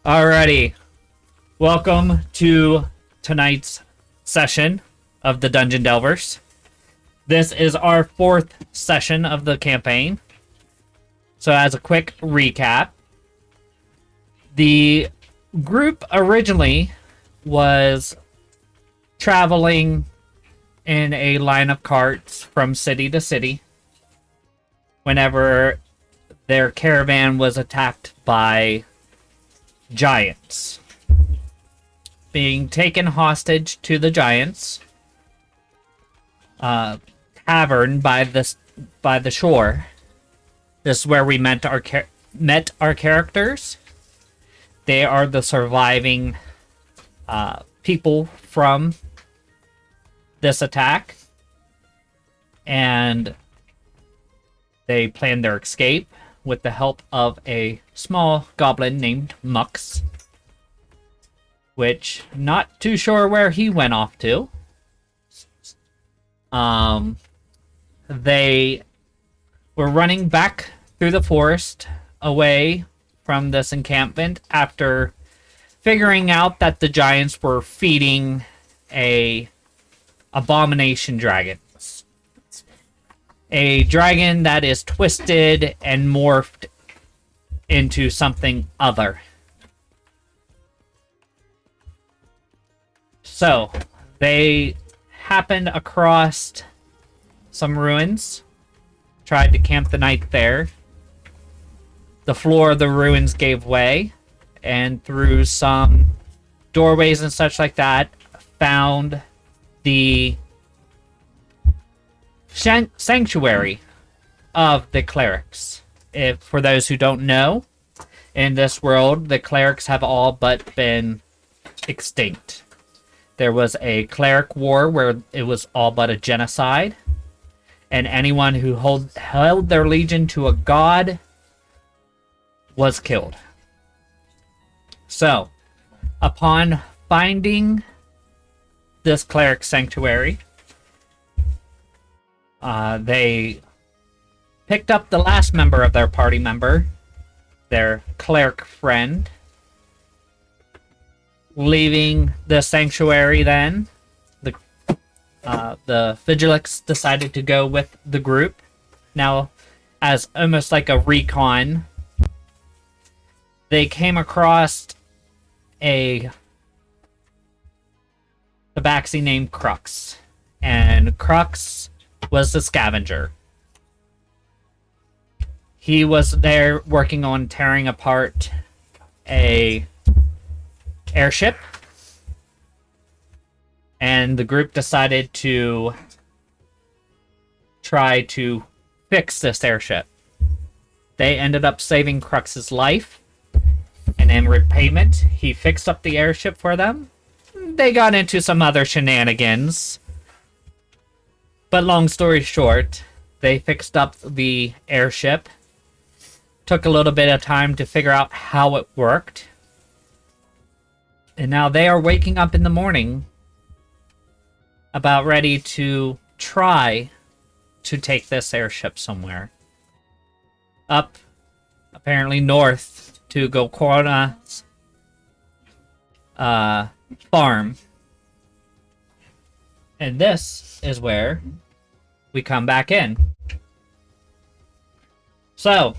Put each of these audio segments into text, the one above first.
Alrighty, welcome to tonight's session of the Dungeon Delvers. This is our fourth session of the campaign. So as a quick recap, the group originally was traveling in a line of carts from city to city whenever their caravan was attacked by giants. Being taken hostage to the giants tavern by the shore. This is where we met our characters. They are the surviving people from this attack, and they planned their escape with the help of a small goblin named Mux, which not too sure where he went off to. They were running back through the forest away from this encampment after figuring out that the giants were feeding a abomination dragon. A dragon that is twisted and morphed into something other. So, they happened across some ruins, tried to camp the night there. The floor of the ruins gave way, and through some doorways and such like that, found the sanctuary of the clerics. For those who don't know, in this world, the clerics have all but been extinct. There was a cleric war where it was all but a genocide, and anyone who held their legion to a god was killed. So, upon finding this cleric sanctuary, they picked up the last member of their party member, their cleric friend, leaving the sanctuary. Then the Vigilix decided to go with the group. Now, as almost like a recon, they came across a tabaxi named Crux, and Crux was the scavenger. He was there working on tearing apart a airship, and the group decided to try to fix this airship. They ended up saving Crux's life, and in repayment, he fixed up the airship for them. They got into some other shenanigans, but long story short, they fixed up the airship. Took a little bit of time to figure out how it worked. And now they are waking up in the morning about ready to try to take this airship somewhere. Up, apparently north, to Gokorna's farm. And this is where we come back in. So,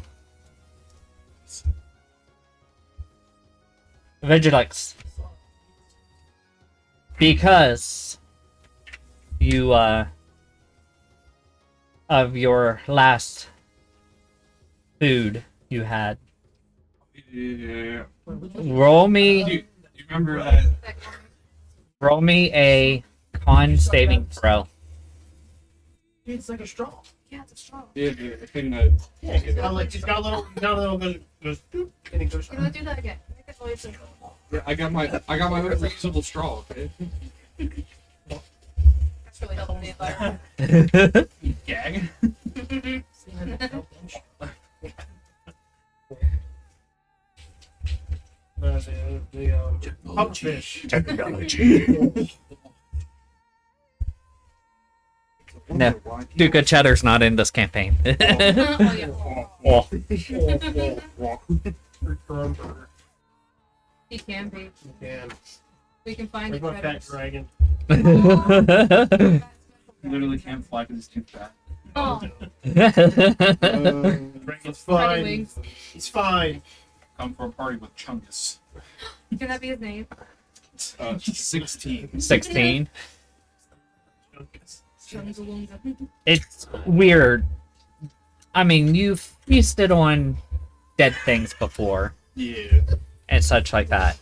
Vigilix, because you of your last food you had, Yeah. roll me Do you remember that? roll me a con saving throw. It's like a straw. Yeah, it's a straw. Yeah, the thing that. Yeah, it's got a little bit, goes boop, and it goes. You're gonna do that again. Make it noise. Yeah, I got my own reusable straw. Okay. That's really helping the environment. Gag. Pupfish. No, Duke of Cheddar's not in this campaign. Oh, yeah. Oh. He can be. Man, We can find where's the my fat credits. dragon? Literally can't fly because he's too fat. Oh, Dragon's tiny fine. wings. He's fine. Come for a party with Chungus. Can that be his name? 16. 16. Chungalunga. It's weird. I mean, you've feasted on dead things before Yeah. and such like that.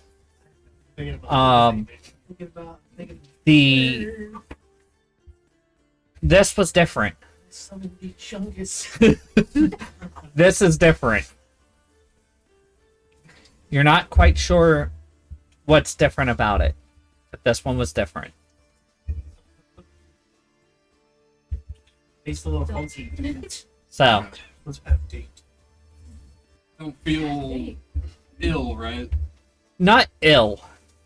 Thinking about The this was different. some of the Chungus. This is different. You're not quite sure what's different about it, but this one was different. Tastes a little funky. So, Let's update. Don't feel ill, right? not ill.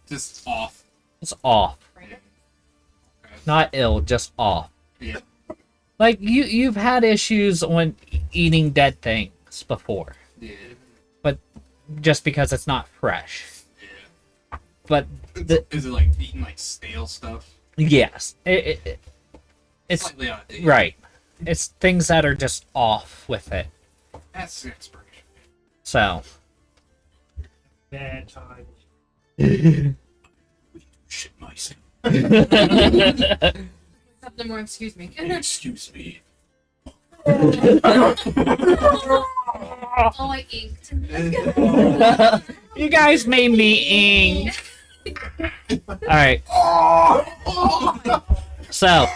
Just off. It's off. Not ill, just off. Yeah. Like you've had issues on eating dead things before, Yeah. but just because it's not fresh. Yeah. But Is it like eating like stale stuff? yes, it's Slightly out of date. right. It's things that are just off with it. That's the expiration. So, Bad time. Shit mice. Something more, excuse me. Excuse me. Oh, I inked. you guys made me ink. All right. So,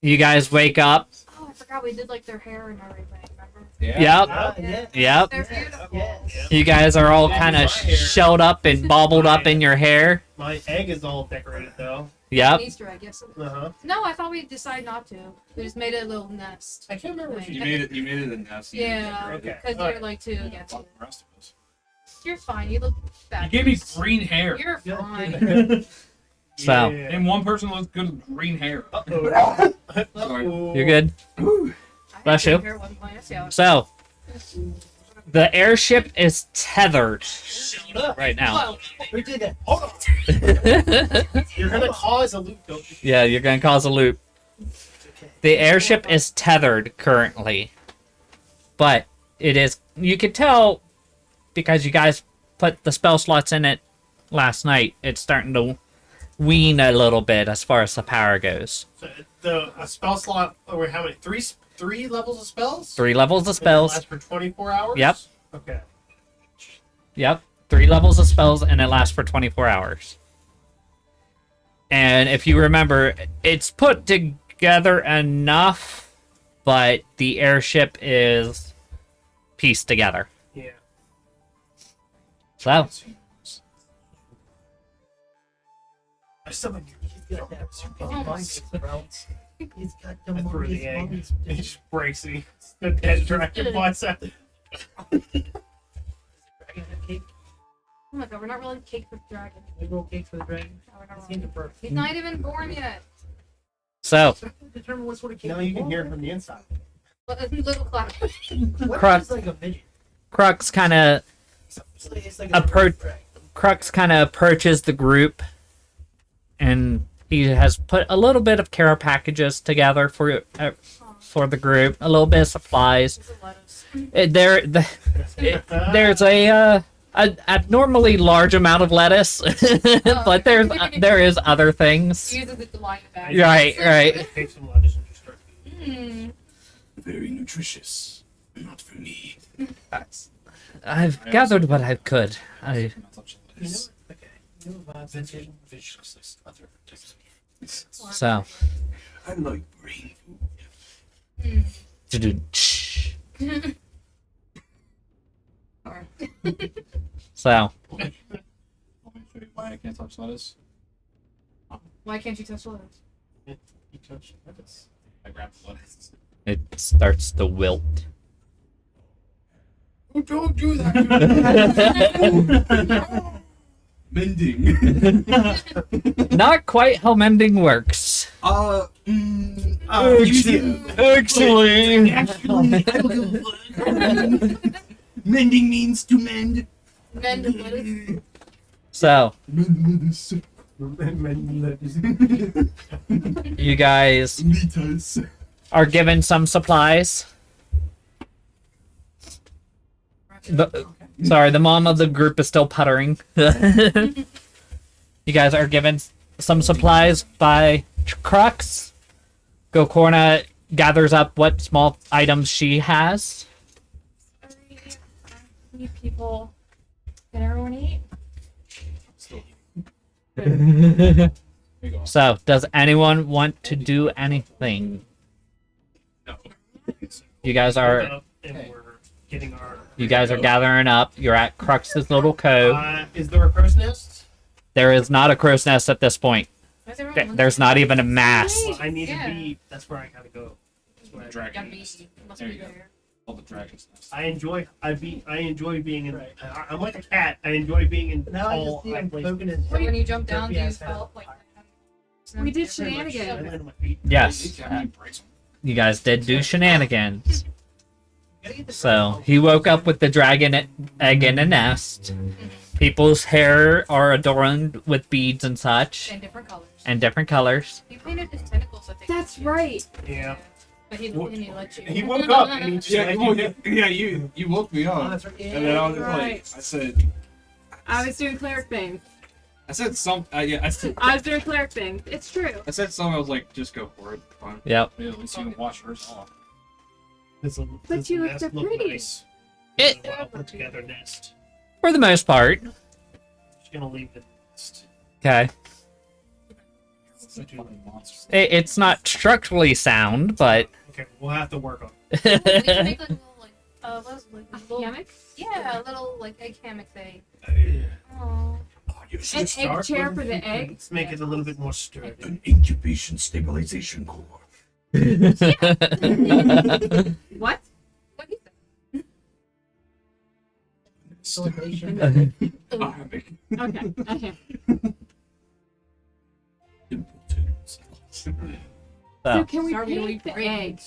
you guys wake up. Oh, I forgot we did like their hair and everything, remember? Yep. Yeah. Yep. They're beautiful. Yeah. You guys are all kind of shelled up and bobbled up in your hair. My egg is all decorated though. Yep. An Easter egg, yes. Uh-huh. No, I thought we decided not to. We just made it a little nest. I can't remember what You you made it. You made it a nest. You Yeah, decorated it. Okay. because Alright. you're like two against Fuck it. the rest of us. You're fine. You look bad. You gave me green hair. You're did. fine. So. Yeah. And one person looks good with green hair. Uh-oh. Sorry. You're good. I had Bless you. hair at one point. I see how it- So, the airship is tethered right now. Whoa. Who did that? Hold on. You're gonna cause a loop, don't you? Yeah, you're gonna cause a loop. Okay. The airship is tethered currently, but it is. You can tell because you guys put the spell slots in it last night. It's starting to wean a little bit as far as the power goes. So a spell slot over how many? Three levels of spells? 3 levels of And it spells. lasts for 24 hours? Yep. Okay. Yep, 3 levels of spells, and it lasts for 24 hours. And if you remember, it's put together enough, but the airship is pieced together. Yeah. So, Someone, he's got that super Oh my monkeys, bro. He's got the I threw the monkeys, egg. monkeys. It just breaks me. The dead dragon flies out. Dragon have cake. Oh my god, we're not really cake with dragon. We roll cake for the dragon. No, we're not It's really. in the birth. He's not even born yet. so Determine what sort of cake. Now you can hear it from the inside. Little clap. What Crux. is like a midget? Crux kind of It's like Approach- dragon. Crux kind of approaches the group, and he has put a little bit of care packages together for the group, a little bit of supplies. It's a lettuce. There's a abnormally large amount of lettuce, but there is other things. He uses it to line the bag. Right. Take some lettuce and just start. Mm. Very nutritious. Not for me. I've gathered what I could. I'm not touching You know this. what? Okay. You know what? Vintage. Vicious. Other types of. So, I like brain food. Sorry. so Let me show you why I can't touch lettuce. Why can't you touch lettuce? You touch lettuce. I grabbed the lettuce. it starts to wilt. Oh, don't do that. Mending. Not quite how mending works. Actually, mending means to mend Mend lettuce. So, you guys are given some supplies. The mom of the group is still puttering. You guys are given some supplies by Crux. Gokorna gathers up what small items she has. Need people. Can everyone eat? So, does anyone want to do anything? No. You guys are And we're getting our. you guys are gathering up. You're at Crux's little cove. Is there a crow's nest? There is not a crow's nest at this point. Where's everyone? There's not even a mast. Well, I need Yeah. to be. That's where I gotta go. That's where I, Dragon Gotta be. nest. Must There be you go. there. All the dragons nest. I enjoy being in. Right. I'm like a cat. I enjoy being in Now I tall, just see high him places. poking his So when you jump down, do you Derpy-ass felt head. like? We did Pretty much, I shenanigans. land on my feet. Yes, How many breaks? you guys did do shenanigans. So he woke up with the dragon egg in a nest. People's hair are adorned with beads and such, And different colors. and different colors. He painted his tentacles, I think. That's right. Yeah. But he let you. He woke up and he just Yeah, let well, you. you woke me Oh, up, that's right. and then I was just Right. like, I said, I was doing cleric things. I said some, yeah, I said things. It's true. something. I was like, just go for it. Fine. Yep. Yeah, at least you can wash hers off. But you look so pretty. Nice. It, Well put together nest. for the most part. Just gonna leave the nest. Okay. It's like fucking monsters. It's not structurally sound, but Okay, we'll have to work on it. We can make like a little like what is it, like A a little, hammock? yeah, a little like egg hammock thing. Aww. Oh, you An should egg start chair with- for the egg? Let's make it a little bit more sturdy. an incubation stabilization core. What? What is that? Facilitation. Okay, okay. So, So can we Sorry, we paint the break. egg?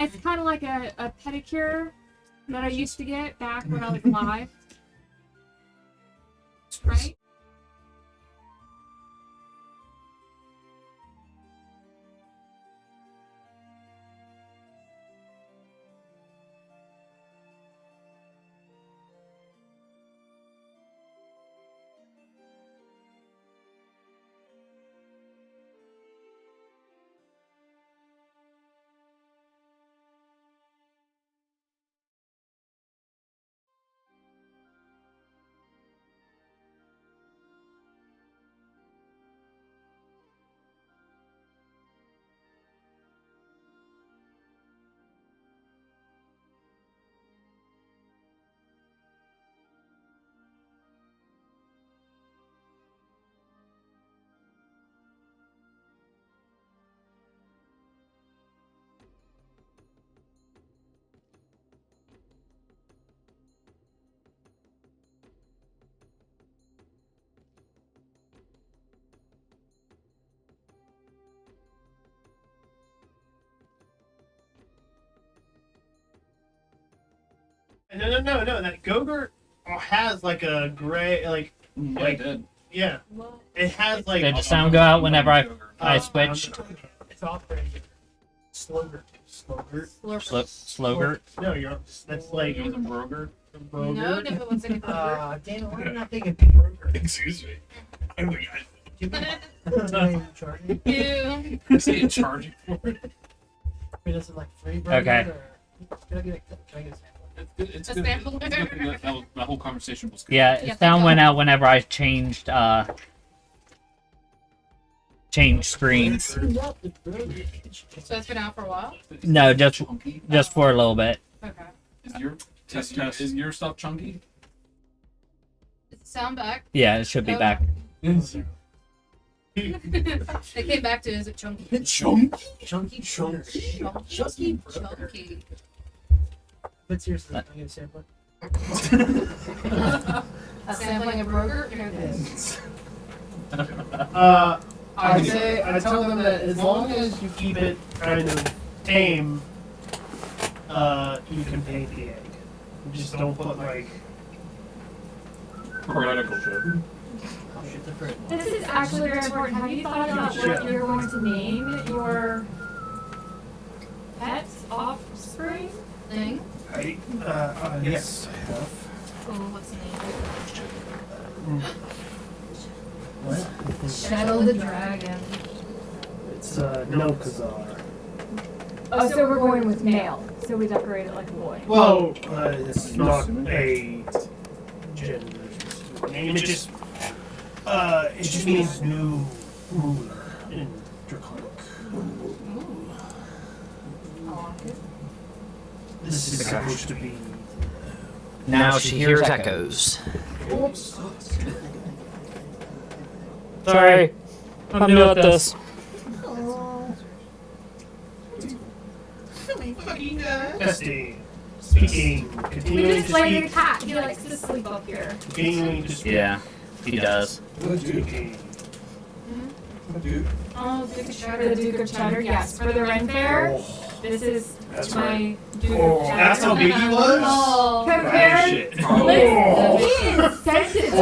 It's kind of like a pedicure that I used to get back when I was live. Right? No. That Gogurt has like a gray, like Yeah, I did. yeah. Well, It has like. did the sound go out whenever I uh, switched? It's operating. Slogert. slurp. Slogert? No, that's like. It was a broker. No, no, it wasn't a burger. Damn it, why did I think of burger? Excuse me. I think Give me the charging. Ew. I say charging for it. Wait, is it like free burger? Okay. Or can I get a sample? It's A good. sample. It's good that whole conversation was good. Yeah, Yeah, sound thank went God. out whenever I changed screens. So it's been out for a while. No, just Chunky? for a little bit. Okay. Is your is your stuff chunky? Is the sound back? Yeah, it should be back. They came back to is it chunky? Chunky. Chunky burger. Chunky. Chunky. But seriously, I'm gonna sample it. A sampling of burger. I tell them that as long as you keep it kind of tame, you can paint the egg. Just don't put like. Heretical shit. This is actually very important. Have you thought about what you're going to name your pet's offspring? Thing. Yes, I have. Oh, what's the name? What? Shadow the Dragon. It's no Kazar. Oh, so we're going with male. So we decorate it like a boy. Well, it's not a gender name. It just means new ruler in Draconic. I like it. This is supposed to be. Now she hears echoes. Sorry, I'm new at this. Testing. Speaking. We Continuing just to like the speak. cat. He likes to sleep up here. Continuing to speak. Yeah, he does. Speaking. Oh, Duke of For the Shadow. Duke of Cheddar, yes. For the Ren Fair, this is That's my Duke Oh, of Cheddar. that's how big he was? Oh. Compared, Shit. listen, he is sensitive.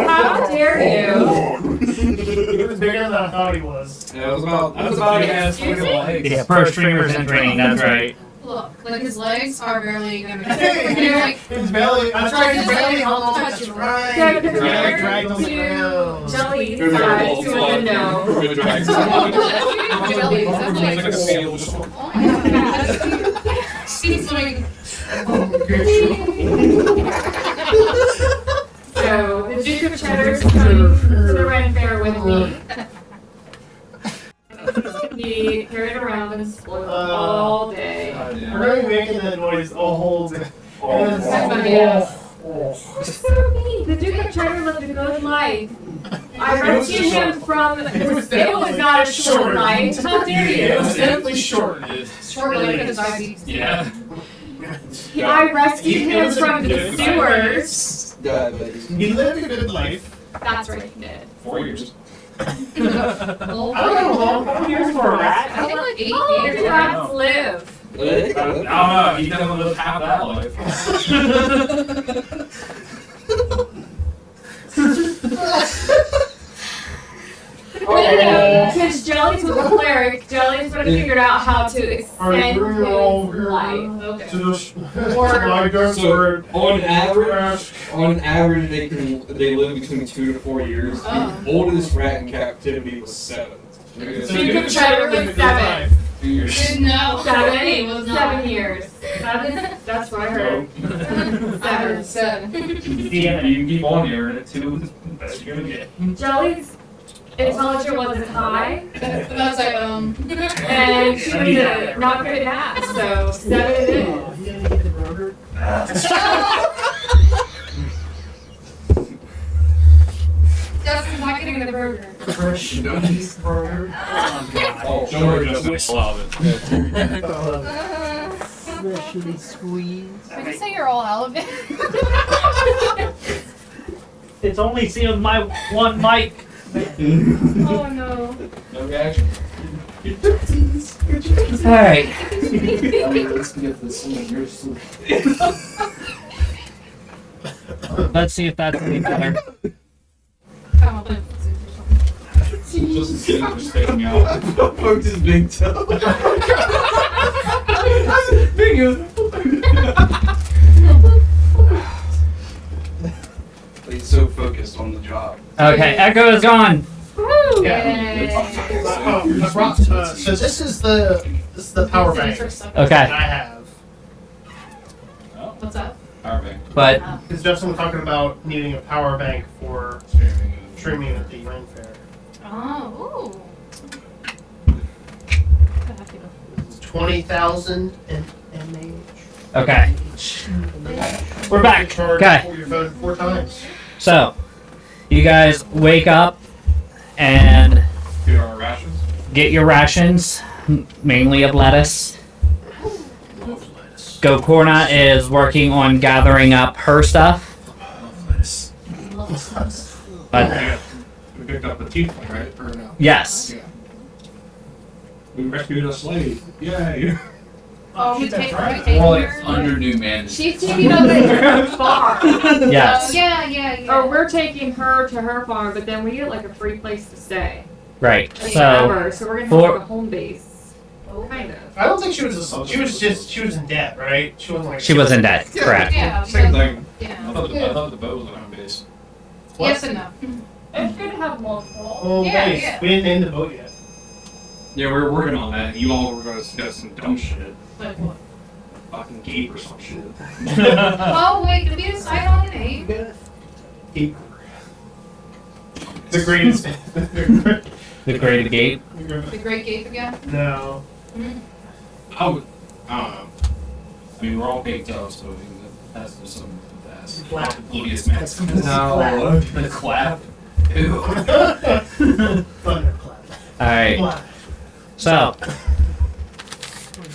How dare you? He was bigger than I thought he was. Yeah, it was about a gas legs. Yeah, pro streamers and training, that's right. Look, like his legs are barely gonna be like, His belly. That's right. His belly hung on. That's So right. compared Dragged on the to ground. Jelly's There's like a size little to a slug. window. Good drags. jelly. That's It's like a like, seal. Just oh my god. She's like, So the Duke of Cheddar is coming to the Ren Fair with me. He carried around and spoiled all day. We're going to be making that noise all day. So mean. The Duke of Cheddar lived a good life. I rescued him from. It was not a short life. How dare It was you? definitely short. short leg because diabetes. Yeah. I rescued him from the sewers. He lived a good life. That's right, he did. 4 years. I don't know how long. 4 years for a rat. I think like 8 How long do years. rats live? I don't know. He doesn't live half that life. Because Jelly's was a cleric, Jelly's would have figured out how to extend his life. Okay. So on average, they live between 2 to 4 years. Oh. The oldest rat in captivity was 7. Duke of Cheddar was 7. 2 years. No. 7? Was not. 7 years. 7? That's what I heard. 7. Yeah, you can keep on hearing it too. That's what you're gonna get. Jelly's intelligence wasn't high, That's like, and she was not good at math, so 7 it is. Justin's not getting the burger. Fresh beef burger. Oh, don't worry, Justin. I love it. Freshly squeezed. I can say you're all out of it. It's only seeing my one mic. Oh no. No reaction. Alright. Let's get this in your soup. Let's see if that's any better. Just sticking out. Poked his big toe. He's so focused on the job. Okay, Echo is gone. Woo! Yay. I brought, so this is the power bank that Okay, I have. What's up? Power bank. but Because Justin was talking about needing a power bank for streaming at the Ren Fair. Oh, ooh. 20,000 mAh. okay, we're back. Okay, You voted 4 times. so you guys wake up and Get our rations. get your rations, mainly of lettuce. Gokorna is working on gathering up her stuff, but We picked up the tiefling, right? Or no? yes. Yeah. We rescued a slave. Yay! Oh, we shit, that's take right. her. More like under new man. She's taking us to her farm. Yes. Yeah. Or we're taking her to her farm, but then we get like a free place to stay. Right. Like, So forever, so we're gonna have for- like a home base. Kind of. I don't think she was. She was in debt, right? She wasn't like. she was in debt. Yeah. Correct. Yeah. Same thing. I Yeah. thought the boat was on home base. Yes and no. It's good to have multiple. Oh, Yeah, nice. yeah. We didn't name the boat yet. Yeah, we were working on that. You all were going to discuss some dumb shit. Like what? Fucking gate or some shit. Oh wait, did we decide on a name? The greatest. The Great Gate. The Great Gape again? No. I don't know. I mean, we're all baked up, so that's just something fast. Clap. Oblivious mask. No. The clap. Ew. Thunderclap. All right. So,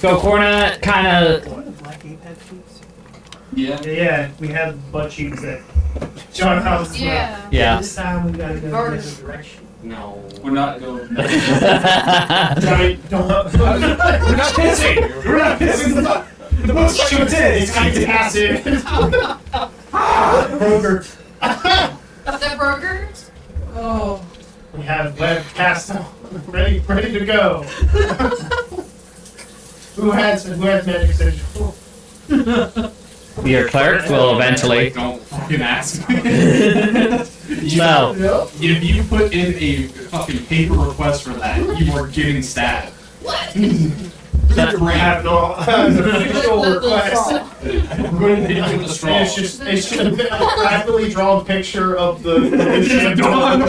Gokorna kind of. What the black ape had boots? Yeah. Yeah, we had butt cheeks that John House. Yeah. Yeah. This time we gotta go Or- in a different direction. No. We're not going. Johnny, don't. We're not pissing. We're not pissing. The boat's shoots in. It's fantastic. Broker. The burgers? Oh. We have webcast ready to go. Who has magic essential? Your cleric will eventually. Don't fucking ask me. No. If you put in a fucking paper request for that, you are getting stabbed. What? I have no official request. I'm going to hit you with a straw. It's just a rapidly drawn picture of the dog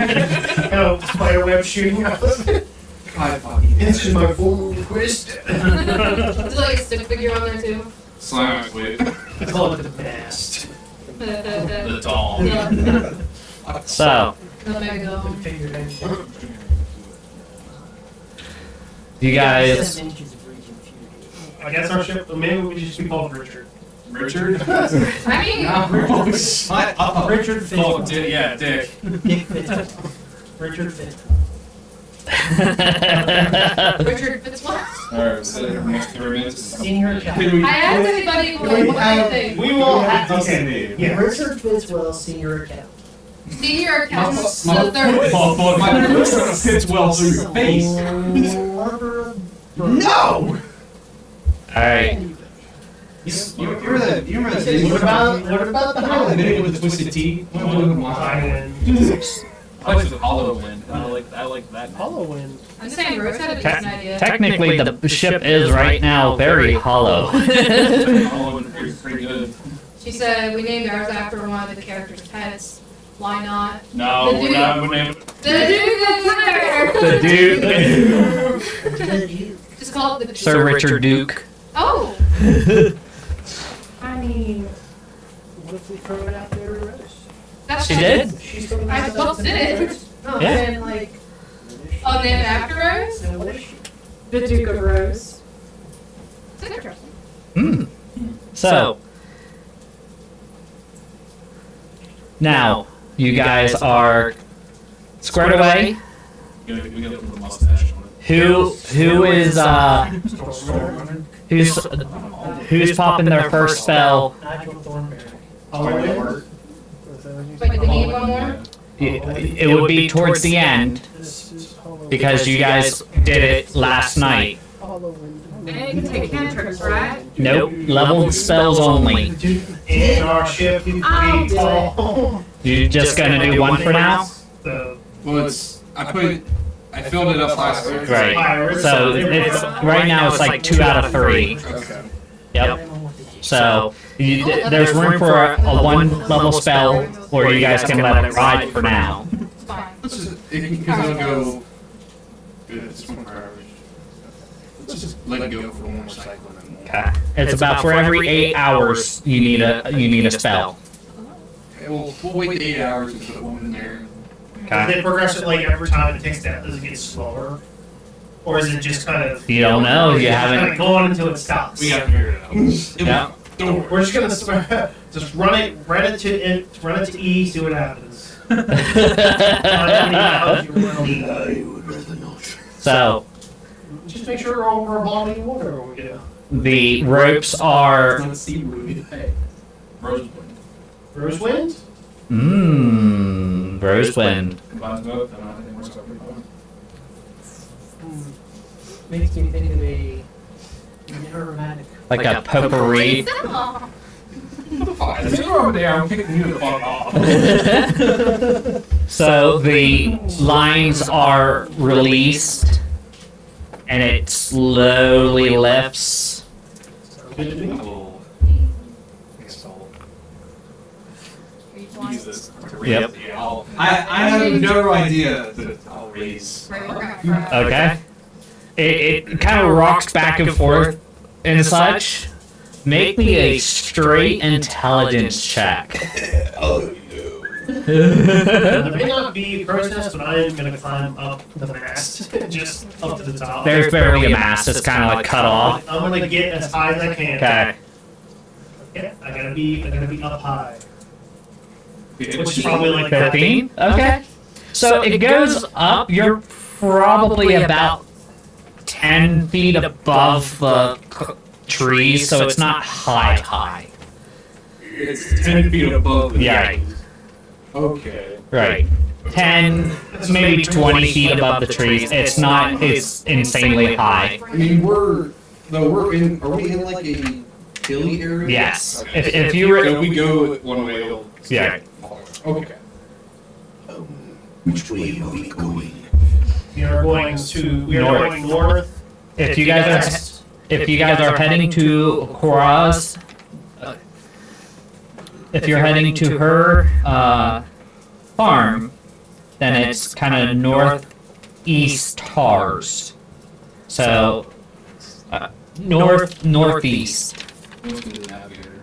and a spider web shooting out. God fucking. It's just my full request. Is it like a stick figure on there too? Slam it, wait. Call it the best. The doll. So, The mega. you guys. I guess our ship, maybe we should just be called Richard. Richard? I mean, Oh, shut up. Richard Oh, Fitz. Dick. Richard Fitz. Richard Fitzwater. Alright, so the next 3 minutes. Senior I asked everybody what do you think? We will have Okay. Yeah. Richard Fitzwell, senior accountant. Senior accountant, My- the third. Oh, my Richard fits well through your face. No! Alright. You remember that? What about the The video with the twisted T? I like the hollow wind. I like that. Hollow wind. I'm just saying, Rose had a decent idea. Technically, the ship is right now very hollow. Hollow wind is pretty good. She said we named ours after one of the characters' pets. Why not? No, The we're dude- not. We're not. The Duke The Duke. Just call it the Sir Richard Duke. Oh! I mean, What if we throw it out there to Rose? That's She did? She's throwing I it supposed out did there. it. no, Yeah. then like Oh, named after Rose? So what is she? the Duke of Rose. It's interesting. Hmm. So, now, you guys are squared away. We gotta put the mustache on it. Who is, who's popping their first spell? Nigel Thornberry. Wait, do we need one more? It would be towards the end, This is Halloween. because you guys did it last night. Halloween. And you can take cantrips, right? Nope, leveled spells only. In our ship, I'll do all You just gonna do one for now? the Well, I filled it up last week. Right. pirates. So it's right now it's like 2 out of 3. Okay. Yep. So there's room for a 1 level spell, or you guys can let it ride for now. It's fine. Let's just, because it'll go. It's 24 hours. Let's just let it go for one more cycle and then Okay. It's about for every 8 hours you need a spell. Okay, we'll wait the 8 hours and put one in there. Okay. They progress it like every time it takes that. Does it get slower, or is it just kind of? You don't know. You kind of haven't. go on until it stops. We gotta figure it out. Yeah. Don't worry. We're just gonna just run it to E, see what happens. So Just make sure we're over a body of water when we go. the ropes are Not a sea movie. Hey, Rosewood. Rosewind? Rosewind. Combines both, and I think it works out pretty fine. Makes me think of a aromatic. Like a potpourri. Fine. If you're over there, I'm picking you the fuck off. So the lines are released, and it slowly lifts. Good to me. I will. I guess I'll use this. Yep. Yeah, I have no idea that I'll raise. Okay. It kind of rocks back and forth and such. Make me a straight intelligence check. There may not be a protest, but I am going to climb up the mast. Just up to the top. There's barely a mast. It's kind of like cut off. I'm going to get as high as I can. Okay. Yeah, I gotta be up high. Which Which is probably like 15? Okay. So it goes up. You're probably about 10 feet above the trees, so it's not high. It's 10 feet above the Yeah. trees. Okay. Right. 10, maybe 20 feet above the trees. It's not, it's insanely high. I mean, are we in like a hilly area? Yes. Okay. If you were, So we go one way, it'll yeah. Okay. Which way are we going? We are going north. If you guys are heading to Koraz, if you're heading to her farm, then it's kind of northeast Tars. So northeast. Let's do the navigator.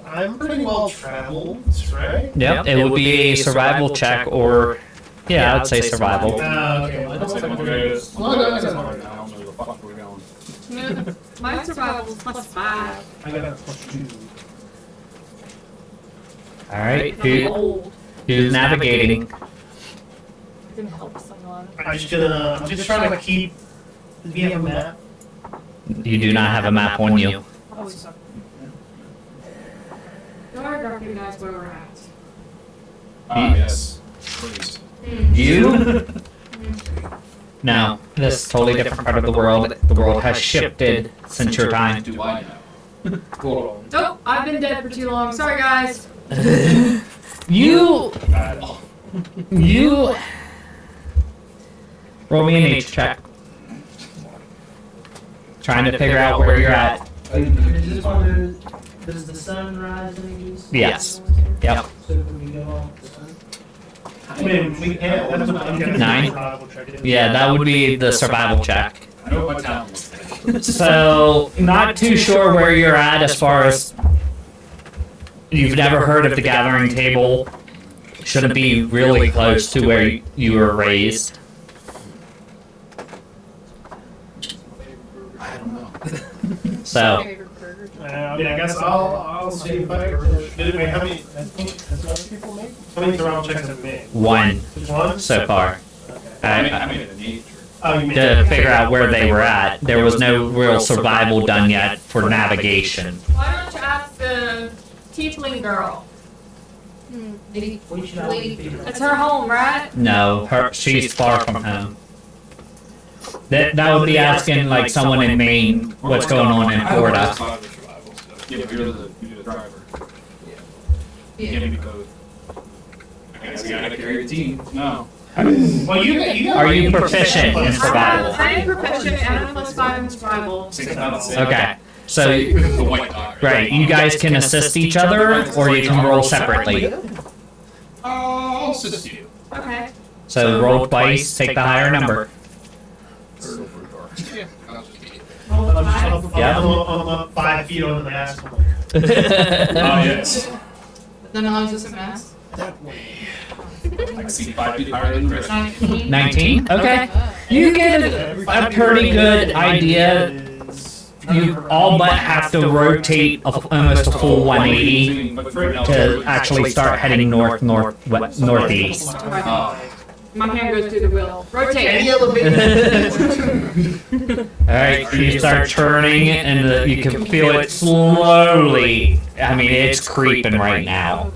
I'm pretty well traveled, right? Yep. It would be a survival check, or yeah, I'd say survival. Okay. Let's take one of those. Well, no, I no, don't no. know where the fuck we're going. My survival is +5. I got a +2. All right. I'm old. Who's navigating? It can help someone. I'm just trying to keep. Do we have a map? You do not have a map on you. Oh, sorry. Do I recognize where we're at? Yes. Please. You? No, this is a totally different part of the world. The world has shifted since your time. Do I know? Hold on. Oh, I've been dead for too long. Sorry, guys. You roll me a nature check. Trying to figure out where you're at. Does the sun rise in the east? Yes. Yep. So can we go off the sun? I mean, we can't. That's what I'm gonna 9? survival check it. Yeah, that would be the survival check. I know my talents. So, not too sure where you're at as far as you've never heard of the gathering table. Shouldn't be really close to where you were raised. I don't know. So, I mean, I guess I'll see if I. Wait, how many? Has other people made? How many survival checks have you made? one Just one. so far. I I, made a nature. Oh, you made to figure out where they were at. There was no real survival done yet for navigation. Why don't you ask the tiefling girl? We should all be figured It's her home, right? No, she's far from home. That would be asking like someone in Maine what's going on in Florida. Survival stuff. Yeah, you're the driver. Yeah. Give me code. I guess you gotta carry a team. No. Well, you Are you proficient in survival? I am proficient and I'm +5 in survival. Okay, so The white dot. right, you guys can assist each other, or you can roll separately. I'll assist you. Okay. So roll twice, take the higher number. Yeah, I'll just get it. Yeah. I'm up 5 feet over the mast. Oh, yes. The non-existent mass. I can see 5 feet higher than the rest. 19. 19? Okay. You get a pretty good idea. You all but have to rotate almost a full 180 to actually start heading northeast. My hand goes through the wheel. Rotate. Any elevation. Alright, you start turning and you can feel it slowly. I mean, it's creeping right now.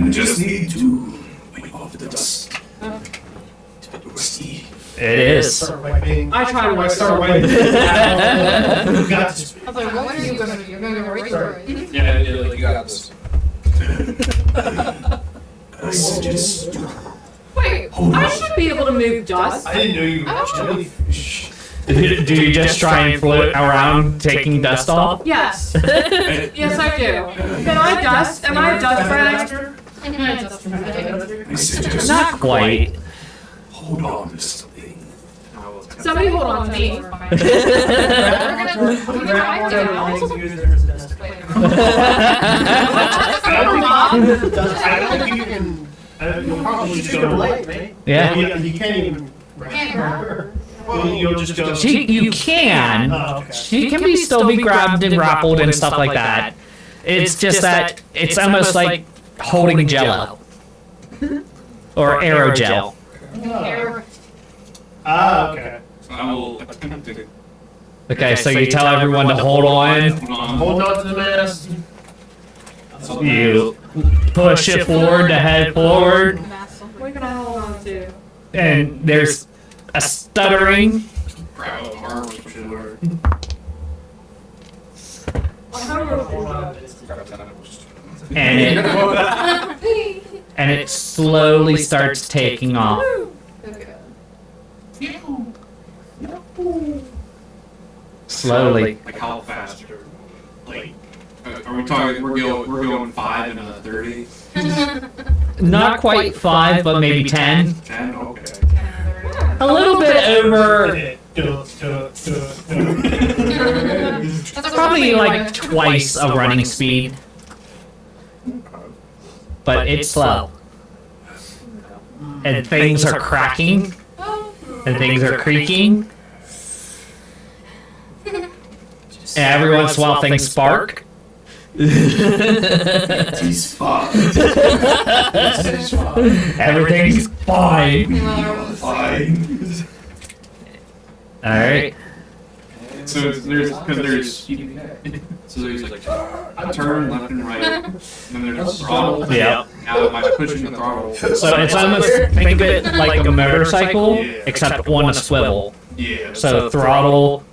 Just need to wipe off the dust. It's a bit rusty. It is. Start wiping. I try to wipe. Start wiping. You got this. I was like, what are you gonna do? You're gonna go right through it. Yeah, like you got this. I suggest you Wait, I should be able to move dust. I didn't know you were jellyfish. Do you just try and float around taking dust off? Yes. Yes, I do. Can I dust? Am I a dust rag? I suggest Not quite. hold on to something. Somebody hold on to me. We're gonna wipe down. I don't think you can. You'll probably just go light, right? Yeah. You can't even. Well, you'll just go. You can. Oh, okay. She can still be grabbed and grappled and stuff like that. It's just that it's almost like holding Jello or aerogel. Ah, okay. I will attempt to. Okay, so you tell everyone to hold on. Hold on to the mast. You push it forward to head forward, What can I hold on to? and there's a stuttering. Grab a arm or something. Grab tentacles. And it slowly starts taking off. Slowly. Like how fast? Like, are we talking? We're going 5 and a 30. Not quite 5, but maybe 10. 10. Okay. A little bit over. That's Probably like twice a running speed. But it's slow. And things are cracking. And things are creaking. And every once in a while things spark. He's fine. Everything's fine. Fine. Alright. So there's like a turn left and right, and then there's a throttle. Yeah. Now am I pushing the throttle? So it's almost, think of it like a motorcycle, except on a swivel. Yeah. So throttle,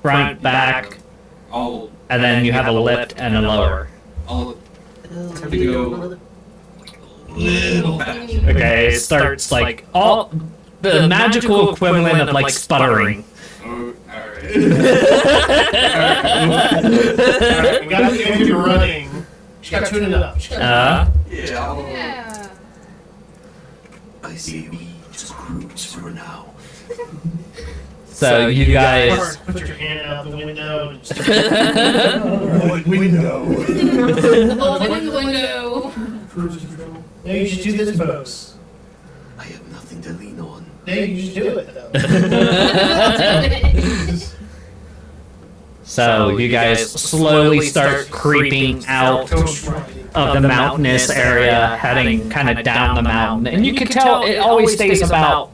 front, back, I'll and then you have a lift and a lower. have to go a little fast. Okay, it starts like all the magical equivalent of like sputtering. Oh, alright. We got to get you running. She got tuning it up. Yeah. Yeah. I say we just cruise for now. So you guys. Put your hand out the window and just Window. Open the window. No, you should do this, folks. I have nothing to lean on. No, you should do it, though. So you guys slowly start creeping out of the mountainous area, heading kind of down the mountain, and you can tell it always stays about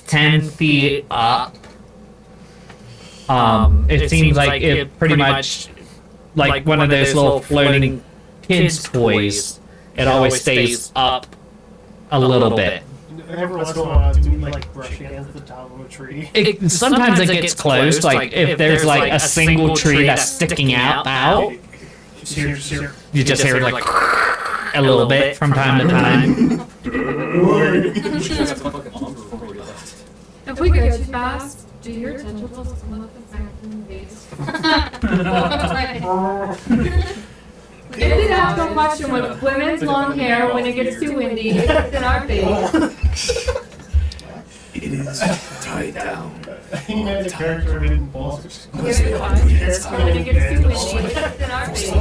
10 feet up. It seems like it pretty much like one of those little floating kids' toys. It always stays up a little bit. Every once in a while, do we like brush against the top of a tree? Sometimes it gets close, like if there's like a single tree that's sticking out, you just hear like a little bit from time to time. If we go too fast, do your tentacles come up and back in the base? If did ask a question with women's long hair when it gets too windy, it's in our face. It is tied down. He had the character written balls. When it gets too windy, it's in our face.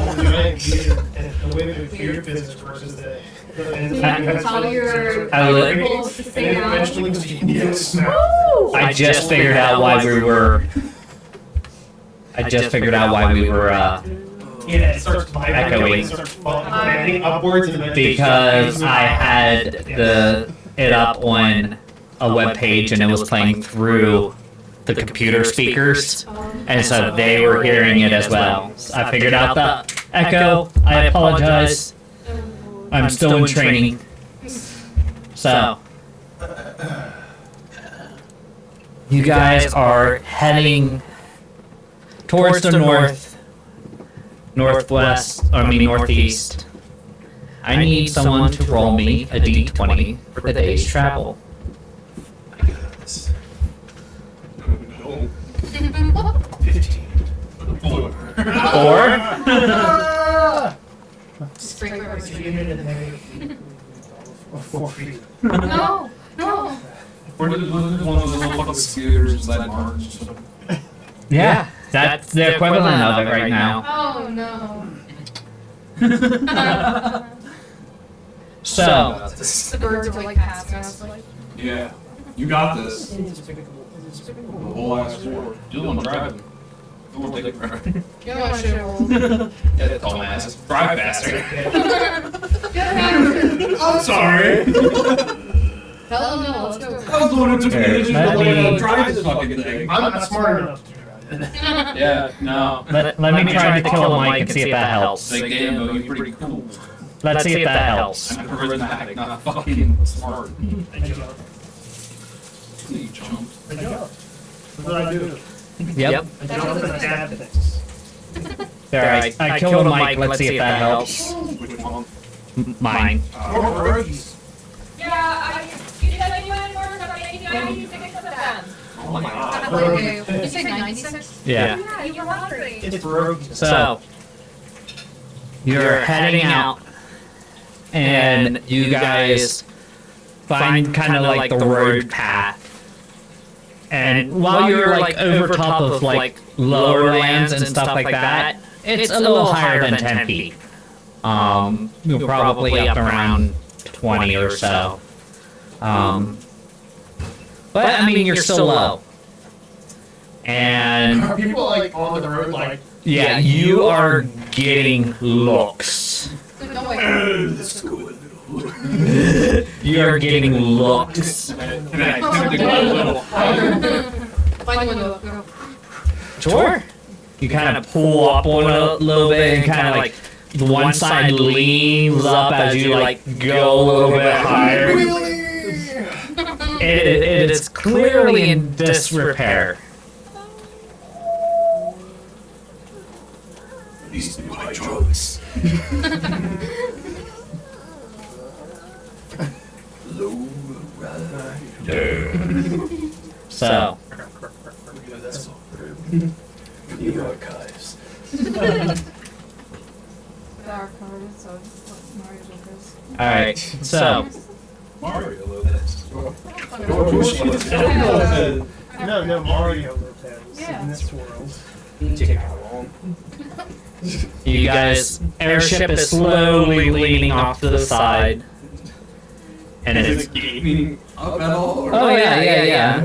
The way that fear physics versus the. How your I li- tentacles to stay down. Eventually, genius. I just figured out why we were Yeah, it starts vibrating. Echoing. It starts bending upwards and then Because I had it up on a web page and it was playing through the computer speakers, and so they were hearing it as well. I figured out the echo. I apologize. I'm still in training. So, you guys are heading towards the northeast. I need someone to roll me a d20 for the day's travel. No. 15. 4. 4? Sprinkler. Of 4 feet. No, no. Where did one of those little fucking scooters that march? Yeah, that's the equivalent of it right now. Oh no. So, The birds are like passing us like. Yeah. You got this. The whole ass war. You're the one driving. You won't take it forever. You're the one should roll. Yeah, that's all ass. Drive faster. I'm sorry. Hell no, let's go. I was the one who took the Here, initiative let to me- drive this fucking thing. I'm not smart enough to drive it. Yeah, no. let me try to kill Mike and see if that helps. Like, damn, though, you're pretty cool. Let's see if that helps. I'm charismatic, not fucking smart. I jump. You chump. I jump. That's what I do. Yep. I jump and I stab things. There, I killed Mike. Let's see if that helps. Which one? Mine. Yeah, you said you had more stuff. I need to get some of them. Oh my god. Okay, you say 96? Yeah. Yeah, you were hungry. It's rogue. So, you're heading out, and you guys find kind of like the road path. And while you're like over top of like lower lands and stuff like that, it's a little higher than 10 feet. You're probably up around 20 or so. But I mean, you're still low. And Are people like on the road like, yeah, you are getting looks. No way. Let's go a little. You're getting looks. And I attempted to go a little higher. Find the window, go. Sure. You kind of pull up on it a little bit and kind of like the one side leans up as you like go a little bit higher. It is clearly in disrepair. These are my drugs. Low rider. So, Yeah, that's all. The archives. Dark card, so what's Mario Jokers? alright. So, Mario Lopez. no, Mario Lopez Yeah. in this world. you guys, airship is slowly leaning off to the side. And it's. Gaming up at all? Or? Oh, yeah.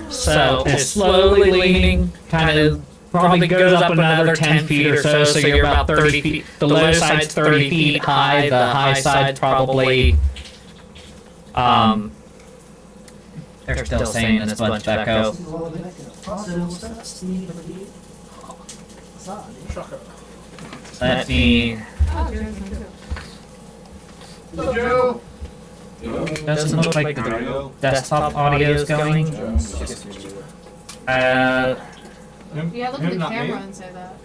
So, it's slowly leaning, kind of probably goes up another 10 feet or so, so you're about 30 feet. The low side's 30 feet high, the high side's probably. They're still saying this bunch of echo. Let me. Oh, yours is too. Joe. Doesn't look like the desktop audio is going. Yeah, look at the Not me. camera and say that.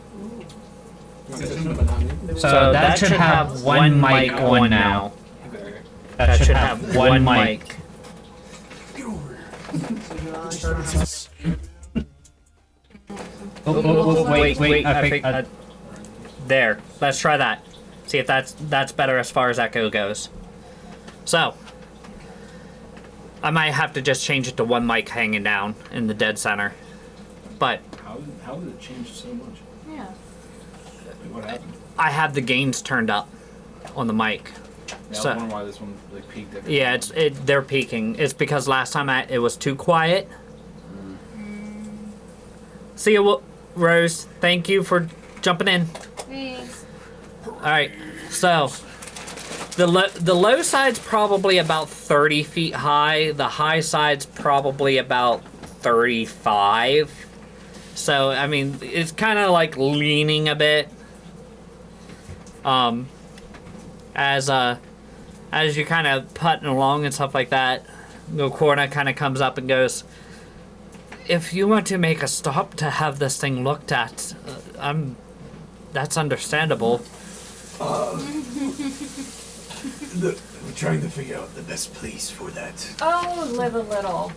So that should have one mic on now. That should have one mic. Wait, I think there. Let's try that. See if that's better as far as echo goes. So, I might have to just change it to one mic hanging down in the dead center. But How did it change so much? Yeah. What happened? I have the gains turned up on the mic. Yeah, I So- was wondering why this one like peaked. Every Yeah, time. they're peaking. It's because last time it was too quiet. See you, Rose. Thank you for jumping in. Thanks. All right, so the low side's probably about 30 feet high. The high side's probably about 35. So I mean, it's kind of like leaning a bit. As you're kind of putting along and stuff like that, Nocorna kind of comes up and goes, "If you want to make a stop to have this thing looked at, that's understandable." Look, we're trying to figure out the best place for that. Oh, live a little.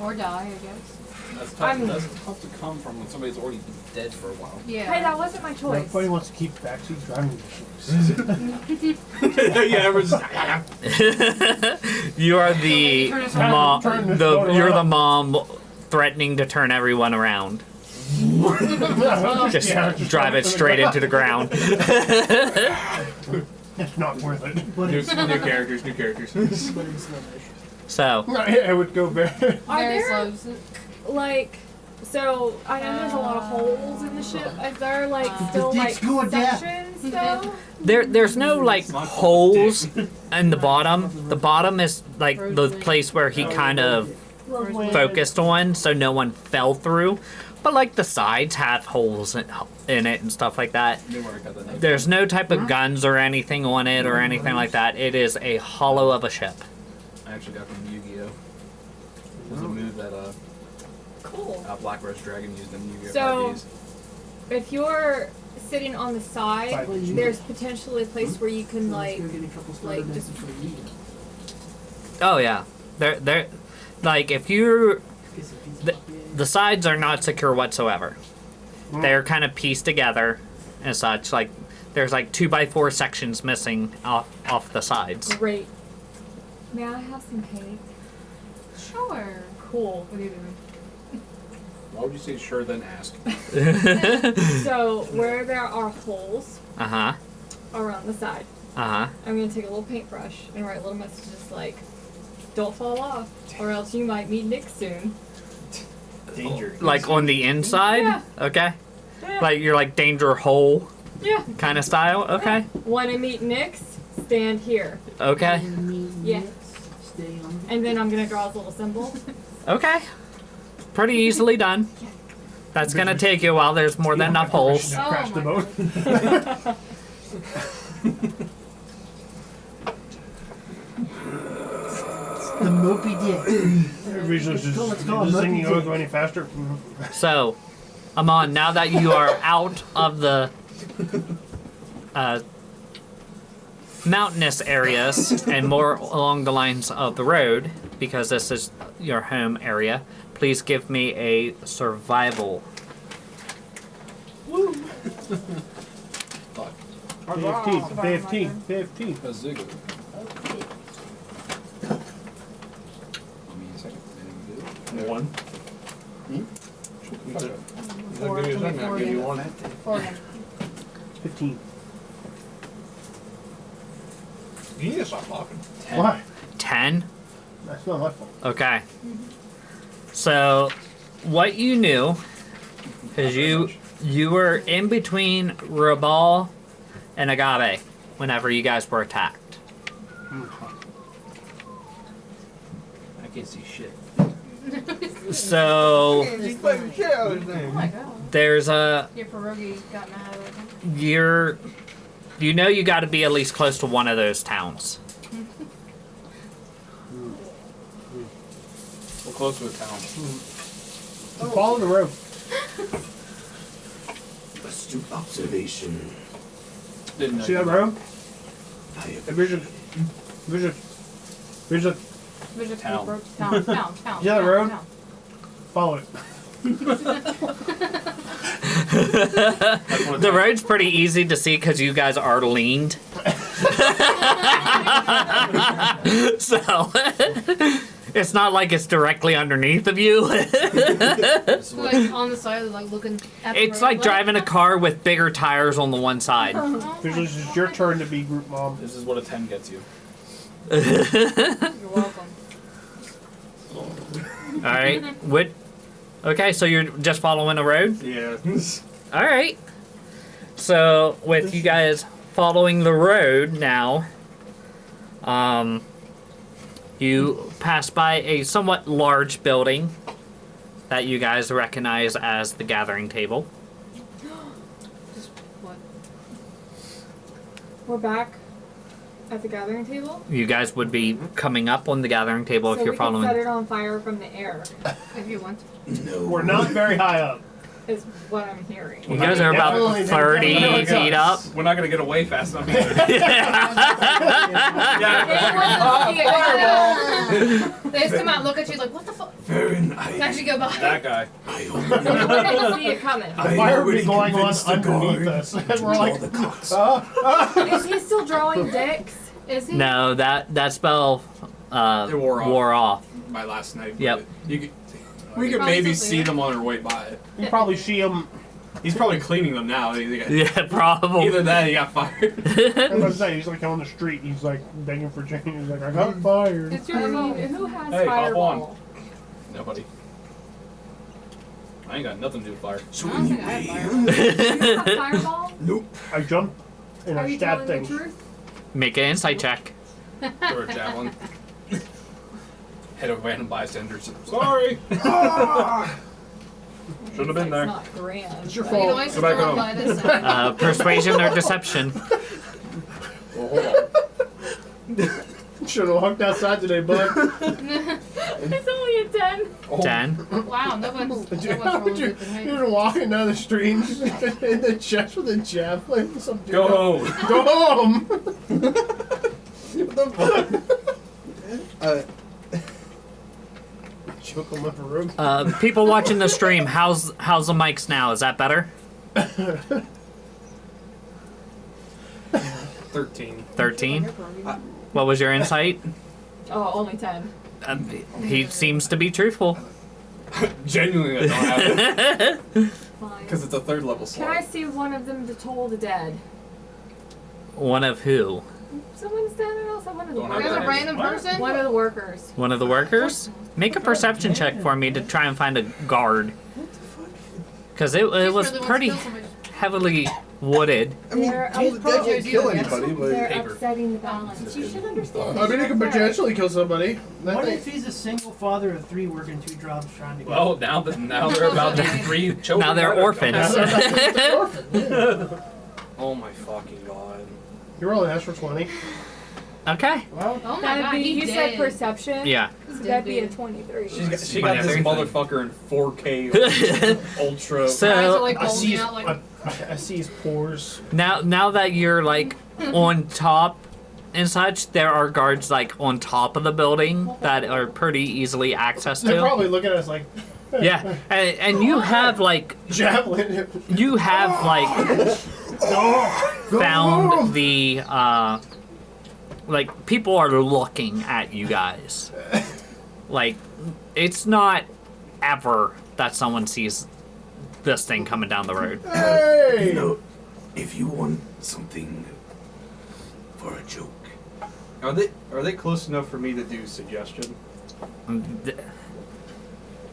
Or die, I guess. That's I'm- tough. That's tough to come from when somebody's already dead for a while. Yeah. Hey, that wasn't my choice. Nobody wants to keep backseat driving Yeah, everyone's just, You are the Turn us mom. Turn this boat You're the around. mom threatening to turn everyone around. Just drive it straight into the ground. It's not worth it. new characters, new characters. So I would go back. Are Very there, slow. like, so I know there's a lot of holes in the ship. Is there like still The like dick's going down. sections though? there's no like holes in the bottom. The bottom is like the place where he kind of focused on, so no one fell through. But like the sides have holes in it and stuff like that. They weren't got that name. There's no type of guns or anything on it or anything like that. It is a hollow of a ship. I actually got from Yu-Gi-Oh. It was a move that Cool. Black Rose Dragon used in Yu-Gi-Oh! So- 5Ds. If you're sitting on the side, there's potentially a place where you can like just Oh yeah, they're like if you're the sides are not secure whatsoever. They're kind of pieced together and such. Like there's like 2x4 sections missing off the sides. great. May I have some cake? Sure. Cool. What are you doing? Why would you say sure then ask? So where there are holes Uh-huh. around the side, Uh-huh. I'm gonna take a little paintbrush and write little messages like, "Don't fall off, or else you might meet Nick soon." Danger. Like on the inside? Yeah. Okay. Yeah. Like you're like danger hole Yeah. kind of style? Okay. Want to meet Nick's? Stand here. Okay. Yeah. Stay on. And then I'm gonna draw his little symbol. Okay. Pretty easily done. That's gonna take you a while. There's more than enough holes. Oh Crash the my boat. The Moby Dick. Everybody's just Let's call it singing, Moby oh, Dick. go any faster. So, Amon, now that you are out of the mountainous areas and more along the lines of the road, because this is your home area, please give me a survival. 15. A Ziggle. Give me a second. One. Okay. I'll give you a second, I'll give you one. 15. You need to stop talking. Why? 10? That's not my fault. Okay. So, what you knew is you were in between Rabal and Agave whenever you guys were attacked. I can't see shit. So, Oh my god. there's a Your pierogi got mad at him. you know you got to be at least close to one of those towns. We're close to a town. Follow the road. Astute observation. Didn't know See that you- road? I have Vision. Vision. Vision. Vision Town. Town. Yeah, the road. Town. Follow it. The road's pretty easy to see because you guys are leaned. So it's not like it's directly underneath of you. This is what- Like on the side, like looking at the It's road, like driving a car with bigger tires on the one side. Vision, this is your turn to be group mom. This is what a 10 gets you. You're welcome. All right. Okay, so you're just following the road. Yeah. All right. So, with you guys following the road now, you pass by a somewhat large building that you guys recognize as the gathering table. What? We're back at the gathering table. You guys would be coming up on the gathering table So if you're we can following. set it on fire from the air. If you want to. We're not very high up. Is what I'm hearing. You guys are about Definitely 30 definitely feet up. We're not gonna get away fast enough either. They just come out and look at you like, what the fuck? Very nice. And actually go by. That guy. I We didn't see it coming. The fire was already going on convinced the underneath guard us. And to we're draw like, the cocks. Is he still drawing dicks? Is he? No, that spell It wore off. off. By last night. Yep. You could, we could Probably maybe still see there. them on their way by. you probably see him. He's probably cleaning them now. Yeah, probably. Either that or he got fired. I was saying, he's like on the street. He's like begging for change. He's like, I got fired. It's your phone. Who has Hey, hop fireball? Nobody. I ain't got nothing to do with fire. So I don't think I have anyway, Do you have fireball? nope. I jumped and Are I you stabbed telling things. the truth? Make an insight check. Throw a javelin. Hit a random bystander. Sorry. Shouldn't have been there. It's not grand. It's your You can fault. always Go back just home. by this side. Persuasion or deception. Well, hold on. Should have walked outside today, bud. It's only a 10. 10. Wow, no one's Would you, wrong with you're behavior. walking down the street in the chest with a javelin. Some dude Go home. Go home. What the fuck? Choke him up a room. People watching the stream, how's the mics now? Is that better? 13. 13. What was your insight? Oh, only 10. He seems to be truthful. Genuinely, I don't have it. Fine. Because it's a third level Can I slot. see one of them to toll the dead? One of who? Someone standing outside. One of the Don't There's have a workers. random person? One of the workers. One of the workers? Make a perception check for me to try and find a guard. Because it Just was really wants to pretty kill somebody. heavily wooded. I mean, They're kill the dead won't kill approaching- anybody, but They're Paper. upsetting the balance. You should understand. I mean, it could potentially kill somebody. What if he's a single father of 3 working 2 jobs trying to get Well, now they're about to 3 children. Now they're orphans. Oh my fucking god. You only asked for 20. Okay. Well, Oh my That'd god, be, he you said dead. perception? Yeah. So that'd be a 23. She got this Everything. motherfucker in 4K ultra. So- Eyes are like I see bulging his, out like. I see his pores. Now that you're like on top and such, there are guards like on top of the building that are pretty easily accessed They're to. probably looking at us like, Yeah, and you have like javelin. found the like people are looking at you guys. Like it's not ever that someone sees this thing coming down the road. Hey! you know, if you want something for a joke, Are they close enough for me to do suggestion?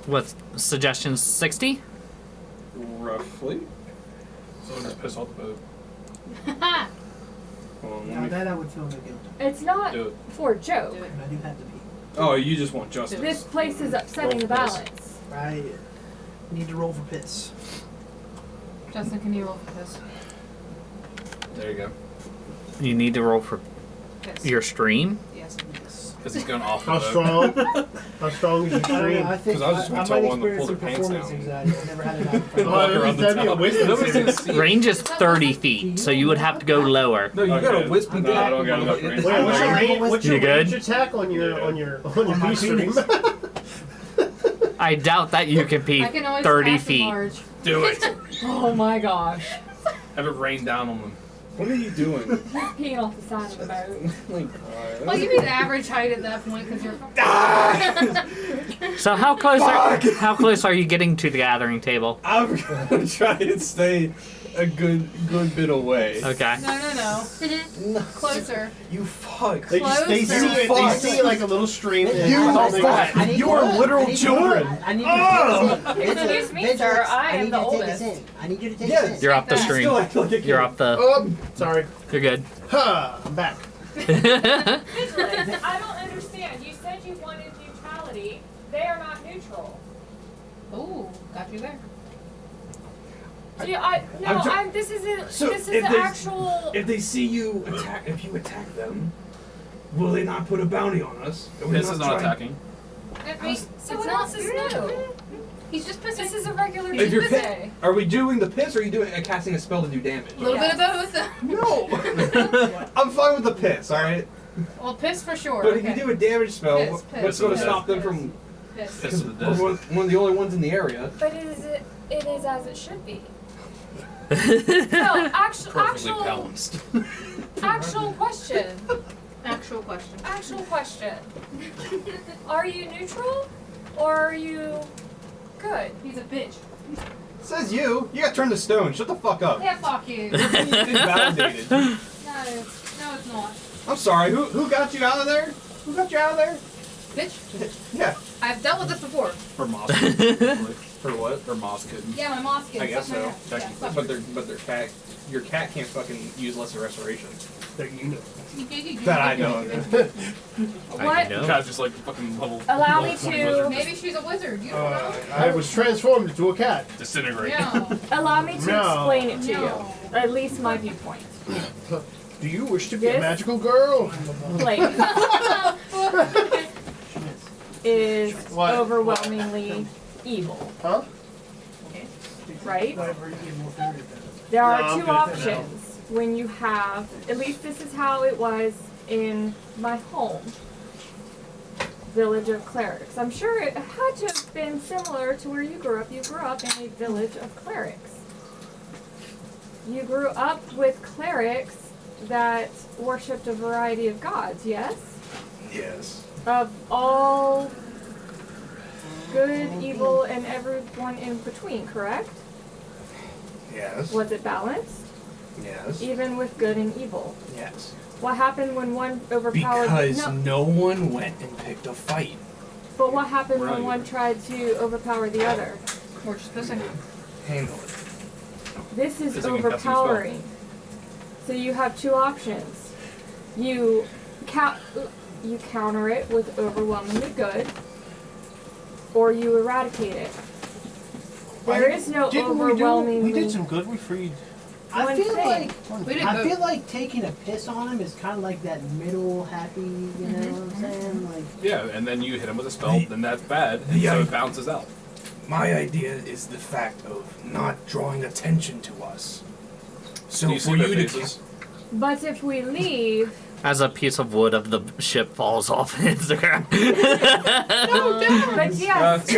With suggestions 60? Roughly. So just piss off the boat. Hold on, now let me that I would feel no guilt. It's not do it. for a joke. Do it. And I do have to pee. Oh, you just want justice. This place is upsetting the Roll for balance. I need to roll for piss. Justin, can you roll for this? There you go. You need to roll for Piss. your stream. Yes. Because he's going off the How boat. strong? How strong is your I don't know, stream? I think 'Cause I was just gonna I tell might one to pull experience their some pants performance down. anxiety. I've never had it happen. Walk around the That'd be a top. wisdom Nobody's saving. gonna see you. Range is 30 feet, so you would have to go lower. No, you Okay. got a wisp I'm dick. not- I don't got enough range. Wait, what's your range? What's your You good? range attack on your my B stream? penis. I doubt that you can be I can always 30 pass the feet. large. Do it. Oh my gosh. Have it rain down on them. What are you doing? Peeing off the side of the boat. Well, you need average height at that point because you're. So how close are you getting to the gathering table? I'm gonna try and stay a good bit away. Okay. No. Closer. You fuck. They see it. They see like a little stream. and You something- fuck. I need You are to- literal I need to- children. I need you Oh! to take this in. Excuse me, sir, I am the oldest. I need you to take Yes. this in. You're off the Still stream. act like a kid. You're off the. Sorry. You're good. Huh, I'm back. Vigilance, I don't understand. You said you wanted neutrality. They are not neutral. Ooh, got you there. This isn't. So this is if the they- actual. If they see you attack, if you attack them, will they not put a bounty on us? Are we This is not trying- attacking. So what else is new? He's just pissing. This is a regular If you're Tuesday. Are we doing the piss or are you doing casting a spell to do damage? A little bit of both. No! I'm fine with the piss, alright? Well, piss for sure. But if okay. you do a damage spell, Piss, what's piss, going to piss, stop them piss. from... Piss. Piss to the We're death. one of the only ones in the area. But it is as it should be. No, Perfectly balanced. actual question. Actual question. Actual question. Are you neutral or are you good? He's a bitch. Says you. You got turned to stone. Shut the fuck up. Yeah, fuck you. No, Invalidated. it's not. I'm sorry. Who got you out of there? Who got you out of there? Bitch. Yeah. I've dealt with this before. For moss kittens. For what? For moss kittens. Yeah, my moss kids. I guess Suck my so. ass. Yeah, suck But their cat, your cat can't fucking use lesser restoration. That you know. That I know of. What? The cat's just like fucking level. Allow me level 20 to- wizard. Maybe she's a wizard. You don't know. I was transformed into a cat. Disintegrate. No. Allow me to No. explain it to No. you. At least my viewpoint. Do you wish to be a Yes. magical girl? Like, is What? overwhelmingly evil, Huh? right? There are No, I'm two good for now. options when you have, at least this is how it was in my home, village of clerics. I'm sure it had to have been similar to where you grew up. You grew up in a village of clerics. You grew up with clerics that worshipped a variety of gods, yes? Yes. Of all good, evil, and everyone in between, correct? Yes. Was it balanced? Yes. Even with good and evil. Yes. What happened when one overpowered... Because No, no one went and picked a fight. but what happened We're when not one tried to overpower the other? We're just pissing. Handle it. This is Isn't it casting a spell? overpowering. So you have two options. You counter it with overwhelmingly good, or you eradicate it. There is no Didn't overwhelmingly... we did some good. We freed. I One feel thing. like We did I both. feel like taking a piss on him is kind of like that middle happy, you know what I'm saying? Like Yeah, and then you hit him with a spell, then that's bad, Yeah. so it bounces out. My idea is the fact of not drawing attention to us. So Do you for see their you to faces? But if we leave... As a piece of wood of the ship falls off Instagram. But yes,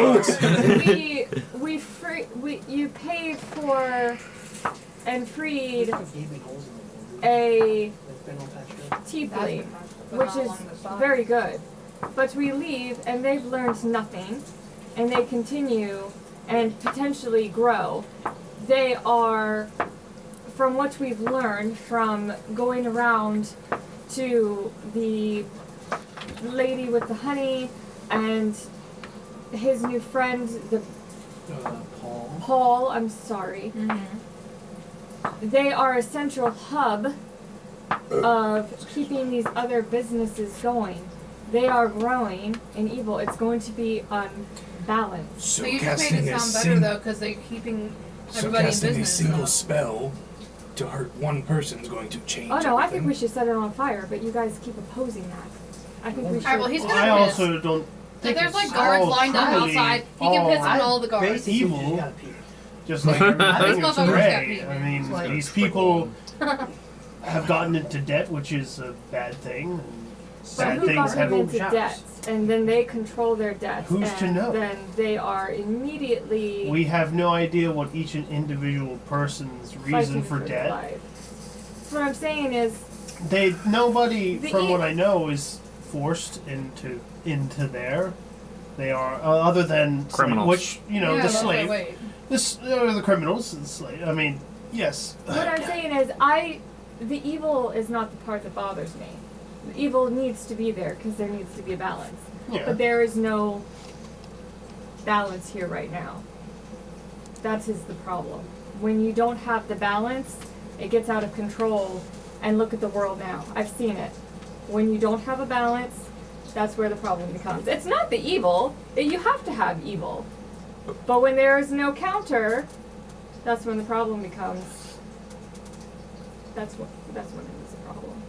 you paid for and freed gaping holes in the wall. a That's been all patched up. tiefling, which is very good. But we leave and they've learned nothing, and they continue and potentially grow. They are, from what we've learned from going around to the lady with the honey and his new friend, the Paul, I'm sorry. They are a central hub of keeping these other businesses going. They are growing in evil. It's going to be unbalanced. So But you just made casting it a sound better sing- though, because they're keeping so everybody in casting a business. single so. spell to hurt one person is going to change. Oh no, I think everything. we should set it on fire, but you guys keep opposing that. I think we should. Alright, well, he's gonna I piss. also don't. So think there's it's like guards all lined up totally outside. He can piss on all the guards. Basically, Evil. you just gotta pee. Just like These everything is motherfuckers got gray. pee, I man. mean, It's like- these people have gotten into debt, which is a bad thing. and But Bad who things got them happen. into debts, and then they control their debts, Who's and to know? then they are immediately We have no idea what each individual person's reason fighting for their debt. life. So what I'm saying is, Nobody, The from e- what I know, is forced into there. They are other than Criminals. which Yeah, the slave. wait. The criminals, the slave. I mean, Yes. What I'm saying is, the evil is not the part that bothers me. The evil needs to be there because there needs to be a balance. Yeah. But there is no balance here right now. That is the problem. When you don't have the balance, it gets out of control. And look at the world now. I've seen it. When you don't have a balance, that's where the problem becomes. It's not the evil. You have to have evil. But when there is no counter, that's when the problem becomes. That's when it is a problem.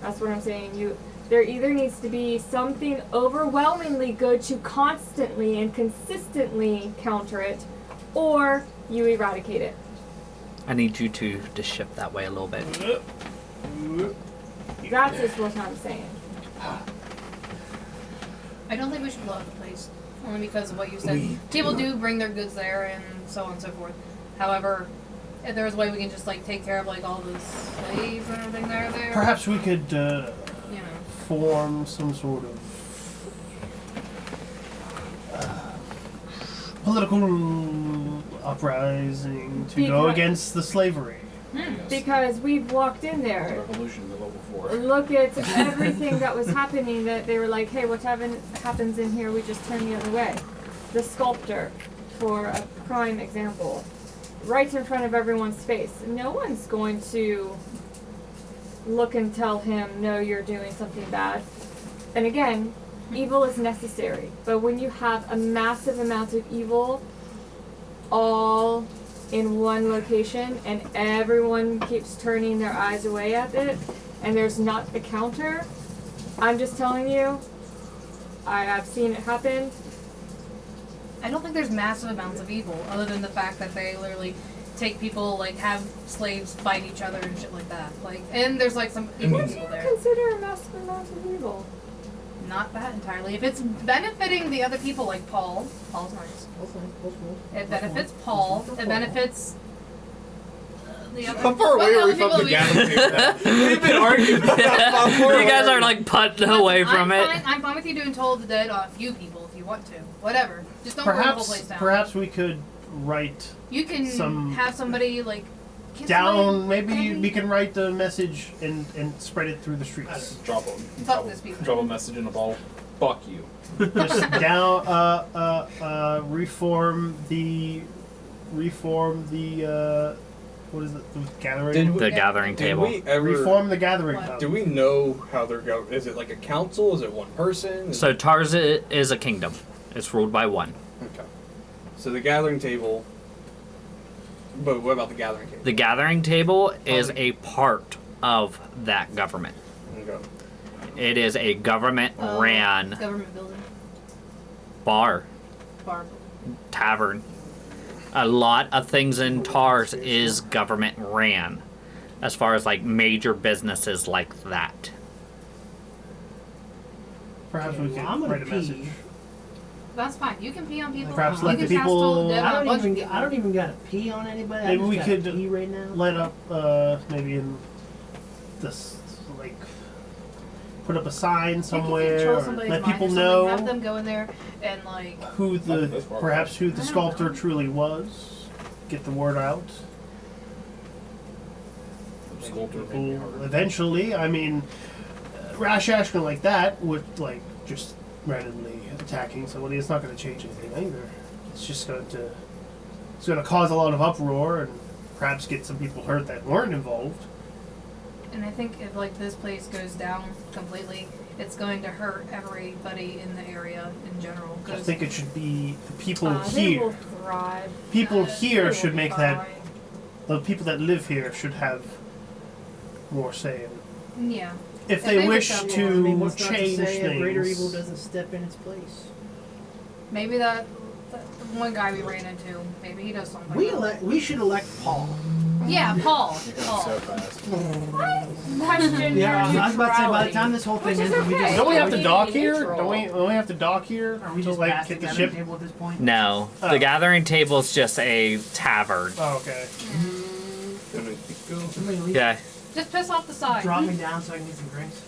That's what I'm saying. There either needs to be something overwhelmingly good to constantly and consistently counter it, or you eradicate it. I need you to shift that way a little bit. That's just what I'm saying. I don't think we should blow up the place, only because of what you said. People do bring their goods there and so on and so forth. However, if there's a way we can just like take care of like all the slaves and everything that are there. Perhaps we could you know. form some sort of political uprising to go against the slavery. Because we've walked in there. Revolution in level 4. Look at everything that was happening that they were like, hey, whatever happens in here, we just turn the other way. The sculptor, for a prime example, right in front of everyone's face. No one's going to look and tell him, no, you're doing something bad. And again, evil is necessary. But when you have a massive amount of evil all in one location and everyone keeps turning their eyes away at it and there's not a counter, I'm just telling you, I've seen it happen. I don't think there's massive amounts of evil, other than the fact that they literally take people, like, have slaves fight each other and shit like that. Like, and there's like some evil What do people you there. consider a massive amount of evil? Not that entirely. If it's benefiting the other people, like Paul's nice. It benefits Paul. It benefits the other. How far away are we people from the gathering table? We've been arguing about that. How far You guys away are like putting away from it. I'm fine with you doing Toll of the Dead on a few people if you want to. Whatever. Just don't burn the whole place down. Perhaps we could write You can have somebody like down. Maybe we can write the message and spread it through the streets. Drop this people. Drop a message in a ball. Fuck you. Just down. Reform the. What is it? The gathering. The gathering table. Did we ever, Reform the gathering. What? do we know how they're going? Is it like a council? Is it one person? So Tarza is a kingdom. It's ruled by one. Okay. So the gathering table. But what about the gathering table? The gathering table is a part of that government. Okay. It is a government-ran Government building. bar, Bar. tavern. A lot of things in Tars is government-ran, as far as like major businesses like that. Perhaps we Well, could I'm gonna write a pee. message. That's fine. You can pee on people. Perhaps you let can the cast Toll of the people- Dead on a bunch of people. I don't even gotta pee on anybody. Maybe I we just gotta could pee right now. Let up, maybe in this, like, put up a sign You can somewhere, control or somebody's let mind people or something, Have know them go in there and like. who the, That's far. perhaps who the I don't sculptor know. truly was. Get the word out. Sculptor made me People harder. eventually, I mean, rash action like that would, like, just randomly attacking somebody. It's not going to change anything either. It's just going to, it's going to cause a lot of uproar and perhaps get some people hurt that weren't involved. And I think if like this place goes down completely, it's going to hurt everybody in the area in general. I 'cause, think it should be the people They will here. thrive. People They here will should be make that. fine. The people that live here should have more say in yeah. if If they they wish wish that to I mean, what's not to change say a greater evil things. doesn't step in its place? Maybe that one guy we ran into, maybe he does something. We should elect Paul. Yeah, Paul. You're going Paul. so fast. Question Yeah, your I was about to say by the neutrality. time this whole thing Which is ends, we okay. just Don't we have to Be dock here? neutral. Don't we have to dock here are we to just like past get the the gathering ship? table at this point? No, Oh. the gathering table is just a tavern. Oh, okay. Somebody at least Yeah, Just piss off the side. drop me down so I can get some drinks.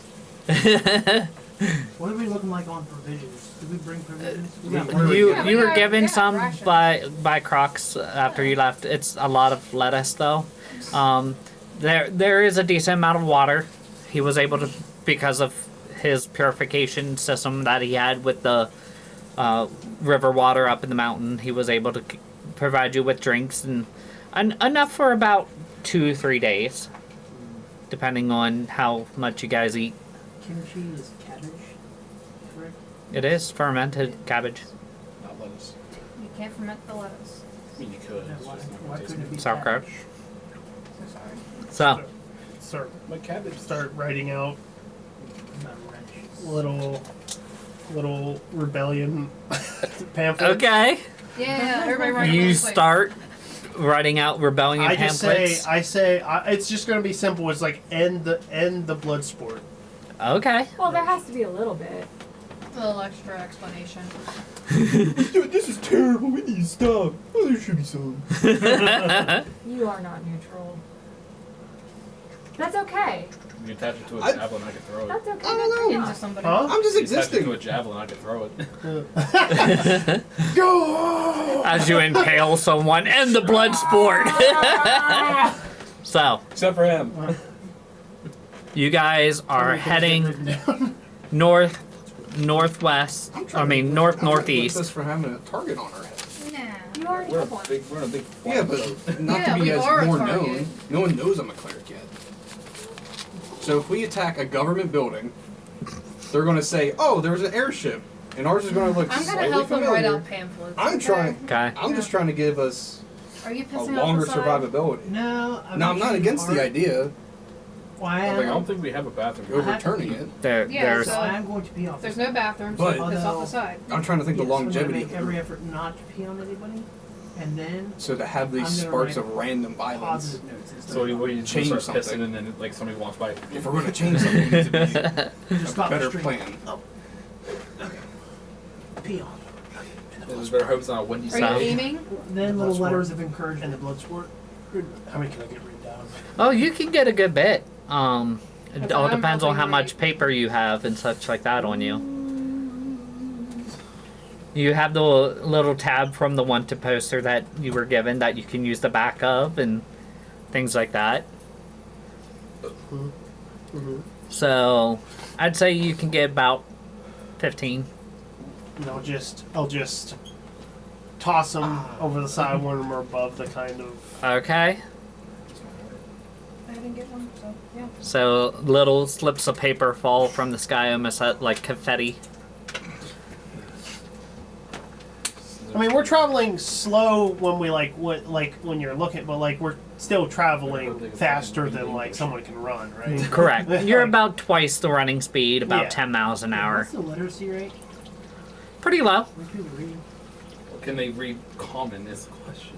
What are we looking like on provisions? Did we bring provisions? We got you Yeah, we you were got- given yeah, some rations. by Crocs after you left. It's a lot of lettuce though. There is a decent amount of water. He was able to, because of his purification system that he had with the river water up in the mountain, he was able to provide you with drinks and enough for about 2-3 days, depending on how much you guys eat. kimchi is cabbage, correct? It is fermented cabbage. Not lettuce. You can't ferment the lettuce. I mean, you could. Yeah, it's why, just not why gonna taste couldn't it be Sauerkraut. cabbage? So sorry. So Start good. But cabbage. start writing out Not wrench. little rebellion pamphlets. okay, Yeah, everybody write you really quick. start writing out rebellion I just pamphlets. say it's just gonna be simple. It's like end the blood sport. Okay. Well, there has to be a little bit. A little extra explanation. Dude, this is terrible. We need to stop. Oh, there should be some. You are not neutral. That's okay. You attach it to a I- javelin, I could throw it. That's okay. I don't That's know. Into enough. somebody. Huh? I'm just You attach it to existing. a javelin, I could throw it. Go! As you impale someone and the blood sport. So, Except for him. you guys are heading northwest. I mean northeast. Us for having a target on our head. Nah. You already We're have one. we're in a big Yeah, flat boat. but not Yeah, to be we as are a more target. known. No one knows I'm a cleric yet. So if we attack a government building, they're going to say, "Oh, there was an airship," and ours is going to look I'm slightly gonna help them write familiar. out pamphlets. I'm okay? trying. Okay. I'm just trying to give us Are you a pissing off longer the side? survivability. No, No, I'm not against the idea Why Oh Like, I don't think we have a bathroom. of overturning it. Yeah, There's so- I am going to pee off. There's the no bathroom, so But- you piss off Although- the side. I'm trying to think the Yes, I'm gonna longevity make of every it. effort not to pee on anybody, and then So to have these I'm gonna sparks write of random violence. positive notes instead. So what do you Change just start something. pissing and then like somebody walks by? If we're going to change something, it needs to be Just a stop the better stream. plan. Pee on. There's better hopes on a windy Are side. you aiming? Then little Blood letters sport. of encouragement. And the blood sport. How many can I get written down? Oh, you can get a good bit. It That's all what I'm depends on hoping how they- much paper you have and such like that on you. You have the little tab from the wanted poster that you were given that you can use the back of and things like that. Mm-hmm. So, I'd say you can get about 15. And I'll just toss them over the side when we're above the kind of. Okay? I didn't get one, so yeah. So, little slips of paper fall from the sky almost like confetti. I mean, we're traveling slow when we when you're looking, but like we're still traveling faster than like someone can run, right? Correct. You're Like- about twice the running speed, about Yeah. 10 miles an hour. What's the literacy rate? Pretty low. What people read? Can they read common is the question.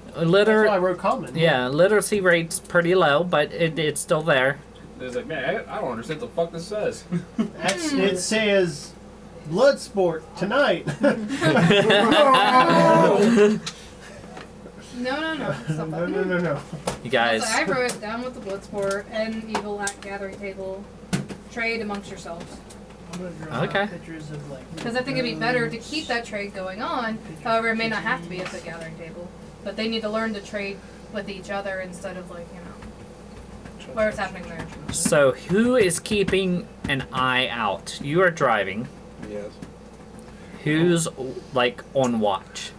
That's why I Liter- wrote common. yeah, literacy rate's pretty low, but it's still there. It's like, man, I don't understand what the fuck this says. It says blood sport tonight. No, Stop that. No. You guys, So I wrote it down with the blood sport and evil at gathering table. Trade amongst yourselves. I'm gonna draw Okay. pictures of like. Because I think it'd be better to keep that trade going on. However, it may not have to be at the gathering table. But they need to learn to trade with each other instead of like, where it's happening there. so who is keeping an eye out? You are driving. Yes. Who's like on watch?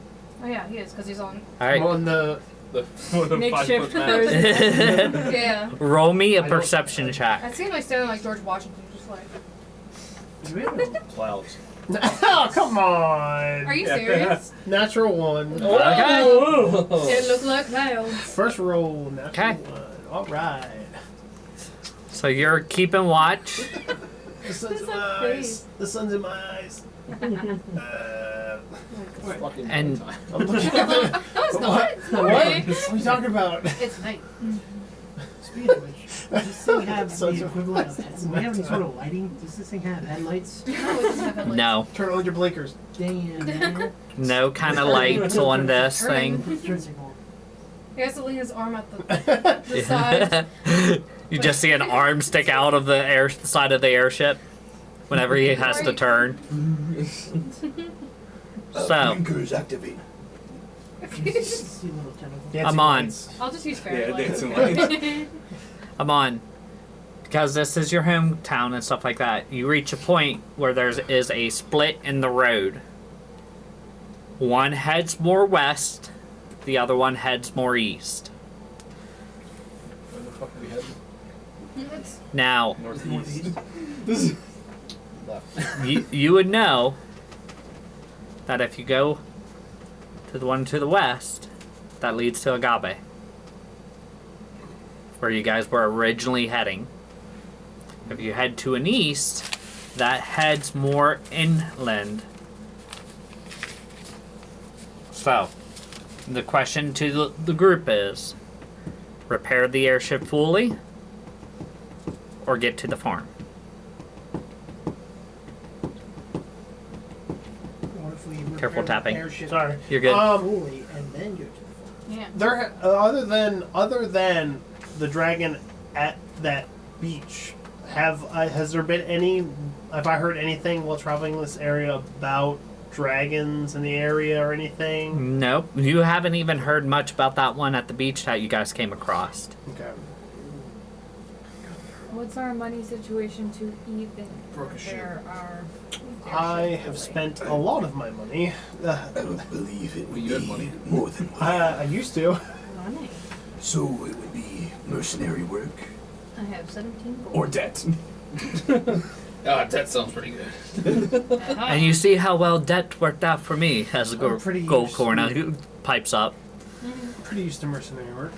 Oh yeah, he is, because he's on. All right. On the The Makeshift 5 foot mask. Yeah. Roll me a I don't- perception I check. see him like standing like George Washington, just like. Do we have a- Clouds. oh, come on. Are you serious? Natural one. Okay. It looked like clouds. First roll, natural Okay. one. All right. So you're keeping watch. The sun's in my That's eyes. The sun's in my eyes. Fucking And- time. I'm looking at the. No, it's not. It's What? not. What are you talking about? It's night. Speaking of which, does this thing have Such the a- equivalent of? Do we have any sort of lighting? Does this thing have headlights? No, it doesn't have headlights. No. Turn on your blinkers. Damn, man. No kind of lights on this thing. Turn signal. He has to lean his arm at the side. You just see an arm stick out of the side of the airship whenever he has to turn. So, Blinkers activate. See little tentacle. Dancing I'm on. lights. I'll just use fairy Yeah, lights. dancing lights. I'm on. Because this is your hometown and stuff like that. You reach a point where there is a split in the road. One heads more west, the other one heads more east. Where the fuck are we heading? Now, Northeast. Left. you would know that if you go to the one to the west, that leads to Agave, where you guys were originally heading. If you head to an east, that heads more inland. So, the question to the group is, repair the airship fully, or get to the farm? What if we Careful repair the tapping. airship Sorry. You're good. fully and then go to the farm? Yeah. There, other than the dragon at that beach, has there been any? Have I heard anything while traveling this area about dragons in the area or anything? Nope. You haven't even heard much about that one at the beach that you guys came across. Okay. What's our money situation to even Broke a ship. repair our I airship have fully? spent a lot of my money. I don't believe it would You had be money. more than money. I used to. Money. So it would be mercenary work I have 17 gold. Or debt. That sounds pretty good. And you see how well debt worked out for me as a I'm pretty gold used corner pipes up. Pretty used to mercenary work.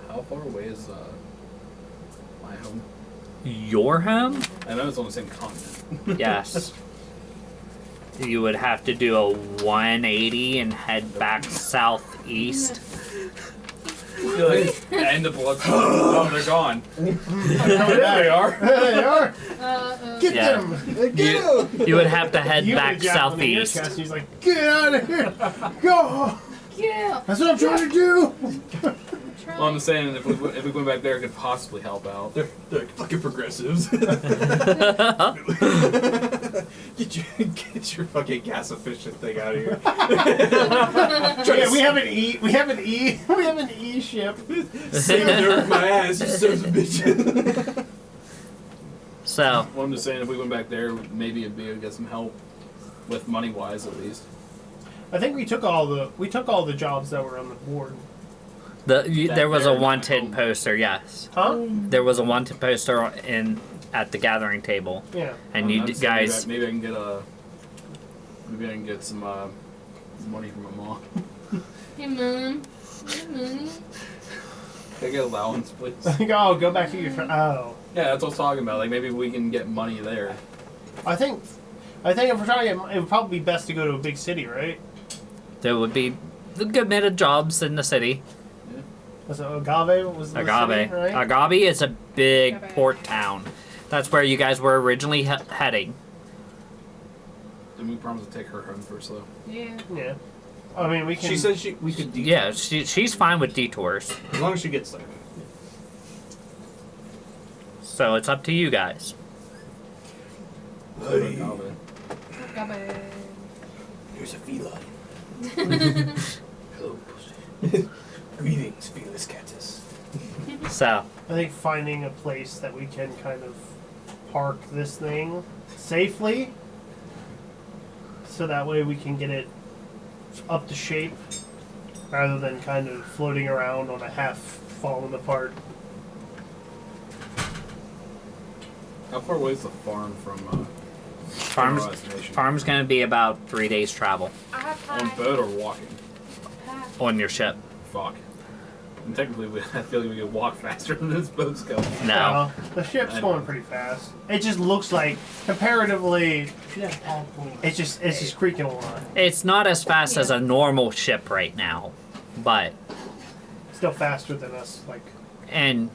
How far away is my home? Your home? I know it's on the same continent. Yes. You would have to do a 180 and head back southeast. You're like, end of blood. Oh, they're gone. There they are. they are. Get Yeah. them! Get them! You would have to head You back and Jack on the ear southeast. cast, He's like, get out of here! Go! Yeah. That's what I'm trying to do! Well, I'm saying if we went back there, it could possibly help out. They're fucking progressives. Get your fucking gas efficient thing out of here. Yeah, we have an E ship. Save nerve my ass, you sons of bitches. So, Well, I'm just saying if we went back there, maybe it'd be able to get some help with money wise at least. I think we took all the jobs that were on the board. there was a there, wanted home. poster, yes. Huh? There was a wanted poster at the gathering table. Yeah. And you I'm d- saying guys, maybe I can get some money from my mom. Hey, Mom. Hey, Mommy. Can I get allowance, please? Oh, go back to your friend. Oh. Yeah, that's what I was talking about. Like maybe we can get money there. I think if we're trying to, it would probably be best to go to a big city, right? there would be the good bit of jobs in the city. Was it Agave? Was the Agave. city, right? Agave is a big Agave. port town. That's where you guys were originally heading. And we promised to take her home first, though. Yeah. Yeah. I mean, we can. She said we could detour. Yeah, she's fine with detours. As long as she gets there. So it's up to you guys. Hey, Gabba. there's a feline. Hello, pussy. Greetings, fearless catus. So, I think finding a place that we can kind of park this thing safely, so that way we can get it up to shape, rather than kind of floating around on a half falling apart. How far away is the farm from farm's Destination? farm's gonna be about 3 days travel On boat or walking? on your ship. Fuck. And technically, I feel like we could walk faster than this boat's going. No. The ship's I know. going pretty fast. It just looks like, comparatively, Should have all pulling. it's just creaking a lot. It's not as fast as a normal ship right now, but Still faster than us. Like, and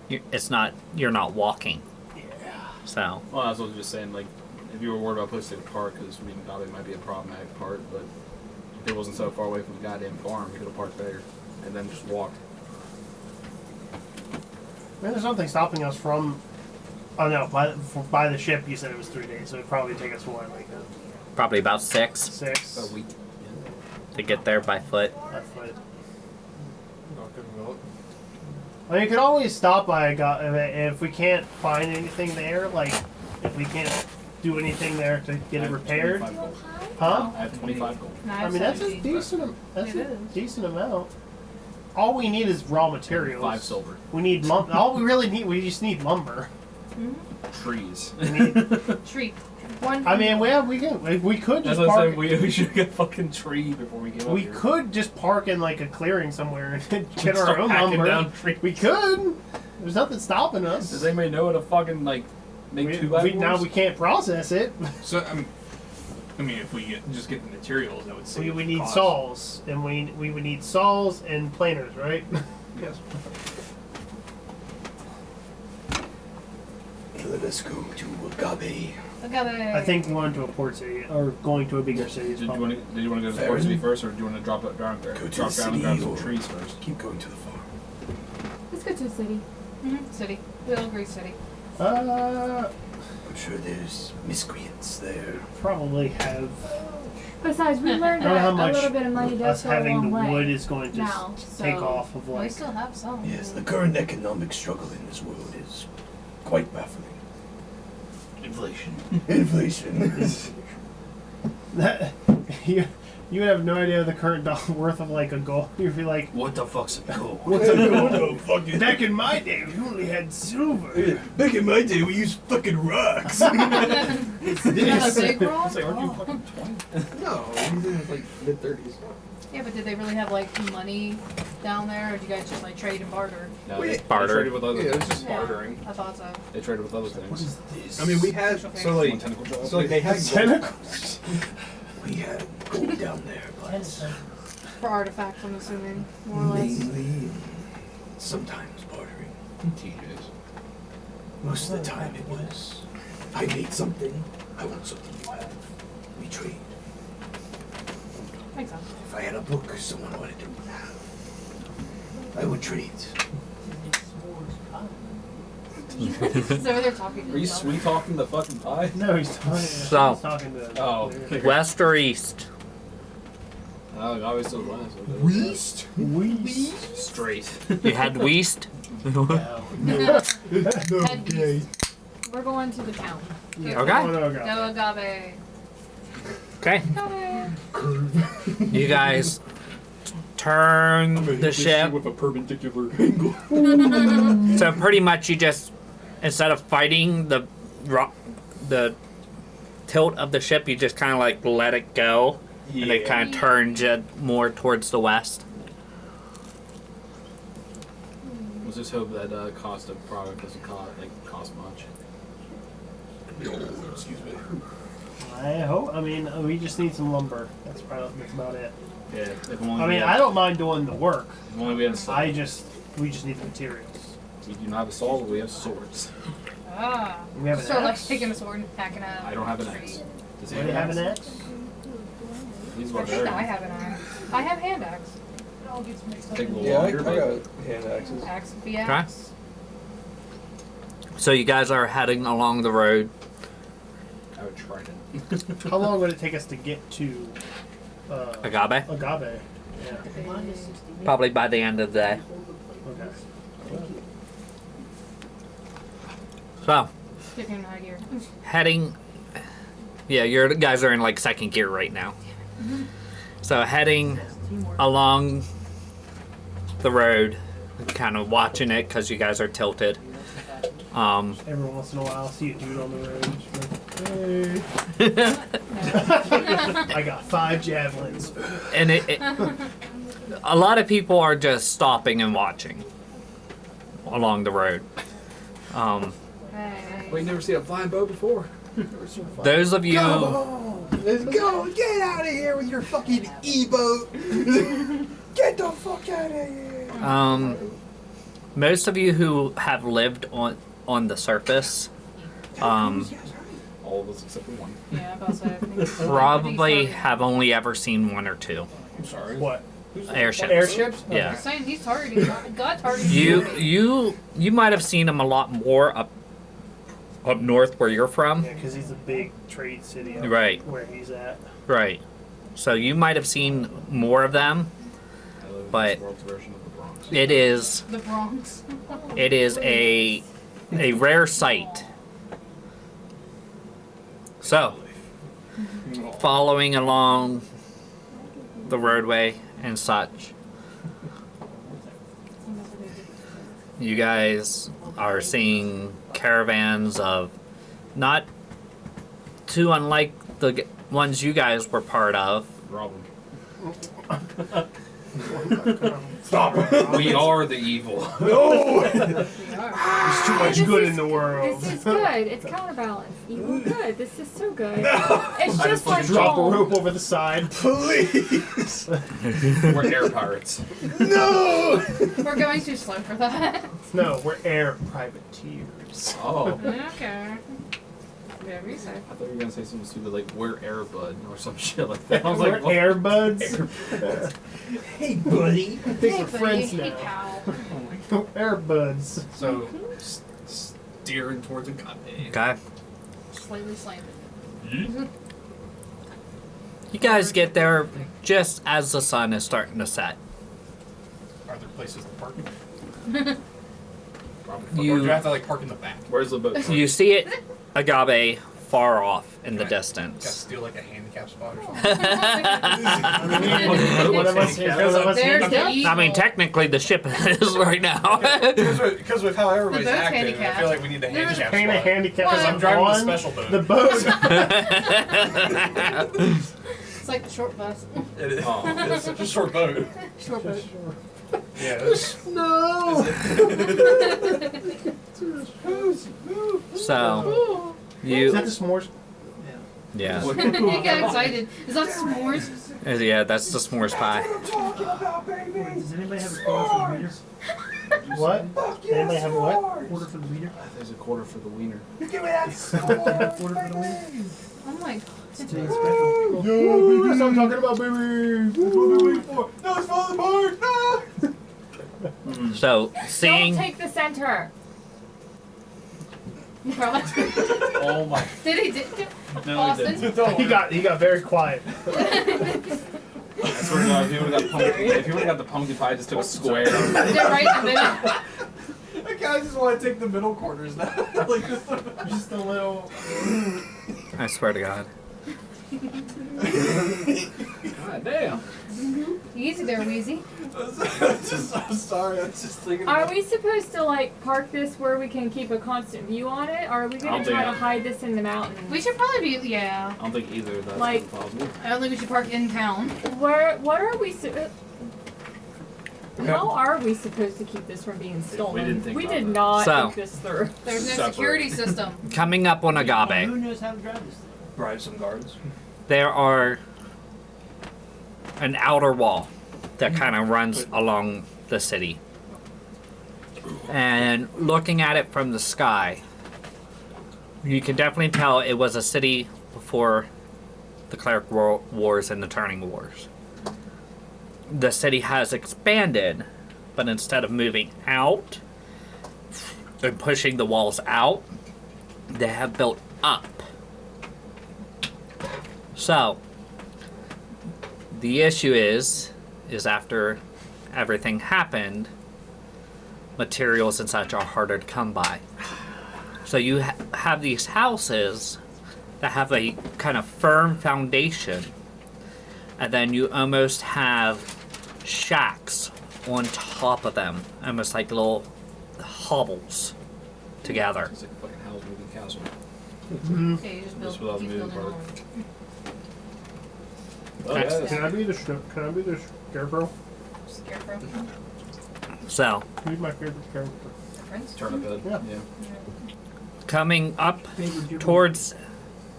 you're not walking. yeah. So Well, that's what I was just saying. Like, if you were worried about placing a park, because Agave might be a problematic part, but it wasn't so far away from the goddamn farm, we could have parked there and then just walked. I mean, there's nothing stopping us from. Oh no, by the ship you said it was 3 days, so it'd probably take us what, like Probably about 6 6 A week. to get there by foot. by foot. Not good about I mean, you could always stop by if we can't find anything there. Like, if we can't do anything there to get it repaired, 25 gold. huh? I have 25 gold. I mean, that's a decent. That's a decent amount. All we need is raw materials. 5 silver. We need lumber. All we really need, we just need lumber. Trees. We need, Tree. One. I mean, we could That's just what I park. said. We should get fucking tree before we get up We here. could just park in like a clearing somewhere and get Start our own hacking lumber. down trees. We could. There's nothing stopping us. Does anybody know how to fucking like make We, 2 by 4s? now we can't process it. So I mean, if we just get the materials, that would save. We need cost. saws, and we would need saws and planers, right? Yes. Let us go to Agabe. I think going to a port city or going to a bigger city is Did you probably. want to go to the Fair port city enough. first, or do you want to drop it down there? Go to Drop the down and city grab some or- trees first. Keep going to the farm. Let's go to the city. City. We'll agree city. Uh, I'm sure there's miscreants there. probably have Besides, we learned I don't know that how a much little bit of money does us go a having long the way. wood is going to now, take so- off of We like. still have some. Yes, the current economic struggle in this world is quite baffling. Inflation. Inflation. That, you would have no idea the current dollar worth of like a gold. You'd be like, What the fuck's a gold? what's a What gold? the fuck is Back in my day, we only had silver. Back in my day, we used fucking rocks. It's You have a this. big roll? It's like, aren't you fucking 20? No, he's in like mid-30s. Yeah, but did they really have like money down there, or did you guys just like trade and barter? No, Wait, they barter. traded with other Yeah, things. it's just bartering. I thought so. They traded with other What things. is this? I mean, we had so One like tentacle job. so like they had gold. Tentacles. We had gold down there, but For artifacts, I'm assuming, more or less. mainly, sometimes bartering. TJs. Most of the time it was, I made something, I want something you have. We trade. Makes sense. If I had a book someone wanted to have, I would trade. So they're talking to Are you themselves. sweet talking the fucking pie? No, he's talking. So- he's talking to. Oh. West or east? Oh, I always still last. Weast? Weast. Straight. You had west? No. Okay. We're going to the town. Yeah. Okay. No, no, no. No agave. Okay. Agave. You guys turn the ship. With a perpendicular angle. So pretty much you just, instead of fighting the tilt of the ship, you just kind of like let it go. And it kind of turns it more towards the west. Let's just hope that cost of product doesn't cost much. Excuse me. I hope. I mean, we just need some lumber. That's about it. Yeah. If only I we mean, had, I don't mind doing the work. If only we had a saw. We just need the materials. We do not have a saw, but we have swords. Ah. We have an Start like axe. taking a sword and hacking out. I don't have an a axe. tree. Does Do you have an axe? He's I think I have an axe. I have hand axe. Take a little Yeah, I longer, but got hand axes. Axe be axe. So you guys are heading along the road. I would try it. How long would it take us to get to Agave? Agave? Yeah. Probably by the end of the day. Okay. So, Give him an idea. heading. Yeah, your guys are in like second gear right now. So heading along the road, kind of watching it because you guys are tilted. Every once in a while, I'll see a dude on the road. Just like, hey. I got 5 javelins. And a lot of people are just stopping and watching along the road. Hey. We never seen a flying boat before. Those of you, Let's go! Get out of here with your fucking e-boat! Get the fuck out of here! most of you who have lived on the surface, All all of us except for one. Yeah, I'm about to say. I think Probably have only ever seen one or two I'm sorry. What? airships. Airships? Yeah. I'm saying he's targeting. God targeting You might have seen him a lot more up north where you're from. Yeah, because he's a big trade city. Up Right. Where he's at. Right. So you might have seen more of them. I live in But- this world's version of the Bronx. It is the Bronx. a rare sight. So, following along the roadway and such, you guys are seeing caravans of not too unlike the ones you guys were part of. Rob 'em. Stop it. We are the evil. No! There's too much good in the world. This is good. It's counterbalanced. Evil good. This is so good. It's just like Drop a home. rope over the side. Please! We're air pirates. No! We're going too slow for that. No, we're air privateers. Oh. Okay. Whatever you say. I thought you were gonna say something stupid like we're air bud or some shit like that. I was We're like, what? air buds. Hey, buddy. I think we're friends Hey, now. pal. Air buds. So steering towards a goddamn. Okay. Slightly slanted. You guys get there just as the sun is starting to set. Are there places to park? Probably. Or do You you have to like park in the back? Where's the boat? you see it, agave, far off in the Gotta distance. steal like a handicap spot or something. One of us There's the evil. I mean, technically the ship is right now. Because with how everybody's boat's acting, I handicapped. feel like we need the There's handicap Paint a spot. handicap. Because I'm driving the on special boat. The boat. It's like the short bus. It is. Oh. It's such a short boat. Short boat. Yeah. It's, No. So Is you that the s'mores? yeah He got excited. Is that s'mores? yeah that's the s'mores pie. Does anybody have a quarter for the meter? What? Anybody have what? Quarter for the meter? There's a quarter for the wiener. Quarter for the meter? Oh my god. It's today's special. Yo, that's what I'm talking about, baby. That's what we waiting for. no, it's falling apart. No! So Don't seeing take the center. Oh my. Did he? No, he Austin? didn't. He got very quiet. I swear to God, if he would have got pumpkin, if he would have got the pumpkin pie, just took a square. Did right in the middle. Like, I just want to take the middle corners now. Like, Just a little. I swear to God. God damn. Easy there, Wheezy. I'm sorry. I'm just thinking. Are we supposed to like park this where we can keep a constant view on it? Or are we I'll gonna do try to that. hide this in the mountains? We should probably be. Yeah. I don't think either of that's Like- possible. I don't think we should park in town. What are we how are we supposed to keep this from being stolen? We didn't think We about did that. not So- think this through. There's no Separate. security system. Coming up on Who agave, knows how to drive this thing? Bribe some guards. there are an outer wall that kind of runs along the city. And looking at it from the sky, you can definitely tell it was a city before the Cleric Wars and the Turning Wars. The city has expanded, but instead of moving out and pushing the walls out, they have built up. So, the issue is after everything happened, materials and such are harder to come by. So you have these houses that have a kind of firm foundation, and then you almost have shacks on top of them, almost like little hovels together. It's like a fucking house moving castle. Okay, you just Just build. without Keep moving building part. along. Oh, yeah, Can I be the scarecrow? Scarecrow. So, Who's my favorite character? Friends. Turnip head. Yeah. coming up Favorite Jupiter? towards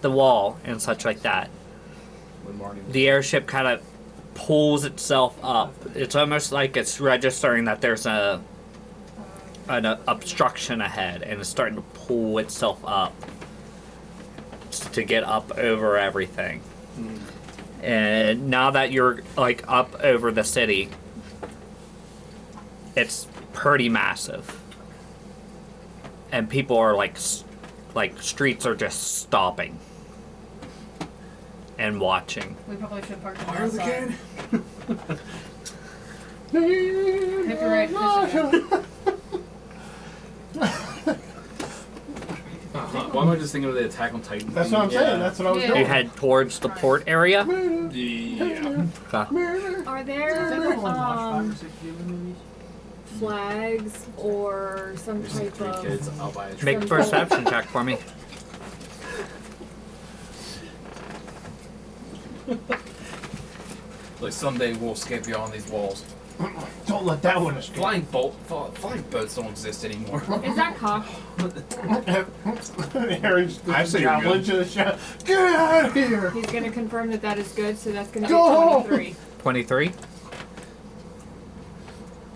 the wall and such like that, When Marty was the airship kind of pulls itself up. It's almost like it's registering that there's an obstruction ahead, and it's starting to pull itself up to to get up over everything. And now that you're like up over the city, it's pretty massive. And people are like streets are just stopping and watching. We probably should park on the Fire the outside. cannon. If you're right, Michigan. Why am I just thinking of the Attack on Titan? That's thing? what I'm saying. That's what I was Yeah. You doing. head towards the port area. Yeah. Are there flags or some There's like type 3 kids. of I'll buy a Make a perception check for me. Like someday we'll escape beyond these walls. Don't let that one escape. Flying boats don't exist anymore. Is that cock? Aaron's I say you're javelin good. to the shot. Get out of here! He's gonna confirm that that is good, so that's gonna Go! be 23. 23.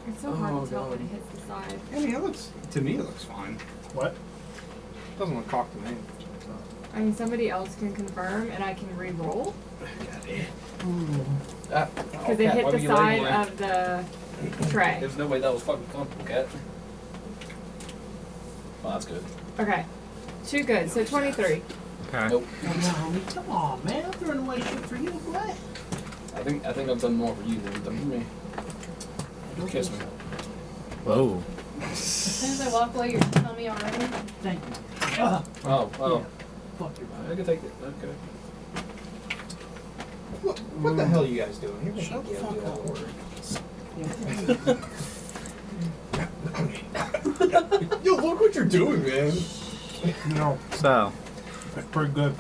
It's so hard Oh, to tell when God. it hits the side. I mean, it looks to me it looks fine. What? Doesn't look cocked to me. I mean, somebody else can confirm, and I can re-roll because it hit the side of the tray. There's no way that was fucking comfortable, Cat. Well, that's good. Okay, 2 good, so 23. Okay. Nope. Come on, man. I'm throwing away shit for you. What? I think I've done more for you than you've done for me. Kiss me. Whoa. As soon as I walk away, you're telling me already. Thank you. Oh. Fuck your I can take it. Okay. What the hell are you guys doing? You're making Shut the Gail do fuck all the work. Yo, look what you're doing, man. No, So, that's pretty good.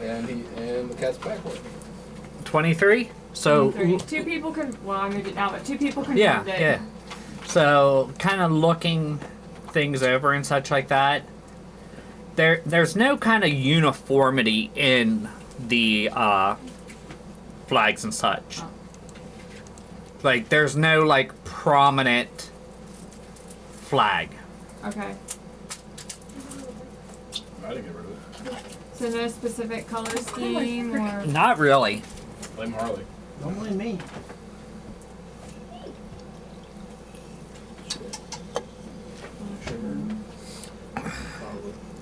And the cat's backward. 23. So, 23. 2 people can. Well, I moved it now, but 2 people confirmed yeah, it. yeah. So, kind of looking things over and such like that. There's no kind of uniformity in the flags and such. Oh. Like, there's no like prominent flag. Okay. I didn't get rid of it. So no specific color scheme or. Not really. Blame Harley. Don't blame me.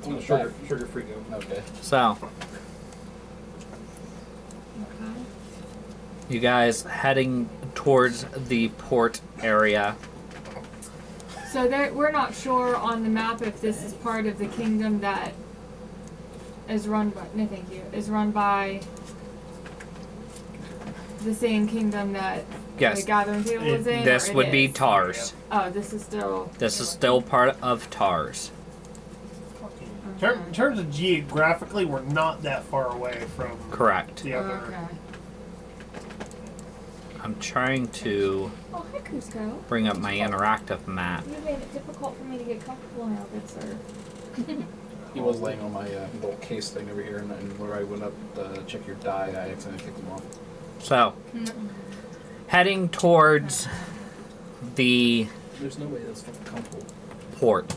On the back. Sugar free go. Okay. So, Okay. you guys heading towards the port area. So we're not sure on the map if this is part of the kingdom that is run by. No, thank you. Is run by the same kingdom that Yes. the gathering table is in. This or it would be is? Tars. Oh, this is still. This is still part of Tars. In terms of geographically, we're not that far away from Correct. the other. Okay. I'm trying to Oh, hi, Cusco. bring up my interactive map. You made it difficult for me to get comfortable now, good sir. He was laying on my little case thing over here, and where I went up to check your die, I accidentally kicked him off. So, heading towards the There's no way that's fucking comfortable. port,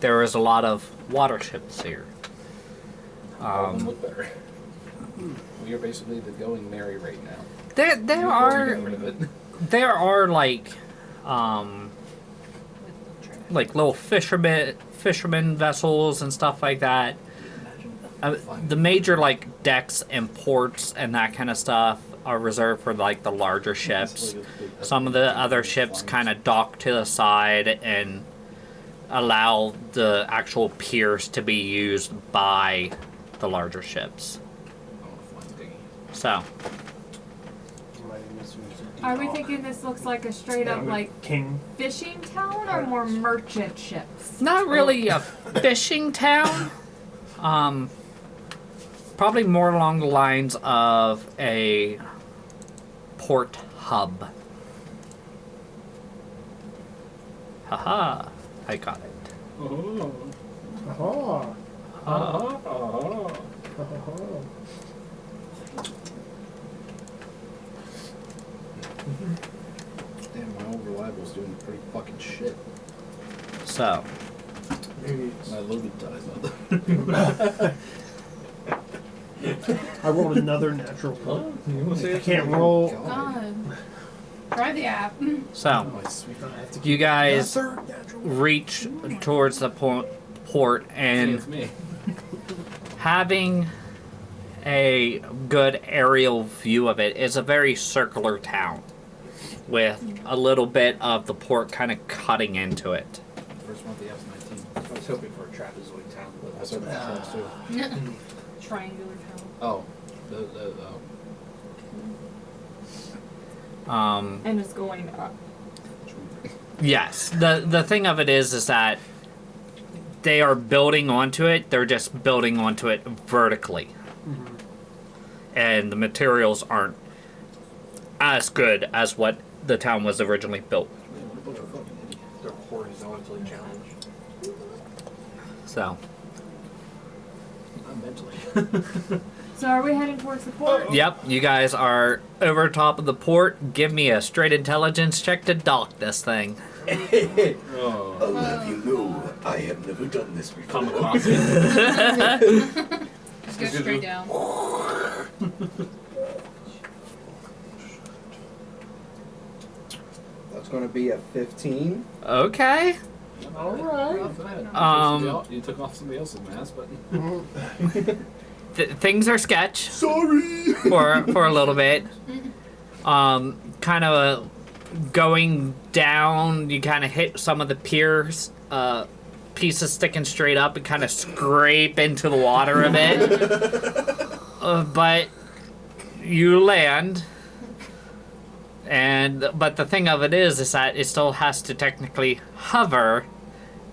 there is a lot of water ships here. All of them look better. We are basically the going merry right now. There Before we are get rid of it. like little fisherman vessels and stuff like that. The major like decks and ports and that kind of stuff are reserved for like the larger ships. Some of the other ships kind of dock to the side and allow the actual piers to be used by the larger ships. So, Are we thinking this looks like a straight up like King. fishing town or more merchant ships? not really a fishing town. Probably more along the lines of a port hub. Haha, I got it. Oh. Damn, my old reliable's doing pretty fucking shit. So, Maybe My loaded die's not I rolled another natural one. I can't Oh, roll. God. Try the app. So, you guys reach towards the port, and It's me. having a good aerial view of it is a very circular town with a little bit of the port kind of cutting into it. First one, the F-19. I was hoping for a trapezoid town, but That's what the traps too. Triangular town. Oh. And it's going up. Yes, the thing of it is that they are building onto it. They're just building onto it vertically, and the materials aren't as good as what the town was originally built. they're horizontally challenged. So, Not mentally. So are we heading towards the port? yep, you guys are over top of the port. Give me a straight intelligence check to dock this thing. Oh. I'll have you know, I have never done this before. Kamikaze. Just go straight down. That's going to be a 15. Okay. Alright. You took off somebody else's mask, but Things are sketch Sorry! for a little bit. Kind of going down, you kind of hit some of the piers, pieces sticking straight up and kind of scrape into the water a bit. But you land, but the thing of it is that it still has to technically hover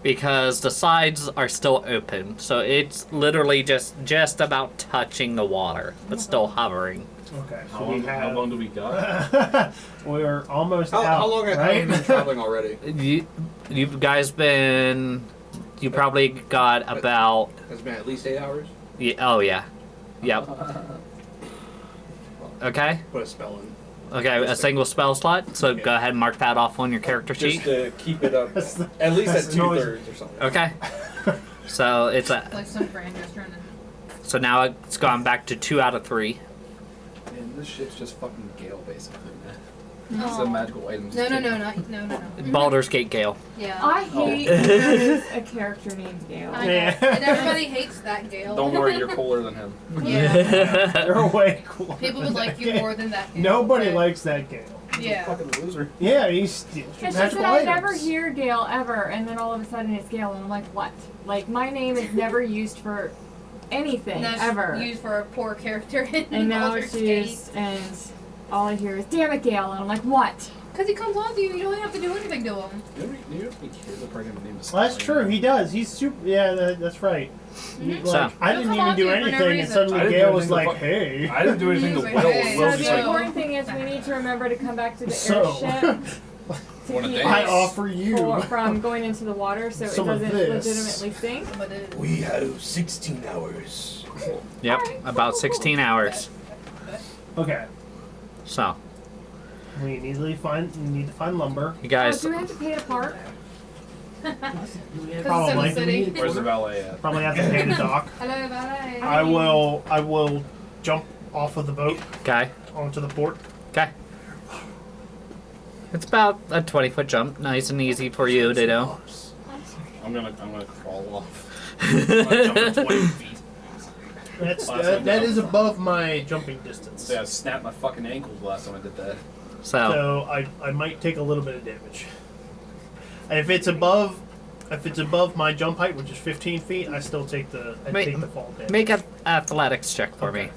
because the sides are still open. So it's literally just about touching the water, but still hovering. Okay, so how long do we got? we're almost How, out. how long have right? you been traveling already? You guys been... You probably got about... It's been at least 8 hours. Yeah, oh, yeah. Yep. Okay. Put a spell in. Okay, a single spell slot. So go ahead and mark that off on your character sheet. Just to keep it up. That's the- At least that's at the noise. 2/3 or something. Okay. So it's Like some grand gesture. so now it's gone back to 2 out of 3. Man, this shit's just fucking Gale, basically, man. No. It's a magical item. No. Baldur's Gate Gale. Yeah. I hate there is a character named Gale. I know. Yeah. And everybody hates that Gale. Don't worry, you're cooler than him. Yeah. They're way cool. People would like you more than that Gale. Nobody Okay. likes that Gale. Yeah. Fucking loser. Yeah, he's steals It's just magical that I items. never hear Gale ever, and then all of a sudden it's Gale, and I'm like, what? Like, my name is never used for anything, That's ever. used for a poor character in And now Baldur's it's Gate. used, and all I hear is, damn it, Gale, and I'm like, what? Because he comes on to you, you don't have to do anything to him. You have to be kids. I'm probably gonna name this. Well, that's true. He does. He's super. Yeah, that's right. Mhm. Like, So- I He'll didn't come even on do to you for no anything, and reason. suddenly I didn't do Gale was anything like, to fuck- "Hey." I didn't do anything to He's like, Will. hey. Will So was just the like, important thing is we need to remember to come back to the So- airship to Wanna keep dance? I us offer you. from going into the water so it Some of doesn't this. legitimately sink. But it, We have 16 hours. Yep, Alright, about cool. 16 hours. Okay, So we need to find lumber. you Oh, guys, do we have to pay to park? because it's Probably. in the city. Where's the valet at? Probably have to pay the dock. Hello, valet. I will jump off of the boat okay, onto the port. okay. It's about a 20-foot jump, nice and easy for you to do. I'm gonna crawl off. I'm gonna jump to 20 feet. That is above my jumping distance. Say I snapped my fucking ankles last time I did that. So So I might take a little bit of damage. And if it's above my jump height, which is 15 feet, I still take the Make- fall damage. make an athletics check for me.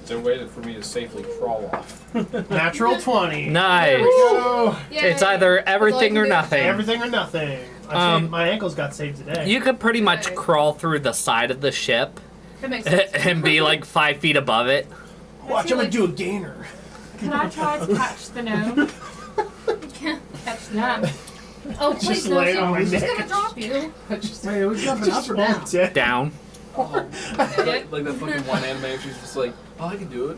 Is there a way for me to safely crawl off? Natural 20. Nice. There we go. Yay. It's either everything That's all or I can do. nothing. Everything or nothing. My ankles got saved today. You could pretty much Okay. crawl through the side of the ship That makes sense. and be like 5 feet above it. Watch, I'm gonna do a gainer. Can I try to catch the gnome? Can't catch Yeah. that. Oh, please Just no, lay it on my someone's just neck. gonna drop you. Wait, are we jumping up or down? Dead. Down. Like that fucking one anime, she's just like, oh, I can do it.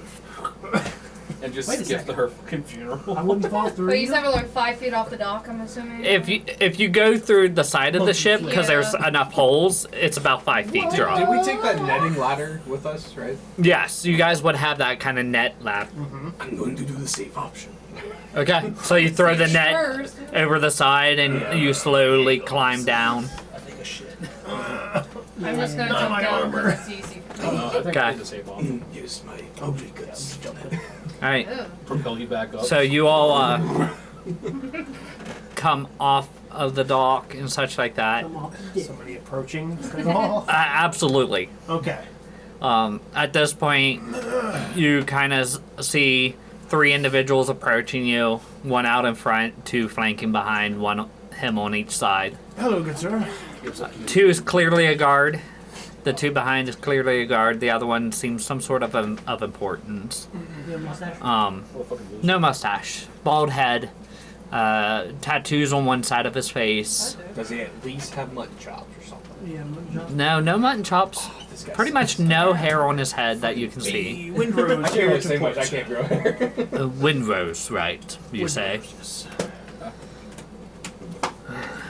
And just Wait a skip second. her fucking funeral. I wouldn't fall through. But you said we're like 5 feet off the dock, I'm assuming? If you go through the side of the ship because there's Yeah. enough holes, it's about 5 feet drop. Did we take that netting ladder with us, right? Yes, you guys would have that kind of net lap. I'm going to do the safe option. Okay, so you throw the net First. over the side and you slowly climb down. I take a shit. I'm just gonna Not jump my down armor. because it's easy for me. I think Okay. I did the safe option. Use my object goods. All right. Ew. Propel you back up. So you all come off of the dock and such like that. Somebody approaching at all? Absolutely. Okay. At this point, you kind of see 3 individuals approaching you. One out in front, 2 flanking behind, him on each side. Hello, good sir. 2 is clearly a guard. The 2 behind is clearly a guard. The other one seems some sort of importance. No mustache, bald head, tattoos on one side of his face. Does he at least have mutton chops or something? No mutton chops. This guy's Pretty much no hair on his head that you can see. Windrose. I can't really say much. I can't grow hair. Windrose, right? You say.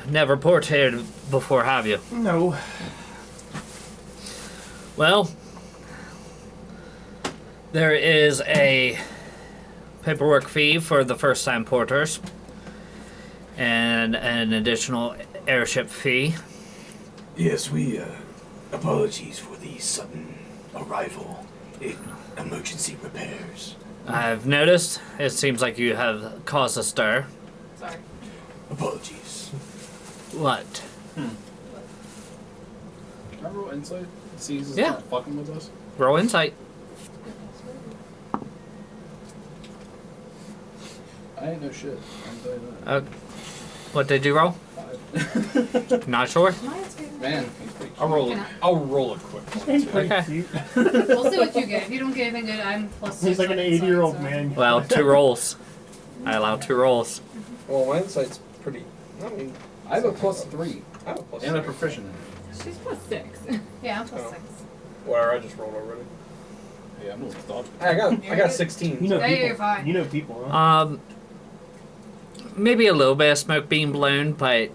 Never ported before, have you? No. Well, there is a paperwork fee for the first time porters and an additional airship fee. Yes, we, apologies for the sudden arrival. Emergency repairs. I've noticed it seems like you have caused a stir. Sorry. Apologies. What? Remember what Insight sees is Yeah. not fucking with us? Roll insight. I ain't no shit. I can tell you What did you roll? that. Not sure. Man, he's pretty I'll roll a quick one. too. Okay. We'll see what you get. If you don't get anything good, I'm plus 6. He's like an on insight, 80-year-old so- man. Well, 2 rolls. I allow 2 rolls. Well, my insight's pretty. I mean, I have a +3 I have a plus. and a 3. proficient in it. She's plus 6. Yeah, I'm plus Oh. 6. Where I just rolled already. Yeah, I'm a little dodgy. I got 16. You know Yeah, people. you're fine. You know people, huh? Maybe a little bit of smoke being blown, but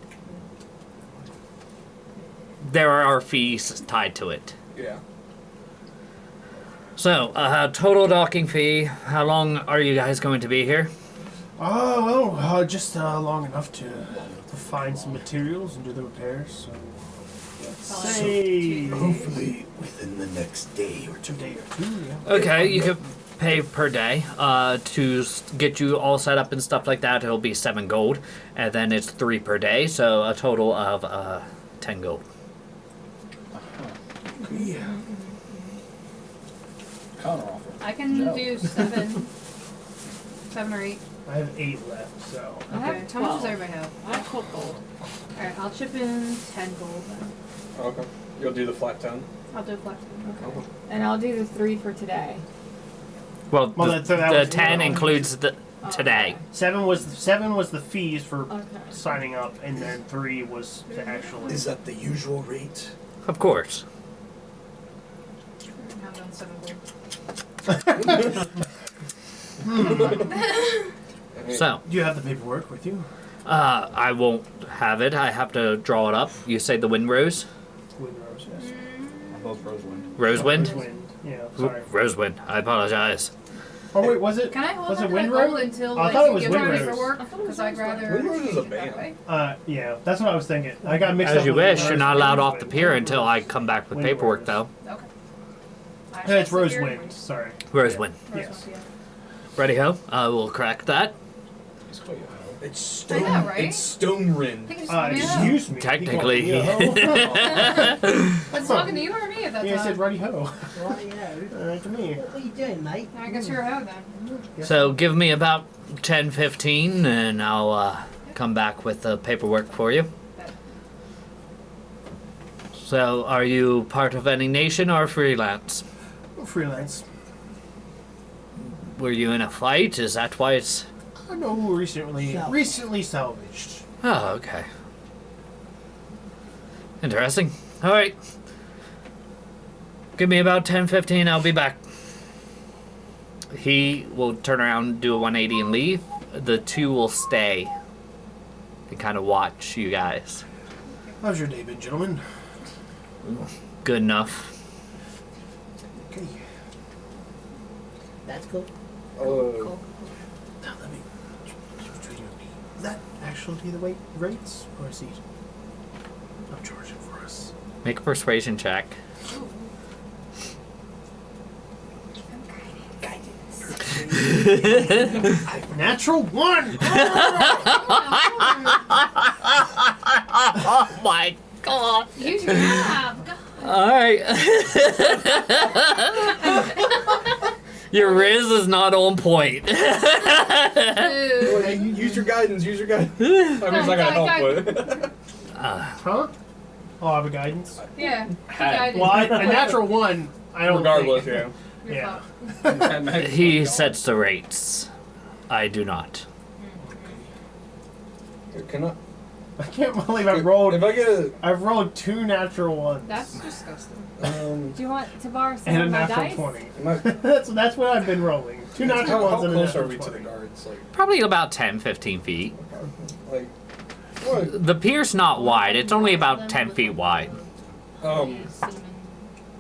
there are fees tied to it. Yeah. So, total docking fee. How long are you guys going to be here? Oh, well, just long enough to find some materials and do the repairs. So, let's say Hopefully within the next day or a two. day or 2, yeah. Okay, you could pay per day. Get you all set up and stuff like that, it'll be 7 gold. And then it's 3 per day, so a total of 10 gold. Yeah. Counter offer. I can No. do 7. 7 or 8. I have 8 left, so. I have Okay. How much 12. does everybody have? I have 12 gold. Alright, I'll chip in 10 gold then. Okay. You'll do the flat 10. I'll do flex. Okay. And I'll do the 3 for today. Well, Well, the, that the was 10 one. includes the today. 7 was the fees for Okay. signing up, and then 3 was to actually. Is that the usual rate? Of course. I've done 7 gold. So, Do you have the paperwork with you? I won't have it. I have to draw it up. You say the wind rose? Windrose, yes. Both Rosewind. Rosewind? Wind. Yeah, sorry. Rosewind. I apologize. Oh wait, was it? Can I hold Was on it to that Windrose? gold until I like, thought it you was give me Windrose. paperwork? Because I'd rather. Windrose is a change it that band. way. Yeah, that's what I was thinking. I got mixed up. As you with wish. Windrose You're not allowed and off the Rosewind. pier until I come back with Wind paperwork, Rose. though. Okay. Yeah, it's Rosewind. Sorry. Rosewind. Yes. Ready ho? I will crack that. It's quite It's I stone. know, right? It's stone I rind. think it's yeah. Excuse me. Technically. He called me a hoe. Let's talking to you or me at that Yeah, I time. said righty ho. Righty-o. To me. What are you doing, mate? I guess you're a hoe then. So give me about 10, 15, and I'll come back with the paperwork for you. So, are you part of any nation or freelance? Freelance. Were you in a fight? Is that why it's... I know recently salvaged. Oh, okay. Interesting. Alright. Give me about 10, 15, I'll be back. He will turn around, do a 180, and leave. The two will stay and kind of watch you guys. How's your day been, gentlemen? Good enough. Okay. That's cool. Oh, Now let me. Between you and me, is that actually the right rates, or is he upcharging for us? Make a persuasion check. Natural 1. Oh my god. Use your nav. God. Alright. Your Riz is not on point. Dude. hey, use your guidance. Use your guidance. I mean, it's not gonna help, but Huh? Oh, I have a guidance. Yeah. Had. Well, a natural 1. I don't. regardless, think. yeah. You're Yeah. He sets the rates. I do not. Can I? I can't believe I've rolled. If I get a I've rolled 2 natural 1s. That's disgusting. Do you want to borrow some and a of my natural dice? 20. am I, that's what I've been rolling. 2 how, natural how 1s and a close natural are we to 20. the guards? Probably about 10, 15 feet. Like, what? The pier's not wide. It's only about 10 feet wide. Yo,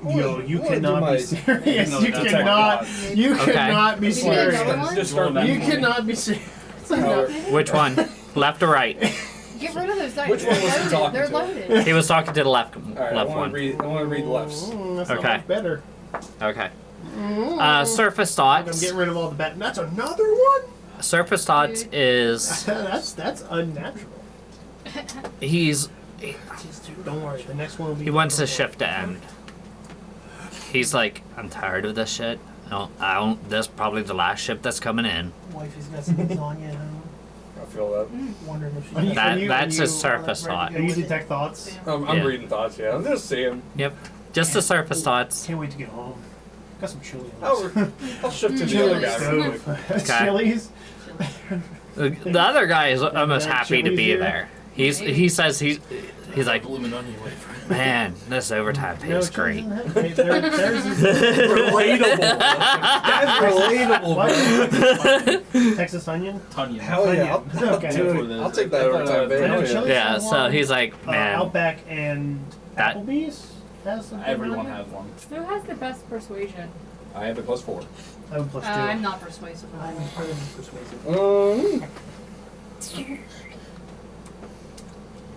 you I wanna do cannot my- be serious. No, you that's cannot. like You Okay. cannot be Did you get another serious. one? Just roll that You one. cannot be serious. Power. Which one? Left or right? Get rid of those dice. Which one was he They're talking They're to? loaded. He was talking to the left, All right, left I one. want to read the lefts. That's not Okay. much better. Okay. Mm. Surface I'm thoughts. getting rid of all the bat. That's another one. Surface thoughts is that's unnatural. he's Don't worry, the next one will be. he wants the shift to end. He's like, I'm tired of this shit. I don't. This is probably the last ship that's coming in. Wifey's got some lasagna at home. I feel that. Wondering if she's Are you- That that's his you- surface thought. Are you detect thoughts? I'm Yeah. reading thoughts. Yeah, I'm just seeing. Yep. Just the surface thoughts. Can't wait to get home. Got some chili. I'll shift to the Chili other guy real quick. stove. Okay. Chili's. The other guy is almost happy to be Chili's here. there. He says he's like, Blooming onion wafer. man, this overtime No, pays Chili's great. doesn't have it. Theirs is Relatable. That's relatable. what? Texas onion. Onion. Hell yeah. Okay. Dude, I'll take that over time, baby. I know Hell Chili's Yeah. has So one, he's like, man, Outback and That- Applebee's has something. Everyone on it? has one. Who has the best persuasion? I have a +4. I have a +2. I'm not persuasive. I'm pretty persuasive.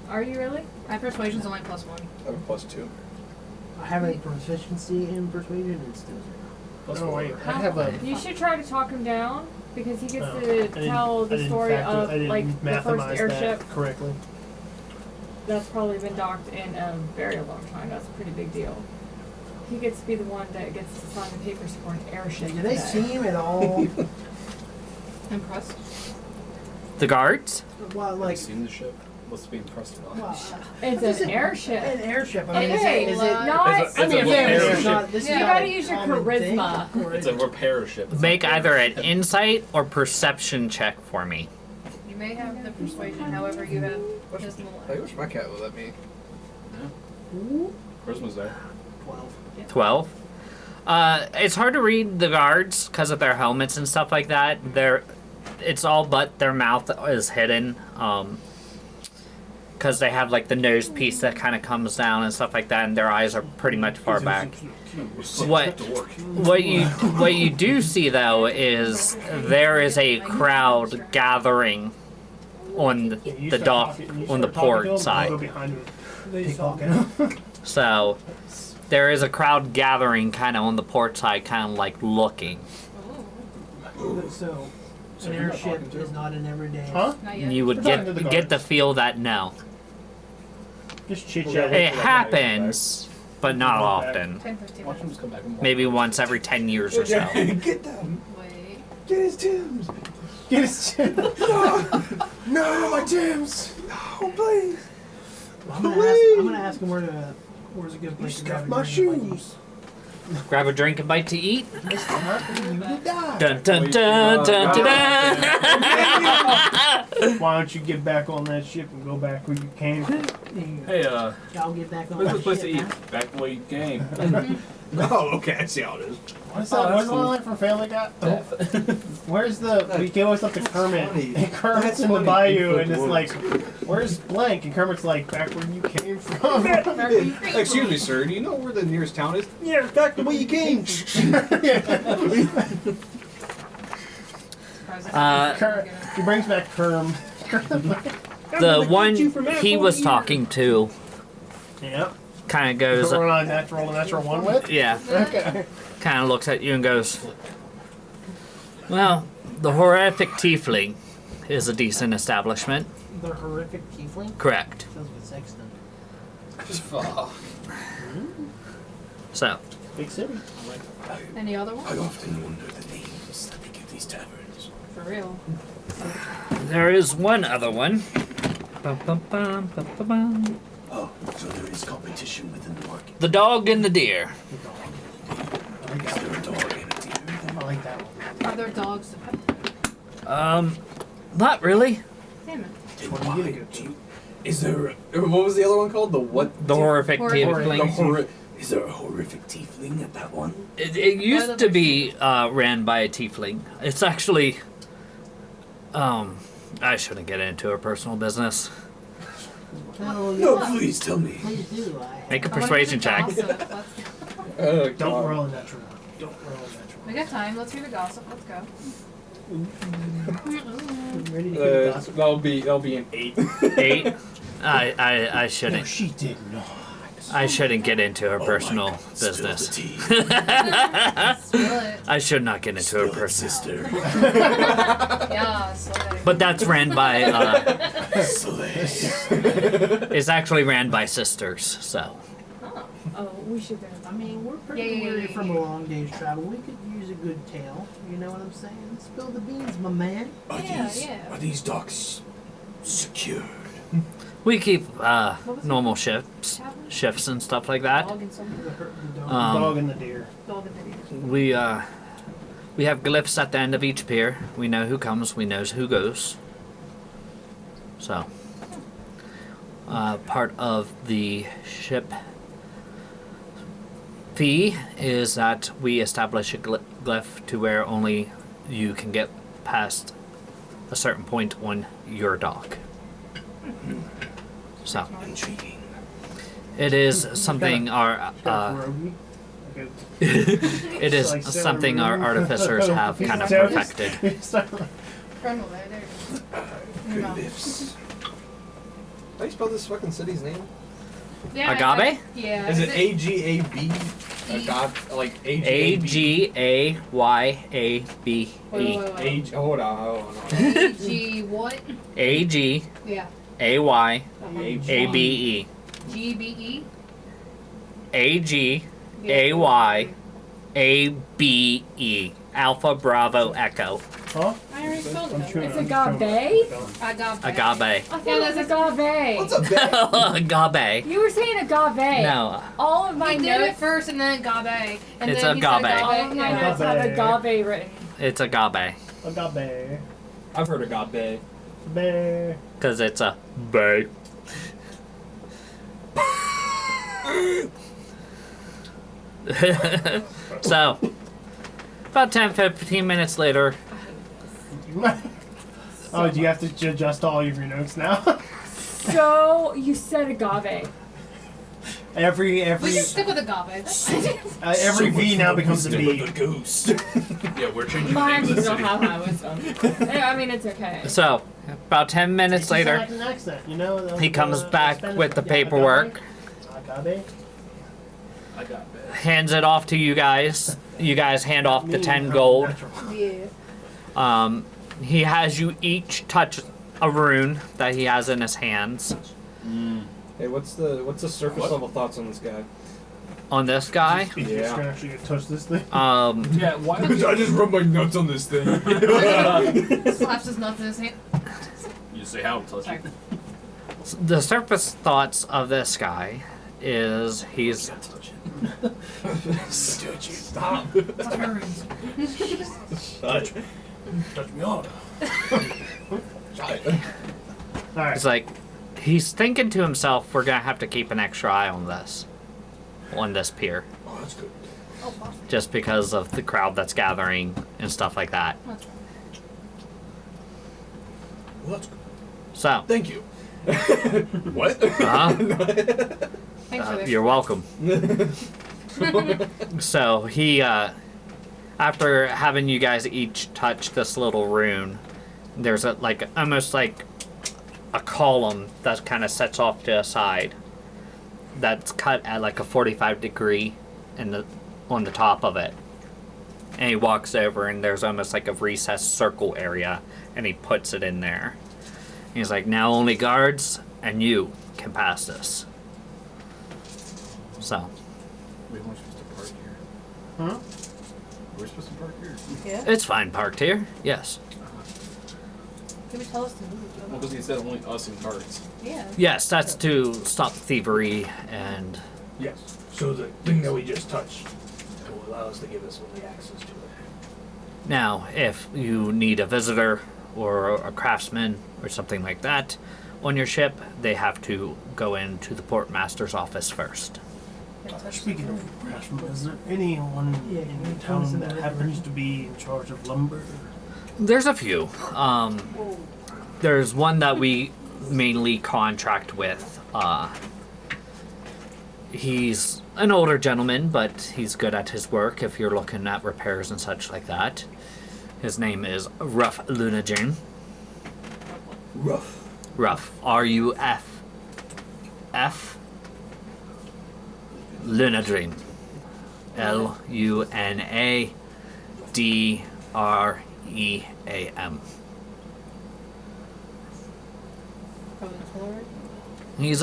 Are you really? My persuasion's only +1. I have a +2. I have a proficiency in persuasion and still 0. Oh wait, I have a. You should try to talk him down because he gets Oh, I to didn't- tell I the didn't story factor- of I didn't like the first mathemize airship that correctly. that's probably been docked in a very long time. That's a pretty big deal. He gets to be the one that gets to sign the papers for an airship. Do they today. see him at all? Impressed. the guards. Well, Have you like, seen the ship? What's being pressed on? well, It's this an is- airship. An airship. I mean, Hey, is it? not. It's a I mean, little if airship. It's not, this is You not gotta a use your common thing, charisma. or It's a repair ship. It's Make not either an airship. insight or perception check for me. You may have the persuasion, however, you have just I wish my cat would let me. Charisma's there. 12. 12. It's hard to read the guards because of their helmets and stuff like that. It's all but their mouth is hidden. Because they have like the nose piece that kind of comes down and stuff like that, and their eyes are pretty much far back. What you do see though is there is a crowd gathering on You the start dock talking- you on the start talking to port him, I'll side. go behind him. Pickpocketing him. So there is a crowd gathering kind of on the port side, kind of like looking. So, So an you're not airship talking to is him? not an everyday. Huh? Not yet. You would We're get talking to the get the guards. feel that no, Just chit Yeah, chat. it happens, but not often. 10, 15 Watch him minutes. just come back and walk. Maybe once every 10 years or so. Get them. Wait. Get his Tims. Get his No, my Tims. Oh, please. I'm gonna ask him where's a good place to grab a my drink and shoes. Grab a drink and bite to eat. It's not for you to die. Dun dun dun dun dun dun. Why don't you get back on that ship and go back where you came? Hey, I'll get back on where's my the place to shit, eat? huh? Back the way you came. Oh, okay, I see how it is. What's that? What's the line for Family Guy? Where's the? We gave us up to Kermit. funny. And Kermit's That's in the funny. bayou, and it's Bigfoot like, "Where's blank?" And Kermit's like, "Back where you came from." Excuse me, sir. Do you know where the nearest town is? Yeah, back the way you came. He brings back Kerm. The one he was talking to Yep. kind of goes, We're on a natural one with. yeah, Okay. kind of looks at you and goes, well, the horrific tiefling is a decent establishment. The horrific tiefling? Correct. Sounds with sex then. So, Big city. Any other I ones? often wonder the names that they give these taverns. For real. there is one other one. Bum, bum, bum, bum, bum, bum. Oh, so there is competition within the market. The dog and the deer. Is there a dog and a deer? I like that one. Are there dogs to pet? Not really. Damn it. Then What do why you get? do you, is there What was the other one called? The what? The horrific Horrific. tiefling. is there a horrific tiefling at that one? It used to be ran by a tiefling. It's actually, I shouldn't get into her personal business. No, No, please tell me. please do. Make a I wanna persuasion hear the check. gossip. Let's- Don't roll a natural one. Don't roll a natural We got time. Let's hear the gossip. Let's go. one. Ready to hear the gossip? That'll be an 8. 8. I No, shouldn't. she did not. I shouldn't get into her Oh my personal God, spill the business. tea. Spill it. I should not get into Spill her it, personal. sister. Yeah, slay. But that's ran by. Slay. It's actually ran by sisters. So Oh, we should go. I mean, we're pretty Yeah, yeah, weary yeah, from yeah. a long day's travel. We could use a good tale. You know what I'm saying? Spill the beans, my man. Are Yeah. are these docks secured? we keep normal shifts and stuff like that. Dog and something. The dog. Dog and the deer. Dog and the deer. We have glyphs at the end of each pier. We know who comes. We know who goes. So part of the ship fee is that we establish a glyph to where only you can get past a certain point on your dock. So Intriguing. it is something our Pierogi. Okay. it is Like something our Sailor Moon. artificers have kind of Sarah- perfected. Colonel there. There you go. Glyphs. How do you spell this fucking city's name? Yeah, Agave? Yeah. Is it AGAB? Agave, like A G A Y A B E. Wait. Hold on. AG what? A G Yeah. A Y Uh-huh. A B E. GBE? A G A Y A B E. Alpha Bravo Echo. Huh? I already spelled I'm it. chewing. It's I'm agave? chewing. Agave. Agave. I thought Yeah, it was that's agave. What's a bet? Agave. You were saying agave. No. All of my He did it notes. first and then agave. And It's then he said agave. All of my Yeah. notes have agave written. It's agave. Agave. I've heard agave. Bear. Because it's a bay. So, about 10-15 minutes later, Oh, do you have to adjust all of your notes now? So, you said agave. every We can stick with agave. every V now becomes a B. The ghost. Yeah, we're changing the Mine name of the doesn't city. have high wisdom. I mean, it's okay. so about 10 minutes It's later, like an accent, you know? he comes back Spanish- with the yeah, paperwork, Agave. I got bad. hands it off to you guys. You guys hand off the 10 gold. Yeah. He has you each touch a rune that he has in his hands. Hey, what's the surface level thoughts on this guy? On this guy, If you're Yeah. just gonna actually touch this thing. Yeah, why would I just rub my nuts on this thing. Slaps his nuts in his hand. you say how touch Sorry. it? the surface thoughts of this guy is he's Touch it. Touch it. Stop. Turns. Touch me on. Alright. He's like, he's thinking to himself, we're gonna have to keep an extra eye on this pier. Oh, that's good. Oh, possibly. just because of the crowd that's gathering and stuff like that. That's right. Well, that's good. So, Thank you. What? Thanks for this. you're welcome. So he, after having you guys each touch this little rune, there's almost like a column that kind of sets off to a side. That's cut at like a 45 degree on the top of it. And he walks over and there's almost like a recessed circle area and he puts it in there. He's like, now only guards and you can pass this. So, We weren't supposed to park here. Huh? We're supposed to park here. Yeah. it's fine parked here, yes. Can we tell us to move? Well, because he said only us and carts. Yeah. Yes, that's to stop thievery and Yes. So the thing that we just touched will allow us to give us only access to it. now if you need a visitor or a craftsman or something like that on your ship, they have to go into the port master's office first. Speaking of craftsmen, is there anyone in town that happens to be in charge of lumber? There's a few. There's one that we mainly contract with. He's an older gentleman, but he's good at his work if you're looking at repairs and such like that. His name is Ruff Lunajin. Rough. Ruff. R-U-F. F. Lunadream. Lunadream. Probably the floor. He's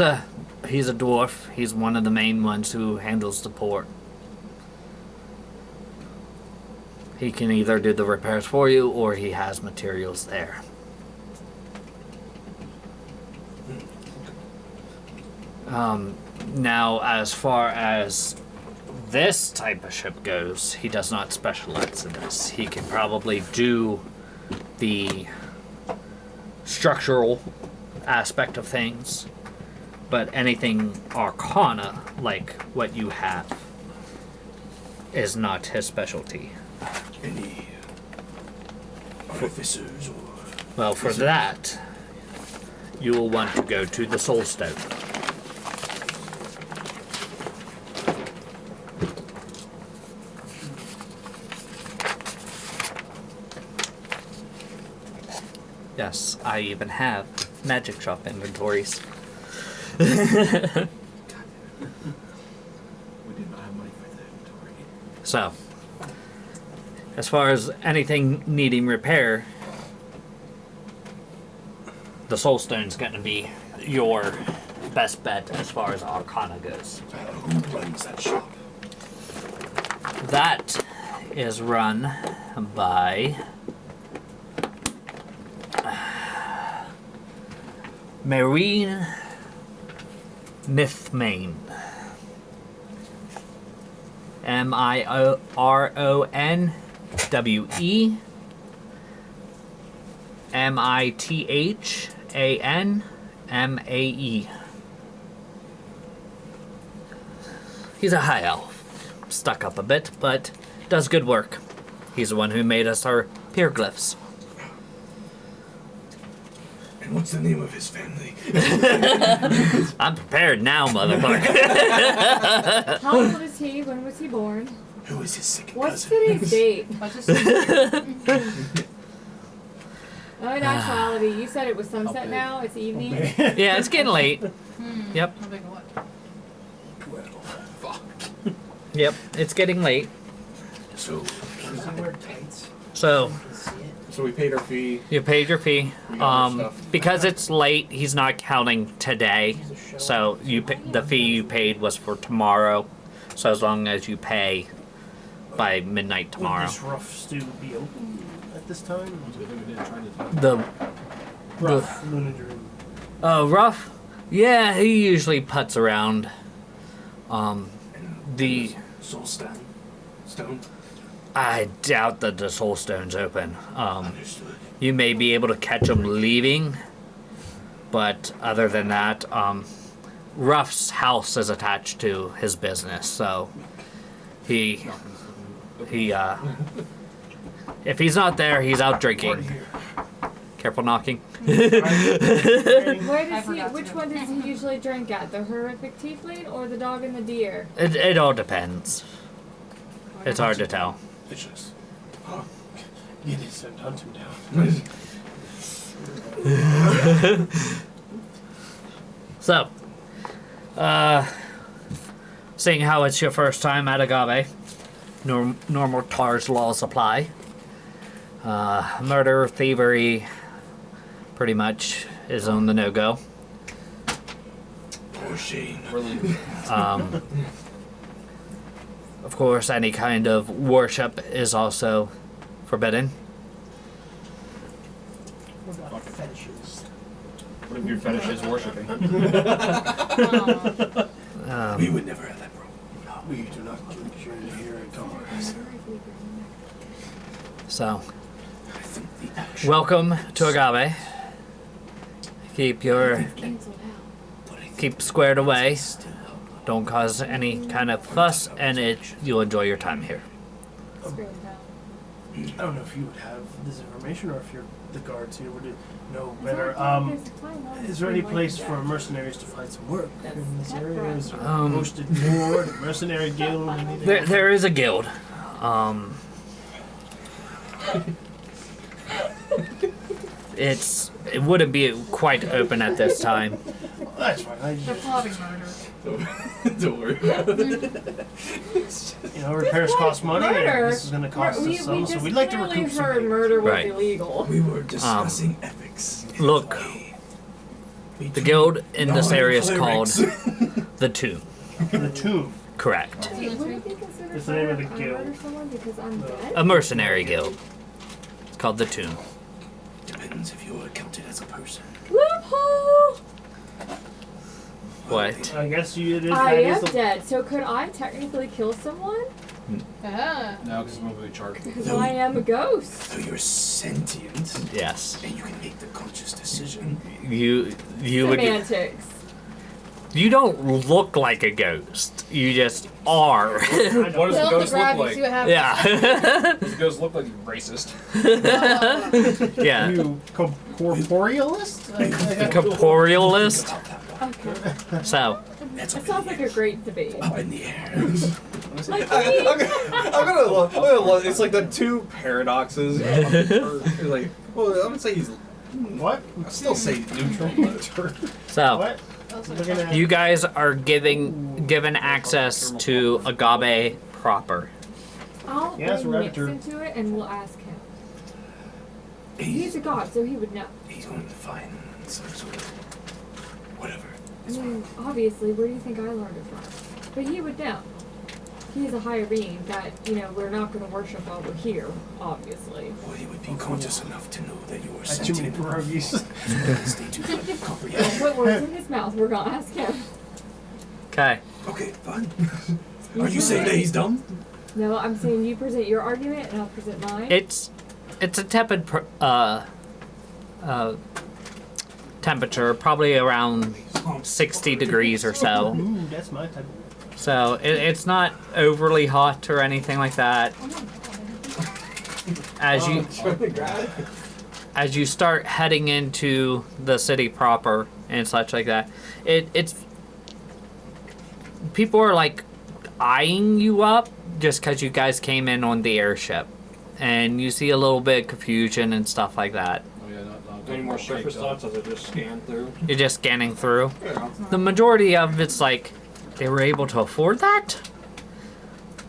a dwarf. He's one of the main ones who handles the port. He can either do the repairs for you or he has materials there. Now, as far as this type of ship goes, he does not specialize in this. He can probably do the structural aspect of things, but anything arcana, like what you have, is not his specialty. Any artificers or... Well, for that, you will want to go to the Soul Stone. Yes, I even have magic shop inventories. We did not have money for the inventory. So, as far as anything needing repair, the Soul Stone's going to be your best bet as far as Arcana goes. Who runs that shop? That is run by Marine Mithmane. Mironwethanmithanae. He's a high elf. Stuck up a bit, but does good work. He's the one who made us our peerglyphs. And what's the name of his family? I'm prepared now, motherfucker. How old is he? When was he born? Who is his second What's cousin? today's date? I just Oh, in actuality, you said it was sunset now. It's evening. Yeah, it's getting late. Yep. how big of what? 12. Yep, it's getting late. So, Does he wear tights? So, You can see it. So we paid our fee. you paid your fee. We got our stuff. Because it's late, he's not counting today. So the fee you paid was for tomorrow. So as long as you pay by midnight tomorrow. Would this rough stew be open at this time? We didn't try to The Rough Lunadream. Rough, yeah, he usually puts around. The Soul Stone. Stone? I doubt that the Soul Stone's open. Understood. You may be able to catch him leaving, but other than that, Ruff's house is attached to his business, so he He, if he's not there, he's out drinking. Careful knocking. Where does I he? forgot to Which do one does he usually drink at? The horrific tiefling or the dog and the deer? It all depends. It's hard to tell. Vicious. Get it and hunt him down. So, seeing how it's your first time at Agave, normal TARS laws apply. Murder, thievery, pretty much is on the no-go. Poor Shane. Of course, any kind of worship is also forbidden. What about fetishes? What if your fetish is worshipping? We would never have that problem. We do not get you here at Commerce. So, welcome to Agave. Keep squared away. Don't cause any kind of fuss, and you'll enjoy your time here. I don't know if you would have this information or if you're the guards here would know better. Is there any place for mercenaries to find some work in this area? Is there a posted board, a mercenary guild? Anything? There is a guild. It wouldn't be quite open at this time. That's fine. They're plotting murder. Don't worry about it. You know, repairs cost money, and Murder. this is going to cost us some, We so just we'd like to clearly recoup some heard payment. murder was Right. illegal. We were discussing ethics. Look, the guild in this area is called the Tomb. The tomb. Correct. Would it be considered It's the name of murder the if I guild. murder someone because I'm dead? A mercenary guild. It's called the Tomb. Depends if you are counted as a person. Loophole! What? I guess you did. I am dead, so could I technically kill someone? Ah. No, because it's moving chart. Because I am a ghost. So you're sentient, Yes. and you can make the conscious decision. You would. Semantics. You don't look like a ghost. You just are. What does the Tell him to ghost grab look you, see like? what happens. Yeah. Does the ghost look like racist? Yeah. You corporealist? Corporealist. Okay. So, That sounds like a great debate. Up in the air. Like I'm me. gonna love. It's like the two paradoxes. It's like, well, I'm gonna say he's. What? I'll still say neutral. But so What? Looking at you guys are given access to Agave proper. I'll Yes, bring Raptor. Nix into it and we'll ask him. He's He's, a god, so he would know. he's going to find some sort of whatever. I mean, obviously, where do you think I learned it from? But he would know. He is a higher being that, we're not going to worship while we're here, obviously. Or he would be conscious enough to know that you are too many sentient. pierogies. So please stay tuned to comprehend. Put words in his mouth, we're going to ask him. Okay. Okay, fine. Are you saying that he's dumb? No, I'm saying you present your argument and I'll present mine. It's a tepid temperature, probably around 60 degrees or so. Ooh, that's my type of. So it's not overly hot or anything like that. As you start heading into the city proper and such like that, it's people are like eyeing you up just because you guys came in on the airship, and you see a little bit of confusion and stuff like that. Oh yeah, not any more surface thoughts as I just scanned through. You're just scanning through. The majority of it's like they were able to afford that.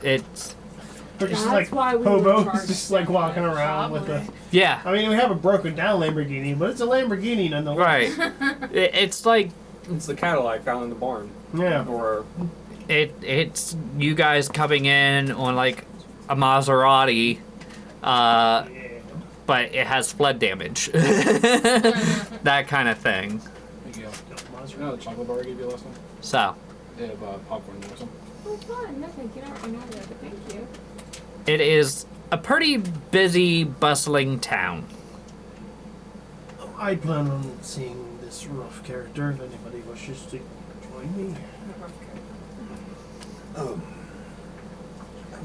It's We're just That's like why we were hobos, charged just like walking that. around with a. yeah. I mean, we have a broken down Lamborghini, but it's a Lamborghini nonetheless. Right. It's like it's the Cadillac found in the barn. Yeah. Or it's you guys coming in on like a Maserati, but it has flood damage. That kind of thing. Thank you. You know the chocolate bar I gave you last time? So They have popcorn in some. Oh, fun. No, thank you. Not right now, though, but thank you. it is a pretty busy, bustling town. I plan on seeing this rough character if anybody wishes to join me.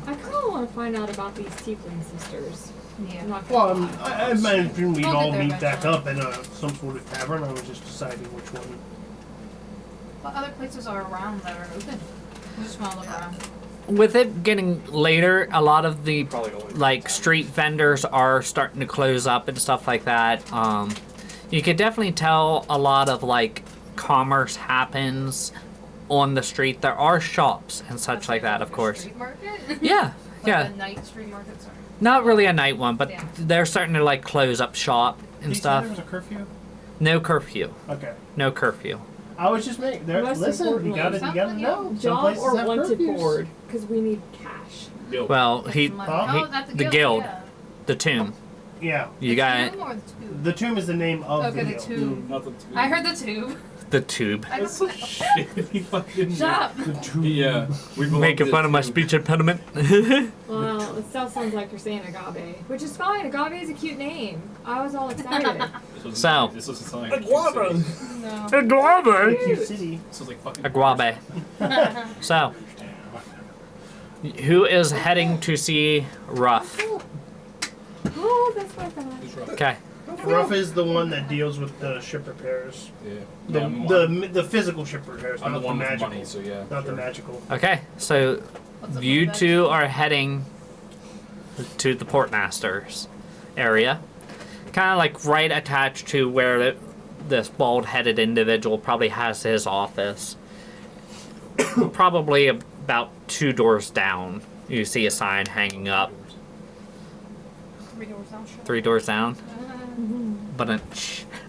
I kind of want to find out about these tiefling sisters. Yeah. I'm not gonna Well, lie. I imagine we'd We'll all get there meet back eventually. up in some sort of tavern. I was just deciding which one. What other places are around that are open? We just want to look around. With it getting later, a lot of the Probably only like street vendors are starting to close up and stuff like that. You could definitely tell a lot of like commerce happens on the street. There are shops and such like that, of course. Street market? Yeah, Like yeah. a night street market, sorry. Not really a night one, but Yeah. they're starting to like close up shop and Did you say stuff. there was a curfew? No curfew. Okay. No curfew. I was just making. There, Most listen, you importantly, gotta something, know. Some Job places or have wanted curfews. board, because we need cash. Well, Get he, some money. Huh? Oh, that's the guild. Yeah. the tomb. Yeah. You The got tomb or the tube? The tomb is the name of Okay, the the guild. tube. Nothing to I heard the tube. the tube. I That's don't so know. shitty fucking. Shut up. The tomb. Yeah. We belong Making to fun the of my tube. speech impediment. Well, it still sounds like you're saying agave, which is fine. Agave is a cute name. I was all excited. This was- So- This was a sign. No. Aguave. Cute city. This was like fucking. Aguave. So, who is heading to see Ruff? Oh, that's what I thought. Okay. Ruff is the one that deals with the ship repairs. Yeah. The, Yeah, I'm the physical ship repairs, I'm not the one with the magical. money, so yeah. Not sure. the magical. Okay. So, What's up you with two are heading to the Portmaster's area. Kind of like right attached to where this bald-headed individual probably has his office. Probably about 2 doors down. You see a sign hanging up. 3 doors down. Shut 3 doors down. up. But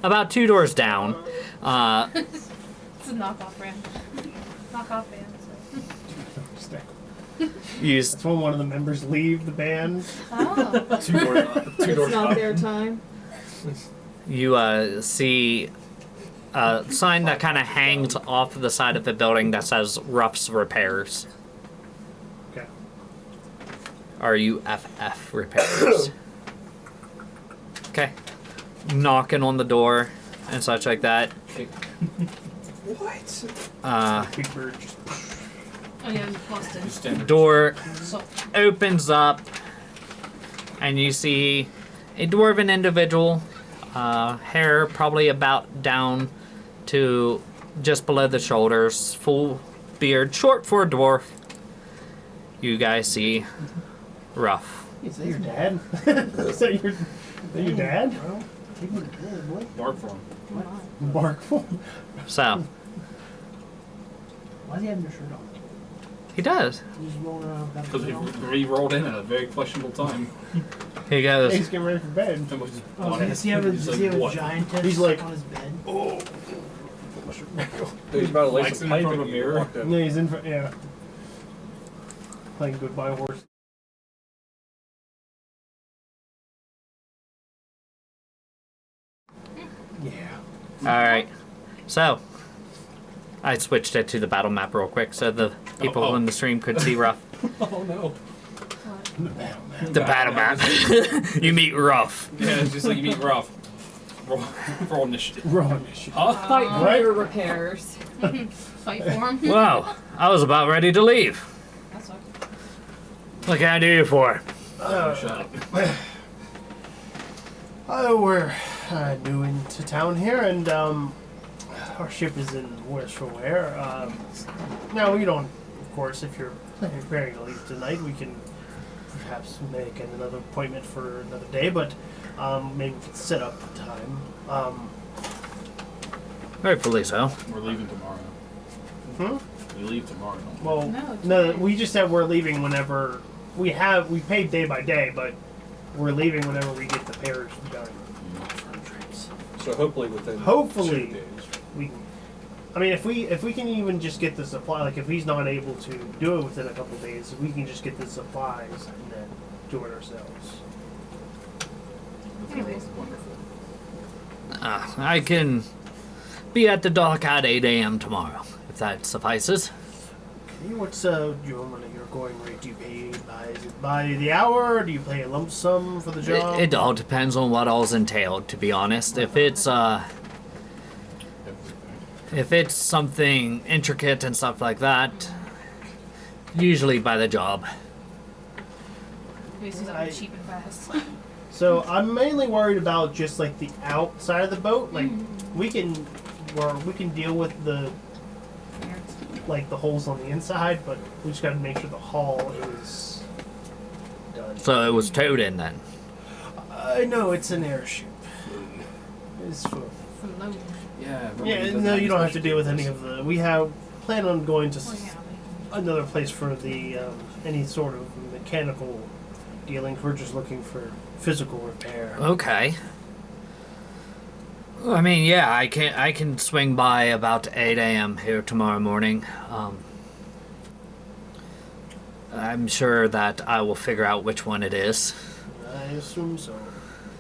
about 2 doors down. It's a knockoff brand. Knockoff band. So. You That's when one of the members leave the band. Oh. Two doors. Two It's doors not up. their time. you see a sign that kind of hangs off the side of the building that says Ruff's Repairs. Okay. RUFF Repairs. Okay. Knocking on the door and such like that. What? Big bird just Oh yeah, you busted. Just standard. Door So, opens up and you see a dwarven individual, hair probably about down to just below the shoulders, full beard, short for a dwarf. You guys see Ruff. Is that your dad? Is that your dad? Take me to bed, boy. Bark for him. Bark for So, Why is he having your shirt on? he does. He's just rolling around without Because the shirt on. we rolled in at a very questionable time. He goes, He's getting ready for bed. And we just Oh, wanted- does he have a, he's does he like, have a what? giantess He's like- on his bed? He's about to lay Mike's some in pipe front of in a you. mirror. Walked in. Yeah, he's in front. Yeah. Playing goodbye horse. Yeah. alright. So, I switched it to the battle map real quick so the people Oh. in the stream could see Ruff. Oh no. The battle man. The battle map. You meet Ruff. Yeah, it's just like you meet Ruff. Roll initiative. Roll initiative. Huh? Fight for Right. your repairs. fight for him. Wow, I was about ready to leave. That's what. What can I do you for? Shut up. We're new into town here, and our ship is in worse for wear. Now we don't, of course, if you're preparing to leave tonight, we can perhaps make another appointment for another day, but maybe we can set up a time. Rightfully so. We're leaving tomorrow. Hmm? We leave tomorrow. Don't we? Well, No, it's no, fine. we just said we're leaving whenever we paid day by day, but we're leaving whenever we get the pairs done. So hopefully within Hopefully. 2 days. We can, I mean, if we can even just get the supply, like if he's not able to do it within a couple of days, we can just get the supplies and then do it ourselves. Anyways. Wonderful. I can be at the dock at 8 a.m. tomorrow, if that suffices. Okay, what's your going rate? Do you pay is it by the hour? Or do you pay a lump sum for the job? It all depends on what all's entailed, to be honest. If it's something intricate and stuff like that, usually by the job. This is I- cheap and fast. So I'm mainly worried about just like the outside of the boat. Like we can deal with the like the holes on the inside, but we just got to make sure the hull is done. So it was towed in then. No, it's an airship. It's for From the Yeah. yeah. No, you don't have to deal with any of the. We have plan on going to well, yeah, another place for the any sort of mechanical dealings. We're just looking for physical repair. Okay. I mean, yeah, I can swing by about 8 a.m. here tomorrow morning. I'm sure that I will figure out which one it is. I assume so.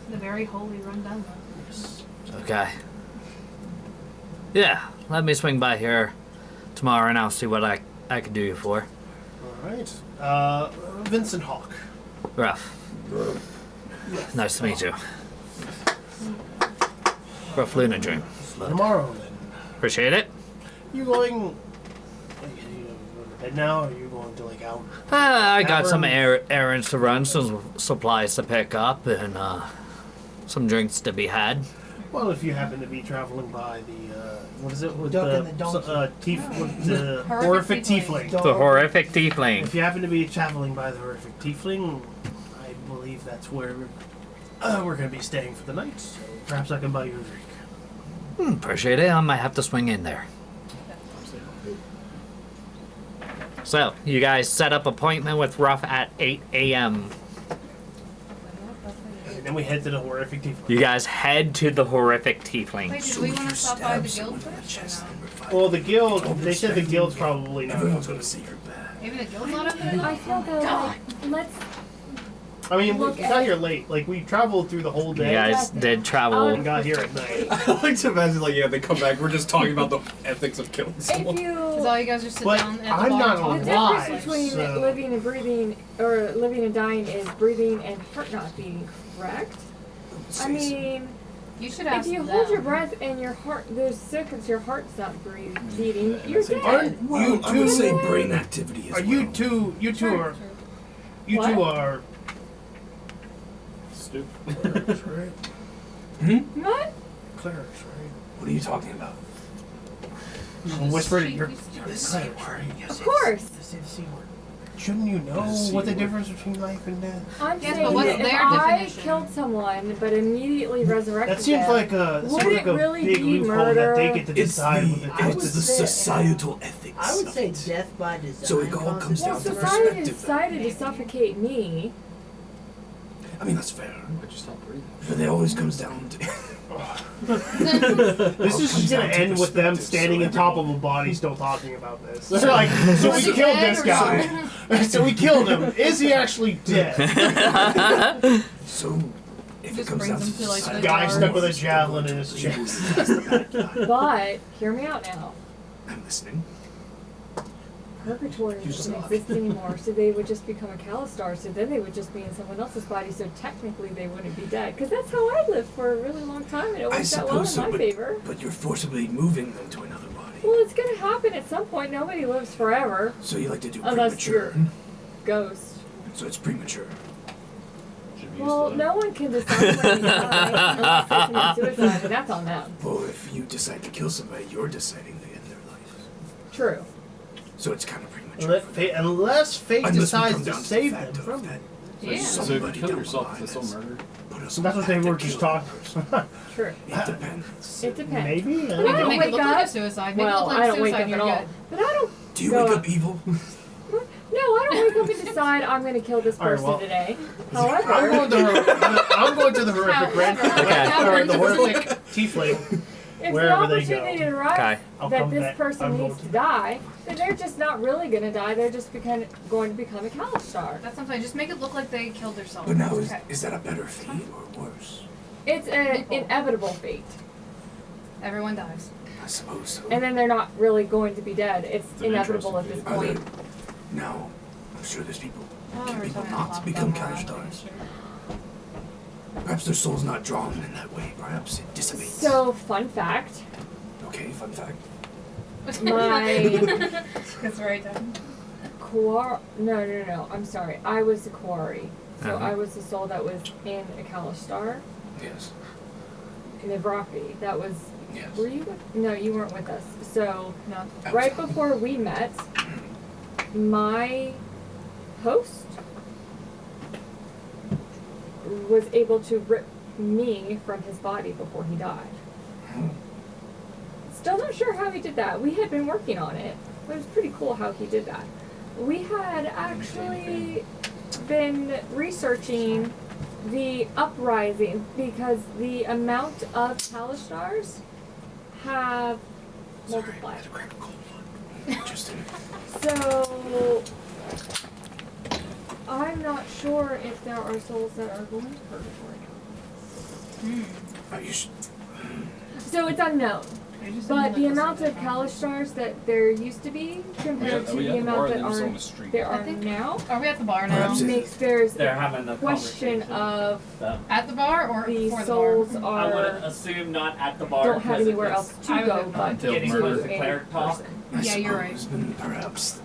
the very holy rundown. Yes. Okay. Yeah, let me swing by here tomorrow and I'll see what I can do you for. All right. Vincent Hawk. Ruff. Nice to meet you. Rough Luna Dream. Tomorrow then. Appreciate it. You going? Like, are you going to bed now? Or are you going to like out? I got some errands to run, some supplies to pick up, and some drinks to be had. Well, if you happen to be traveling by the what is it with Duck the and the donkey. with the Horrific horrific tiefling. tiefling? The horrific tiefling. If you happen to be traveling by the horrific tiefling, I believe that's where we're going to be staying for the night. So perhaps I can buy you a drink. Appreciate it. I might have to swing in there. So, you guys set up appointment with Ruff at 8 a.m. And then we head to the horrific tiefling. You guys head to the horrific tiefling. Wait, did we want to stop by the guild first? Or no? Well, the guild, they said the guild's probably not Everyone's got open. a secret bag. Maybe the guild's not open. I feel though like let's I mean, we Look got at- here late. Like, we traveled through the whole You day guys did and travel. got here at night. I like to imagine, like, yeah, they come back. We're just talking about the ethics of killing if someone. you Is all you guys just sit But down at the I'm bar not and on talk? the why, difference between so- living and breathing or living and dying is breathing and heart not beating, correct? I mean, You should if ask you them. hold your breath and your heart, there's seconds your heart's not beating, you're dead. Aren't Well, you I would say two? brain activity as Are well. you two? You two are. You What? two are. Stupid. Clerics, right? What? Clerics, right? What are you talking about? Whisper to your. The C word. Of course. The C word. Shouldn't you know The C what the word. difference between life and death? I'm Yes, saying but what's that if their I definition? killed someone but immediately resurrected That seems them, like a would it really big be loophole that murder? they get to It's decide. the, what I it's would the say- societal ethics. I would of say it. death by design. So it all comes well, down to society perspective. decided to suffocate me. I mean, that's fair. I just stopped breathing. But it always comes down to. This is just gonna down to end with them perspective, standing so on top of a body, still talking about this. They're like, so Was we he killed dead this or guy. So we killed him. Is he actually dead? So, if it Just comes down brings to them to, like, the society, Guy guards. stuck with a javelin in his chest. But hear me out now. I'm listening. Purgatory You doesn't suck. exist anymore, so they would just become a Calistar, so then they would just be in someone else's body, so technically they wouldn't be dead. Because that's how I lived for a really long time, and it I worked out well in suppose so, my favor. but you're forcibly moving them to another body. Well, it's gonna happen at some point. Nobody lives forever. So you like to do Unless premature. Ghost. So it's premature. Should be Well, used to that. no one can decide when to die unless they commit suicide, and that's on them. Well, if you decide to kill somebody, you're deciding to end their life. True. So it's kind of premature. Unless fate Unless we decides come to down to save the them fact of from that. it. So Yeah. if you Somebody kill down yourself, the is it line still has murder? put us So that's on what they the were path to just kill talking. True. It depends. It depends. Maybe. But I Make don't it wake look like a up. suicide. Make it Well, look like I don't wake suicide up and at you're all. good. But I don't. Do you Go wake up. up evil? No, I don't wake up and decide I'm going to kill this All right, person well, today. I'm However, going to the horrific red. However. Or the horrific tiefling. if the wherever they opportunity go. arises Okay. I'll that come this back. person I'm needs going to die, then they're just not really going to die. They're just going to become a Calistar. That's not fine. Just make it look like they killed themselves. But now, Okay. is that a better fate or worse? It's an inevitable fate. Everyone dies. I suppose so. And then they're not really going to be dead. It's an inevitable at this interesting Are point. there, now, I'm sure there's people. Oh, Can we're people talking not about become them, Calistars? Perhaps their soul's not drawn in that way. Perhaps it dissipates. So, fun fact, Okay, fun fact. my That's right. no, I'm sorry. I was the quarry So I was the soul that was in a Kalistar, Yes. in Ivraki. That was. Yes. Were you? No, you weren't with us. So No. right before we met, my host was able to rip me from his body before he died. Still not sure how he did that. We had been working on it, but it was pretty cool how he did that. We had actually been researching the uprising because the amount of Kalistars have multiplied. Interesting. So I'm not sure if there are souls that are going to purgatory. Are you So it's unknown. But the amount of Kalistars that there used to be compared to the amount that there are now Are we at the bar now? makes there's They're having a question of At the bar or the before the souls bar? I would are assume not at the bar. don't have 'cause anywhere it else was to I go would but until to murder a declared talk. person. Yeah, you're right. Perhaps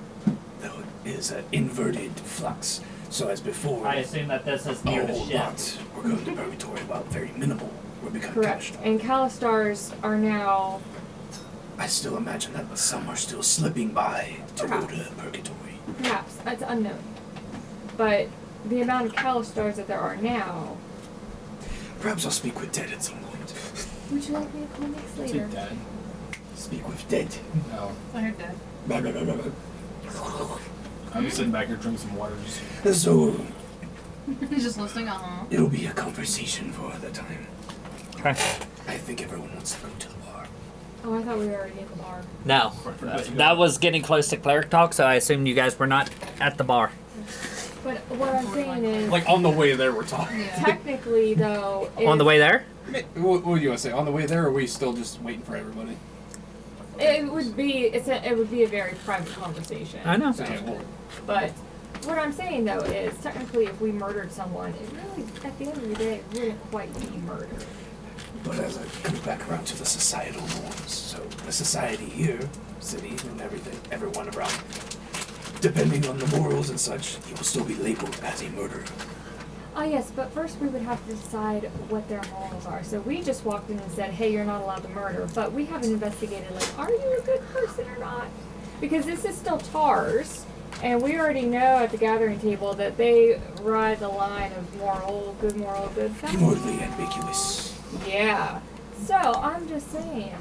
there is an inverted flux. So as before, I assume that this is a near the whole ship. lot were going to purgatory while very minimal were becoming Correct. Kalishtar. And Kalistars are now I still imagine that some are still slipping by to go Perhaps. to purgatory. perhaps that's unknown. But the amount of Kalistars that there are now. Perhaps I'll speak with Dead at some point. Would you like me to call next later? Dead. Speak with Dead. No. I heard that. Blah, blah, blah, blah, blah. I'm just sitting back here drinking some water. Just... So Just listening, it'll be a conversation for other time. Okay. I think everyone wants to go to the bar. Oh, I thought we were already at the bar. No, that was getting close to cleric talk, so I assumed you guys were not at the bar. But what I'm saying is, Like on the way there, we're talking. Yeah. technically though, On the way there? What do you want to say? On the way there, or are we still just waiting for everybody? it would be it would be a very private conversation. I know. Okay, well, But what I'm saying though is, technically, if we murdered someone, it really, at the end of the day, it wouldn't quite be murder. But as I come back around to the societal norms, so the society here, city and everything, everyone around, depending on the morals and such, you will still be labeled as a murderer. Ah yes, but first we would have to decide what their morals are. So we just walked in and said, hey, you're not allowed to murder, but we haven't investigated, like, are you a good person or not? Because this is still TARS, and we already know at the gathering table that they ride the line of moral, good, bad. Morally ambiguous. Yeah. So, I'm just saying.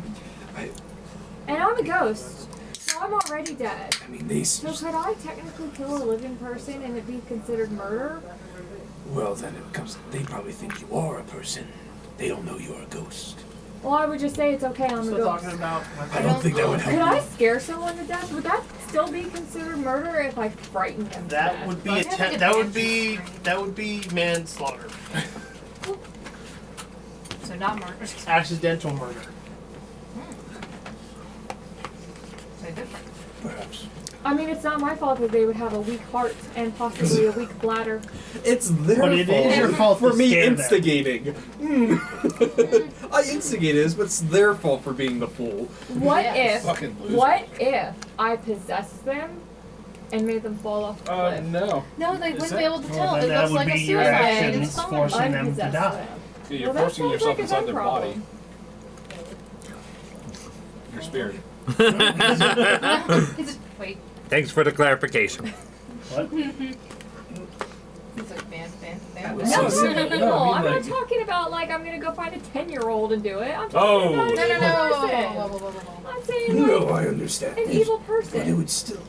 And I'm a ghost, so I'm already dead. I mean, they. So could I technically kill a living person and it be considered murder? Well, then it comes. They probably think you are a person. They don't know you're a ghost. Well, I would just say it's okay, I'm a Still ghost. talking about. I don't think that would help. Could I scare someone to death? Would that still be considered murder if I frightened them to That death? would be But I think that would be manslaughter, So not murder. accidental murder. So different. Perhaps. I mean, it's not my fault that they would have a weak heart and possibly a weak bladder. it's their But it fault. is your fault for to me scare them. instigating. I instigated this, but it's their fault for being the fool. What Yes. Fucking loser. What if I possessed them and made them fall off the cliff? No. No, they wouldn't that- be able to Well, tell. then It that looks would like a be your suicide. actions It's someone. forcing them to Unpossessed die. them. Yeah, you're Well, that forcing sounds yourself like a inside them their problem. body. Your spirit. Wait. Thanks for the clarification. What? He's like, man. No, So- for no, people. I mean, I'm like- not talking about like I'm gonna go find a 10-year-old and do it. I'm talking Oh. about an No. evil Whoa, person. whoa. I'm saying like No, I understand. an evil But it person. would still.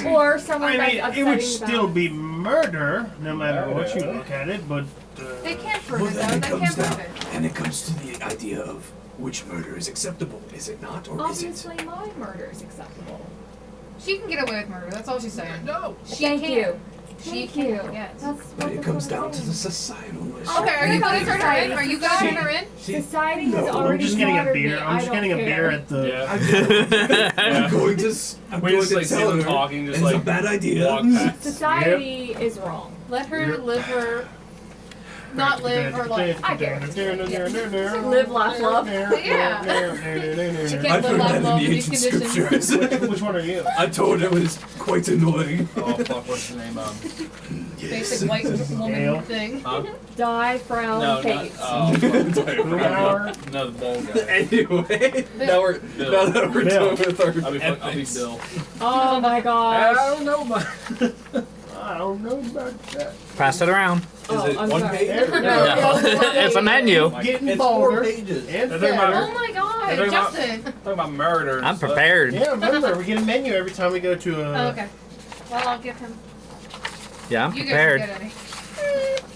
Or someone I that's mean, upsetting it would still about be murder, no matter what you look at it. But They can't prove Well, it, then though. it They comes can't down, prove it. and it comes to the idea of which murder is acceptable. Is it not, or is it? Obviously, my murder is acceptable. She can get away with murder. That's all she's saying. No. She Thank can. you. She Thank can. you. Yes. That's But what it the comes point down to is. the societal issue. Okay, are you gonna turn her in? Are you gonna turn her in? Society has No, I'm already I'm just getting a slaughtered beer. me. I'm just I don't getting a care. beer at the. Yeah. I'm going to. I'm We going just to like see tell them her talking, just it's like a bad idea. walk past. Society is wrong. Let her live her. not live or like. I guarantee it. Live, laugh, love. Yeah. She I've can't live heard life that in long the in these ancient conditions. scriptures. Which one are you? I told it was quite annoying. Oh fuck, what's the name? Basic white woman Ale. thing. Die, frown, No, hate. no, the bald guy. Anyway, now we're Bill. done with our I'll be ethics. Bill. Oh my gosh. don't know, man. I don't know about that. Pass it around. Oh, it I'm one sorry. page? No, it's a menu. Getting It's 4 bolder pages. and They're talking fatter. Oh my god, They're about- Justin. Talking about murder. I'm prepared. Yeah, remember, we get a menu every time we go to a... Oh, okay. Well, I'll give him. Yeah, I'm You prepared. guys can get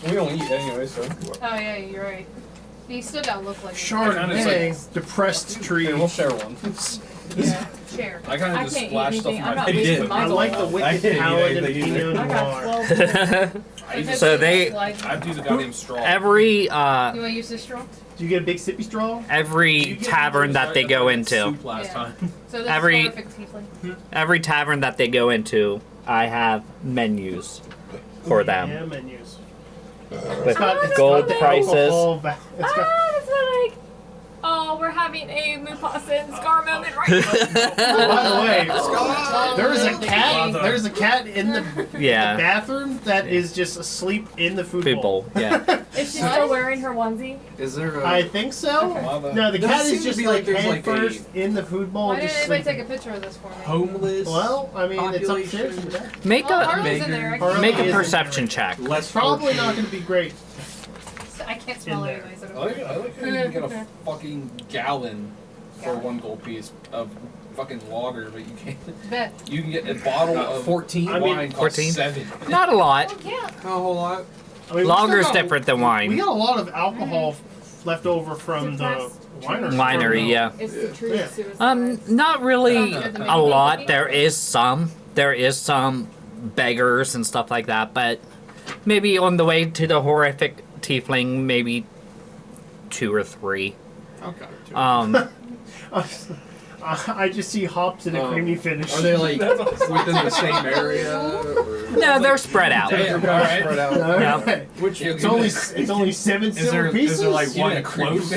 any. We don't eat anyway, so. Oh yeah, you're right. He still got to look like. Chardonnay, depressed tree. Here, we'll share one. Yeah, share. I kind I of just can't eat splashed stuff anything. in I'm my not I face. did. wasting my I like the gold. wicked I can't eat paladin anything Pinot either. I got Noir. 12 I just, So they- I have to use a goddamn straw. Every You want to use this straw? Do you get a big sippy straw? every tavern that they go into, Soup last Yeah. time. So this Every- is perfect tiefling. every tavern that they go into, I have menus for them Yeah, menus. with It's gold got the prices. alcohol it's got, Ah, that's not like. Oh, we're having a Mufasa and Scar moment right now. by the way, Oh, there's a the cat. king. There's a cat in the Yeah, bathroom that is just asleep in the food bowl. people. Yeah, Is she still wearing her onesie? Is there a. I think so. Mother. No, the Does cat it seem is to just be like like there's head like a- first in the food bowl. Why just didn't anybody sleeping. take a picture of this for me? homeless? Well, I mean, it's Population. upstairs in the back. make Oh, a Harley's in there. I Harley can't, make a is perception check. Less It's probably not fortunate. going to be great. I can't smell in there. anyways. I like how you can get a fucking gallon for one gold piece of fucking lager, but you can't. Bet. You can get a bottle of 14. I mean, wine costs 14? 7. Not a lot. Oh yeah. Not a whole lot. I mean, we Lager's still got- different than We wine. got a lot of alcohol left over from the Depressed winery. Winery, yeah. It's the true Yeah. suicide. Not really Sounds good to me. a lot. There is some beggars and stuff like that, but maybe on the way to the horrific tiefling, maybe 2 or 3. Okay. I just see hops in a creamy finish. Are they like within the same area? Or? No, they're spread out. Damn, all right. Spread out. Alright. Which It's only 7 silver pieces. Is there like You one get a close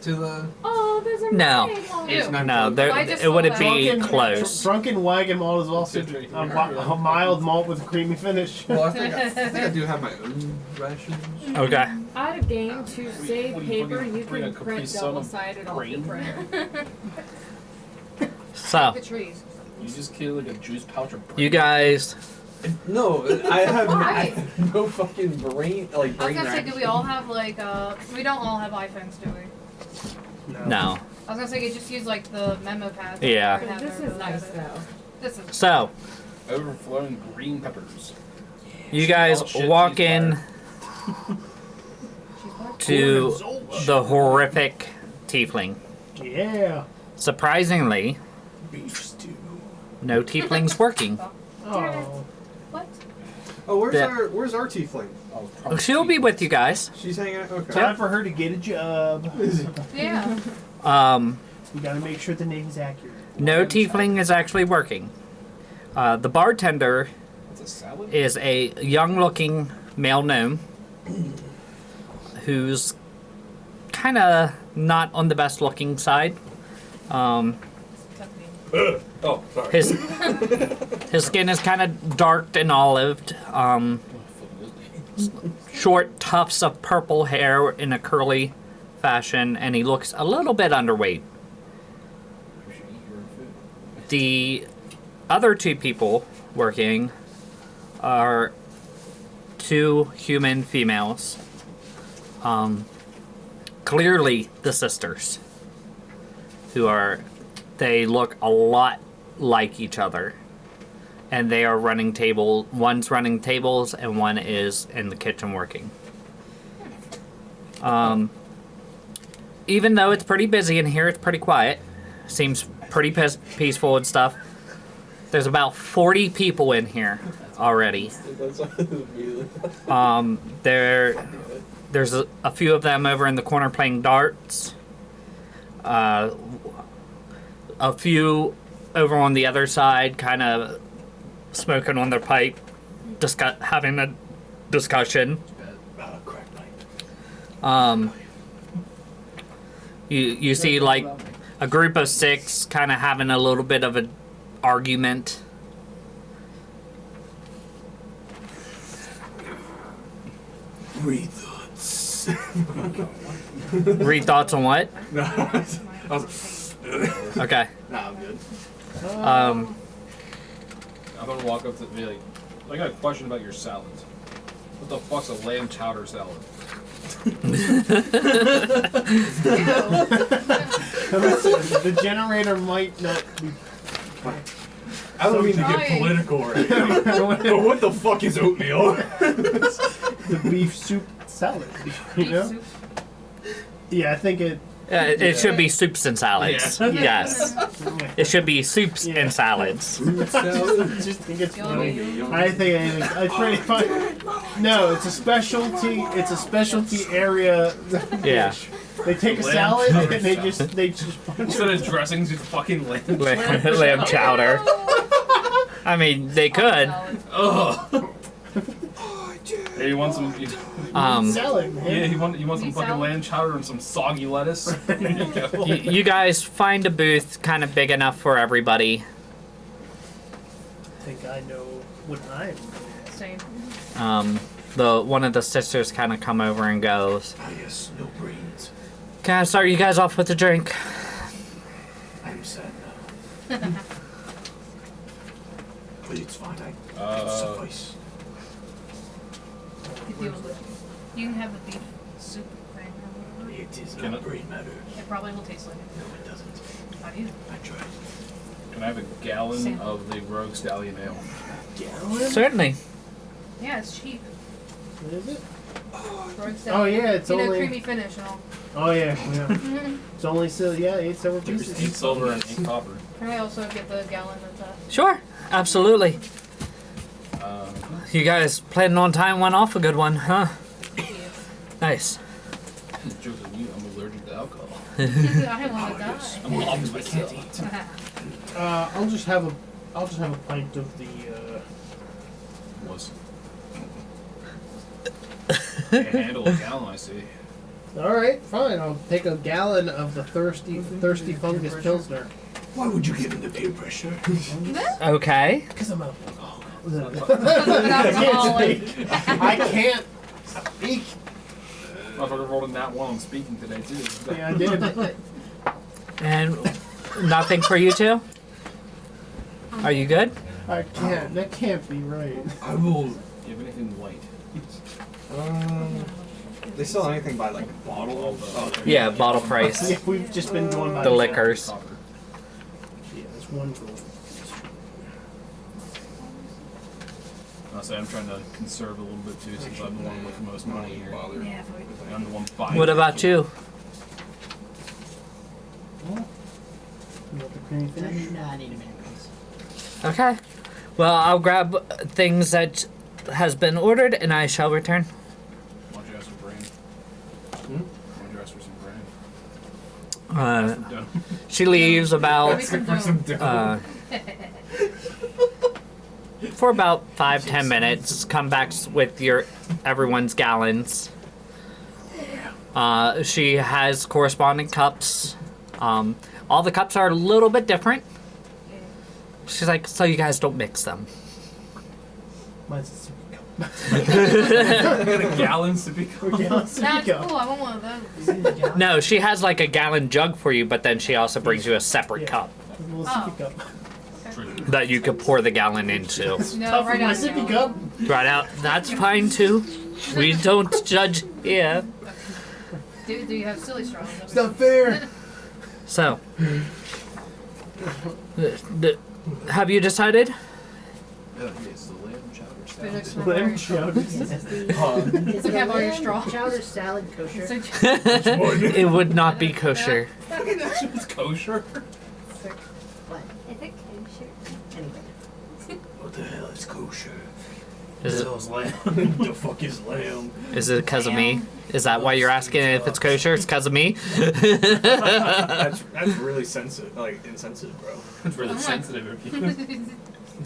to the? Oh, those are No. my It's not No, close. there, I just it wouldn't saw be that. close. Drunken wagon malt is also a mild malt with a creamy finish. Well, I think I do have my own rations. Okay. Out of game to save what do you paper, fucking you bring a can Capri print Sun of double-sided off the grain? printer. So, The trees. You just kill like a juice pouch of brain. you guys, No, I have Why? no fucking brain. Like I was brain gonna say, do rations. we all have like we don't all have iPhones, do we? no. I was gonna say, you just use like the memo pad. Yeah. and have This is everybody nice have it. though. This is. So, Overflowing green peppers. you guys Oh, shit, walk cheese in to the horrific tiefling. Yeah. Surprisingly, Beef stew. no tieflings working. Oh. What? Oh, The- where's our tiefling? Oh, probably She'll be cheese. with you guys. She's hanging out. Okay. Time for her to get a job. Yeah. We gotta make sure the name's accurate. No tiefling is actually working. The bartender It's a salad? is a young-looking male gnome who's kind of not on the best-looking side. Oh, sorry. His skin is kind of dark and olived. Short tufts of purple hair in a curly fashion, and he looks a little bit underweight. You should eat your own food. The other 2 people working are 2 human females. Clearly the sisters. They look a lot like each other. And they are running one's running tables and one is in the kitchen working. Even though it's pretty busy in here, it's pretty quiet. Seems pretty peaceful and stuff. There's about 40 people in here already. There's a few of them over in the corner playing darts. A few over on the other side, kind of smoking on their pipe, having a discussion. Crack pipe. You see like a group of 6 kind of having a little bit of an argument. Read thoughts. Read thoughts on what? No, I was Okay. nah, I'm good. Um, I'm gonna walk up to be like, I got a question about your salads. What the fuck's a lamb chowder salad? Listen, the generator might not be. I don't mean to get Trying. political or anything, but what the fuck is oatmeal? The beef soup salad. You know? Soup. Yeah, I think it. it should be soups and salads. Yeah. Yes. It should be soups and salads. Just think it's funny. I think it's pretty funny. No, it's a specialty. It's a specialty area. Yeah. They take a Lamb salad chowder and they salad. just Instead of dressings, just fucking lamb. Lamb chowder. I mean, they could. Ugh. Hey, you want some? salad, man. Yeah, you want some Meat fucking salad? lamb chowder and some soggy lettuce? There you go. You guys find a booth kind of big enough for everybody. I think I know what I'm. Same. One of the sisters kind of come over and goes, Ah, yes, no brains. "Can I start you guys off with a drink?" I'm sad now. But it's fine. I can suffice. You can have the beef soup thing. or whatever. It is Can not it- brain matter. It probably will taste like it. No, it doesn't. How do you? I tried. Can I have a gallon Sam. of the Rogue Stallion Ale? Gallon? Certainly. Yeah, it's cheap. What is it? Oh yeah, it's you know, only- creamy finish and all. Oh yeah. It's only still 8 silver 8 pieces. silver and 8 copper. Can I also get the gallon of that? Sure. Absolutely. Um, You guys planning on tying one off a good one, huh? Yes. Nice. the joke on you, I'm allergic to alcohol. I want to die. I'm off myself. I'll just have a pint of the. Was. Can't handle a gallon, I see. All right, fine. I'll take a gallon of the thirsty fungus pilsner. Why would you give in to peer pressure? Okay. Because I'm a. An alcoholic. I can't speak. Motherfucker rolled a nat 1 on speaking today, too. Yeah, I did. And nothing for you two? Are you good? I can't. That can't be right. I will. Do you have anything white? They sell anything by like bottle? Oh, Yeah, bottle price. Yeah, we've just been going by The liquors. Copper. Yeah, there's one gold. Honestly, I'm trying to conserve a little bit, too, since I'm the one with the most money here. Yeah, I'm the one buying. What about you? You want the creamy finish? No, I need a minute, please. Okay. Well, I'll grab things that has been ordered and I shall return. Why don't you ask for brain? Hmm? Why don't you ask for some brain? Done. She leaves about For some for about 5-10 minutes. Come back with everyone's gallons. She has corresponding cups. All the cups are a little bit different. She's like, so you guys don't mix them. Mine's a sippy cup. A gallon sippy cup. That's cool. I want one of those. No, she has like a gallon jug for you, but then she also brings you a separate Yeah. cup A little sippy cup. that you could pour the gallon into. No, Top right of my on. sippy yellow. cup. Right out. That's fine too. We don't judge here. Do you have silly straws? It's not fair. So, have you decided? Yeah, it's the lamb chowder Physics salad. for Lamb very- chowder. Is Look at all your straw. Chowder salad kosher. It would not be kosher. It's kosher. What? Is it kosher? Anyway. What the hell is kosher? Is it, Those lamb. The fuck is lamb? is it because of me? Is that why you're asking if it's kosher? It's because of me? That's really sensitive, like insensitive, bro. It's really sensitive of you.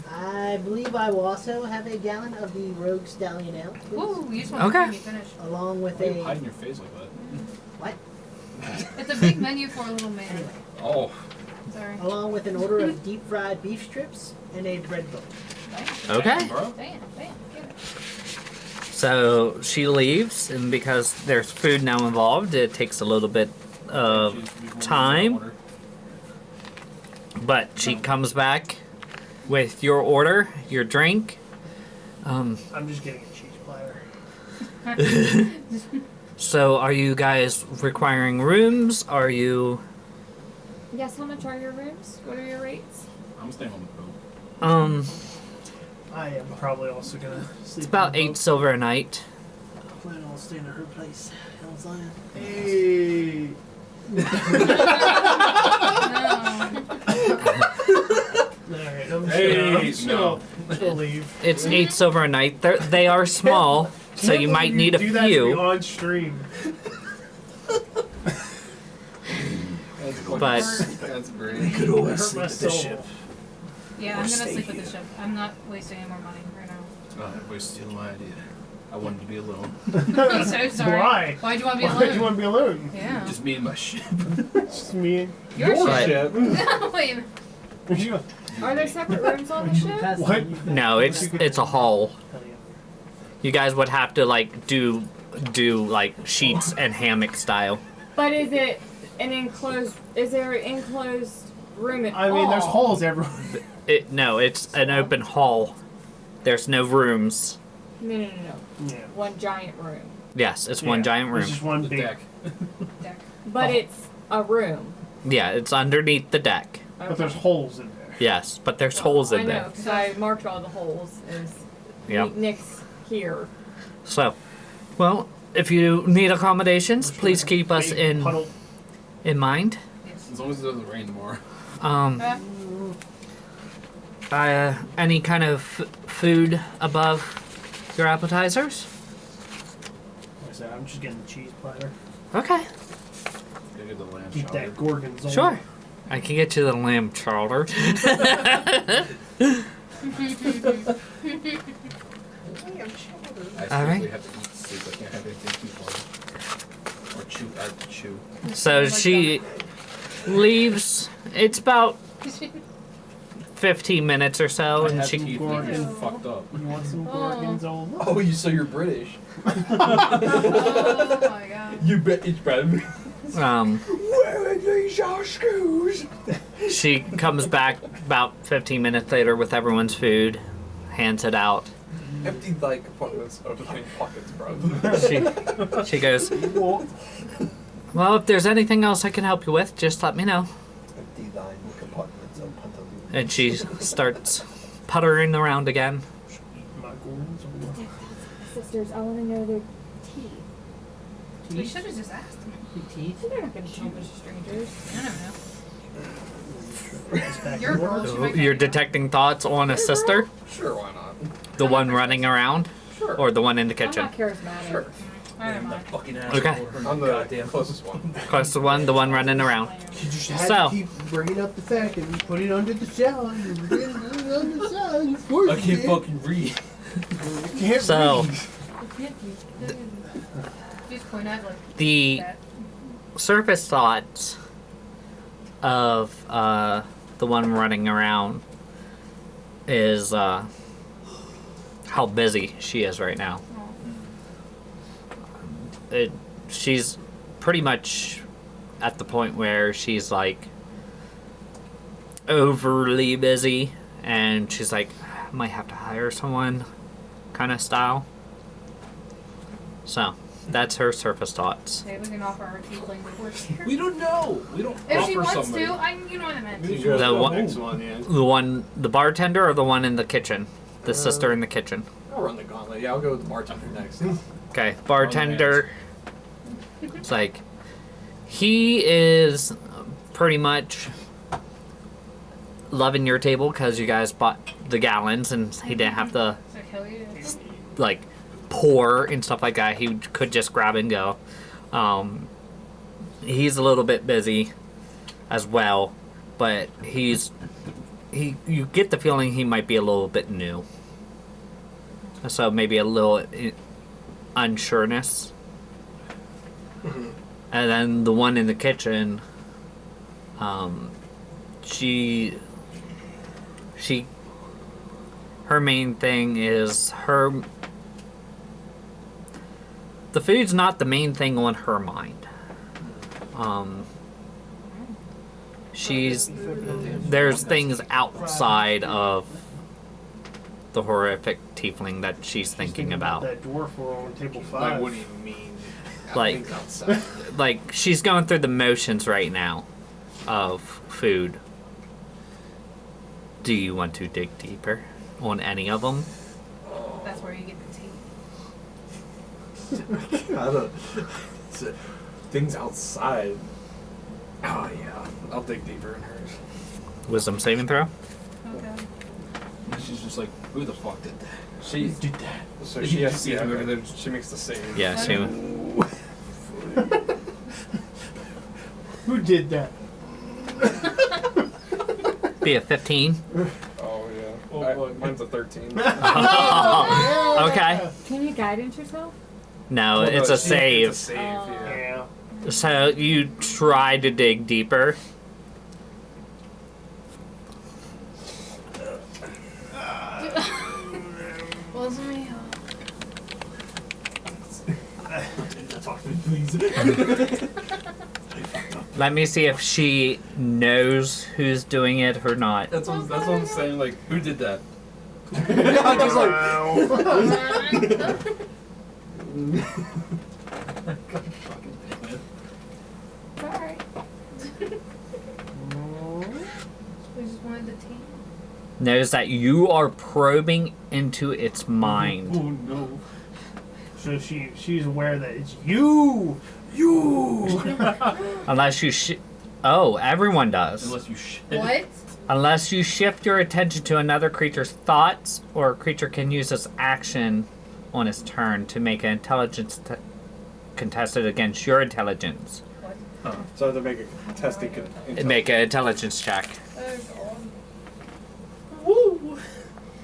I believe I will also have a gallon of the Rogue Stallion Ale, please. Ooh, you just want Okay. to finish. Along with Why are you a hiding your face like that? what? It's a big menu for a little man. Anyway, Oh. Sorry. along with an order of deep fried beef strips and a bread bowl. Okay. Bro? Bam, bam, get it. So she leaves, and because there's food now involved, it takes a little bit of time. But she comes back with your order, your drink. I'm just getting a cheese platter. So are you guys requiring rooms? Are you Yes, how much are your rooms? What are your rates? I'm staying on the boat. I am probably also gonna sleep. it's about on the 8 boat. silver a night. Plan on staying at her place. Hell's Lion. Hey. No. Alright, I'm Hey, just gonna leave. It's 8 silver a night. They are small, so you might need a do that to me few. on stream. But That's We great. could always Hurt sleep my at the soul. ship. Yeah, Or I'm gonna stay sleep with the here. ship. I'm not wasting any more money right now. Oh, everybody's stealing my idea. I wanted to be alone. I'm so sorry. Why? Why'd you want to be Why alone? do you want to be alone? Yeah. Just me and my ship. Just me. Your Right. ship. Wait. Are there separate rooms on the ship? What? no, it's a hall. Hell yeah. You guys would have to like do like sheets and hammock style. But is it an enclosed? Is there an enclosed room at I mean, there's all? holes everywhere. No, it's an open hall. There's no rooms. No. Yeah. One giant room. Yes, it's one Yeah, giant room. It's just one The big. deck. Deck. But Oh. it's a room. Yeah, it's underneath the deck. But there's holes in there. Yes, but there's holes I in know, there. because I marked all the holes as Yep. Nick's here. So, well, if you need accommodations, please keep us Big in puddle. mind. As long as it doesn't rain tomorrow. Any kind of food above your appetizers? Like I said, I'm just getting the cheese platter. Okay, Gotta get the lamb Keep chowder. that gorgonzola. sure. I can get you the lamb chowder. I Alright. seriously have to eat soup. I can't have anything too hard. Or chew. I have to chew. So she leaves. It's about 15 minutes or so, I and have she teeth Gorgon. that are fucked up. You want some Oh. gorgonzola? Oh, so you're British? Oh my god. You British, bro. Where are these your screws? she comes back about 15 minutes later with everyone's food, hands it out. Empty like compartments of like pockets, bro. She goes, well, if there's anything else I can help you with, just let me know. Empty thine compartments of pantaloons. And she starts puttering around again. My gorgonzola. Sisters, I want to know their teeth. You should have just asked me. Teeth. They're not going to tell a bunch of strangers. I don't know. It's back You're a in order. girl. She So might you're not know. detecting thoughts on a sister? Sure, why not? The one running around? Sure. Or the one in the I'm kitchen? not charismatic. Sure. I don't mind. Fucking Okay. I'm the closest one. Close to one, the one running around. You just had So- to keep bringing up the fact that we put it under the shell. You didn't put it under the shell. Of course I you can't did. fucking read. You can't So- read. Just point out like The that. surface thoughts of the one running around is how busy she is right now. She's pretty much at the point where she's like overly busy, and she's like, I might have to hire someone kind of style. So that's her surface thoughts. Okay, we can offer our tiefling to work here. We don't know. We don't If offer she wants somebody. to, you know what I meant. You guys The go one- next one, yeah. The bartender or the one in the kitchen? The sister in the kitchen. I'll run the gauntlet. Yeah, I'll go with the bartender next. Okay, bartender. It's like, he is pretty much loving your table because you guys bought the gallons and he didn't have to So hell yeah. like poor and stuff like that. He could just grab and go. He's a little bit busy as well, but you get the feeling he might be a little bit new. So maybe a little unsureness. And then the one in the kitchen, her main thing is the food's not the main thing on her mind. There's things outside of the horrific tiefling that she's thinking about. That dwarf on table 5. Like, what do you mean? Like, Things outside. like she's going through the motions right now of food. Do you want to dig deeper on any of them? That's where you get the tea. I don't. Things outside. Oh yeah, I'll dig deeper in hers. Wisdom saving throw? Okay. She's just like, who the fuck did that? She did that. So she has to see and then she makes the save. Yeah, she. Who did that? Be a 15. Oh yeah. Mine's a 13. Okay. Can you guidance yourself? No, Well, it's no, a It's save. a save. Yeah. Yeah. So you try to dig deeper. Wasn't me. Talk to me, please. Let me see if she knows who's doing it or not. That's what I'm saying. Like, who did that? I'm just like. Alright. We just wanted the tea. Knows that you are probing into its mind. Oh no. So she's aware that it's you. Unless you oh, everyone does. Unless you shit. What? Unless you shift your attention to another creature's thoughts, or a creature can use this action on its turn to make an intelligence contested against your intelligence. So I have to make a testing. Make an intelligence check. Oh god. Woo.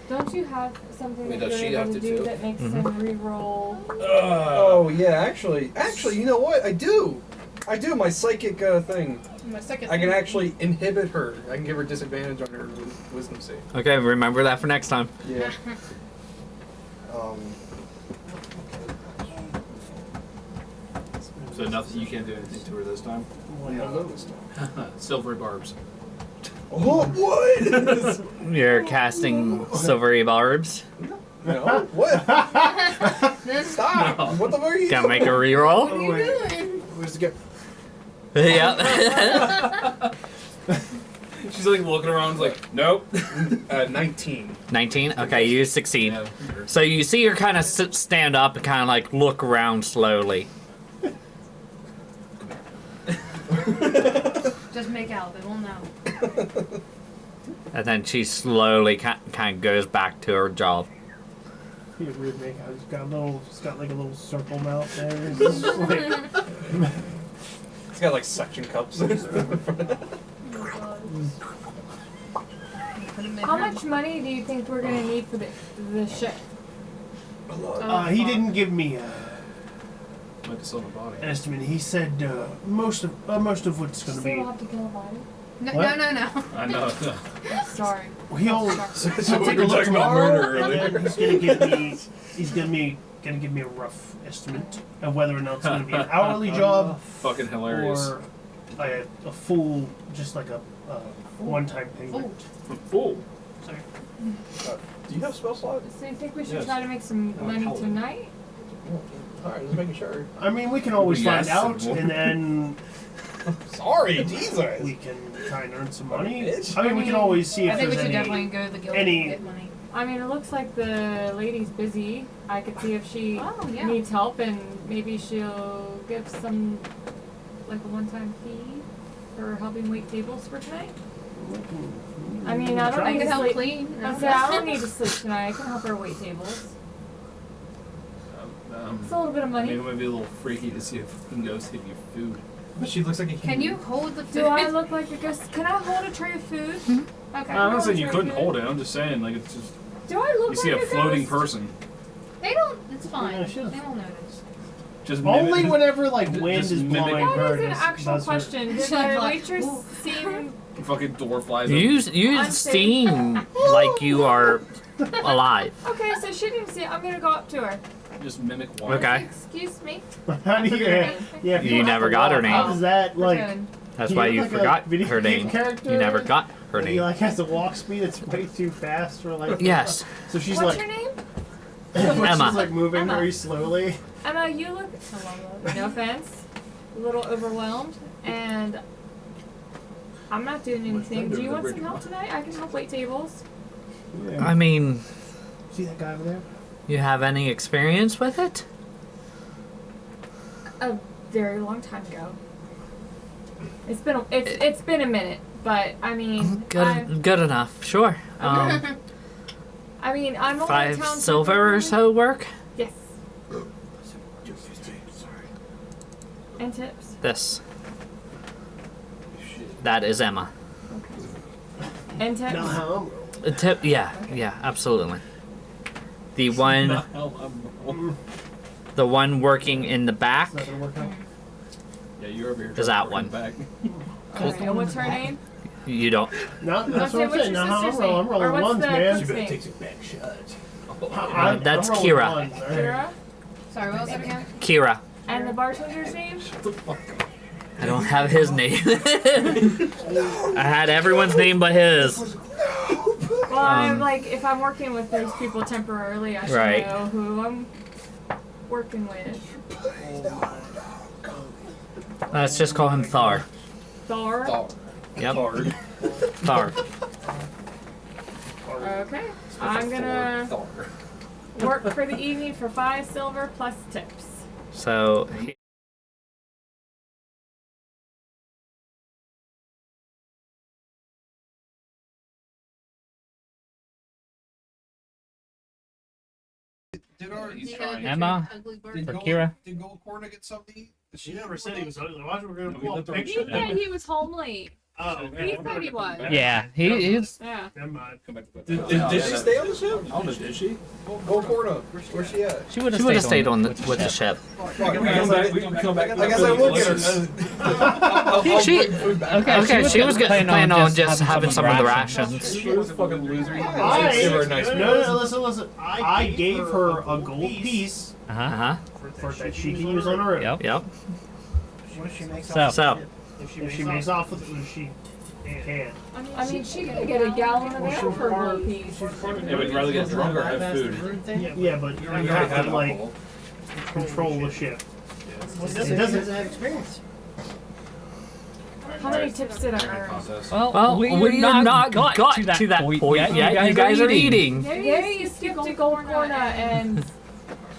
Don't you have something Wait, that does you're she able have to to do too? that makes Mhm. them re-roll? Oh yeah, actually, you know what? I do. My psychic thing. My second. I can actually inhibit her. I can give her disadvantage on her wisdom save. Okay, remember that for next time. Yeah. So nothing. You can't do anything to her this time. Silvery barbs. Oh, what? You're casting silvery barbs. No, what? Stop! No. What the fuck are you Gotta doing? make a reroll. What are you doing? Where's the Yep. She's like looking around, like, nope. 19. 19? Okay, you succeed. Yeah. So you see her kind of stand up and kind of like look around slowly. Just make out. They won't know. And then she slowly kind of goes back to her job. He would make out. He's got like a little circle mouth there. It's just like, It's got like suction cups. How much money do you think we're gonna need for the ship? he didn't give me Like a silver body. an estimate. He said most of what's going to Still be. have to kill a body? No, What? no. I know. Sorry. He'll So I'll we take were a look talking about tomorrow, murder and earlier. then he's gonna give me a rough estimate of whether or not it's gonna be an hourly job Fucking hilarious. or a full, just like a one-time payment. Fool. Do you have spell slot? So you think we should Yes. try to make some money hell. tonight? Alright, just making sure. I mean, we can always Yes, find out, and and then Sorry, Jesus. we can try and earn some money. Bitch. I mean, we can always see I if think we there's should any. definitely go to the guild any- and get money. I mean, it looks like the lady's busy. I could see if she Oh, yeah. needs help, and maybe she'll give some, like a one-time fee for helping wait tables for tonight. I mean, I don't I need can to help sleep. clean. I said I don't need to sleep tonight. I can help her wait tables. It's a little bit of I mean, money. it might be a little freaky to see if fucking ghosts hit you food. But she looks like a Can you hold the food? Do I look like a ghost? Can I hold a tray of food? Okay. I'm not saying you couldn't hold it. I'm just saying, like, it's just Do I look you see like a floating ghost? person. They don't. It's fine. Yeah, she They does. won't notice. Just Only mimic, whenever like just wind is mimic- blowing That her. is an does- actual does her- question. Did She's the like, waitress "Ooh." seem... fucking door flies You open. you I'm seem like you are alive. Okay, so she didn't see it. I'm gonna go up to her. Just mimic water. Okay. Excuse me. How do you? Yeah, You never got her name. How does that like? Good. That's You why look you like a forgot video her game name. character. You never got her He name. like has a walk speed that's way too fast for like. Yes. So she's What's like. your name? Emma. She's like moving Emma. very slowly. Emma, you look... No offense. A little overwhelmed. And... I'm not doing anything. Do you want some help tonight? I can help wait tables. I mean, See that guy over there? you have any experience with it? A very long time ago. It's been a minute, but I mean... Good enough. Sure. I mean, I'm only in 5 town silver or temporarily. so work. Yes. And tips. This. That is Emma. And tips. Not how I'm rolling. A tip. Yeah, absolutely. The one working in the back. It's not gonna work out. Yeah, you're over here. Is that trying to one? work back. Okay, and what's her name? You don't. No, that's Okay, what I'm what's saying. your Not how I'm sister's rolling. I'm name? rolling Or what's ones, the man. cook's name? Takes it back shut. That's I'm rolling Kira. ones, all right. Kira. Sorry, what was it again? Kira. And the bartender's name? I don't have his name. I had everyone's name but his. Well, I'm like, if I'm working with those people temporarily, I should Right. know who I'm working with. Let's just call him Thar. Thor. Yep. Thar. Okay. I'm gonna work for the evening for 5 silver plus tips. So. Did our Emma did for Gold, Kira. Did Gold Corner get something to eat? She never said he was ugly. Why we're gonna No, pull we up let the- picture? He said he was home late. Oh, He said he was. Yeah, he's. Yeah. Never mind. Come back to that. Did she stay on the ship? I don't know, did she? Gold Corner. Where's she at? She would have stayed on with the ship. Fuck, I guess I will get her. She. Okay, she was planning planning on on just having some of the rations. She was a fucking loser. Give her a nice No, listen. I gave her a gold piece Uh huh. for that she can use on her own. Yep. Yep. What if she makes So- off So. If she makes off with it, she can. I mean, she could get a gallon of ale for a gold piece. They would rather get drunk or have food. Yeah, but you have to like control the ship. Well, It doesn't doesn't- have experience. How many tips did I earn? Well, we not got to that point yet. You guys are eating. Yeah, you skipped to Gold Corner and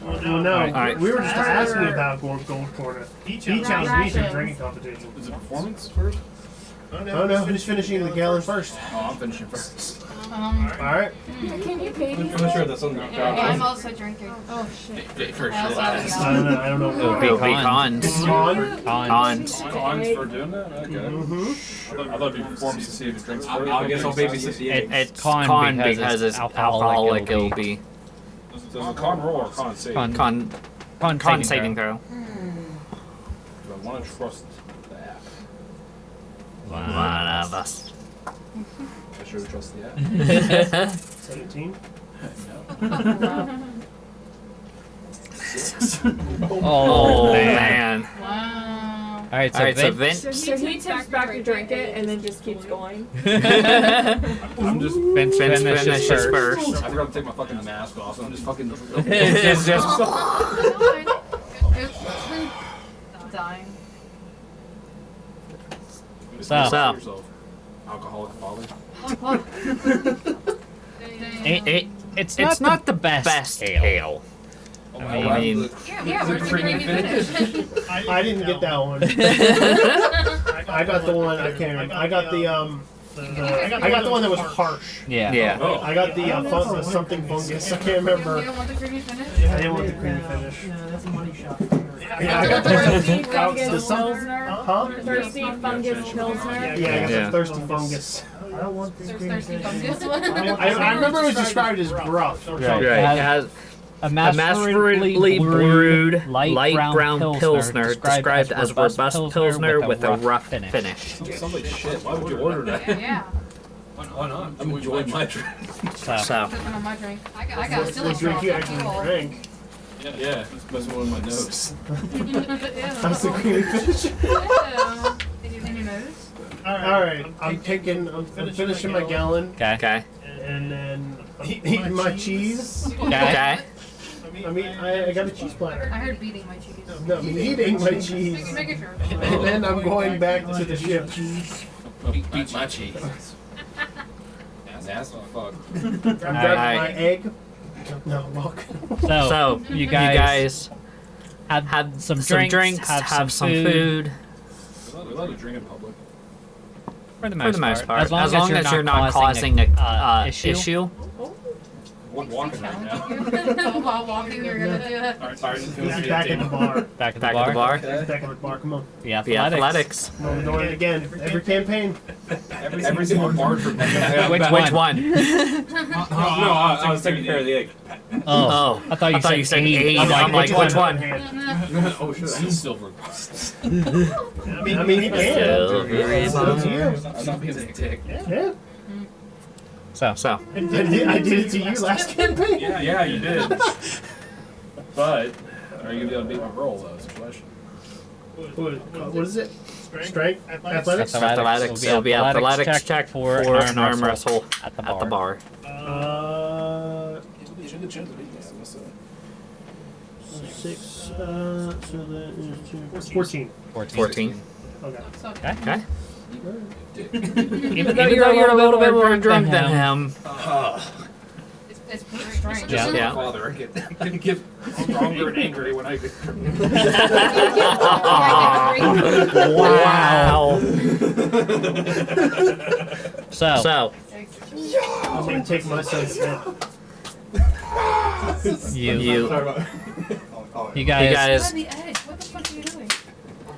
Well, no, Alright. we were just asking about Gold Corner. Each house needs a rations. drinking competition. Is it performance first? Oh no, who's finishing the gallon first? Oh, I'm finishing first. Alright. can you pay me? I'm sure that's on the I'm also drinking. Oh shit. For I also sure. have a I gallon. don't know. It would be cons. Con? Cons. Cons for doing that? Okay. Mm-hmm. I thought it'd be performance to see if it drinks first. I guess I'll babysit the eggs. It's con con because because it's it's alcoholic, alcoholic. It'll be Does a con roll or con save? Con. con saving throw. Do I want to trust that? One of us. I sure trust the app. 17. Oh man. Wow. All right, so, Alright, so Vince. Vince. So he tips back to drink it and then just keeps going. I'm just. Vince finishes first. I forgot to take my fucking mask off, so I'm just fucking. It's just Dying. Just So- yourself. Alcoholic father. it's not the best ale. I mean, Yeah, we're drinking finish. I didn't get that one. I got the one, I can't remember. I got the I got the one that was harsh. Yeah. Yeah. Oh. I got the something fungus. I can't You remember. don't want the creamy finish? I didn't want the creamy finish. No, that's a money shot. Yeah, I got the Thirsty the fungus some. pilsner. Huh? Thirsty fungus pilsner. Yeah, I got Yeah. the thirsty fungus. I don't want this There's creamy thirsty finish. fungus. I remember it was described as gruff or Right. something. Right. It It has A masterfully brewed light brown pilsner described as robust pilsner with a rough finish. Sounds like shit. Why would you order that? Yeah. Why not? I'm enjoying my drink. So, So, Put them on my drink. I got What silly drink straws. you That's actually cool. drank? Yeah, it's messing with my nose. How's the creamy finish? In your nose? Alright, I'm finishing my gallon, okay. okay. and then I'm eating my cheese. Okay. I mean, I got a cheese platter. I heard beating my cheese. No, I'm eating my cheese. Making sure. And then I'm going back to the ship. Beat my cheese. That's the fuck. I'm grabbing my egg. No, look. So, you you guys, guys have some some drinks, have some food. We're allowed to drink in public. For the For the most part. As long as you're not causing a issue. issue. I'm walking right now. While walking, you're gonna do it. Alright, He's back in the bar. Back at Back the at the bar. bar. He's back in the bar. Come on. The The athletics. We're doing it again. Every campaign. Every single bar for Which one? No, I was taking care of the egg. Oh, I thought you said eight. I'm like, which one? Oh shit, that's silver. I mean, he can. Silvery It's up to you. I'm not being a dick. Yeah. So, I did it to you last campaign. Yeah, you did. But are you gonna be able to beat my roll though? Is the question. What is it? Strength? Athletics? athletics. It'll be athletics check for an arm wrestle at the at the bar. You should have chosen me. Yeah, I must have. 6, so that is 14. 14. Okay. Okay. Even Though you're a little bit more drunk than him. It's pretty strange. Just Yeah. like my father, I get stronger and angry when I get Wow. So, I'm going to take my son's head. you You guys, guys, the edge. What the fuck are you doing?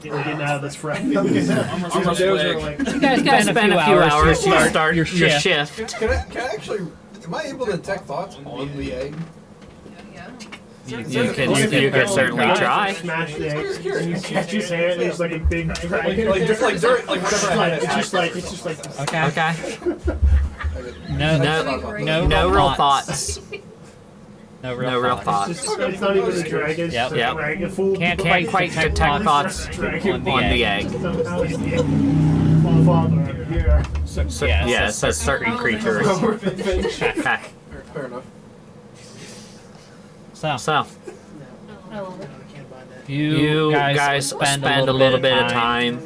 We're getting out of this fray. I'm Like, you guys spend a few hours to start your shift. shift. Can I actually? Am I able to detect thoughts on the egg? Yeah. You can certainly try. Smash the egg, and you catch his hand, and it's like a big dragon. Just like during, like whatever I had. It's just like this. Okay. Okay. No No real thoughts. thoughts. No No real thoughts. It's not even a dragon. It's just Yep. a dragon. Full Can't Can't quite detect thoughts dragon. on the egg. Somehow he's the father here. So, Yeah, yeah, it says certain creatures. Okay. Fair enough. So, I love it. you guys spend a little bit of time.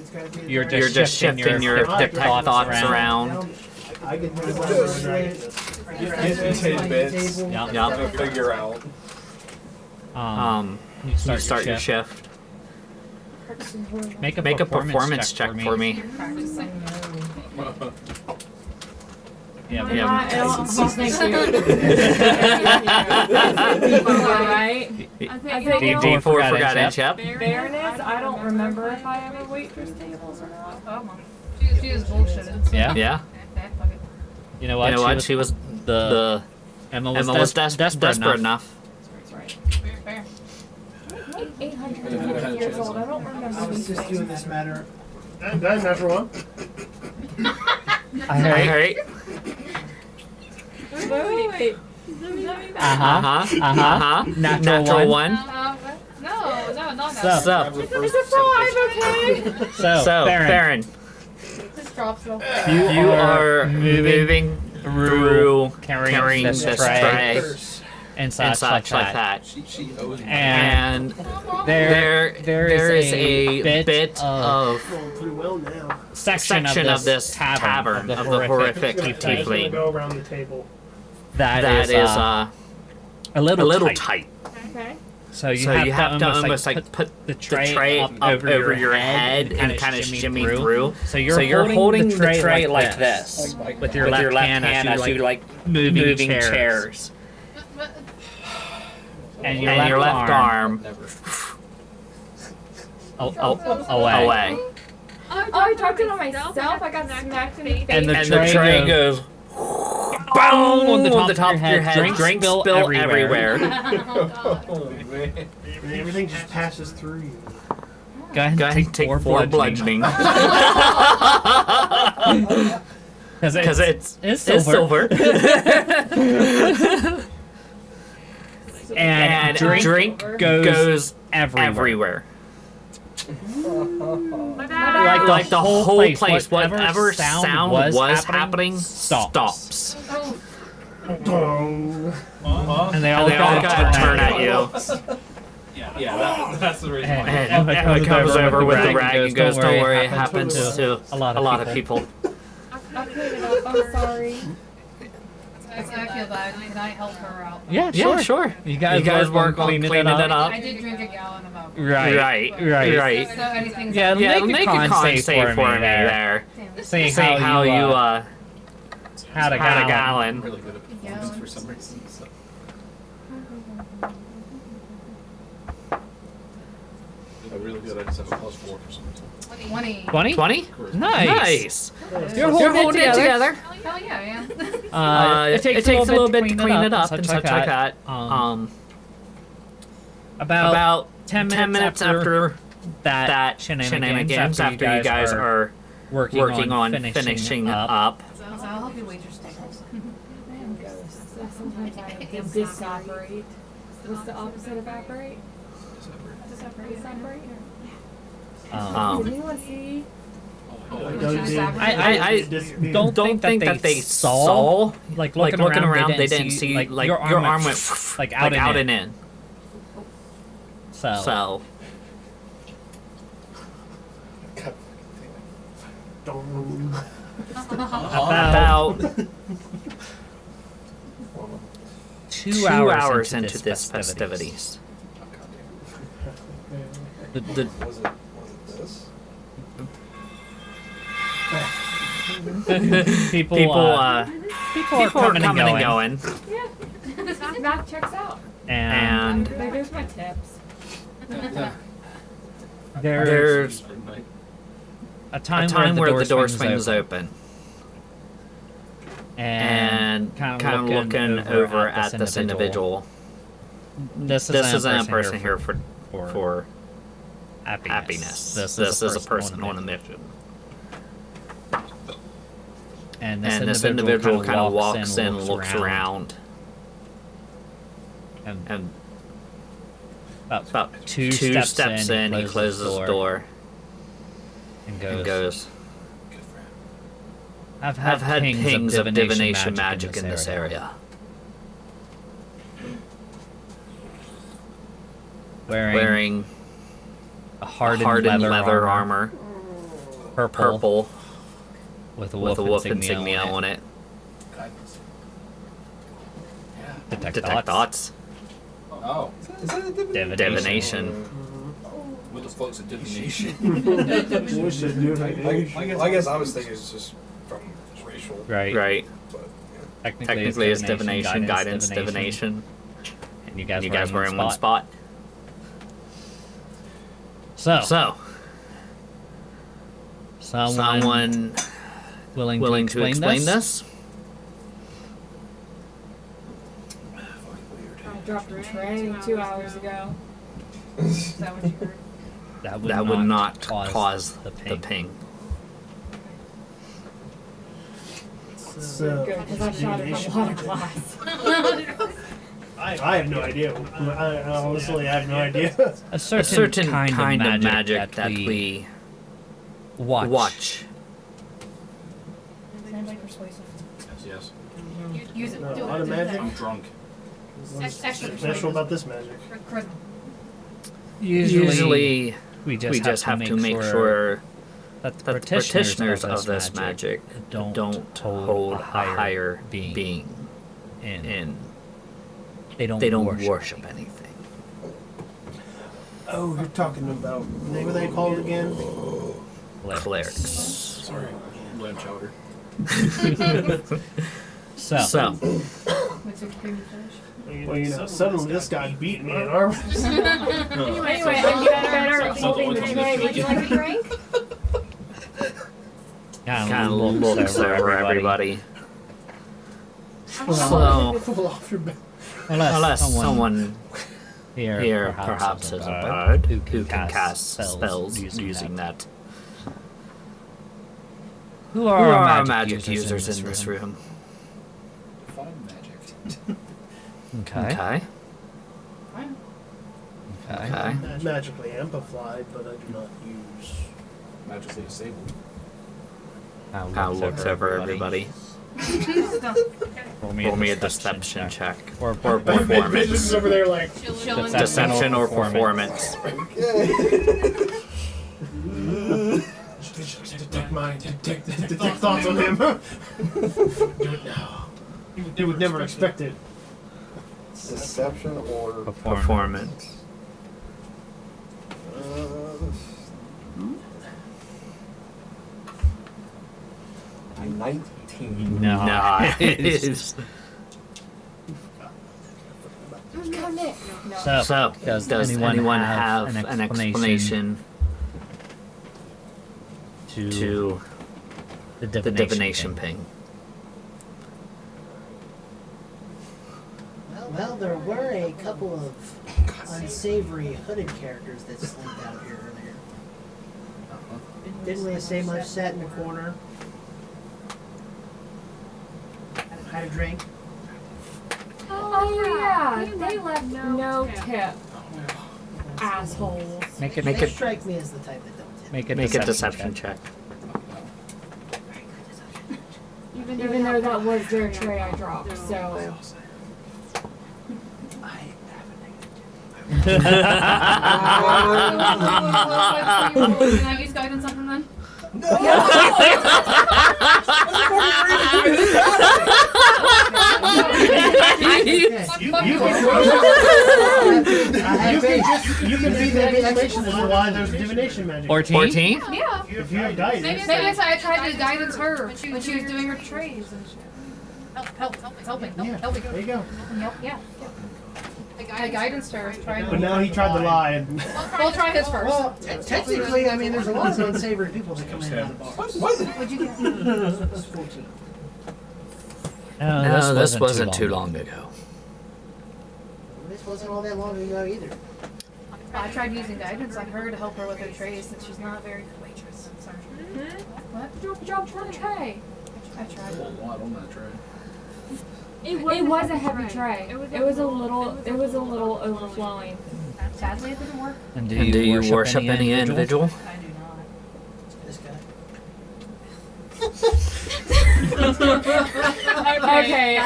You're You're just shifting your detect thoughts around. I get Tidbits. Yep. Yep. Figure out. You You start your shift. Make a Make a performance check for me. Practicing. Yeah. Yeah. Alright. I think D4 forgot it, yep. fairness, I don't remember if I ever waitress tables or not. Oh, she is bullshitted. So. Yeah. Yeah. Okay, fuck it. You know what? You know what? She was the Emma was desperate enough. Fair. 850 years old. I don't remember I was these just things. doing this matter. That's natural one. I Alright. Wait. Natural one. No, not So- that. It's a 5, okay? So, Farron, Just drops it. you are moving through carrying this this tray and and such like that. She owes me. And there is a bit of Going pretty well now. section of this tavern of the horrific Just gonna tiefling go around the table. that that is a little tight. Okay. So you have to almost like put the tray up over your head and kind of shimmy through. So you're holding the tray like this with your left hand as you like moving chairs. And your left arm away. Oh, I dropped it on myself. I got smacked in the face. And the tray goes boom on the top of your head. Drinks spill everywhere. And everything just passes through you. Go ahead and take 4 bludgeoning. Because it's silver. and drink goes everywhere. Like the whole place, whatever sound was happening stops. And they all gotta turn at you. Yeah, that's the reason why. And Emma comes over with the rag and goes, "Don't worry, it happens to a lot of people." I'll clean it up. I'm sorry. I feel bad. Can I help her out? Yeah, sure. You guys work on cleaning it up. I did drink a gallon of alcohol. Right. So anything's Yeah, make a con save for me there. Seeing how you had a gallon. I'm really good at performance for some reason. So. I'm really good. I just have a +4 for some reason. 20. 20? Nice. You're holding it together. Hell yeah, I am. It takes a little bit to clean it up and such like that. About 10 minutes after that shenanigans, after you guys are working on finishing up. So I'll help you waitress tables. Sometimes I disapparaate. What's the opposite of apparate? Disapparaate. Did anyone see? I don't think that they saw, like looking around, they didn't see, like your arm went like out and in. So. About 2 hours into this festivities. The people are coming and going. Yeah. Math checks out. And There's my tips. there's a time where the door swings open. And kind of looking over at this individual. This isn't a person here for happiness. This is a person on a mission. And this individual kind of walks in, looks around. And about two steps in, he closes the door. And goes. I've had pings of divination magic in this area. Wearing a hardened leather armor. Purple. With a wolf insignia on it. Detect thoughts. Oh. Is that a Divination. What the fuck's a divination? I guess I was thinking it's just from racial. Right. But, yeah. Technically it's divination, guidance, divination. And you guys were in one spot. So. Someone willing to explain this? I dropped a tray 2 hours ago. Is that what you heard? That would not cause the ping. So, Good, because I shot it from water glass. I have no idea. I honestly have no idea. A certain kind of magic that we watch. Is anybody persuasive? Yes. Use it. No, Do a lot of it. magic. I'm drunk. What's Extra special about this magic? Charisma. Usually we just have to make sure that the practitioners of this magic don't hold a higher being in. They don't worship anything. Oh, you're talking about the name of that called again? Clerics. Sorry, lamb chowder. So, With some creamy fish. Well, you know, suddenly this guy beat me in arms. Anyway, I'm getting better at holding the tray. Would you like a drink? kind Kind of of looks over everybody. So, Fall off your back. unless someone here, here perhaps is a bird who can cast spells using that. Who Who are are magic users in this room? Find magic. Okay. Okay. Okay. Okay. Magically amplified, but I do not use. Magically disabled. How looks over everybody. Roll Roll me a deception check. Or Performance. over there like. Chilling. Deception or performance. Detect thoughts on him. Do it now. You would never expect it. Deception or Performance. 19. Nice. No, Nick. No. So, does anyone have an explanation to the the divination ping? Well, there were a couple of unsavory hooded characters that slinked out here earlier. Didn't really say much, sat in the corner. Had a drink. Oh yeah, they left no tip. Assholes. Make it Make They it strike me as the type that don't tip. make it make a deception check. Even though that was their tray I dropped, so. Can I use guidance on him then? You can be the explanation as to why there's divination magic. 14? Yeah. If you have guidance. Maybe I tried to guidance her when she was doing her trays and shit. Help me. Yeah, Help me. there you go. Help, yeah. I guidance her. But now he tried to lie. And We'll try his first. Well, technically, I mean, there's a lot of unsavory people that come in and out of bars. What'd you get? 14. No, this wasn't too long ago. This wasn't all that long ago either. I tried using guidance on her to help her with her trays since she's not a very good waitress. Sorry. What? Drop her tray. I tried. What on that tray? It was a heavy tray. It was a little overflowing. Sadly, it didn't work. And Do you worship any individual? I do not. This guy. Okay,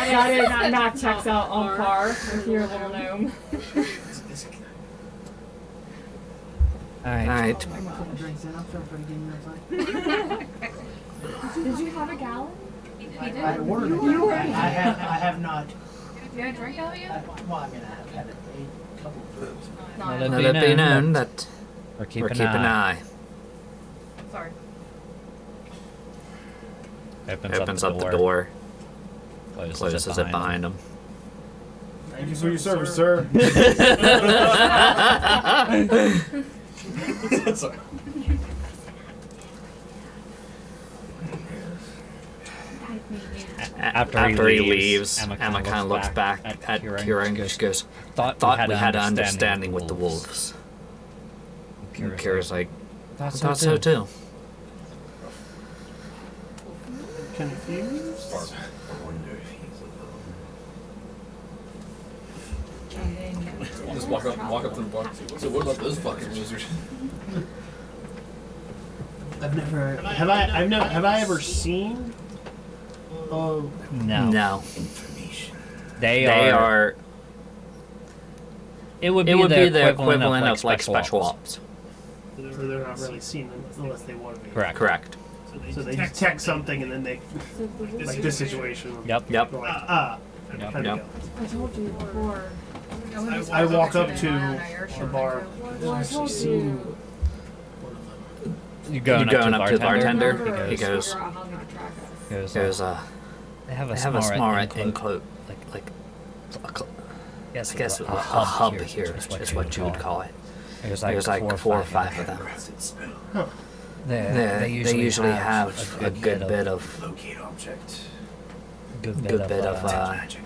that checks out on par with your little gnome. Alright. A couple drinks in, I'm sorry for getting Did you have a gallon? He did. I ordered it. I have not. You had a drink out yet? Well, I mean, I have had a couple of drinks. Let Let it be known that we're we're keeping an eye. Sorry. Opens up the door, Closes closes it behind him. thank you for your service, sir. Sorry. After he leaves, Emma kind of looks back at Kira and just goes, Thought we had an understanding with the wolves. And Kira's like, I thought so too. Confused. Just walk up to the bar. So what about this fucking lizard? Have I ever seen? Oh, No. They They are. are. It would be the equivalent of like special ops. so they're not really seen unless they want to be. Correct. Correct. So they detect something and then they, like this situation. Yep. Yep. They're like, ah. Yep. Time to Yep. go. I told you before. I walk up to the bar. Well, I told you. You going up to the bartender? bartender? He goes, They have I a have a small small enclosure. like I Yes, guess a hub here is what you would call it. There's There's like 4 or 5 of them. They usually have a good bit of Locate object. good bit of Magic.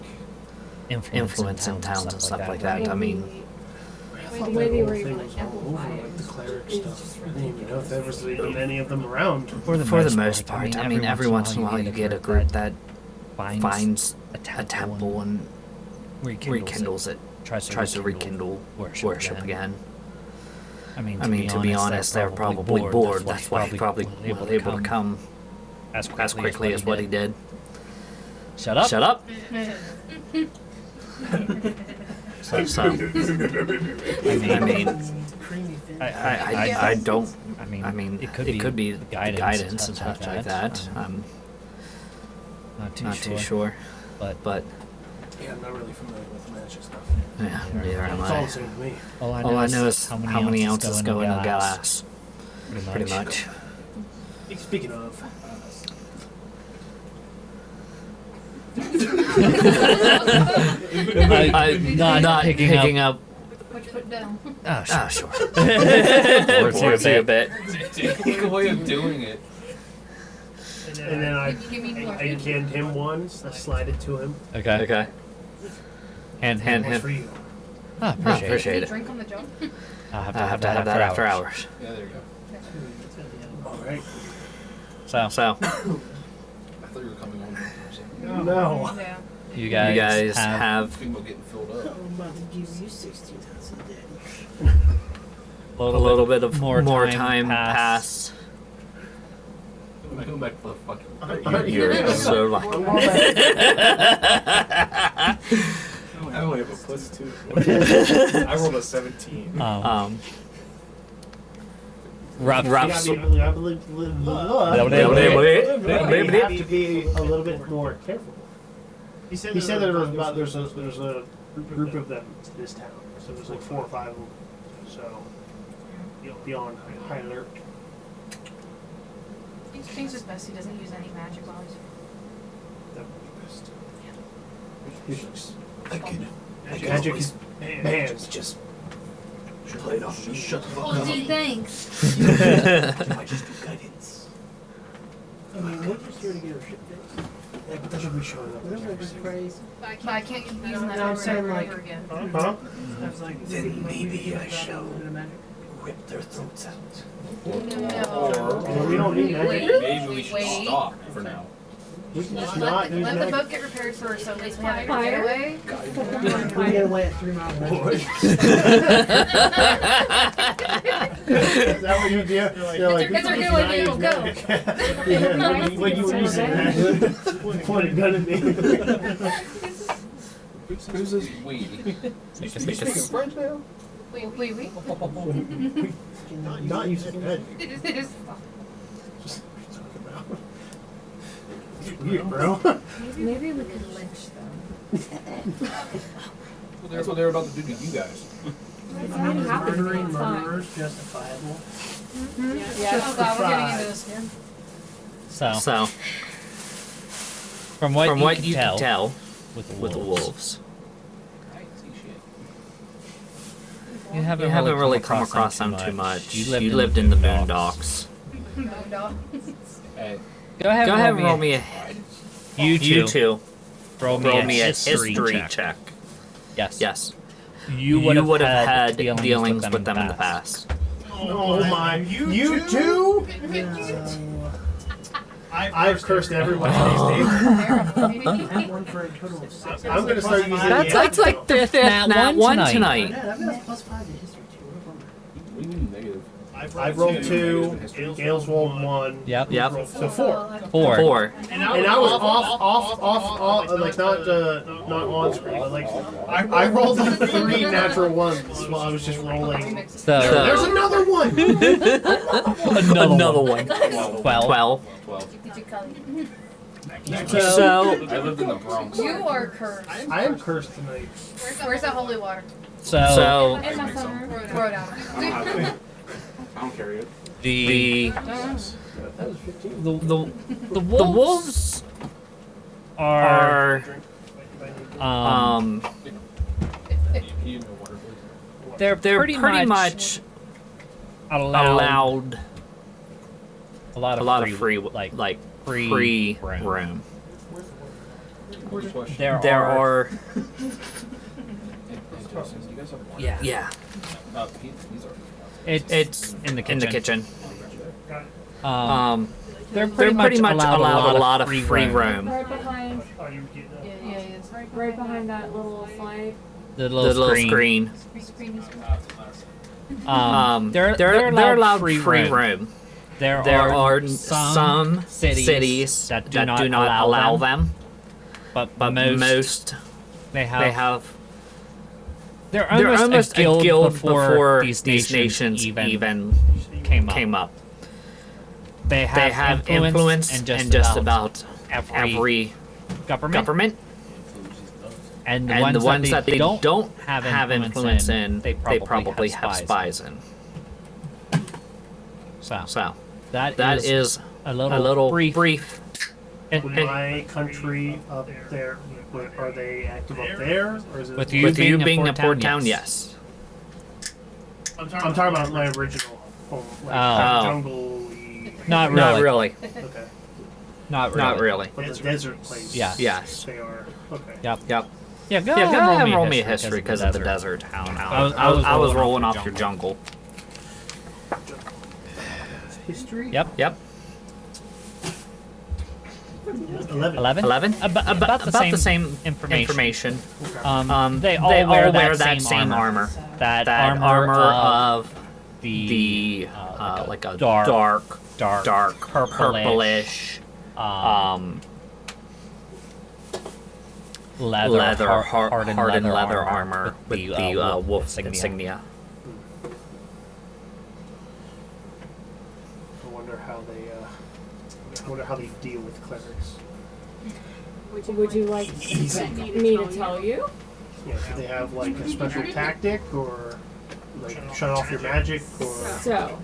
influence in towns and stuff like that. I mean, Maybe where you Thing like was all amplify over, it. like the cleric stuff. I didn't even know if there was even any of them around. For the most part, I mean, every once in a while you get a group that finds a temple and rekindles it, tries to rekindle worship again. I mean, to be honest, they're probably bored. That's why he probably was able to come as as quickly as what he did. Shut up. Shut up. So, I mean, Creamy fin. I don't. I mean, I mean, it it could be guidance and such like that. I'm not too sure, but Yeah, I'm not really familiar with magic stuff. yeah, neither am It's all I. the same to me. All All I know is how many ounces go in a glass. Pretty much. Speaking of, I'm not picking up. Put your foot down. Oh, Ah, sure. Boards you a bit. Take way of doing it. and then I Give me more. hand him one. I slide it to him. Okay. Okay. Hand What's him. for you? Ah, I appreciate it. appreciate it. Drink on the jump. I'll have I have to have that after hours. Yeah, there you go. All right. So, So, I thought you were coming on. No. Yeah. you you guys, guys have have Thinking about getting filled up. I'm about to give you 16 ounces of a a little bit of more time pass. I'm going back to the fucking. You're so lucky. I only have a +2. I rolled a 17. rough. I believe we have to be a little bit more careful. He said there was about there's a group of them in this town, so there's like 4 or 5 of them. So you'll be on high alert. He thinks it's best he doesn't use any magic bombs. That would be best. I could. Magic is banned. Just play it off and shut the fuck Oh, up. gee, thanks. I just do guidance. I mean, we're just here to get our shit fixed. Yeah, but that should be showing up. Whatever I just praise. But I can't keep using that No, I'm over saying, and over like- and over again. Huh? I was like, Then maybe I shall shall rip their throats out. No. Well, we don't need magic. Maybe we should stop for now. We can just Let not use the magic. boat get repaired first, so at least we have a Fire. getaway. We get away at 3 miles an hour. Is that what you do? You're like, It's our getaway vehicle, go. Yeah, when you say that, point a gun at me. Who's this we? You speaking French now? We. Not using magic. It's weird, bro. Maybe we could lynch them. Well, that's what they were about to do to you guys. It's already happened to me. It's fine. Murderers justifiable. Yeah. Oh god, we're getting into this again. So, from what you can can tell with the with the wolves, wolves, I ain't see shit. you you haven't haven't really come across them too much. You You lived in the boondocks. No. Hey, Go ahead, Go ahead and roll me a. You You two. roll Roll me a history check. Yes. Yes. You would have had dealings with them in the past. Oh my! You too? I've cursed everyone these days. I have one for a total of 6. I'm gonna start using That's like the fifth nat one tonight. Yeah, I've got a +5 to history too. What a bummer. what do you mean negative? I've rolled 2. Gale's rolled 1. Yep. So 4. 4. And I was off, like not on screen, but like I rolled like 3 natural ones while I was just rolling. So There's another one. Another one. 12. 12. 12. Did you call it? So I lived in the Bronx. You are cursed. I am cursed tonight. Where's that holy water? so In my summer. Throw it down. I don't have it. I don't carry it. the That was 15. The the wolves are they're pretty much allowed a lot of free like free room. There There are yeah. it's in the kitchen. They're They're pretty much allowed a lot of free room. Right behind, Yeah, it's right behind that little slide. The The little little screen. screen. They're allowed free room. There are some cities that do not allow them, but most they they have. they're They're almost a guild before these these nations even came up. They They have influence in in just about every government. and And the ones that they don't have have influence in, they probably have spies in. So that that is a a little brief. Would my country up there, are they active up there? Or is it With With you being a port town, town, yes. I'm talking about my original home. Like Oh. jungle. Not really. Not really. Okay. Not really. But the desert place. Yeah. Yes. They are. Okay. Yep. Yep. Yeah, go Yeah, ahead go and ahead and roll me a history because of the desert town. I was rolling off your jungle. History? Yep. 11. 11? 11? About the same information. They all They wear all wear that that same armor. That That armor of the like a dark purplish leather, hardened leather armor with the wolf insignia. insignia. I wonder how they deal with clerics. Would you like me to tell you? Yeah, do they have like a special tactic or like shut off your magic or So,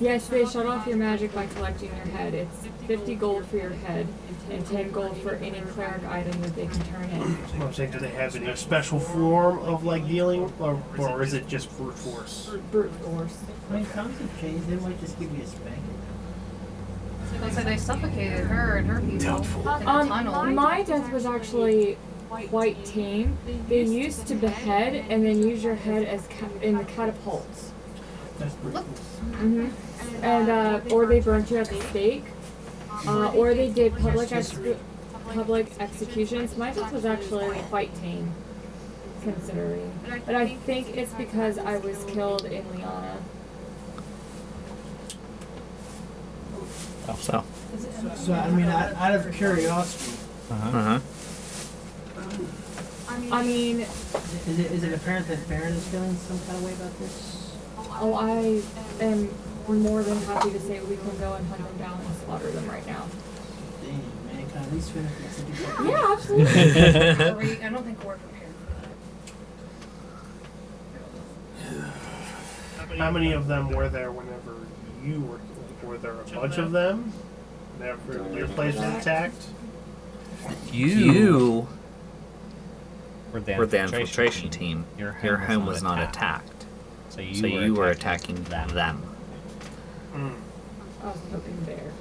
yes, they shut off your magic by collecting your head. It's 50 gold for your head and 10 gold for any cleric item that they can turn in. what I'm saying, do they have any special form of like dealing or is it just brute force? Brute force. When times have changed, they might just give you a spanking. They said they suffocated her and her people in a tunnel. My death was actually quite tame. They used to behead and then use your head as in the catapults. That's brute force. And or they burnt you at the stake, or they did public executions. My death was actually quite tame, considering. But I think it's because I was killed in Liana. So. So, I mean, out of curiosity, I mean, is it apparent that Baron is feeling some kind of way about this? oh, I am more than happy to say we can go and hunt them down and slaughter them right now. Damn, man, can I at least finish this? Yeah, absolutely. I don't think we're prepared for that. How many of them were there whenever you were? Were there a bunch of them? Whenever your place was attacked? You were were the infiltration team. Your home was not attacked. So You were attacking them. I was hoping bear.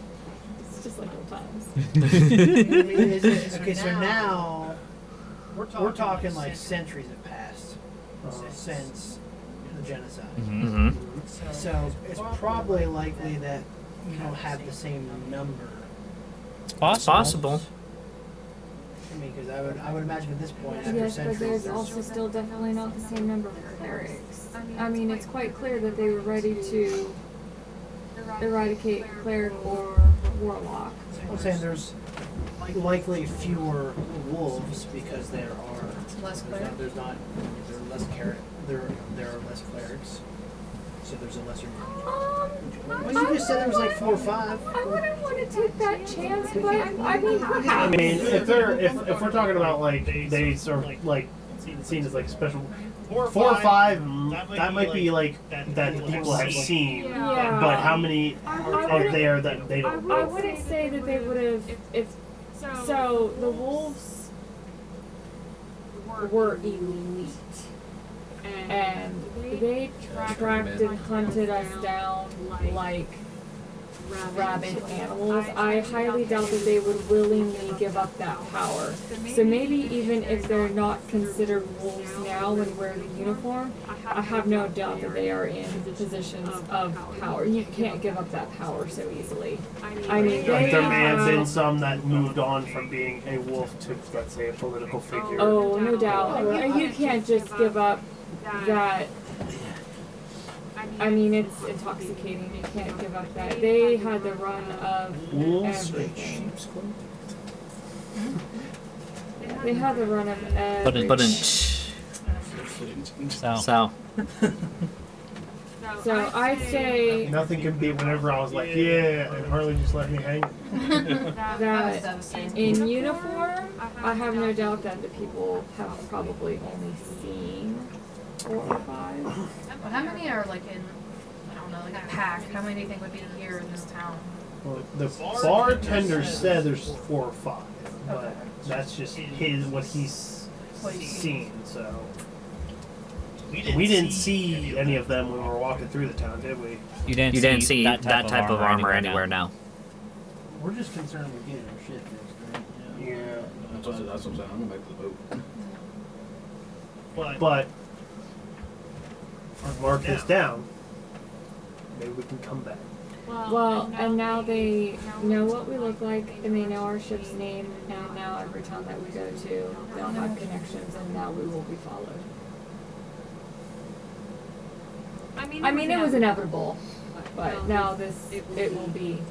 It's just like old times. Okay, so now we're talking like centuries have passed since the genocide. Mm-hmm. So it's probably likely that you don't have the same number. It's possible. I mean, because I would imagine at this point, after Yes, but centuries, there's also still definitely not the same number of clerics. I mean, it's quite clear that they were ready to eradicate cleric or warlock. I'm saying there's likely fewer wolves because there are Less there are less there are less clerics. So there's a lesser. Well, you just said there was like 4 or 5. I wouldn't want to take that chance, but I mean, I perhaps. mean, if we're talking about like they sort of like seen as like special 4 or 5, that might be like that people have seen. Yeah. But how many are there that they don't know? I wouldn't say that they would have. If so, the wolves were elite, and they tracked and hunted us down like rabid animals. I highly doubt that they would willingly give up that power. So maybe even if they're not considered wolves now and wear the uniform, I have no doubt that they are in positions of power. You can't give up that power so easily. I mean, Like there may have been some that moved on from being a wolf to, let's say, a political figure. Oh, no doubt. And you can't just give up that. I mean, it's intoxicating. You can't give up that. They had the run of everything. They had the run of everything. So I'd say Nothing can beat whenever I was like, yeah, and Harley just let me hang. that in uniform, I have no doubt that the people have probably only seen 4 or 5. Well, how many are like in, I don't know, like a pack? How many do you think would be here in this town? Well, the bartender said there's 4 or 5, but that's just what he's seen. So we didn't see any of them when we were walking through the town, did we? You didn't see that type of armor anywhere now. We're just concerned with getting our shit fixed, right? Yeah. That's what I'm saying. I'm going back to the boat. But mark this down. Maybe we can come back. Well, and now they know what we look like, and they know our ship's name, and now every town that we go to, they'll have connections, and now we will be followed. I mean, it was inevitable, but now it will be,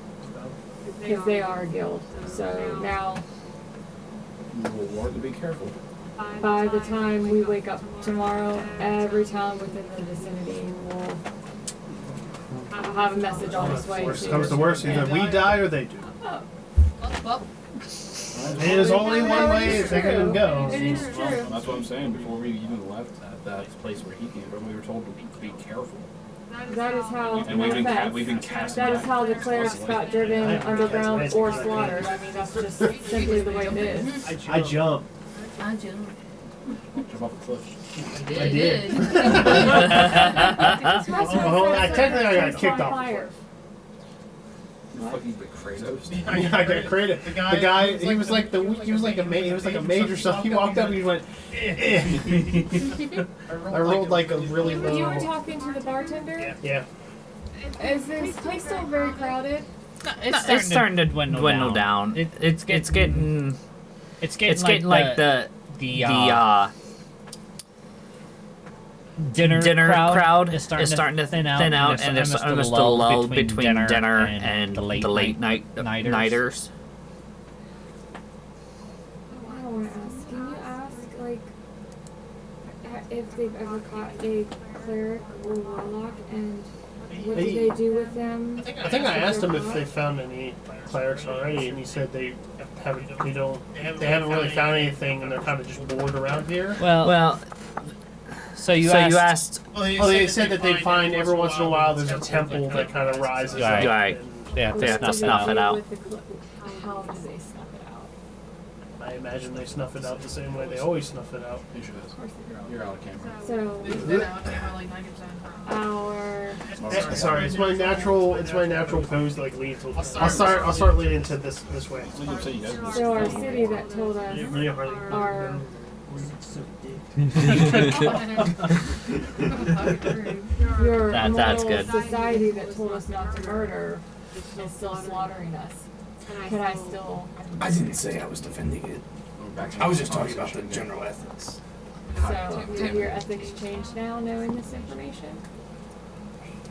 because they are a guild. So now, We'll warn to be careful. by the time we wake up tomorrow, every town within the vicinity will have a message on its way. Worst comes to worst, either we die or they do. Oh. Well, There's only one way they can go. It is true. Well, that's what I'm saying. Before we even left that place where he came from, we were told to be careful. That is how, And we've been casting that is back how the clerics got driven underground or slaughtered. I mean, that's just simply the way it is. I jump. I jumped. Jump off a cliff. I did. Technically, I got kicked off. Fucking big Kratos. I got created. The guy, he was like a major stuff. He walked up and he went, eh. I rolled like a really low. You were talking to the bartender? Yeah. Is this place still very crowded? It's starting to dwindle down. It's getting like the dinner crowd is starting to thin out, and there's almost a lull between dinner and the late nighters. I want to ask. Can you ask, like, if they've ever caught a cleric or warlock, and what do they do with them? I think I asked him if they found any clerics already, and he said they haven't really found anything, and they're kind of just bored around here. Well. So you asked. Well, they said that they find every once in a while there's a temple that kind of rises up. Right. They have to snuff it out. How do they snuff it out? I imagine they snuff it out the same way they always snuff it out. You should. You're out of camera. So It's been out camera like 90% of the time. Sorry, it's my natural pose to like lean to. I'll start leaning to this way. So our city that told us our your That's mortal good. society that told us not to murder is still slaughtering us. Can I still? I didn't say I was defending it. I was just talking about the general ethics. So have your ethics changed now, knowing this information?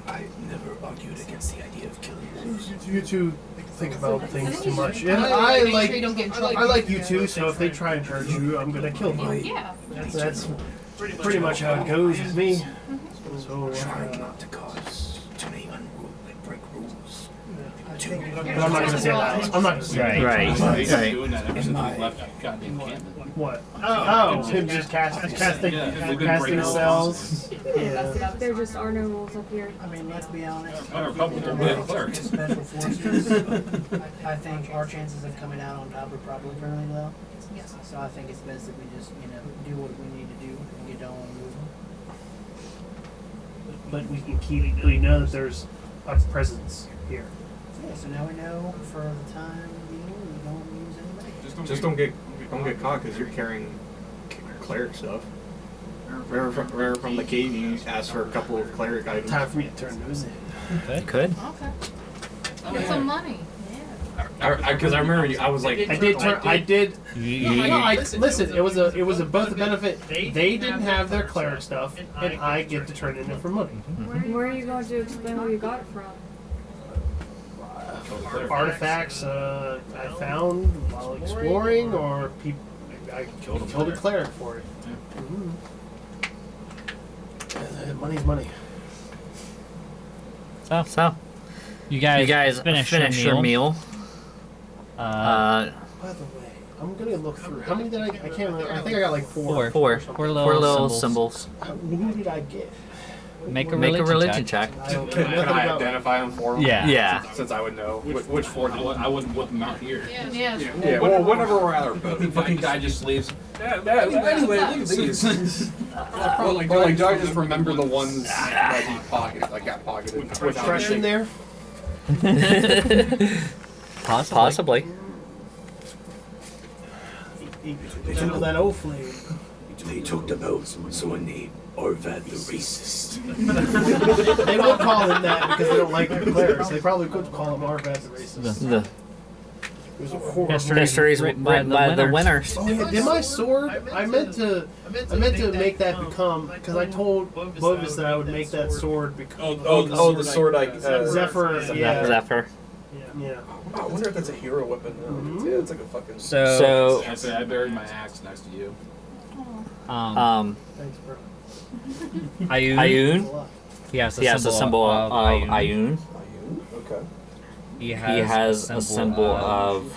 I never argued against the idea of killing wolves. You two think about things too much, and I like you too. So if they try and hurt you, I'm gonna kill them. Yeah. That's pretty much how it goes with me. So Trying not to cause think you're But I'm not gonna say that. I'm not gonna say that. Right. He's Right. doing that ever since he left goddamn Camden. What? Oh, him just casting Yeah, we've been breaking spells. Yeah. There just are no rules up here. I mean, let's be honest. Our Republic will be a clerk. Special forces. I think our chances of coming out on top are probably fairly low. Yes. So I think it's best that we just, do what we need to do and get on and move on. But we can keep. We know that there's a presence here. Yeah, so now we know for the time being we don't use anybody. Just don't get caught because you're carrying cleric stuff. Remember from the cave, you asked for a couple of cleric items. Time for me to turn those in. You could. Okay. Get some money. Because I remember I was like, I did. Listen. It was a both a benefit. They didn't have their cleric stuff, and I get to turn it in for money. Where are you going to explain where you got it from? Artifacts I found while exploring, or people. I killed a cleric for it. Money's money. So, You you guys, guys finish your meal. By the way, I'm gonna look through. How many did I can't remember. I think I got like four. Four Four little symbols. Who did I get? Make a Make a religion religion check. can I identify them for them? Yeah. Yeah. Since I would know which four. I wouldn't whip them out here. Yeah. Yeah, well, whenever we're at our boat. The fucking guy just leaves. Anyway, look at these. Well, like, do I just remember the ones that he pocketed, like got pocketed? Fresh in there. Possibly. They took that old flame. They took the boat, someone named Arvad the Racist. They won't call him that because they don't like the clerics. They probably could call him Arvad the Racist. The It was a horrible. history's written by the winners. Oh yeah, did my sword? I meant to make that become because I told Bovis that I would make that sword become. The sword Zephyr. Yeah. Zephyr. Yeah. I wonder if that's a hero weapon. Mhm. Yeah, it's like a fucking. So, I say I buried my axe next to you. Thanks, bro. Ayun. He has He has a symbol of Ayun. Okay. He He has a symbol of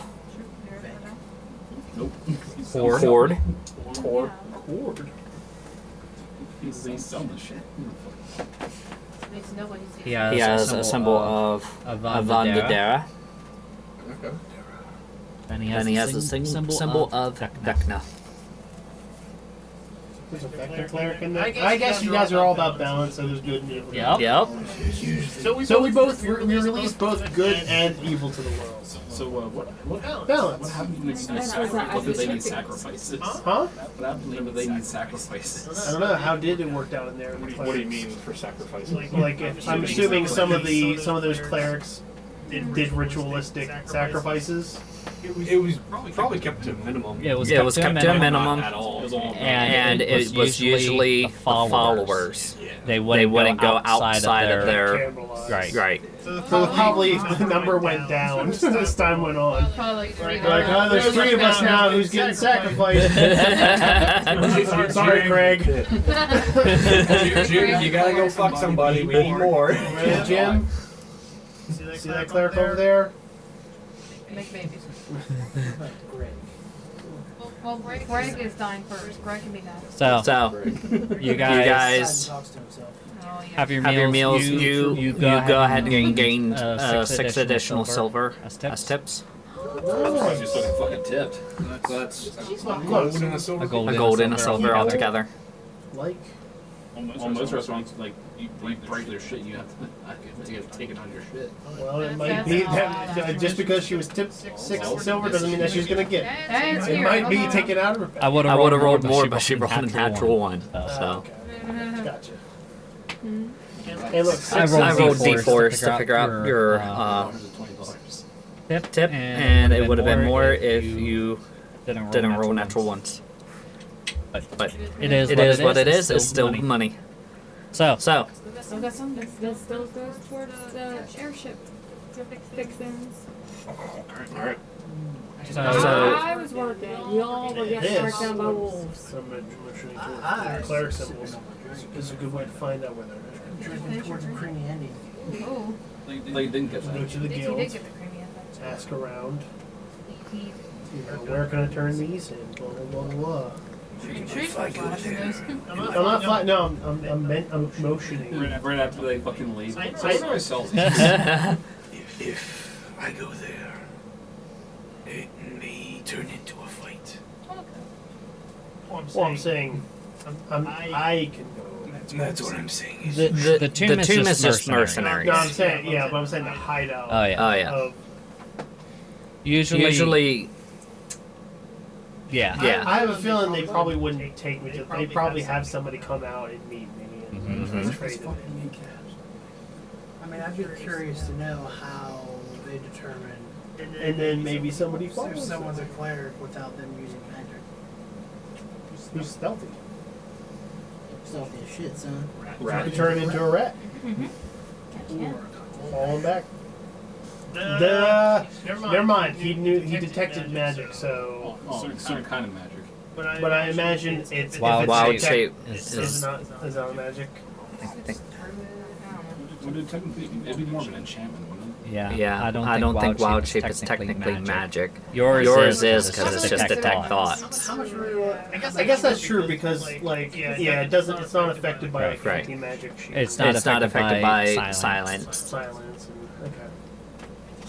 Horde. Cord. He's selling the shit. Makes nobody see. He He has a symbol of Avandadera. Okay. And he And he has a symbol of Vecna. There's a Vector cleric in there. I guess you guys are all about balance, so there's good and evil. Yep. So we both we release both good and evil to the world. So what Balance. happens when they need sacrifices? Huh? What happens whenever they need sacrifices? I don't know. How did it work out in there? What do you mean for sacrifice? Like if, I'm assuming some of those clerics did ritualistic sacrifices. It was probably kept to a minimum. It was It was kept to a minimum, Not at all. and it was usually the followers. They They wouldn't go outside of their Candlelight. right. So probably the number went down as time went on. Probably like Like, oh, there's three of us now who's getting sacrificed. Sorry, Craig. Jim, you gotta go fuck somebody. We need more. Right, Jim? See that cleric over there? Make babies. Well, Greg is dying first. Greg can be next. So you you guys guys Oh, yeah. have your have meals. your meals. You go ahead and gain 6 additional silver as as tips. Just fucking tipped. That's gold and a silver. A gold and a silver altogether. Like? On most restaurants, like you break their shit, you have to get taken on your shit. Well, it might be that just because she was tipped 6 silver doesn't mean that she's gonna get. That's It here. might be taken out of her pay. I would have rolled more, but she rolled a natural one. So Okay. Gotcha. Hey, look, I I rolled D4s D4s to figure out your tip, and it would have been more if you didn't roll natural ones. But it is what it is. It's still money. So So This still goes towards the airship fixings. Alright. So- I was working. Y'all were getting This. marked down by wolves. Some cleric symbols. This is a good way to find out where they're at. Drifting towards a creamy ending. Oh. They didn't get Go that. to the He guild, did get the creamy effect. ask around. He You know, where can I turn these in? Blah blah blah blah. If I go there, I'm not flying. No, I'm motioning. Right after they fucking leave. I- So what do I sell these? if I go there, it may turn into a fight. Well, I'm saying, I can go. That's what I'm saying. Is The tomb is just mercenaries. No, I'm saying, yeah, but I'm saying the hideout. Oh yeah. Oh yeah. Of, Usually, Yeah. Yeah. I have a feeling they probably wouldn't take me to. They probably have somebody come out and meet me and Mhm. trade them. I mean, I'd be curious to know how they determine And then maybe somebody if follows someone's a them. cleric without them using magic. Who's stealthy? Stealthy as shit, son. I could turn him into a rat. Fall him back. Never mind. He detected magic, so. Certain kind of magic. But I imagine it's Wild if shape it's is is not magic. Would it technically, it'd be more of an enchantment, wouldn't it? Yeah. yeah. I don't think wild shape is technically magic. Yours is because it's just detect thoughts. How much real? I guess that's true because it doesn't. It's not affected by Right. anti-magic shield. It's It's not affected by silence. Silence. And, okay.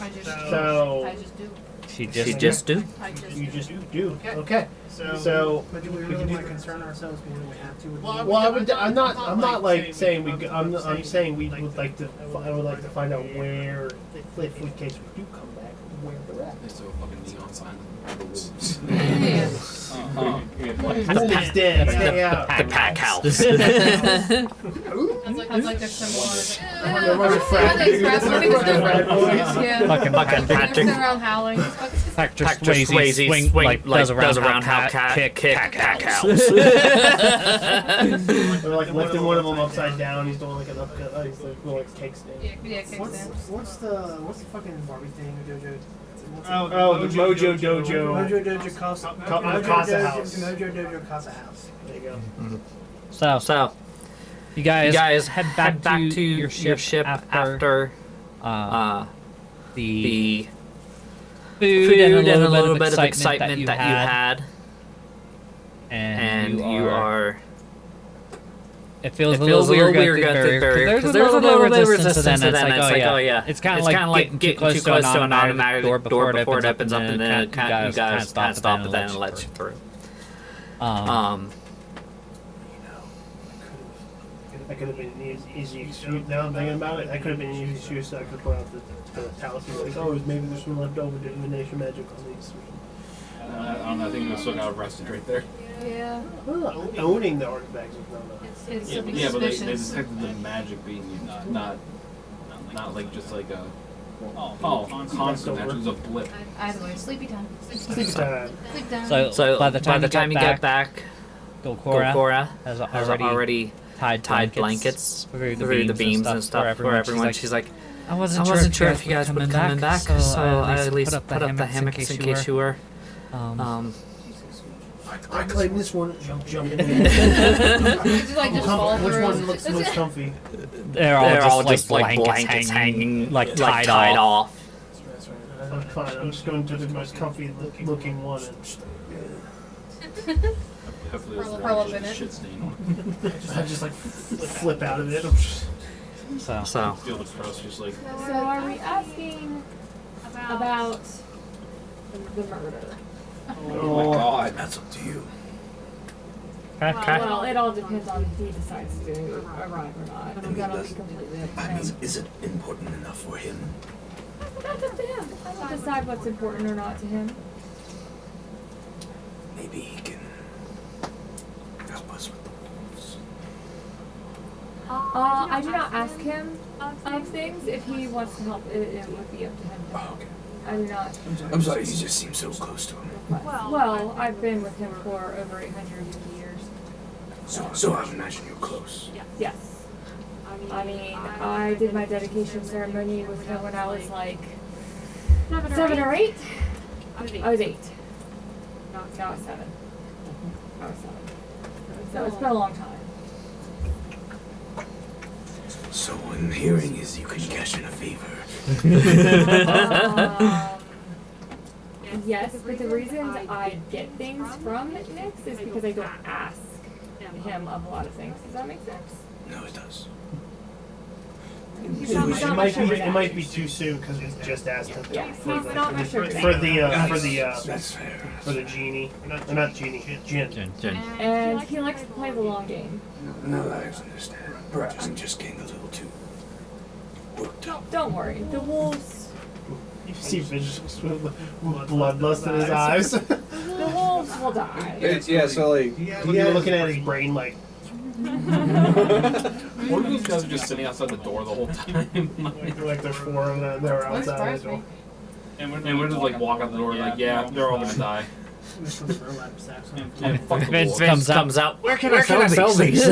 I just So- I just do. She She just just do. I just You do. just do. Okay. So. But do we really want to concern ourselves more than we have to? With Well, I would. I'm not like saying we. I'm saying we would like to. I would like to find out where, if in case we do come back, where they're at. They still have fucking neon sign. The wolves. Yeah. Wolves dead. Stay out. The pack house. That's like their symbol. They're running frat. Frat boys. Yeah. fucking Fucking They're Patrick. sitting around howling. Patrick Swayze swing like does a roundhouse kick pack house. They're like lifting one of them upside down. He's doing like an upcut. He's like doing like a cake stand. Yeah, kickstand. What's the fucking Barbie thing Dojo? Oh, the Mojo Dojo. Mojo Dojo Casa. Casa House. Mojo Dojo Casa House. There you go. So you guys head back to your ship after the food and a little bit of excitement that you had. And you are. It feels a little weird going through the barrier because there's a little bit of resistance to then. It's like, oh yeah. It's kind of like getting too close to an automatic door before it opens up, and then you guys can't stop it, then it lets you through. That could have been an easy excuse. Now I'm thinking about it, that could have been an easy excuse that I could put out the talisman. Like, oh, maybe there's some leftover divination magic on these. I don't know, I think we still got arrested right there. Yeah. Owning the artifacts is not It's Yeah, but they detected the magic being used, not like just like a constant magic. It was a blip. Either way, sleepy time. sleep time. Sleep time. So by the By time you get back, Golcora has has already tied blankets through the beams and stuff for everyone. She's like, I I wasn't sure if you guys would come back, so I at least put up the hammocks in case you were. I claim this one. Jump in. Just like just fall Which through. one looks most comfy? They're all just like blankets hanging, like tied off. That's right. I'm fine. I'm just going to the most comfy looking one. And Hopefully Curl up there's in a it. shit stain on it. I just like flip out of it. So Feel the crust just like. So are we asking about the murder? Oh my god, that's up to you. okay. Well, it all depends on if he decides to arrive or not. That'll be completely up to I him. mean, is it important enough for him? That's up to him. I don't decide what's important or not to him. Maybe he can help us with the wolves. I do not ask him of things. If he wants to help, it would be up to him. Oh, okay. I do not. I'm sorry, you just seem so close to him. Well, I've been with him for over 850 years. So I imagine you're close. Yes. I mean, I did my dedication ceremony with him when I was like 7 or 8. I was 8. No, I was 7. I was 7. So it's been a long time. So what I'm hearing is you can cash in a favor. Yes, but the reason I get things from Nyx is because I don't ask him of a lot of things. Does that make sense? No, it does. It might be too soon because we just asked him Yeah, for he's not my sugar for daddy. That's fair. for the genie, not genie, Jin. And he likes to play the long game. No, I understand. Perhaps I'm just getting a little too worked up. Don't worry, the wolves. You see visuals with bloodlust in his eyes. The wolves will die. Yeah, so like, You're looking at his brain like. What if those guys are just sitting outside the door the whole time? Like there's 4 of them, they're Wouldn't outside surprise the door. me. And we're just like walk out the door like, yeah, they're all gonna die. And fuck the Vince wolves. comes out. Where can I sell these?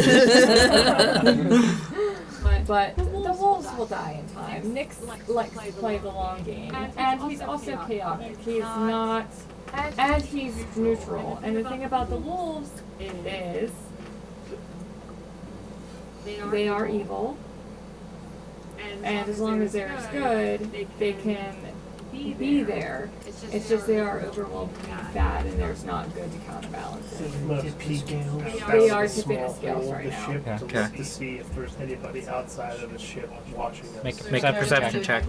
But the wolves will die in time. Nyx likes to play the long game. And he's also chaotic. He's not... And he's neutral. And the thing about the wolves is... They are evil. And as long as they're as good, they can be there. It's just they are overwhelmingly bad and there's not good to counterbalance it. They are tipping the scales right now. To look to see if there's anybody outside of the ship watching us. Make a perception check.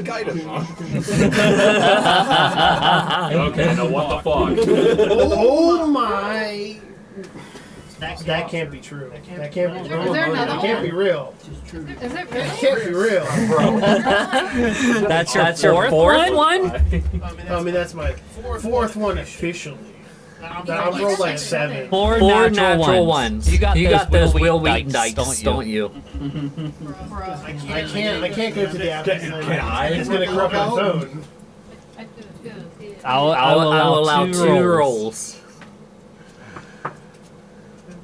guide him. Okay, now what the fuck? Oh my! That can't be true. That can't be real. there another That can't be real. Is it That really? can't be real. That's your fourth one? I mean, that's my 4th one officially. I rolled like 7. Four natural ones. You got those Will Will Wheaton Wheaton dice, dikes, don't you? I can't go to the after. It's gonna corrupt my phone. I'll allow two rolls.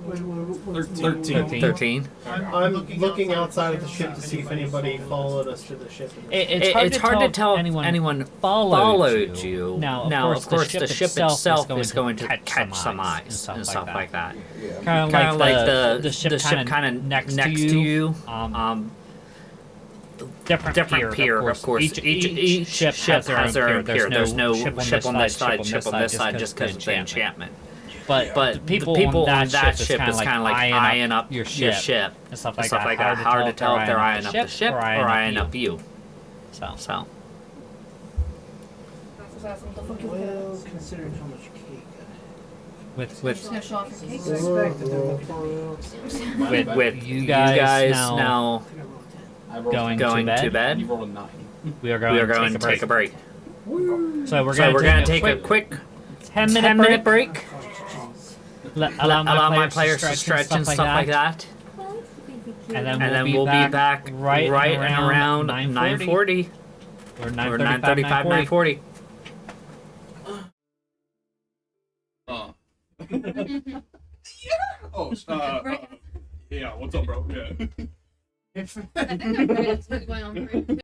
13. I'm looking outside of the ship to see if anybody followed us to the ship. It's hard to tell if anyone followed you. Now, of course, the ship itself is going to catch some eyes and stuff like that. Kind of like the ship kind of next to you. Different pier, of course. Each ship has their own pier. There's no ship on this side, ship on this side, just because of the enchantment. But the people on that ship is kind of like eyeing up your ship and stuff like that. Hard to tell if they're eyeing up the ship or eyeing up you. So. Well, considering how much cake. With Just gonna show off your cake. with you guys now going to bed. You rolled a 9. We are going to take a break. So we're going to take a quick 10-minute break. Allow my players to stretch and stuff like that. And then we'll be back right around 9:40 or 9:35, 9:40. Yeah, what's up, bro? Yeah. I think I'm ready to put going on for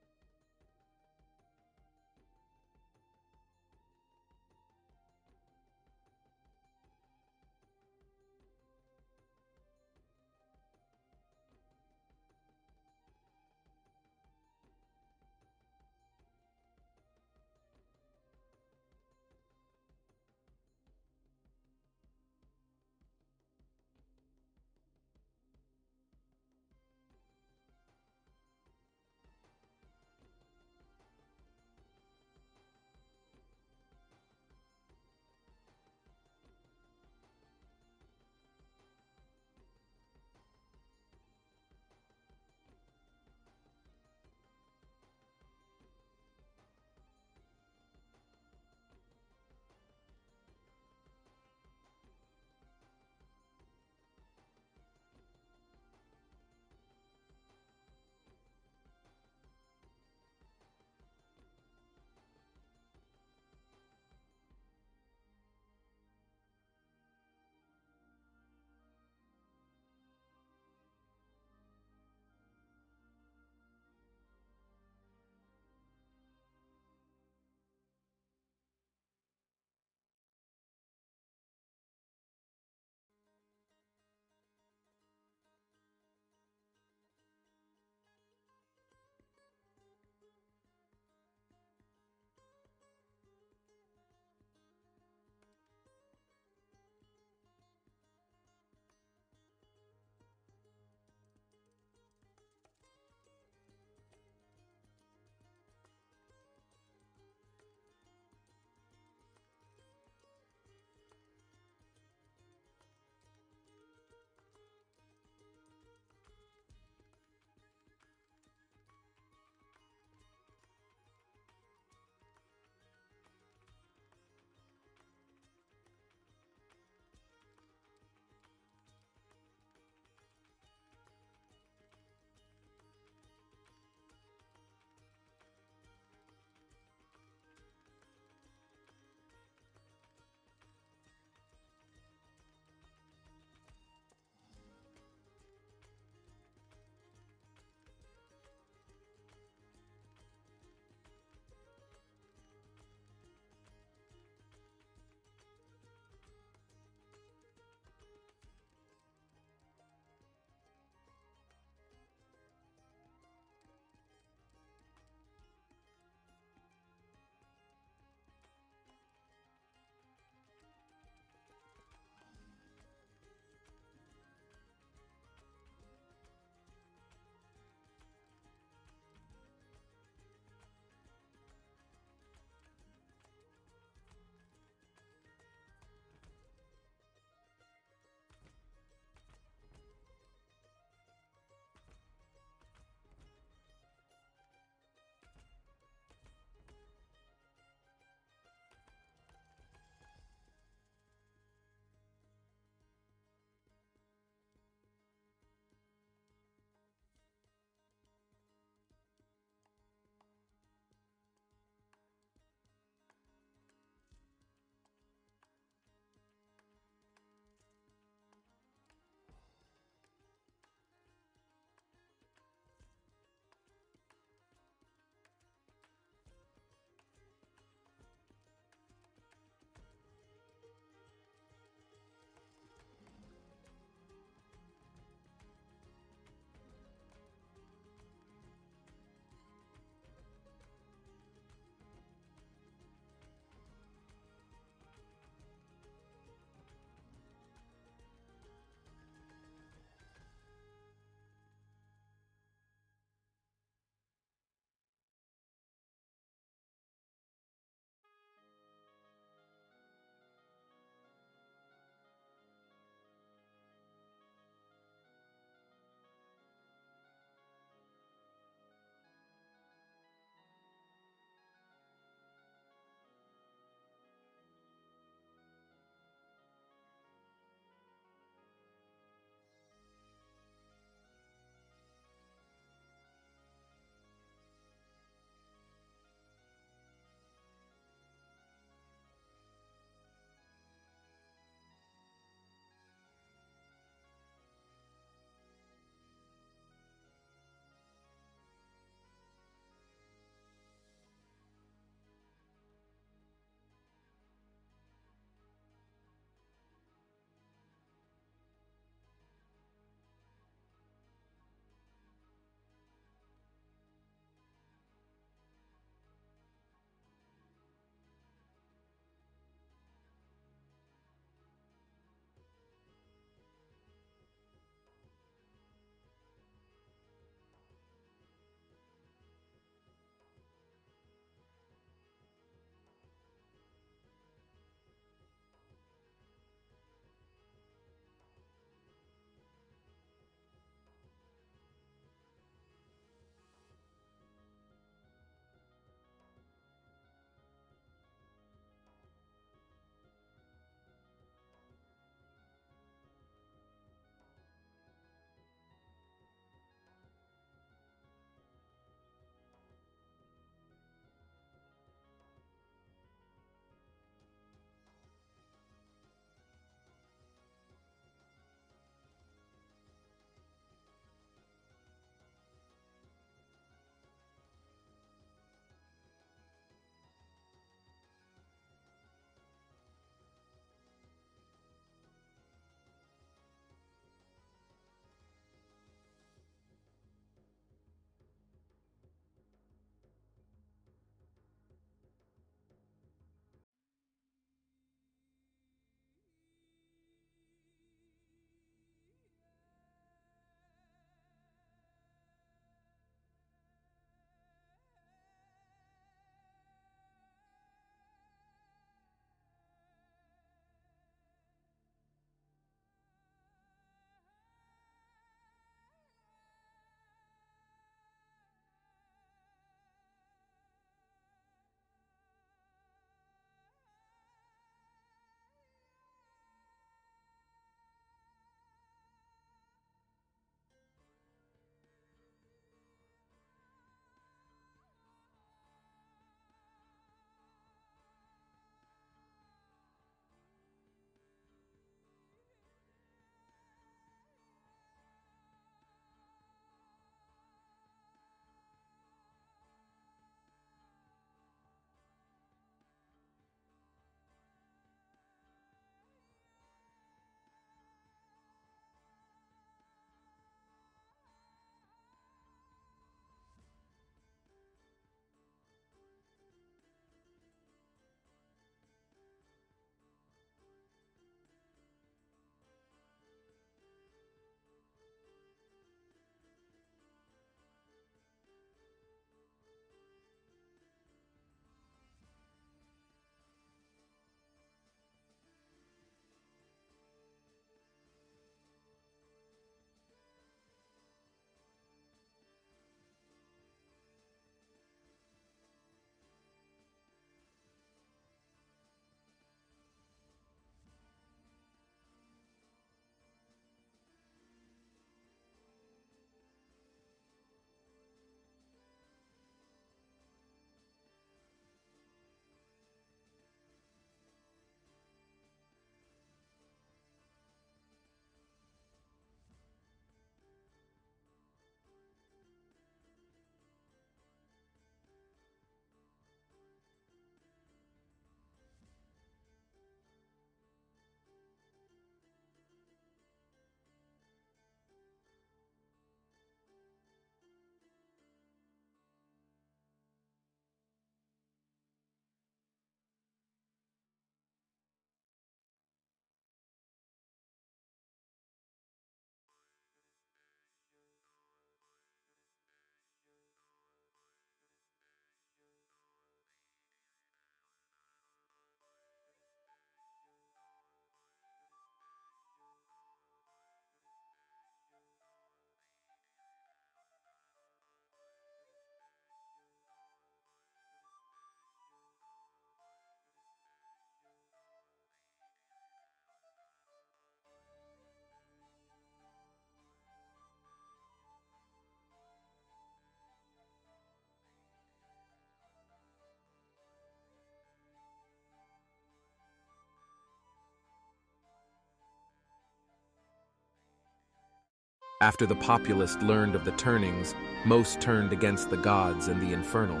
After the populace learned of the turnings, most turned against the gods and the infernal.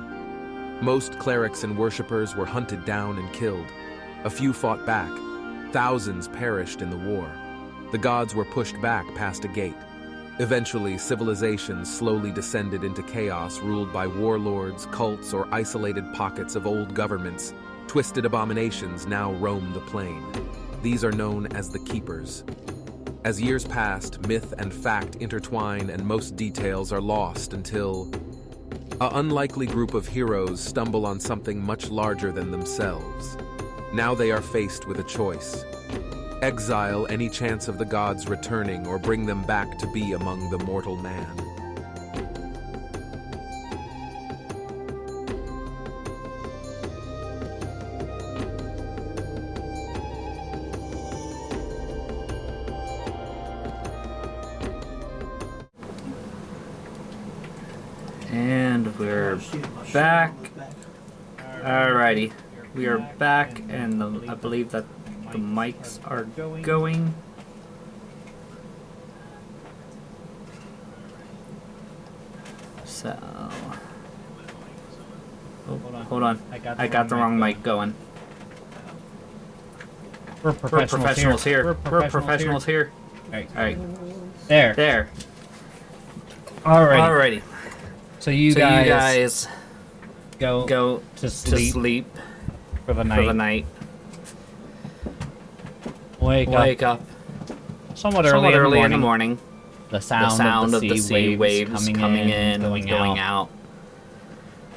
Most clerics and worshippers were hunted down and killed. A few fought back. Thousands perished in the war. The gods were pushed back past a gate. Eventually, civilization slowly descended into chaos ruled by warlords, cults, or isolated pockets of old governments. Twisted abominations now roam the plane. These are known as the Keepers. As years passed, myth and fact intertwine and most details are lost until an unlikely group of heroes stumble on something much larger than themselves. Now they are faced with a choice. Exile any chance of the gods returning or bring them back to be among the mortal man. And we're back. Alrighty. We are back, and I believe that the mics are going. So. Oh, hold on. I got the wrong mic going. We're professionals here. We're professionals here. Alright. There. Alrighty. So you guys go to sleep for the night. Wake up somewhat early in the morning. The sound of the sea waves coming in, going out.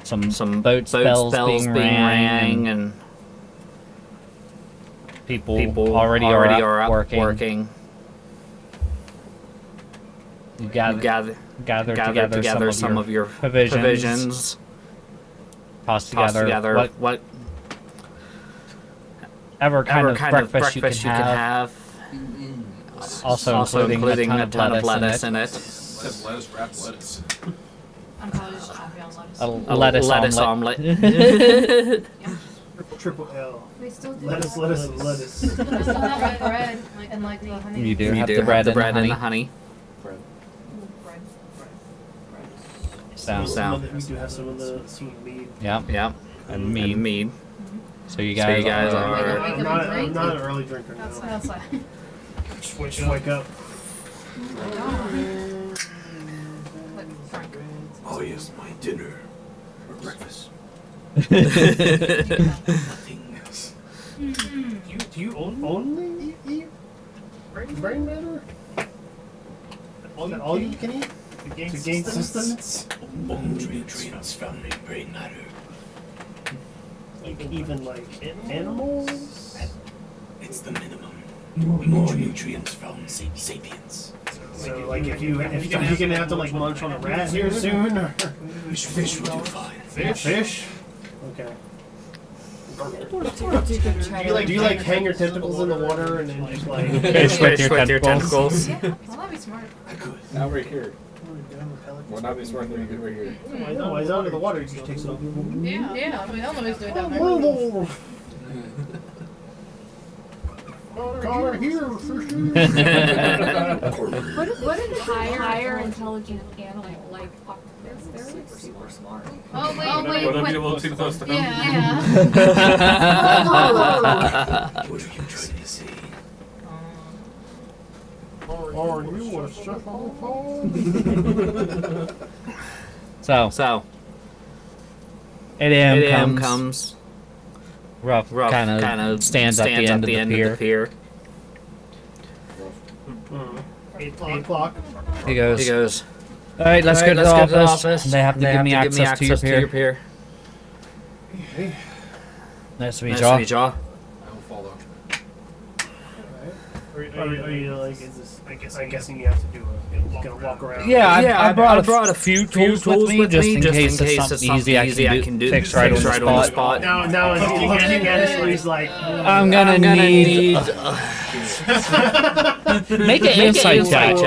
Some boat bells being rang, and people already are up working. You gather together some of your provisions. Toss together whatever kind of breakfast you can have. Also including a ton of lettuce in it. Lettuce wrapped lettuce. I'm probably just choppy on lettuce. A lettuce omelet. Triple L. We still do Lettuce. We still have bread and like the honey. You do have the bread and the honey. Bread. So. We do have some of the mead. Yep. And mead. So you guys are. I'm not an early drinker now. That's fine. Just wake up. Oh yes, my dinner or breakfast. Nothing else. Do you only eat brain matter? All you can eat to gain sustenance? Nutrients found in brain matter. Even like animals? It's the minimum. More nutrients from sapiens. So like if you're gonna have to like munch on a rat here soon, or fish will do fine. Fish? Okay. Do you like hang your tentacles in the water and then just like fish with your tentacles? Yeah, well, that'd be smart. I could. Now we're here. Well, not be smart when you get right here. No, he's out of the water. He just takes it off. Yeah. I mean, I don't know what he's doing down there. Car here, What is higher intelligent animal like octopus? They're like super smart. Oh wait. Would I be a little too close to him? Yeah. What are you trying to say? Are you a cephalopod? So 8 a.m. comes. Ruff kind of stands at the end of the pier. 8 o'clock. He goes. All right, let's go to the office. They have to give me access to your pier. Nice to meet y'all. I will follow. Are you like? Is this? I'm guessing you have to do gonna walk around. Yeah, I brought a few tools with me just in case it's something easy I can do. Fix right on the spot. Now is he looking at it? He's like, I'm gonna need. Make an insight check.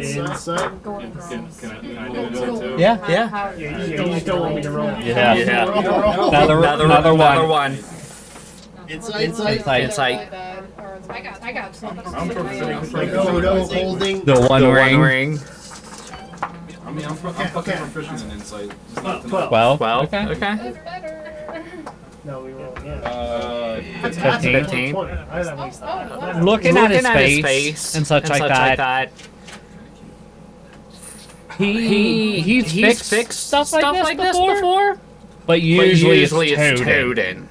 Insight. Can I do it too? Yeah. You don't want me to roll. Yeah. Roll. Another one. Insight. Really bad, or I got I'm proficient. Like Odo holding. The one ring. I mean, I'm fucking proficient in insight. Just not 12. 12. Okay. better. No, we rolled. Yeah. That's 15. 20. I don't waste that. Looking at his face and such like that, he's fixed stuff like this before, but usually it's Toadin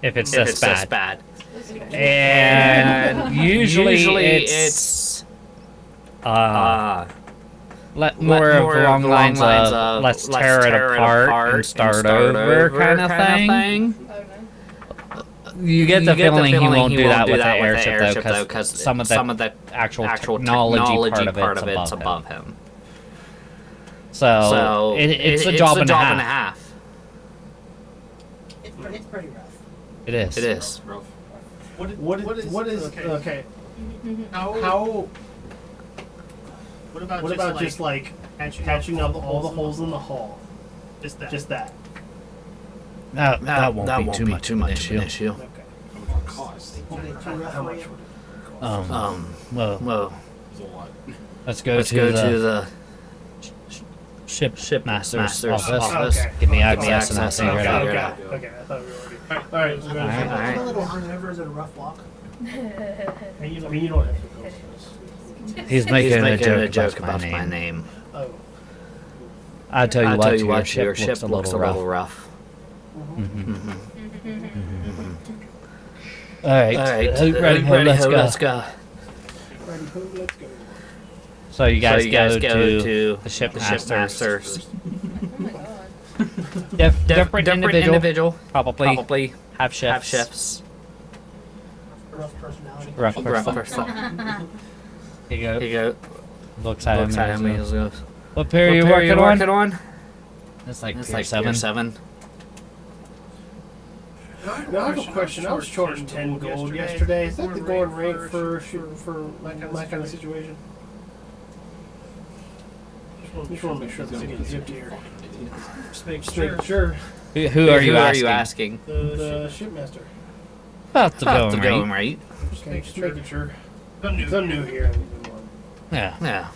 if it's this bad. And usually it's more along lines of let's tear it apart and start over kind of thing. You get the feeling he won't do that with the airship though, because some of the actual technology part of it's above him. So it's a job and a half. It's pretty rough. It is. It is. What is okay? How? What about just like patching up all the holes in the hull? Just that. That won't be too much of an issue. Okay. How much would it Well, It's a lot. let's go to the ship master's office. Okay. Give me access and I'll figure it out. Okay, I thought we were already. All right. All right. I'm a little hungover. Is it a rough walk? I mean, you don't have to go for this. He's making a joke about my name. Oh. I'll tell you what, your ship looks a little rough. All right. Ready, let's go. Let's go. So you guys go to the ship masters. Oh my god. Different individual. Probably have shifts. Rough personality. Rough Rough person. person. Here you go. Looks at him. He goes, What pair are you working on? It's like It's Pier like 7. Pier 7. Now I have a question. I was charged 10 gold yesterday. Is that the going rate for my kind of situation? Just want to make sure this gets zipped here. Just make sure. Who are you asking? The shipmaster. About the going rate. Okay, just making sure. I'm new here. Yeah.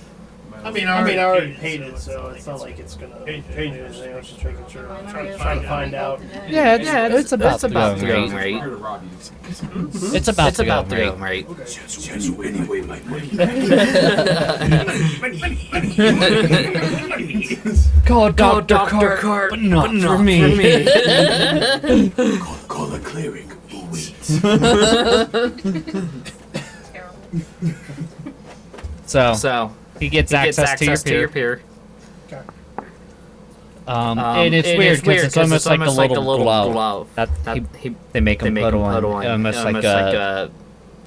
I mean, I already paid it, so it's not like it's gonna change anything. I was just making sure. I'm trying to find out. Yeah, it's about the going rate. I'm here to rob you. It's about the about going the rate. going rate. So anyway, my money. Call Dr. Cart, but not for me. Call a cleric who waits. So he gets access to your peer. And it's weird because it's almost like a little glove. They make him put on almost like a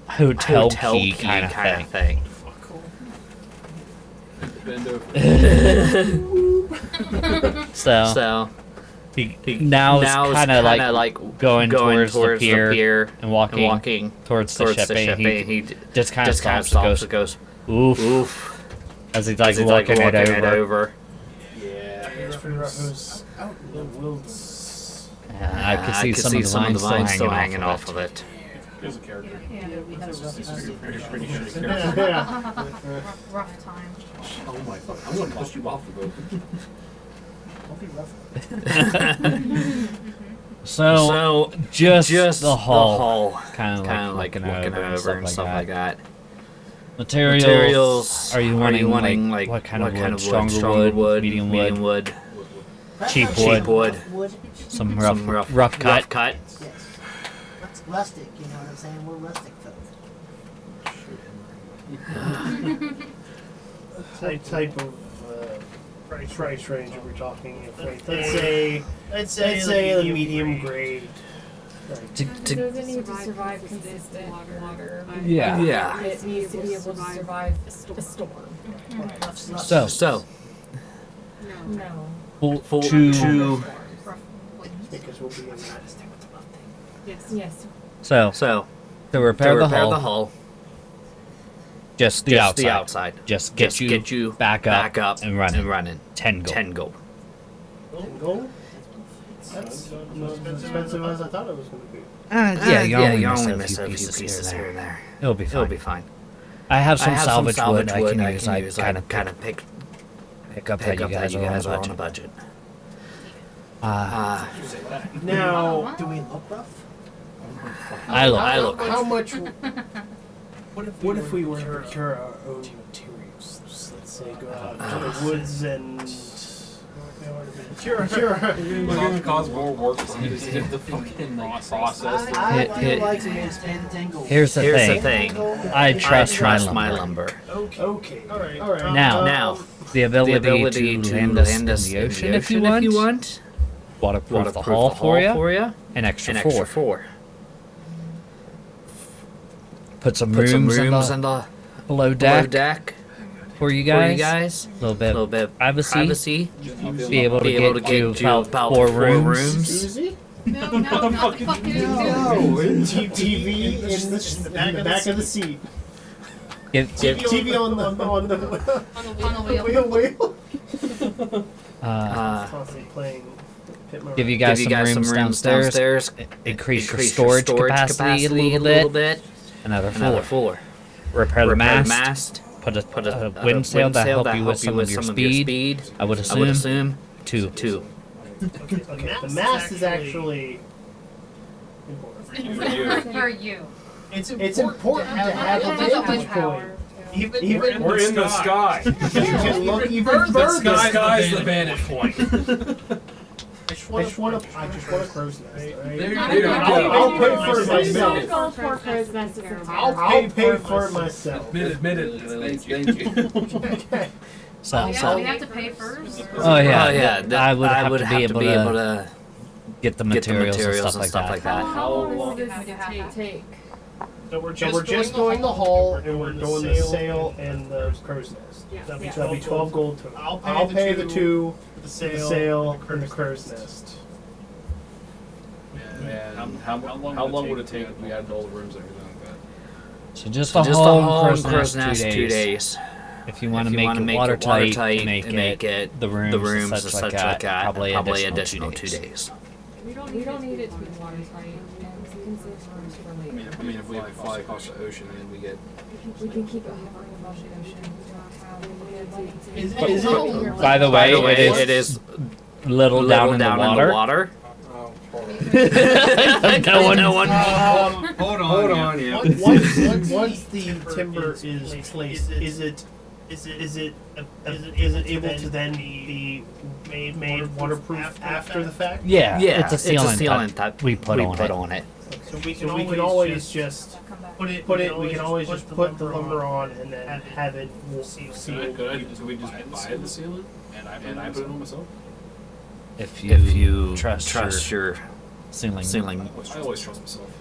hotel key kind of thing. Bend over. So he now is kind of like going towards the pier and walking towards the ship, and he just kind of stops and goes, oof, as he's like walking it over. Yeah. It's pretty rough. It was out in the woods. I could see some of the vines still hanging off of it. Here's a character. Yeah, we had a rough Pretty sure it's a character. rough time. Oh my fuck. I'm gonna bust you off the boat. Don't be rough. So just the hull, kind of like looking over and stuff like that. Materials? Are you wanting like what kind of wood? Stronger wood, medium wood, cheap wood, some rough cut. Yes. Rustic, you know what I'm saying? We're rustic folk. Type of price range are we talking? Let's say the medium grade. It doesn't need to survive consistent water. Yeah. It needs to be able to survive a storm. So No. to Because we'll be in that. Yes. so to repair the hull. Just the outside. Just get you back up and running. 10 gold. 10 gold? That's not as expensive as I thought it was going to be. Yeah, you only miss a few pieces here and there. It'll be fine. It'll be fine. I have some I have salvage some wood salvage I can use. I kind of pick up that you guys are on a a budget. Now, Do we look rough? I look. How much? What if we were to procure our own materials? Let's say go out to the woods and procure. Cause more work for me to get the fucking process. I like to expand the tangle. Here's the thing. I trust my lumber. Okay. All right. Now, the ability to land us in the ocean if you want. Waterproof the hull for you. An extra 4. Put some rooms in the below deck for you guys. A little bit of privacy. Be able to get you about 4 rooms. Easy. No, not the fucking TV in the back of the seat. TV on the wheel. Constantly playing. Give you guys some rooms downstairs. Increase your storage capacity a little bit. Another 4. Repair the mast. Put a wind sail that help you with some of your speed. I would assume 2. Okay, the mast is actually important. For you. It's important to have a vantage point. Even We're in the sky. You can look even further. The sky's the vantage point. I just want a crow's nest. Right? There you go. I'll pay for it myself. Go for crow's nest if it's I'll pay for it myself. Admit it. Thank you. Okay. So, We have to pay first. oh yeah, I would have to be able to to get the materials and stuff like that. How long does this take? So we're just going the hull, and we're doing the sail and the crow's nest. That'll be 12 gold total. I'll pay the 2 for the sail and the crow's nest. Man, how long would it take if we had all the rooms and everything like that? So just the hull and crow's nest 2 days. If you want to make it watertight, make it the rooms and such like that, probably additional 2 days. We don't need it to be watertight. You can save rooms for later. I mean, if we fly across the ocean and we get. We can keep it hovering above the ocean. We don't have Is it? By the way, it is little down in the water. No one. Hold on. Yeah. Once the timber is placed, is it able to then be made waterproof after the fact? Yeah, Yeah, it's a sealant that we put on it. So we can always just put it. We can always just put the lumber on and then have it sealed. So we just buy the sealant and I put it on myself. If you trust your ceiling. I always trust myself.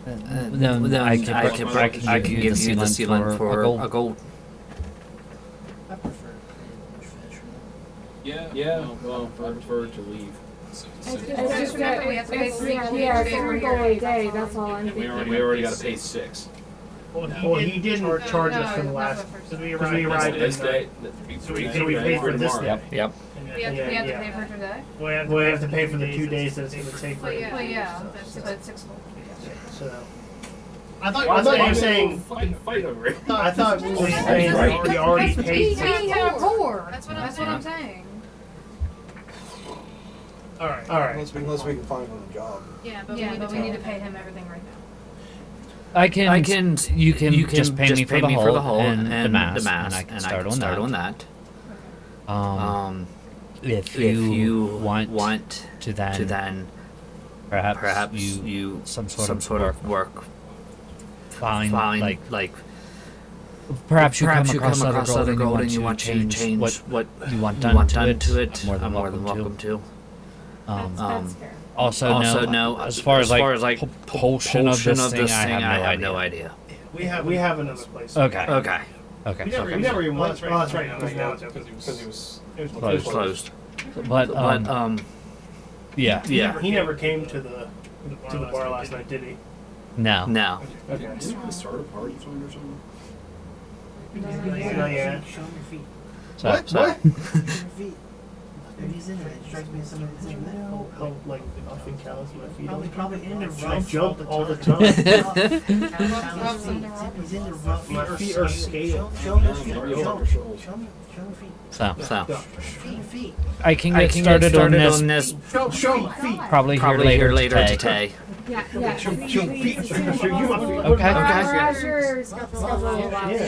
Then I can give you the sealant for a gold. I prefer fish. Yeah. Well, I prefer to leave. It's just that it's 3 gold a day. That's all I'm We thinking. already got to pay 6. Well, he didn't charge us for the last because we arrived This day. So we paid for this day. Yep. We have to pay for today? We have to pay for the 2 days that it's going to take. Well, yeah, that's 6 gold. So I thought you were saying. Fucking fight over it. I thought we were saying we already paid. We have 4. That's what I'm saying. All right. Unless we can find him a job. Yeah, but we need to pay him everything right now. You can just pay me for the hull and the mast, and I can start on that. If you want to then perhaps you some sort of work find like perhaps you come across other gold and you want to change what you want done to it. I'm more than welcome to. That's fair. Also know as far as like propulsion of this thing, I have no idea. We have another place. Okay. We never even went. Oh, that's right. Now it's open. Because it was Closed. But yeah. He never came to the bar last night, did he? No. Okay. Didn't we start a party or something? Not yet. Show 'em your feet. So, What? Show 'em your feet. Maybe he's in there. It strikes me as somebody that's in there. How like often callous my feet are. Probably in the I rough jump all the time. He's in the rough. My feet are scaled. Show me feet. Show me feet. So, Feet. I can get started on this Show my feet. probably here later today. Yeah. Okay. Roger's got the schedule about it.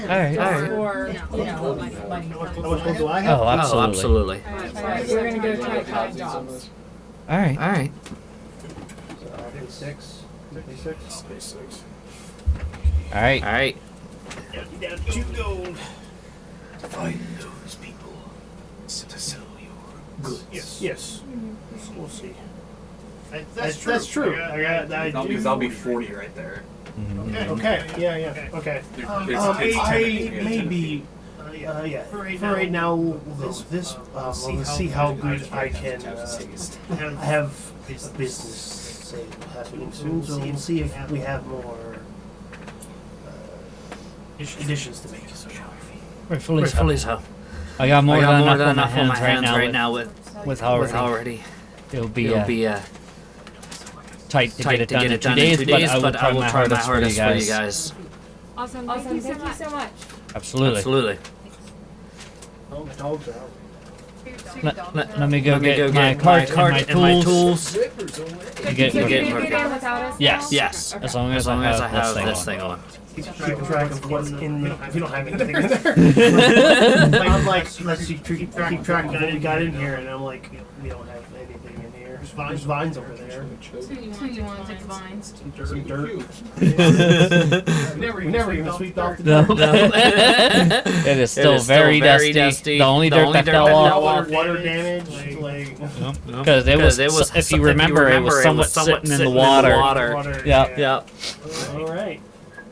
Alright. Or, How much gold do I have? Oh, absolutely. Alright, we're gonna go try to find jobs. Alright. So 56. Alright. Down 2 gold. Find those people to sell your goods. Yes. We'll see. That's true. I do. Because I'll be 40 right there. Okay. Yeah. Okay. I maybe. Yeah. For right now, we'll see how good I can have a business happening soon. So we'll see if we have more additions to make. Rightfully so. I got more than enough on my hands right now with already. It'll be tight to get it done in 2 days, but I will try my hardest for you guys. Awesome. Thank you so much. Absolutely. Dogs out. Let me go get my cart and my tools. You get in without us? Yes. As long as I have this thing on. Keep track of what's in the. If you don't have anything in there, I'm like, let's keep track of what we got in here, and I'm like, we don't have anything in here. There's vines over there. So you want to take the vines? Some dirt. We never even sweeped off the dirt. It is still very dusty. The only dirt that fell off. Water damage, like. Because it was. If you remember, it was somewhat sitting in the water. Yep. All right.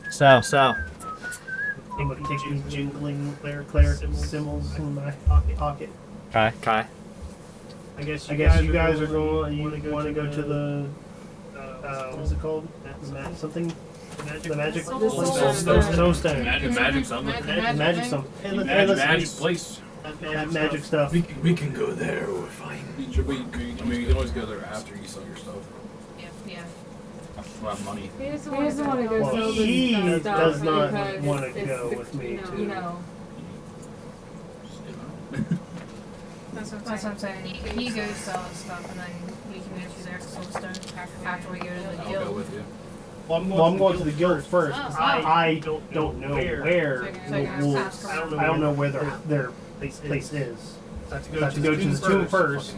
So. I'm gonna take these jingling cleric symbols in my pocket. Okay. I guess you guys are going. You want to go to the what's it called? Something. The magic snowstone. Magic something. Magic something. Magic place. Magic stuff. We can go there. We're fine. You can always go there after you sell your stuff. Yeah. We'll have money. He doesn't want to go sell this He stuff does not because want to it's, go with me too. you know. That's what I'm saying. He goes sell his stuff, and then we can go to their soulstone after we go to the I'll go guild. with you. Well, I'm going to the guild first. I don't know where the wolves. I don't know where their place is. I have to go to the tomb first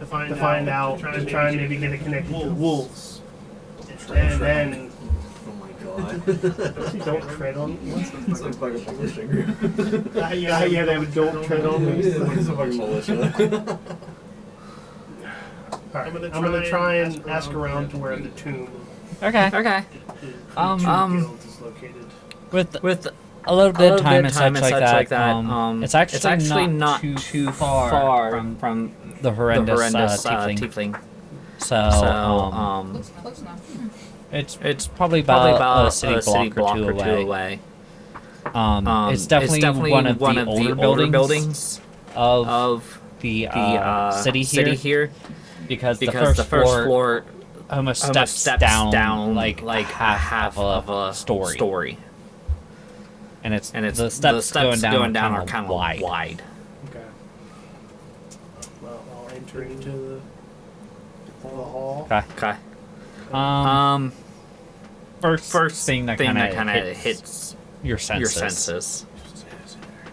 to find out, to try and maybe get it connected to the wolves. And then. Oh my god. Don't tread on me. It's like fucking publishing. Yeah, they would don't tread on me. It's a fucking militia. Alright, I'm gonna try and ask around to where the tomb Okay. guild is located. With a little bit of time and such like that, it's actually not too far from the horrendous tiefling. So, Looks close enough. it's probably about a city block or two away. It's definitely one of the older buildings of the city here, because the first floor almost steps down like half of a story. And it's the steps going down are kind of wide. Okay. Well, I'll enter into the hall. Okay. First thing that kind of hits your senses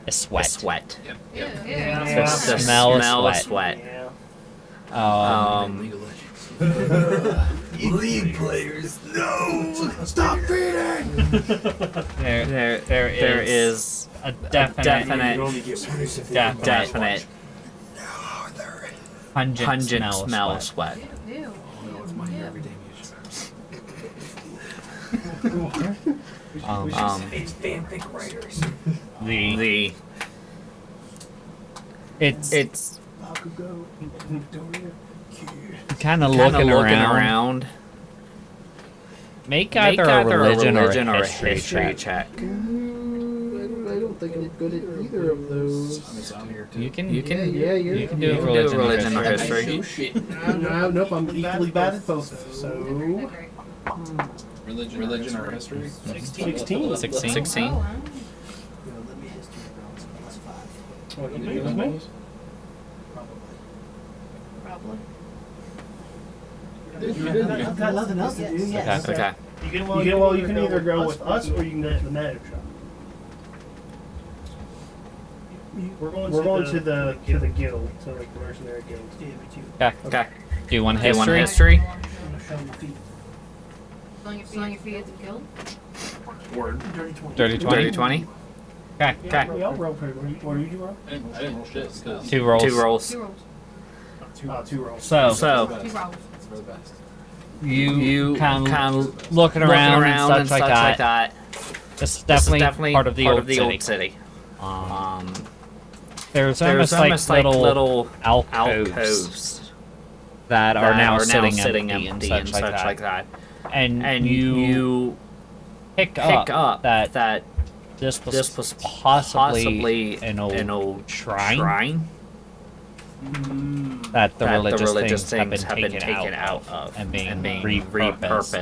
is sweat. Yeah. The smell of sweat. Yeah. League players, no! Stop feeding! There is a definite pungent smell of sweat. Ew. It's fanfic writers. It's kind of looking around. Make either a religion or a history check. don't think I'm good at either of those. I'm here too. You can You can you can do you a can religion, religion or or history. history. Nope, I'm equally bad at both. So Religion or history? 16. 16. Oh, wow. Let me history rounds plus 5. What, you do with me? Probably. I've got nothing else to do. Yes. Okay. You can either go with us or you can go to the magic shop. We're going to the guild, to like the mercenary guild. Okay. Do you want Do you want history? history? Selling your feet at the guild? Word. Dirty 20? Dirty 20. Okay. Okay. We all roll pretty good. What did you roll? I didn't roll shit because 2 rolls. 2 rolls. 2 rolls. 2 rolls. So 2 rolls. it's for the best. you kind kind of looking around and such like that. This is definitely part of the old city. city. There's There's almost like little alcoves alcoves that are now sitting empty empty and such like that. And you pick pick up that this was possibly an old shrine that the religious things have been taken out of and being repurposed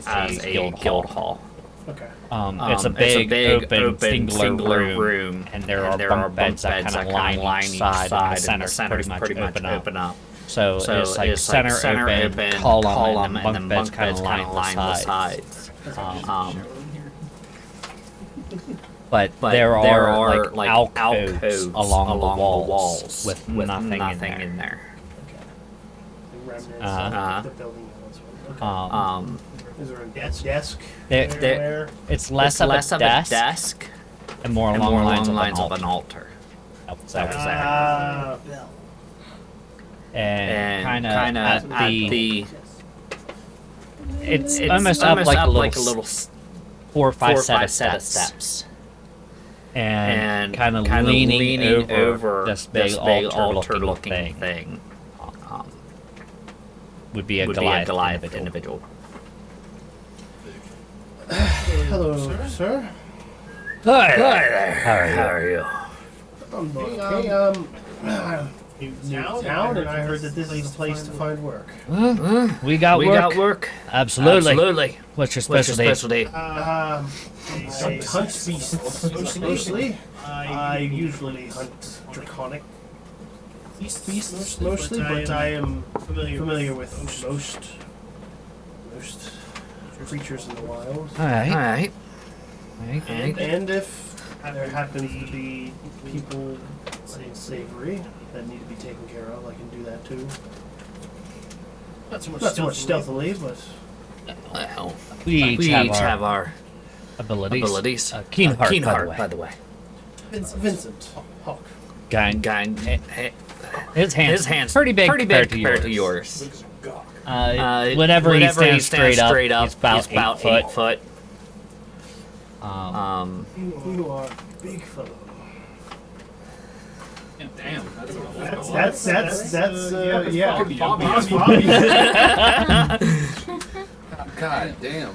as a guild hall. Okay. It's a big open singular room, and there are bunk beds that kind of line each side, and the center's pretty much open up. So it's like center open, column, and then bunk beds kind of line the sides. But there are like alcoves along the walls with nothing in there. The building. Is there a desk? It's less of a desk and more along the lines of an altar. That was there. And kind of at the it's almost up like a little 4 or 5 set of steps. And kind of leaning over this big altar-looking thing would be a Goliath individual. Hello, sir. Hi there. How are you? I'm doing okay. New town, and I heard that this is the place to find work. We got work. Absolutely. What's your specialty? I hunt beasts mostly. I usually hunt draconic beasts mostly, but I am familiar with most creatures in the wild. All right. And if there happens to be people in slavery that need to be taken care of, I can do that too. Not so much stealthily, but well, we each have our abilities. Keen heart, by the way. Vincent Hawk. Gang. His hands pretty big compared to yours. Whenever he stands straight up, he's about 8 foot. You are big fellow. Damn, yeah. God damn.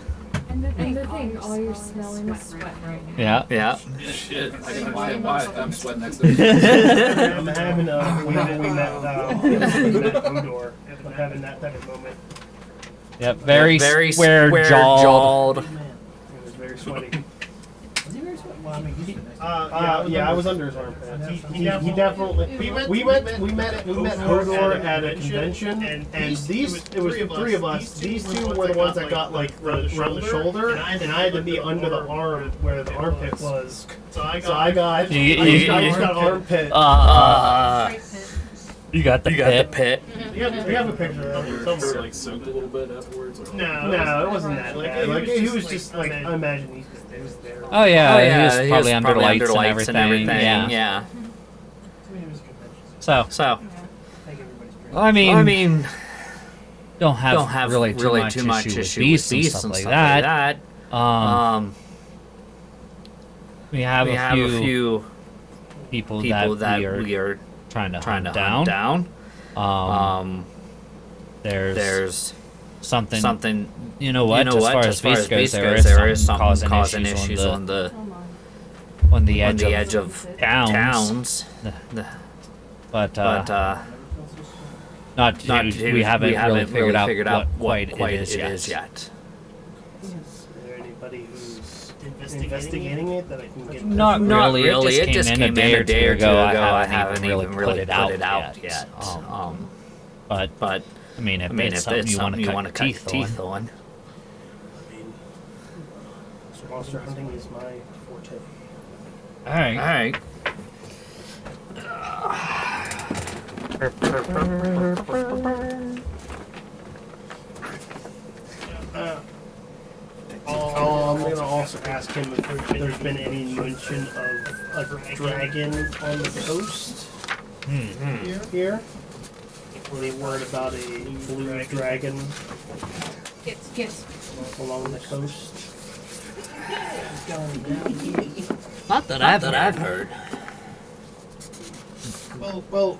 And the thing, all you're smelling is sweat right now. Yeah. Shit. I can understand why I'm sweating next to him. I'm having we met Odor. I'm having that type of moment. Yep, very square-jawed. It was very sweaty. Was he very sweaty? Well, I mean, I was under his armpit. He definitely. We met Hodor at a convention, and it was 3 of us. These 2 were the ones that got like around the shoulder, and I had to be under the arm where the armpit was. So I just got armpit. You got the pit. You have a picture of it somewhere. Like soaked a little bit afterwards. Or No, it wasn't that bad. Like he was just like, I imagine he was there. Oh yeah, he was probably under lights and everything. Yeah. So, I mean, don't have really too much issue with beasts and stuff like that. We have a few people that we are trying to hunt down. There's something. You know what? As far as beast goes, there is some causing issues on on the edge of towns. But we haven't really figured out what quite it is yet. Is there anybody who's investigating it that I can get? Not really. It just came in a day or two ago. I haven't even really put it out yet. But I mean, if it's something you want to cut your teeth on. I mean, monster hunting is my forte. All right. I'm gonna also ask him if there's been any mention of a dragon on the coast here. Any word about a blue dragon along the coast? Not that I've heard. Well,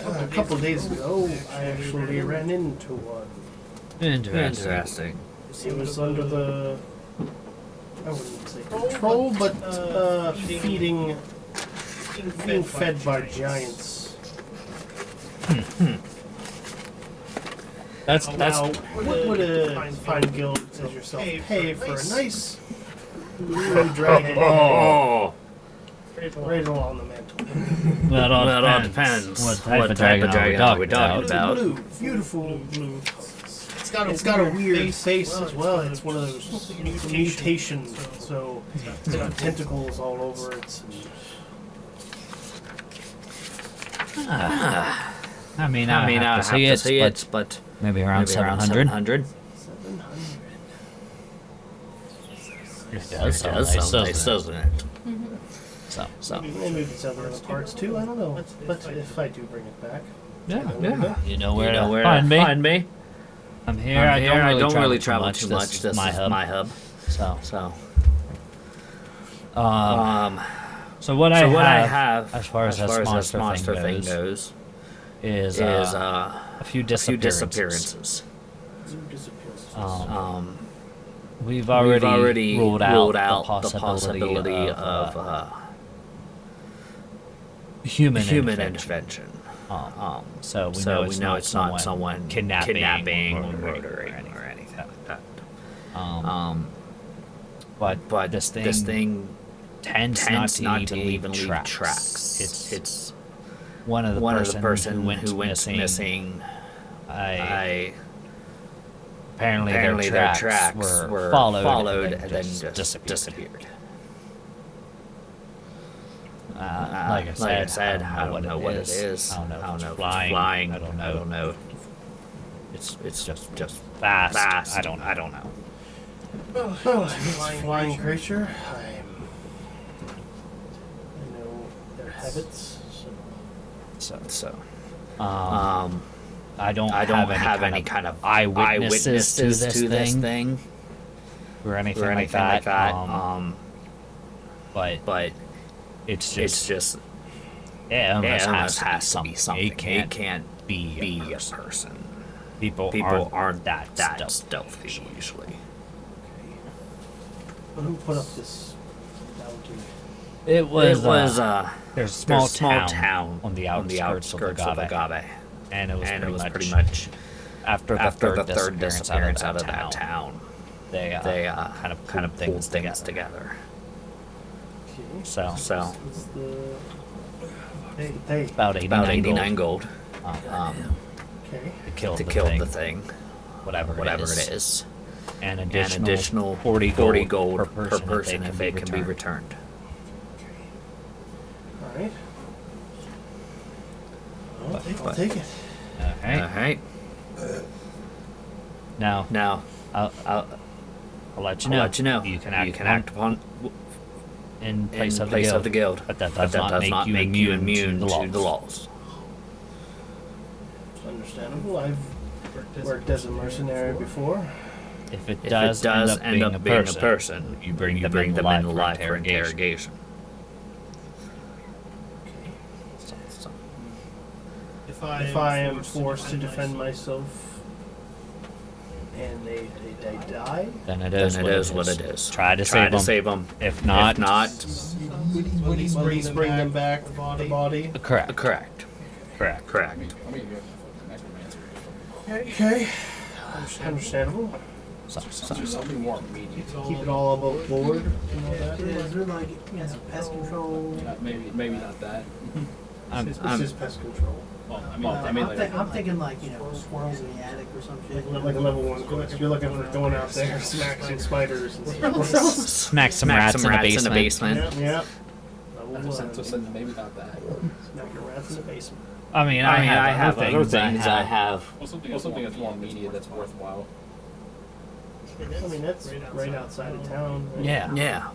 a couple of days ago, I actually ran into one. Interesting. It was under the, I wouldn't say control, but being fed by giants. That's what would a fine guild as yourself pay for a nice blue dragon? Right along the mantle. That all depends. What type of dragon are we talking about? Blue, beautiful blue. It's got a weird face as well. It's one of those mutations, so it's got tentacles all over it. I mean, I have to see it, but maybe around 700. It does sound nice, doesn't it? So. Maybe it's other parts too. I don't know. But if I do bring it back, yeah. You know where to find me. I'm here. I don't really travel too much. This is my hub. So what I have as far as this monster thing goes is a few disappearances. We've already ruled out the possibility of human intervention. So we know it's not someone kidnapping or murdering or anything like that. But this thing tends not to even leave tracks. It's one of the person who went missing. Apparently their tracks were followed and then just disappeared. Like I said, I don't know what it is. I don't know. Flying. I don't know. It's just fast. I don't know. Well, it's a flying creature. I know their habits. So. I don't have any kind of eyewitnesses to this thing or anything like that. But it's just it almost has to be something. It can't be a person. People aren't that stealthy usually. Who put up this bounty? It was there's a small town on the outskirts of Agave. And it was pretty much after the third disappearance out of that town. They kind of pulled things together. Okay. So What's the pay? about 89 gold. Okay. To kill the thing, whatever it is. An additional 40 gold per person if it can be returned. All right. I'll take it. Alright. Now, I'll let you know. You can act upon in place of the guild, but that does not make you immune to the laws. It's understandable. I've worked as a mercenary before. If it does end up being a person, you bring them in alive for interrogation. If I am forced to defend myself and they die. Then it is what it is. Try to save them. If not, Would he bring them back the body? Correct. I mean, you have to Okay. Understandable. something more immediate. Keep it all above board. You know that? Is there like some pest control? Maybe not that. This is pest control. Well, I'm thinking like squirrels in the attic or some shit. Like a level 1 quest. You're looking for going out there, smack some spiders and stuff. smack some rats in the basement. Yep. So maybe not that. Smack your rats in the basement. I mean, I have other things I have. Well, something that's more immediate that's worthwhile. I mean, that's right outside of town. Right? Yeah.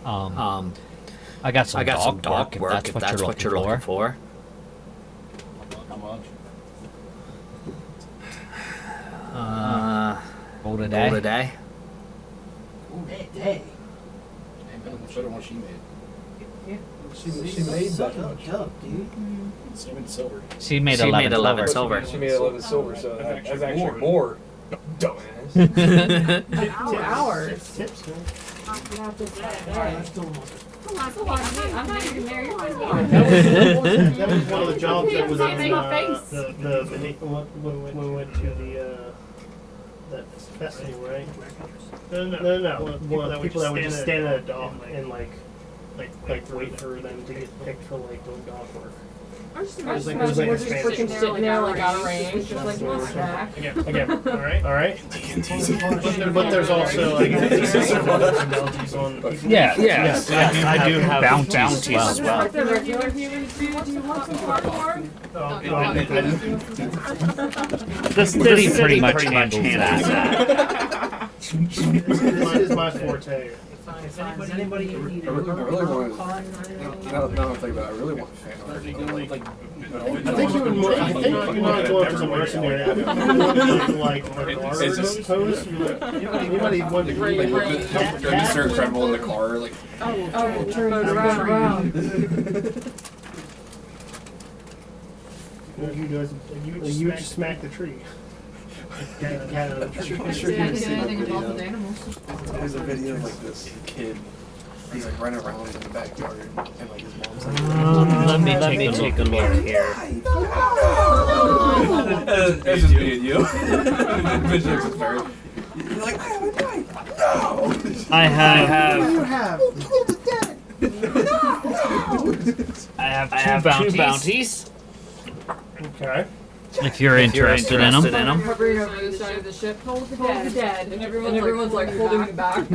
I got some dog work if that's what you're looking for. How much? Gold a day. Day. Hey, man, show her what she made. She made that much. Dope, dude. She made silver. She made 11 silver. She made 11 silver, so that's actually more. Dumbass. 2 hours. Tips, man. Alright, let's do them. That's a lot of money. I'm not even there. You're That was one of the jobs that was Can't see my on face. when we went to the that festival, right? No. One of the people that would just stand at a dock and like wait for them to get picked for like doing dock work. I just It was imagine like we're a just fancy- freaking sitting there like out of range, just like one snack. Again. All right. But there's also like bounties on. Yes. I do have bounties as well. Like the regular human food. Do you want some popcorn? The city pretty much handles that. This is my forte. If anybody can eat I really want. pot, Now that I'm thinking about it, I really want fan art. I think you're not going for some mercenary. Like It's just- pose. Anybody want to Like with the Mr. Incredible in the car, like. Oh, turn around. You just smack the tree. Cat out of the tree. There's a video of like this kid. He's like running around in the backyard, and like his mom's like. Let me take a look here. It's just me and you. Visuals is very. You're like, I haven't died. No. I have two bounties. Okay. If you're interested in them. Hovering over the side of the ship, hold the dead, and everyone's like holding me back.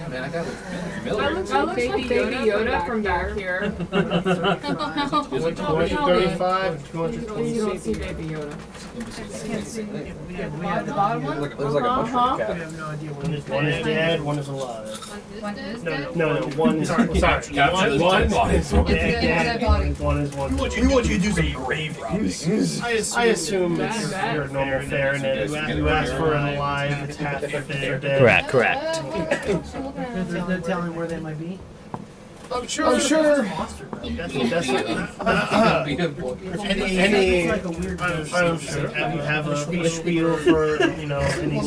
Man, I got I look like Baby Yoda from back here. 235, You don't see Baby Yoda. The bottom one? There's like a mushroom cat. we have no idea what it is. One is dead, one is alive. One is dead? No, one is sorry. One is dead, one is one. We want you to do some grave robbing. I assume it's your normal fare, and you ask for an alive, it's half if they're dead. Correct. There's no telling where they might be. I'm sure. That's any. I'm sure. You have a spiel for any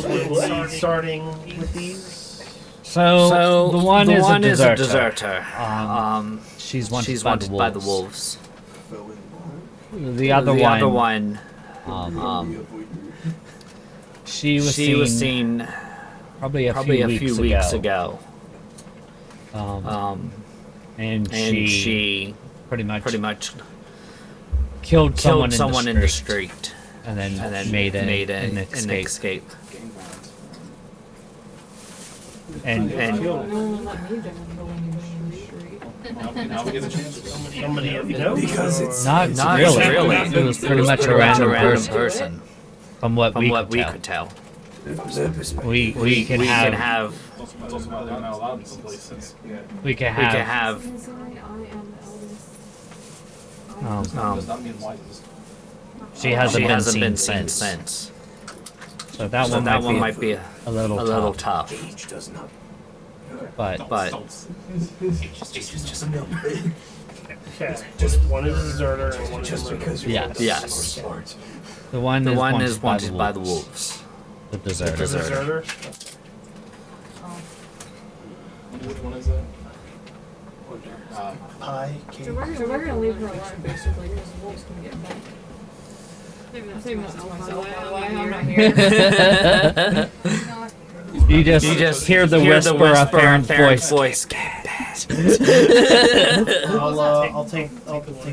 starting with these. So the one is a deserter. She's She's wanted wanted by the wolves. The other one. She was seen probably a few weeks ago. And she pretty much killed someone in the street, and then made an escape. And Because it's not really. It was pretty much a random person. From what we could tell. We can have. We can have. She hasn't been seen since. So that one might be a little tough. But It's just a number. Okay. One is a deserter and one is a murderer. yes. The one is wanted by the wolves. The deserter. Deserter. Which one is that? Pie, cake. So we're gonna leave her alone, basically, because the wolves can get back. I'm saving that to myself, by the way. I'm not here. You just hear the whisper of Farron's voice. I'll take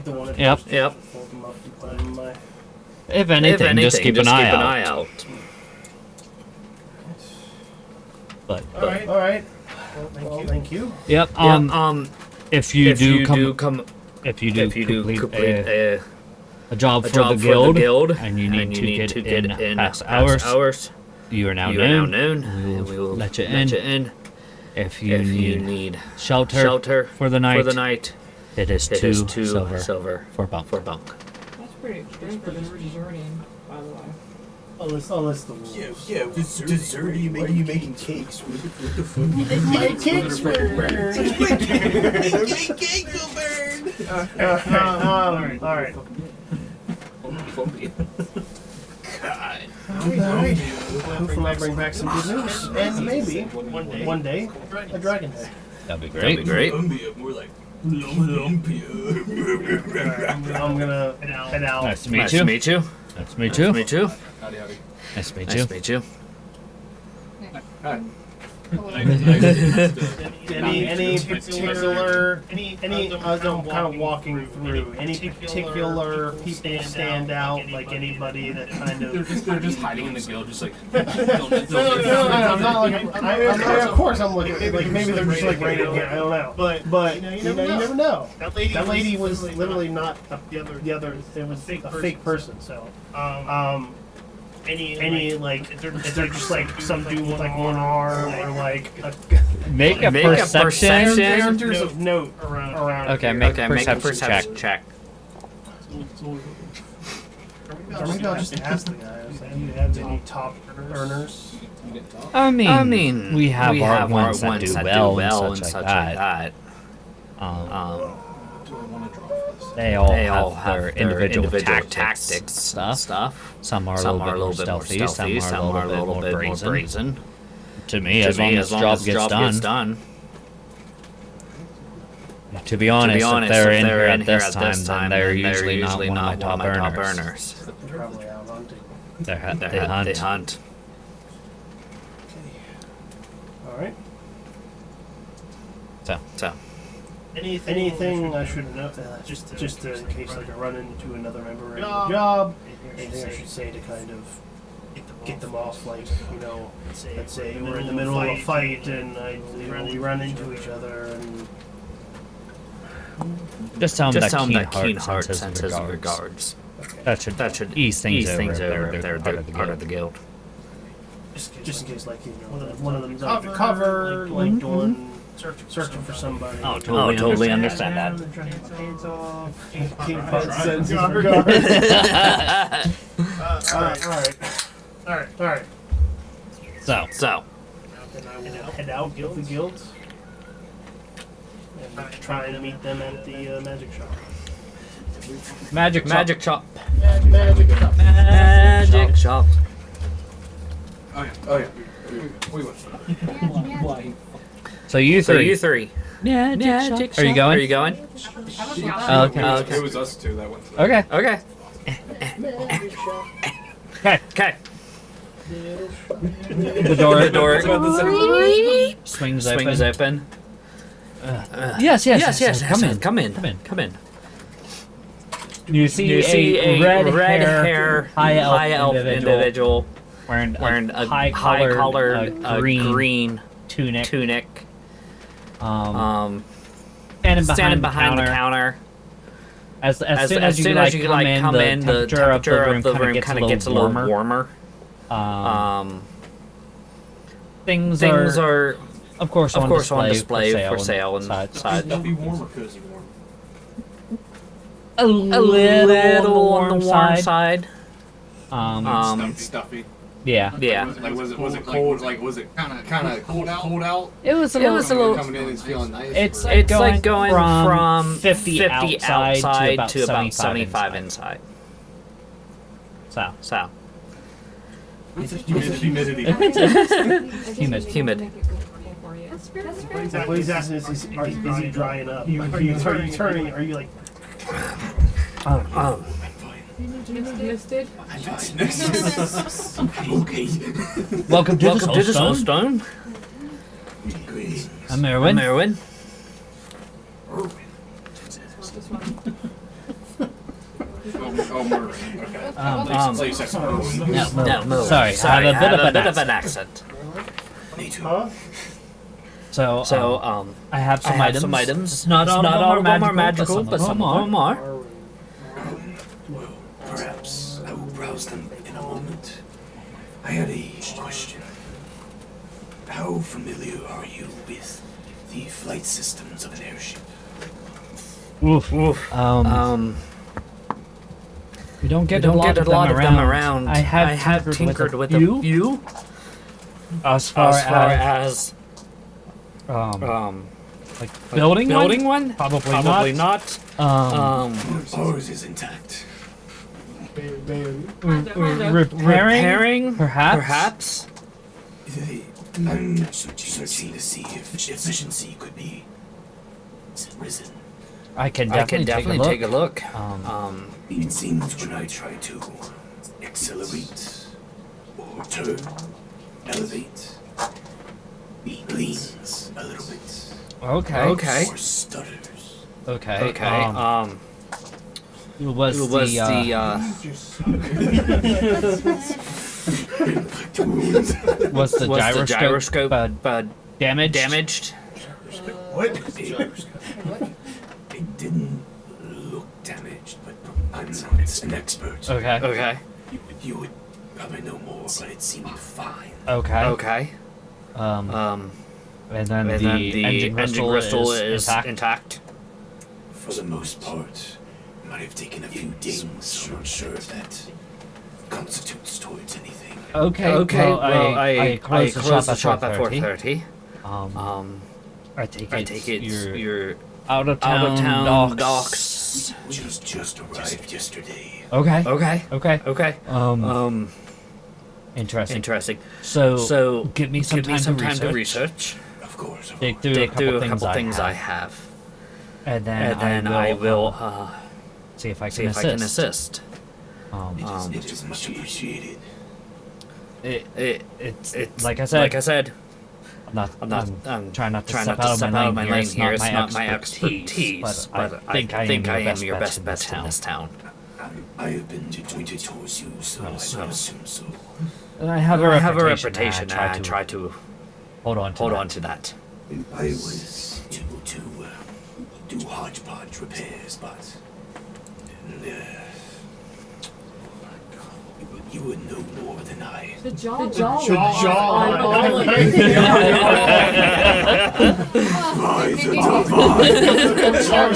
the one. Yep. Fold them up and put them in my. If anything, just keep an eye out. But All right. Well, thank you. Yep. If you do complete a job for the guild, and you need to get in past hours, you are now known. We will let you in. If you need shelter for the night, it is 2 silver for bunk. That's pretty expensive. Deserting, by the way. I'll list the wolves. Yeah, dessert. Are you making cakes? What the fuck? My cakes will burn. Cake will burn. All right. God. Alright. Hopefully I bring back some good news. And maybe, one day, a dragon head. That'd be great. More like Alright, I'm gonna head out. Nice to meet you. Nice to meet you. Howdy. Nice to meet Nice to meet you. Hi. Any particular, as I'm kind of walking through, any particular people stand out, like anybody that kind of... They're just hiding in the guild, just like... No, I'm not like... of course I'm looking, like maybe they're just like right in here, I don't know. But you never know. That lady was literally not the other, it was a fake person, so... Any like, is there just like some dude with like one arm or like Make a perception. Characters of note around. Okay, make a perception check. Or maybe I'll just ask the guy. I was like, do you have any top earners? I mean, we have our ones that do well and such like that. They all have their individual tactics stuff. Some are a little bit more stealthy, some are a little bit more brazen. To me, as long as the job gets done. To be honest, if they're in here at this time, then they're usually not one of my top earners. They're probably out hunting. They hunt. All right. So. Anything I should know, just in case like I run into another member in the job, anything I should say to kind of get them off, like, you know, let's say we're in the middle of a fight and we run into each other and... Just tell them that Keen Heart sends his regards. Okay. That should ease things over if they're part of the guild. Just in case, like, you know, one of them's undercover, like doing... Searching for somebody. Oh, totally understand that. King Heart sends his regards. Alright. So. Then I will head out of the guild and try to meet them at the magic shop. Magic shop. Magic shop. Oh yeah. We went. So you three. Magic shop. Are you going? Oh, okay. It was us two that went. Okay. The door swings open. Yes. Come in. You see a red hair, high elf individual wearing a high collared green tunic. Standing behind the counter. As soon as you come in, the temperature of the room kind of gets a little warmer. Things are, of course, on display for sale inside. Be warm or cozy warm? A little on the warm side. Stuffy. Yeah. Like was it cold? Like was it kind of cold out? It was a little. Coming in and feeling nice. It's like going from 50 outside to about 75 inside. So. Humidity. Humid. What he's asking is he drying up? Are you turning? Are you like? Misted? Okay. Welcome to Welcome to the Soul Stone. I'm Erwin. Oh, Merwin. Okay. No, Sorry, I have a bit of an accent. Huh? So, I have some items. Not all of them are magical, but some of them are. Well, perhaps I will browse them in a moment. I had a question. How familiar are you with the flight systems of an airship? Oof. We don't get a lot of them around. I have tinkered with a few. As far as like building one? Probably not. Ours is intact. Repairing? Perhaps? I'm searching to see if efficiency could be risen. I can definitely take a look. It seems when I try to accelerate or turn, elevate, it leans a little bit. Okay. Or stutters. Okay. Was the gyroscope damaged? What? It didn't look damaged, but I'm not an expert. Okay. You would probably know more, but it seemed fine. Okay. And then the engine crystal is intact. For the most part, might have taken a few dings, so I'm not sure if that constitutes towards anything. Okay. Well, I closed the shop at 4:30. I take it you're out of town docks. Just arrived yesterday. Okay. Interesting. So give me some time to research. Of course. Dig through a couple things I have. And then I will see if I can assist. It is much appreciated. It's like I said. I'm trying not to step out of my lane here. It's not my expertise, but I think I am your best bet in this town. I have been pointed towards you, so I assume so. And I have a reputation, and I try to hold on to that. I was able to do hodgepodge repairs, but you would know more than I. The jaw.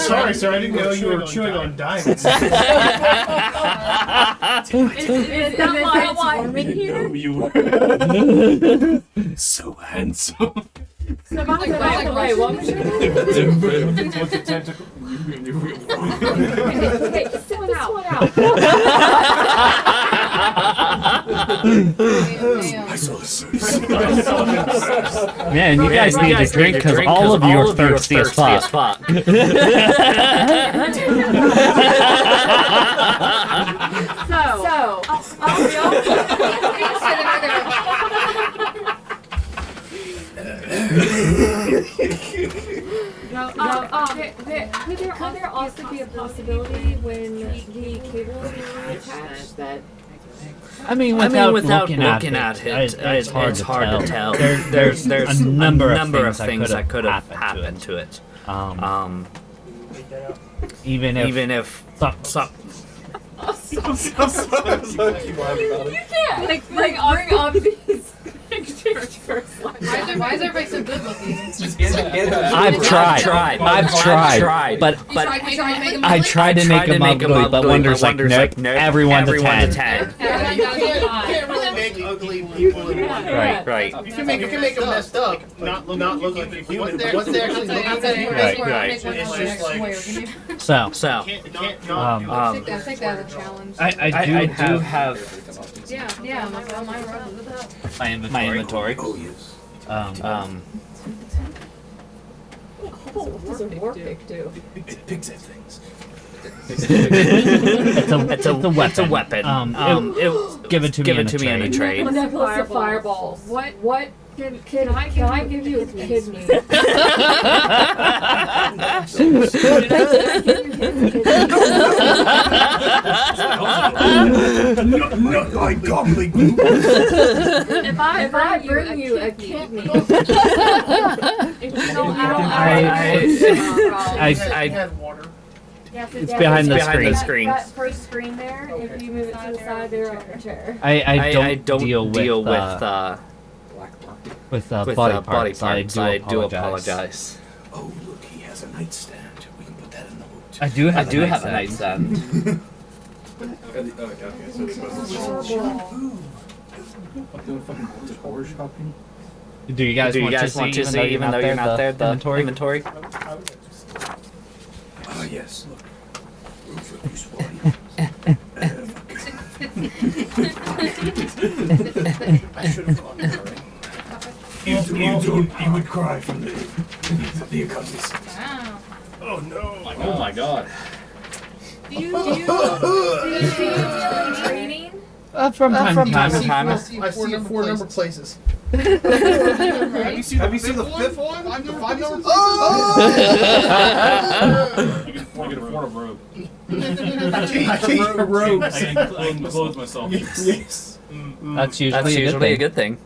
Sorry, sir. I didn't know you were chewing on diamonds. Is that why I'm in here? You were so handsome. Wait, what was your name? With the tentacle. Okay, sit this one out. I saw the surf. Man, you guys need to drink because all of you are thirsty as fuck. So, could there also be a possibility when the cables are attached that? I mean, without looking at it, it's hard to tell. There's a number of things that could have happened to it. Even if You can't like bring up these pictures first. Why is everybody so good looking? I've tried, but I tried to make them ugly, but Wonder's like, nope, everyone's a 10. make ugly people in one. Right, right. You can make them messed up, not look like a human. But once they actually look at you, Right. it's just like. So, I think that's a challenge. I do have Yeah, my my inventory. Oh yes. What does a war pick do? It picks at things. it's a weapon. It's a weapon. Give it to me in a trade. trade. Necklace of fireballs. What can I give you a kidney? Not like gobbledygook. If I bring you a kidney, It's behind the screen. That first screen there, if you move it to the side, there on the chair. I don't deal with body body parts. parts. I do apologize. Oh look, he has a nightstand. We can put that in the boot. I do have a nightstand. Okay, so it's Horror shopping. Do you guys want to see, even though you're not there, the inventory? Ah yes, look. Room for loose volume. I should have gone there, right? You would cry from the accomplice. Wow. Oh no! Oh my god. Do you training? From time to time. I see 4 number places. Have you seen the fifth one? The 5 number places? You can afford a robe. I take a robe. I can clothe myself. Yes. That's usually a good thing.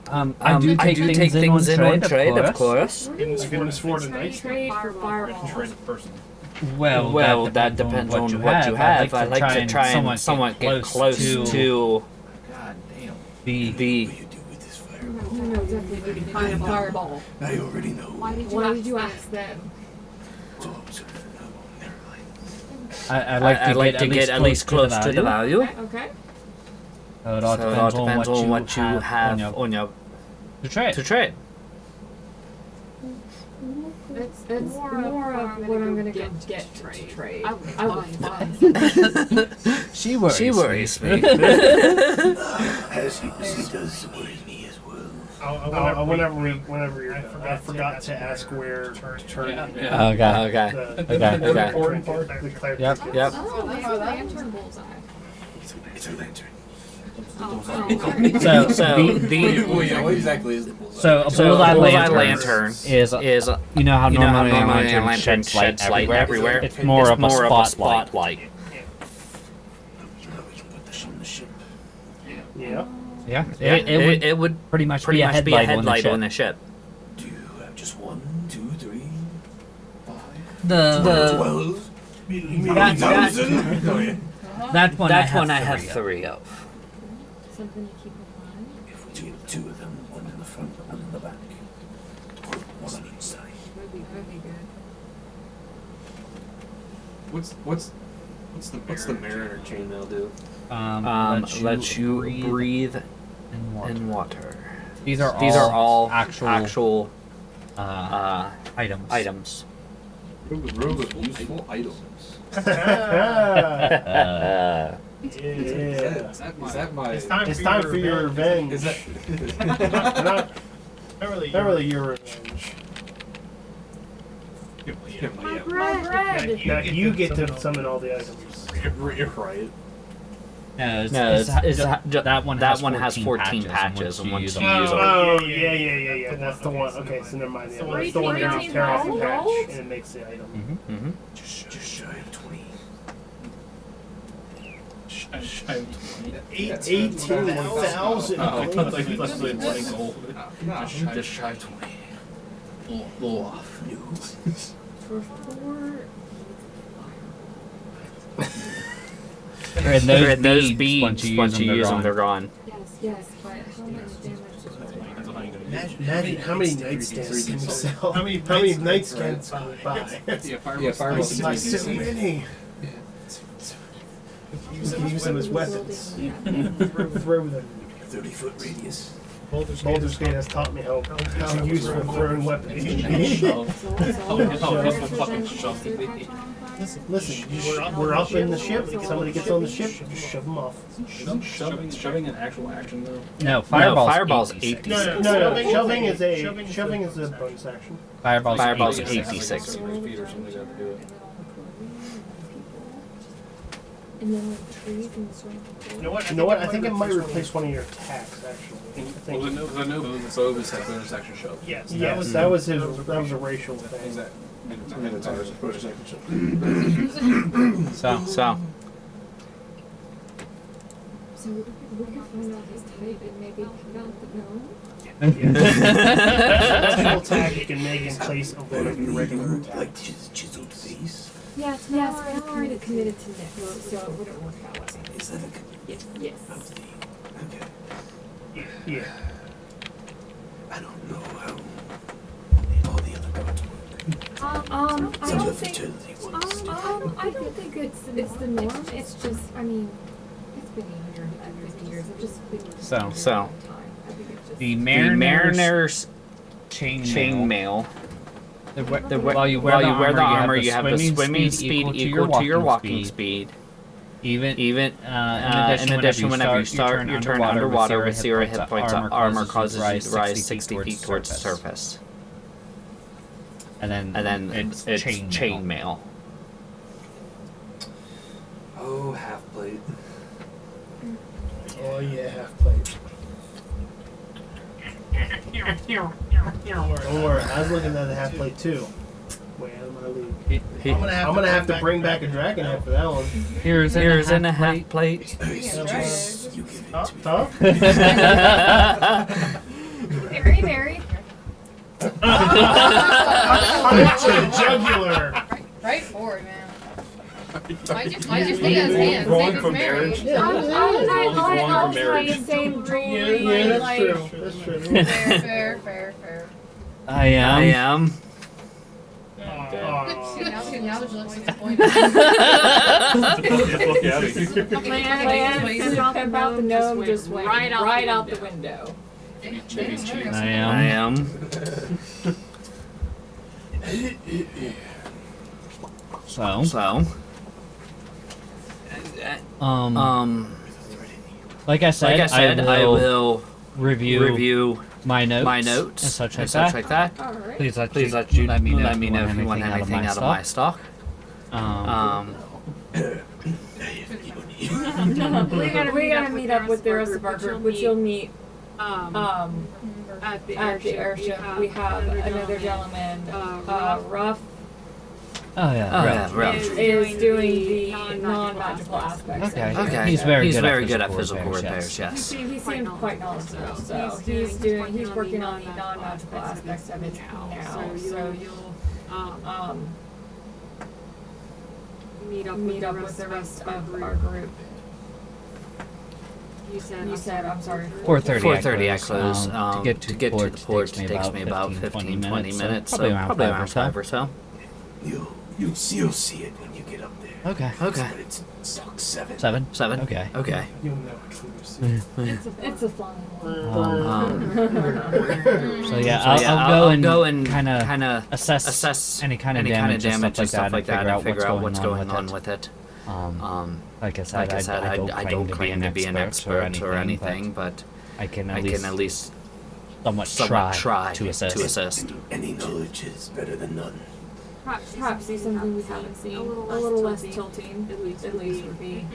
I do take things in one trade, of course. Goodness for tonight. Trade for fireballs. Trade a person. Well, that depends on what you have. I like to try and somewhat get close to God damn. the What do you do with this fireball? You know exactly what you find a fireball. I already know. Why did you ask them? Oh, sorry. No, never mind. I like to get at least close to the value. Okay. So it all depends on what you have on your to trade. It's more of what I'm gonna get to trade. I will find. She worries me. As he does worry me as well. I forgot to ask where to turn. Okay. The important part. The Yep. Oh, that's a lantern bullseye. It's a lantern. So what exactly is the bullseye? So a bullseye lantern is you know how normally a lantern sheds light everywhere. It's more of a spotlight. We can put this on the ship. Yeah. Yeah. It would pretty much be a headlight on the ship. Do you have just 1, 2, 3, 5? The 12? that one I have 3 of. Something to keep in mind. If we do 2 of them, 1 in the front, 1 in the back. Or 1 on each side. Would be good. What's the mariner chainmail do? Let you breathe in water. These are all actual items. Robe of useful items. Is that my? It's time for your revenge. Is that? not really your revenge. My bread. Now you get to summon all the items. You're right. No, that one has 14 patches, and once you use them. Oh, yeah. That's the one. Okay, so never mind. Yeah, that's the one that you tear off the patch and it makes the item. Just shy of 20. 18,000. Just shy of 20. A little off. For 4. They're in those beads. Once you use them, they're gone. Yes, but how much damage does it do? Imagine how many nightstands can you sell? How many nightstands can you buy? Fireballs. So many. Use them as weapons. Throw them. 30-foot radius. Baldur's Gate has taught me how useful throwing weapons can be. Listen, we're up in the ship. If somebody gets on the ship, just shove them off. Shoving an actual action though. No, fireball's 8d6. No. Shoving is a bonus action. Fireball's 8d6. And then like trees and sort of. You know what? I think it might replace one of your attacks actually. I think. Well, I know Bovis has bonus action shove. Yes, that was a racial thing. Exactly. Minotaur's bonus action shove. So. So we could find out his type and maybe put out the gnome. Special attack you can make in place of one of your regular attacks. Like chiseled face. Yes, but I'm already committed to this, so it wouldn't work that way. Is that a Yes. okay? Yeah. I don't know how all the other gods work. I don't think it's the norm. It's just, I mean, it's been 150 years. It's just been So. time. I think it's just The Mariner's chainmail. While you wear the armor, you have the swimming speed equal to your walking speed. Even in addition, whenever you start your turn underwater with 0 hit points, armor causes you to rise 60 feet towards the surface. And then it's chainmail. Oh, half plate. Oh yeah, half plate. Don't worry, I was looking at the half plate too. Way out of my league. I'm gonna have to bring back a dragon head for that one. Here's in a half plate. You give it to me. Huh? Are you married? Jugular. Right forward, man. Why'd you stick his hands? Wrong Say from he's married. marriage. I'll try the same jewelry. Yeah, that's like, true. That's true. Fair. I am. Now she looks disappointed. Plans about the gnome just went right out the window. I am. So. Like I said, I will review my notes and such like that. Alright. Please let me know if you want anything out of my stock. We gotta meet up with the rest of our group, which you'll meet at the airship. We have another gentleman, Ruff. Oh yeah. Is doing the non-magical aspects. Okay. He's very good at physical repairs. Yes. He seemed quite knowledgeable, so he's working on the non-magical aspects of it now. So you'll meet up with the rest of our group. You said, I'm sorry. 4:30 I close. To get to the port takes me about 15-20 minutes. Probably around 5 or so. You'll see it when you get up there. Okay. But it's stock 7. 7? Okay. You'll know it. It's a flying one. So yeah, I'll go and kind of assess any kind of damage and stuff like that and figure out what's going on with it. Like I said, I don't claim to be an expert or anything, but I can at least somewhat try to assist. Any knowledge is better than none. Perhaps see something we haven't seen. A little less tilting, at least would be.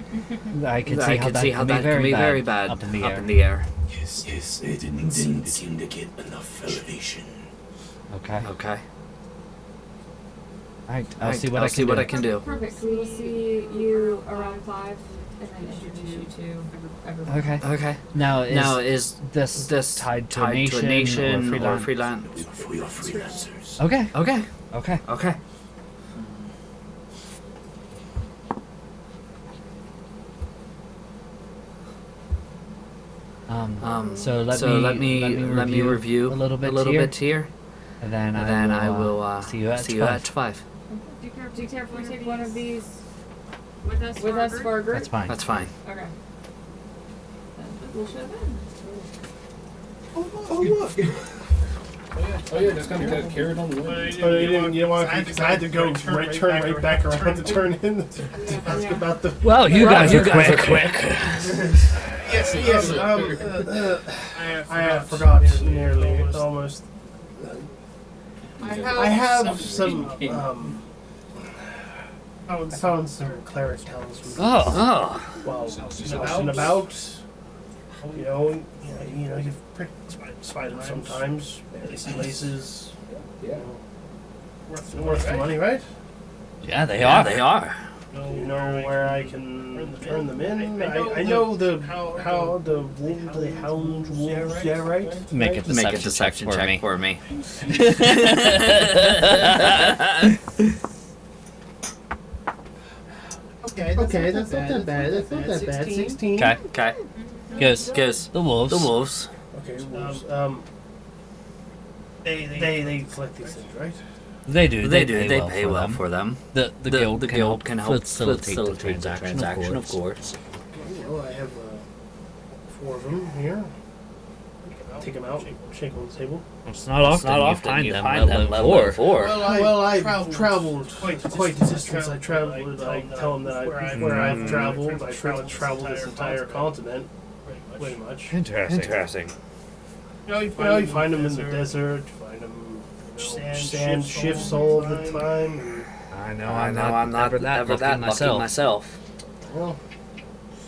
I can see how that can be very bad up in the air. Yes, it didn't seem to get enough elevation. Okay. Alright, I'll see what I can do. Perfect. We will see you around 5, and then introduce you to everyone. Okay. Now is this tied to a nation or freelance? We are freelancers. Okay. So let me review a little bit here, and then I will see you at 5. Do you care if we take one of these With us for a group? That's fine. That's fine. Okay. That's what we should have been. Oh look! Oh yeah, just kind of got carried on the wall. Oh, you didn't want to, because I had to go turn right back around to turn in. Ask about the. Well, you guys are quick. Yes. I forgot nearly, almost. I have some. I found some cleric talismans. Oh. Well, out about. You've pricked spiders sometimes, various places. Yeah. Worth the money, right? Yeah, they are. They are. You know where I can turn them in? I know how the hounds, wolves, yeah, right? Make a deception check for me. Okay, that's not that bad. That's not that bad. 16. Okay. Goes. The wolves. Okay, wolves. They collect these things, right? They do. They pay well for them. The guild can help facilitate the transaction, of course. I have 4 of them here. Take them out, shake them on the table. It's not often you find them level 4. Well, I've traveled quite a distance. I traveled. I tell them that where I've traveled. I traveled this entire continent, pretty much. Interesting. You find them in the desert. You find them. Sand shifts all the time. I know. I'm not ever that lucky myself. Well,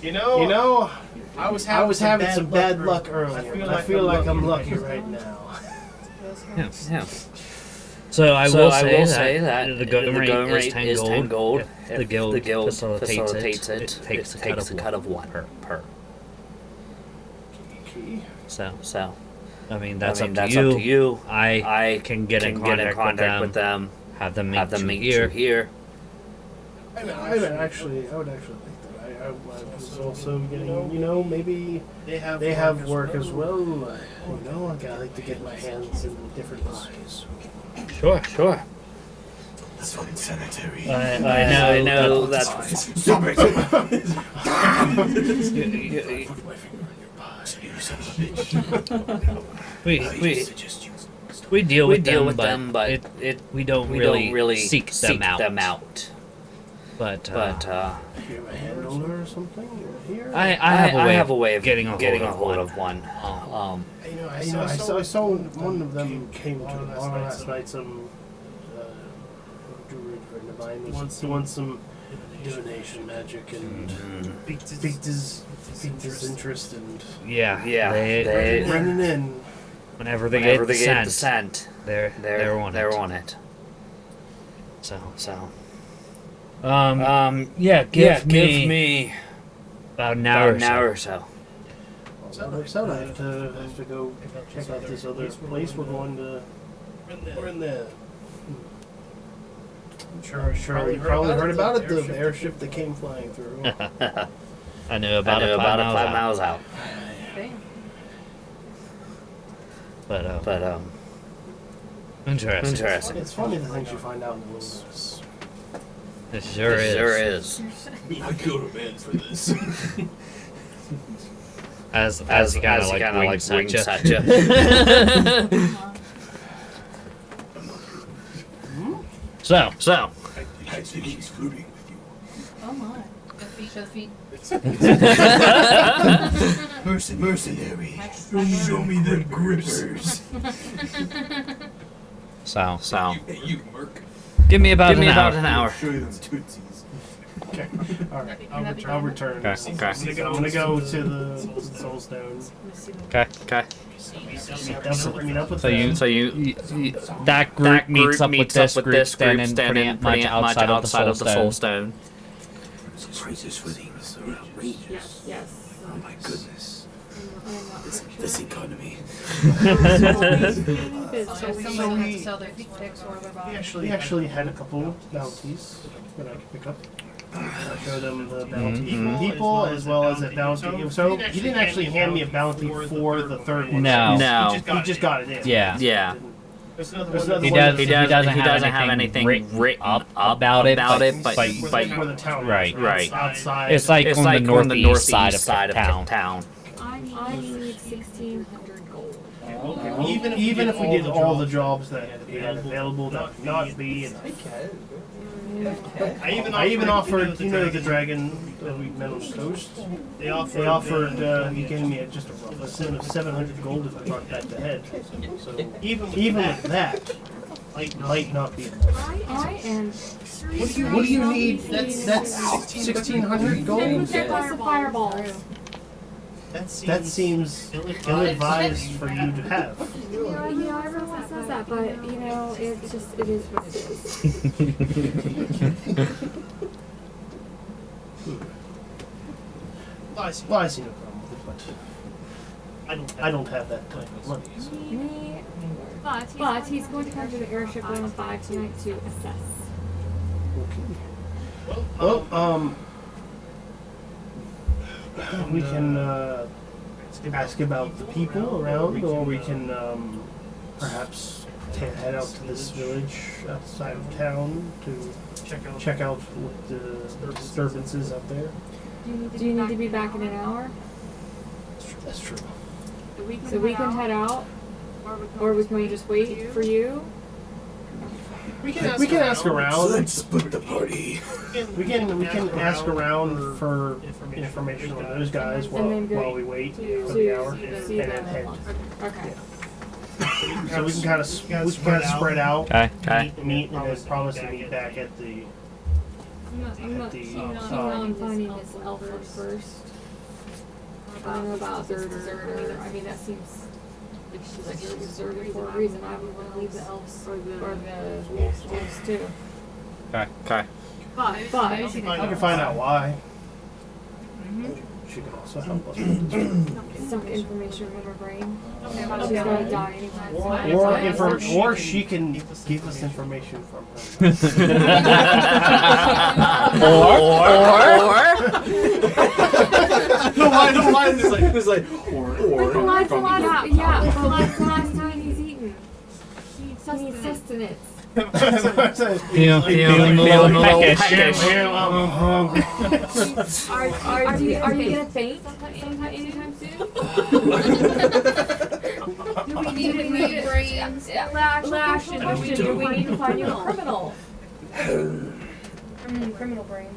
you know. I was having some bad luck earlier, but I feel like I'm lucky right now. Yeah. So I will say that the going rate is 10 gold. If the guild facilitates it, it takes a cut of 1 per. So. I mean, that's up to you. I can get in contact with them, have them meet you here. I would actually like that. I was also getting, maybe they have work as well. I like to get my hands in different pies. Sure. That's unsanitary. I know that's fine. Stop it! We deal with them, but we don't really seek them out. But you have a handler or something here? I have a way of getting a hold of one. I saw one of them came to the bar last night. Some druid friend of mine wants some divination magic and piqued his interest, and they running in. Whenever they get the scent, they're on it. So. Give me about an hour or so. That works out. I have to go check out this other place. We're in there. I'm sure you probably heard about it. The airship that came flying through. I knew about it 5 miles out. But interesting. It's funny the things you find out in the wilderness. It sure is. I killed a man for this. As he kind of like winks at you. So. I think he's flirting with you. Oh my. Show the feet. Mercenary. Show me the grippers. So. You merc. Give me about an hour. Show you them tootsies. Okay. Alright. I'll return. Okay. I'm gonna go to the Soulstone. Okay. So you that group meets up with this group standing pretty much outside of the Soulstone. Prices for things are outrageous. Yes. Oh my goodness. This economy. So someone has to sell their feet picks or their bodies. We actually had a couple bounties that I could pick up. I showed them the bounty people as well as a bounty. So he didn't actually hand me a bounty for the third one. No. He just got it in. Yeah. He doesn't have anything written up about it, but Where the town is, right. Outside. It's like on the northeast side of the town. I need 1,600 gold. Even if we did all the jobs that we had available, that would not be enough. I even offered, you know, the dragon that we met on the coast. They offered. He gave me just a rough estimate of 700 gold if I brought that to head. So even with that, might not be enough. I am. What do you need? That's 1,600 gold. That's the fireballs. That seems ill-advised for you to have. Yeah, everyone says that, but you know, it is what it is. Well, I see no problem with it, but I don't have that type of money. So. But he's going to come to the airship 105 tonight to assess. Okay. Well, we can ask about the people around, or we can perhaps head out to this village outside of town to check out what the disturbances up there. Do you need to be back in an hour? That's true. So we can head out, or we can just wait for you. We can ask around. Let's split the party. We can ask around for information on those guys while we wait for the hour, and then head. Okay. So we can kind of spread out. Okay. Meet and then promise to meet back at the. I'm finding this elf first. I don't know about deserter. I mean, that seems like she's like you're a deserter for a reason. I would want to leave the elves or the wolves too. Okay. But I can find out why. She can also help us. Some information from her brain. She's gonna die anyway. Or she can give us information from her. or The line is like, or. The last time he's eaten. He needs sustenance. Feeling a little peckish. I'm hungry. Are you gonna faint sometime anytime soon? Do we need brains? Last question. Do we need to find you a criminal? Criminal brain.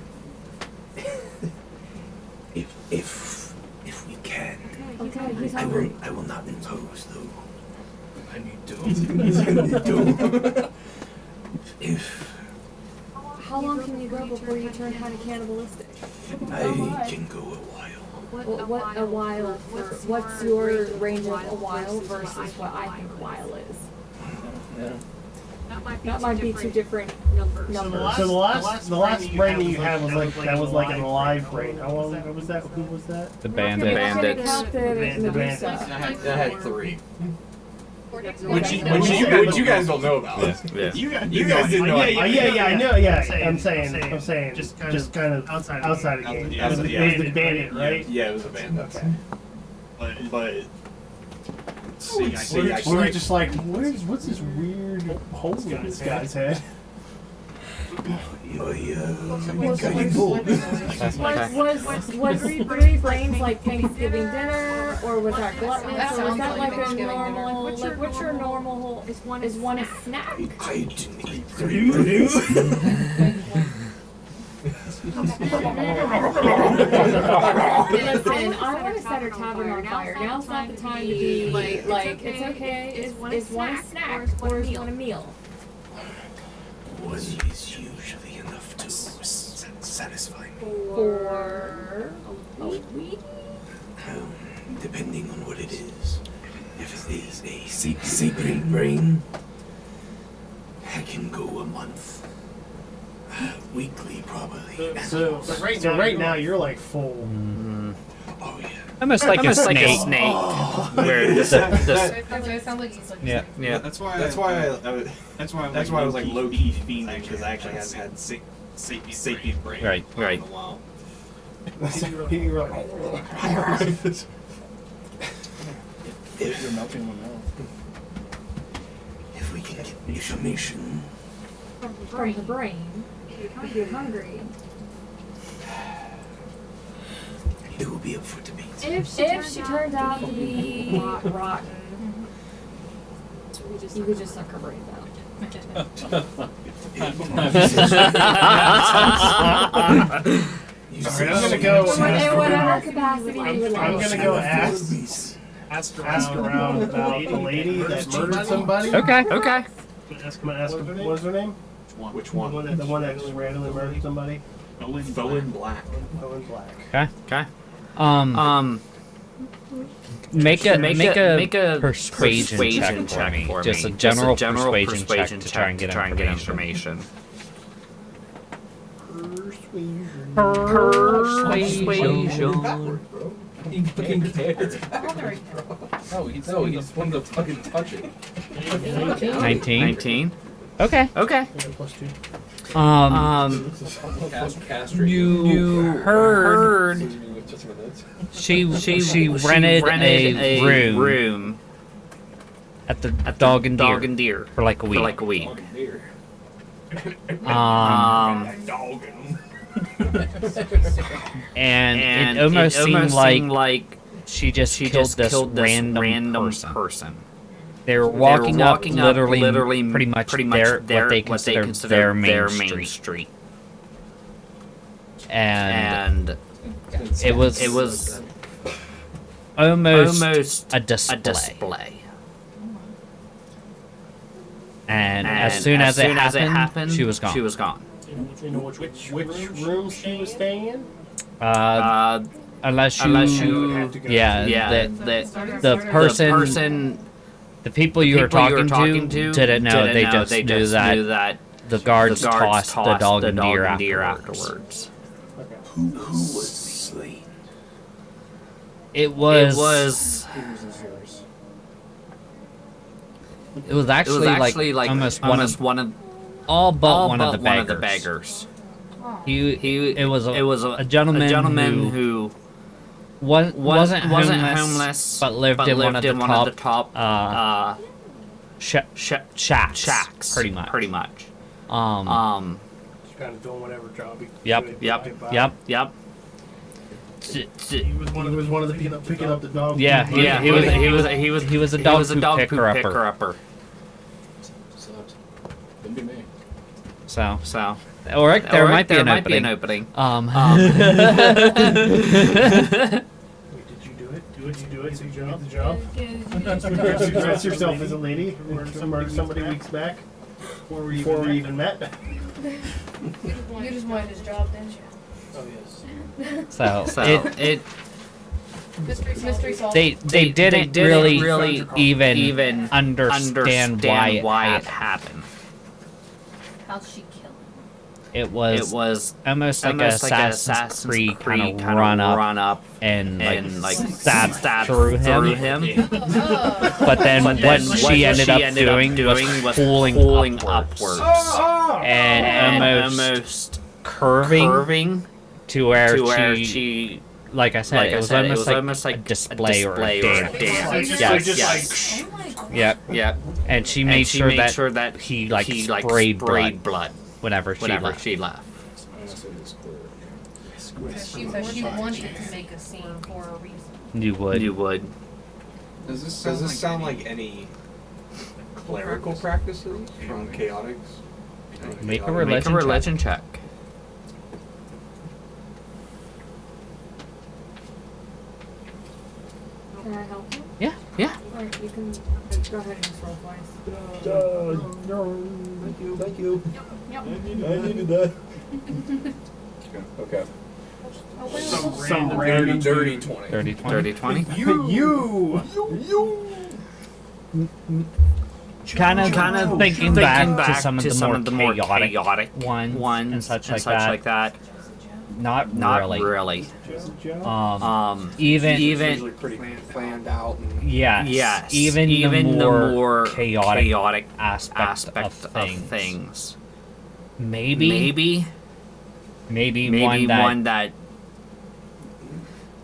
If we can, Okay, he's I hungry. will not impose though. I need to. If How long can you go before you turn kind of cannibalistic? I can go a while. What a while? What's your range of a while versus what I think a while is? That might be two different numbers. So the last brain that you had was like an alive brain. How long ago was that? Who was that? The bandit. The bandit. I had 3. Which you guys don't know about. Yeah. You guys didn't know. Yeah, I know. Yeah, I'm saying, just kind of outside of the game. It was the bandit, right? Yeah, it was a bandit. Okay. But We're just like, what's this weird hole in this guy's head? Was 3 brains like Thanksgiving dinner, or was that gluttonous, or was that like a normal? Like, what's your normal? Is one a snack? I didn't eat 3 brains. Listen, I want to set our tavern on fire. Now's not the time to be like it's okay. Is one a snack or is one a meal? One is usually enough to satisfy me. For a week? Depending on what it is. If it is a sacred brain, I can go a month. Weekly, probably. So right now you're like full. Oh yeah. Almost like a snake. Where It sounds like he's like. Yeah. That's why I was like low key fiending, because I actually hadn't had sapient brain. Right. In a while. You were like, If we can information. From the brain. You're hungry. It will be up for debate. If she turns out to be rotten, you could just suck her brains out. Alright, I'm gonna go. In whatever capacity you would I'm like. gonna go ask around about the lady that murdered somebody. Okay. I'm gonna ask what was her name? Which The one? one that just randomly murdered somebody. Bowen Black. Owen Black. Okay. Make a persuasion check for me. Just a general persuasion check to try and get information. Persuasion. He fucking cares. No, he just wanted to fucking touch it. 19. Okay. Plus 2. You heard she rented a room at the Dog and Deer for like a week. And it almost seemed like she just killed this random person. They were walking up literally pretty much what they consider their main street. And it was almost a display. And as soon as it happened, she was gone. Do you know which room she was staying in? Unless you the person, the people you were talking to didn't know. They just knew that the guards tossed the dog and deer afterwards. Who was slain? It was actually like almost one of all but one of the beggars. It was a gentleman who wasn't homeless, but lived in one of the top shacks, pretty much. Just kind of doing whatever job he could. Yep. He was one of the people picking up the dog. Yeah, he was a dog poop picker-upper. Couldn't be me. So, or there might be an opening. Wait, did you do it? Did you do it? Did you get the job? You dress yourself as a lady who murdered somebody weeks back before we even met. You just wanted his job, didn't you? Oh yes. So it Mystery solved. they didn't really even understand why it happened. How'd she kill him? It was almost like a Assassin's Creed kind of run up and like stab through him. But then what she ended up doing was pulling upwards and almost curving to where she, like I said, it was almost like a display or a dance. Yes. Yep. And she made sure that he sprayed blood whenever she left. She said she wanted to make a scene for a reason. You would. Does this sound like any clerical practices from Chaotix? Make a religion check. Can I help you? Yeah. Alright, you can go ahead and just roll twice. Thank you. Yep. I needed that. Okay. Some random dirty 20. Dirty 20. You. Kind of thinking back to some of the more chaotic ones and such like that. Not really. Even Usually pretty planned out. And yes. Even the more chaotic aspect of things. Maybe one that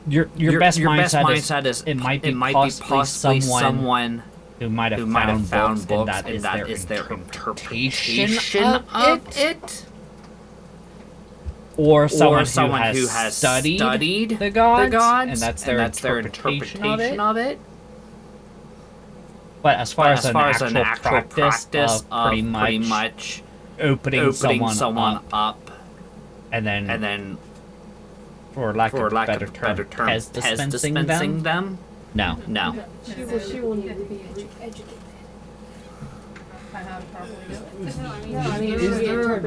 your best mindset is it might be possibly someone who might have found books, and that is their interpretation of it. Or someone who has studied the gods, and that's their interpretation of it. But as far as an actual practice of pretty much opening someone up, and then for lack of a better term, dispensing them. No. She will need to be educated. How to properly do it. I mean, is there a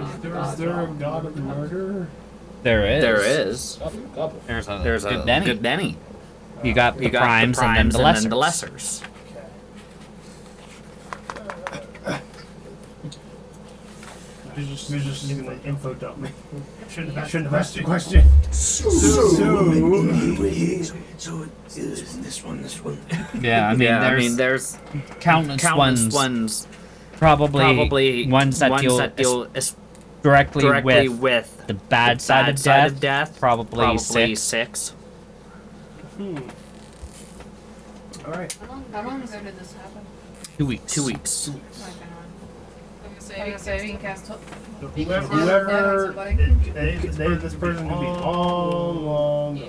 god of murder? There is. There's a good many. You got the primes and then the lessers. He's just gonna info dump me. Shouldn't have asked the question. So this one. Yeah, I mean, there's countless ones. Probably ones that deal directly with the bad side of death. Probably six. All right. How long ago did this happen? 2 weeks. So you can cast Whoever this person could be all along,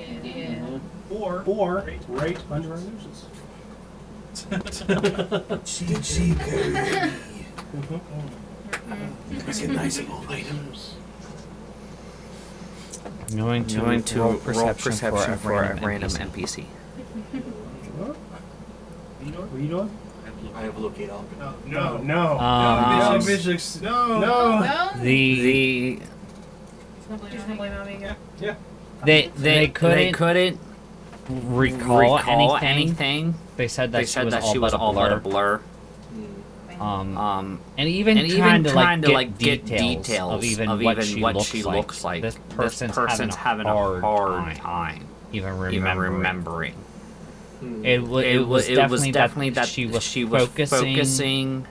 or right under our noses. She carry recognizable items. I'm going to roll perception for a random NPC. What are you doing? I have located up. No. No. They couldn't recall anything. They said that she was all but a blur. And even trying to like get details of even what she looks like. This person's having a hard time even remembering. It was definitely that she was focusing.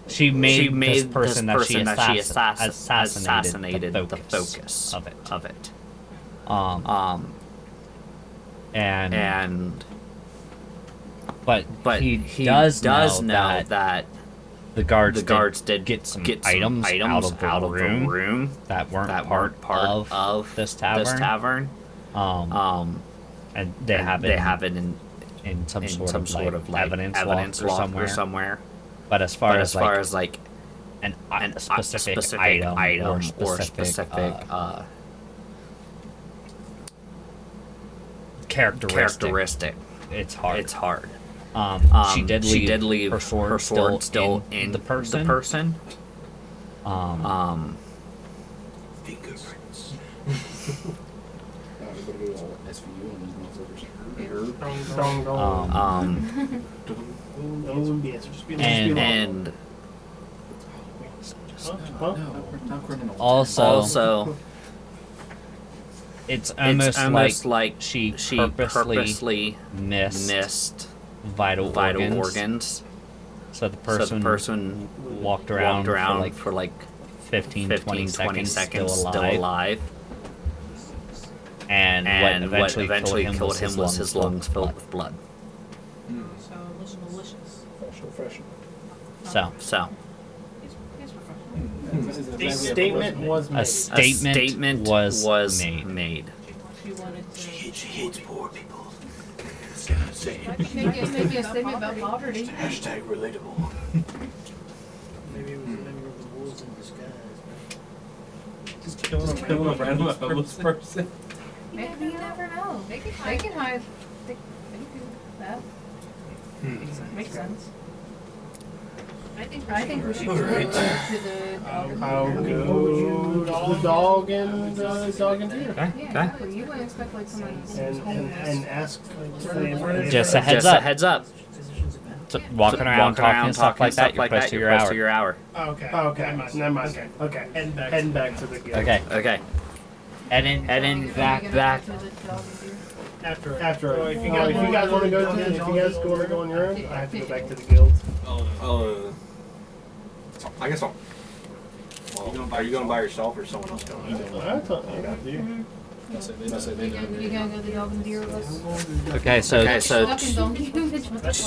She made this person that she assassinated the focus of it. But he does know that the guards did get some items out of the room that weren't part of this tavern. And they have it in some sort of evidence lock or somewhere. But as far as like a specific item or specific characteristic, it's hard. She did leave her sword still in the person. Fingerprints. And also it's almost like she purposely missed vital organs. So the person walked around for like 15-20 seconds still alive. And what eventually killed him was his lungs filled with blood. So it was malicious. So. A statement was made. A statement was made. She hates poor people. Maybe a statement about poverty. Hashtag relatable. Maybe it was a member of the wolves in disguise. Just killing a random homeless person. Maybe you never know. They can hide. They can do that. Makes sense. I think we should go to the dog and Peter. Okay. Exactly. You wouldn't expect like someone And ask Just a heads up. So walking around talking stuff like that, you're close to your hour. Okay. Never mind. Okay. Heading back to the guild. Okay. Heading back. After if you guys want to go on your own, I have to go back to the guild. I guess I'll. Well, are you going by yourself or someone else going? I thought I got you. You gonna go the dog and deer with us? Okay, so Duck and donkey. two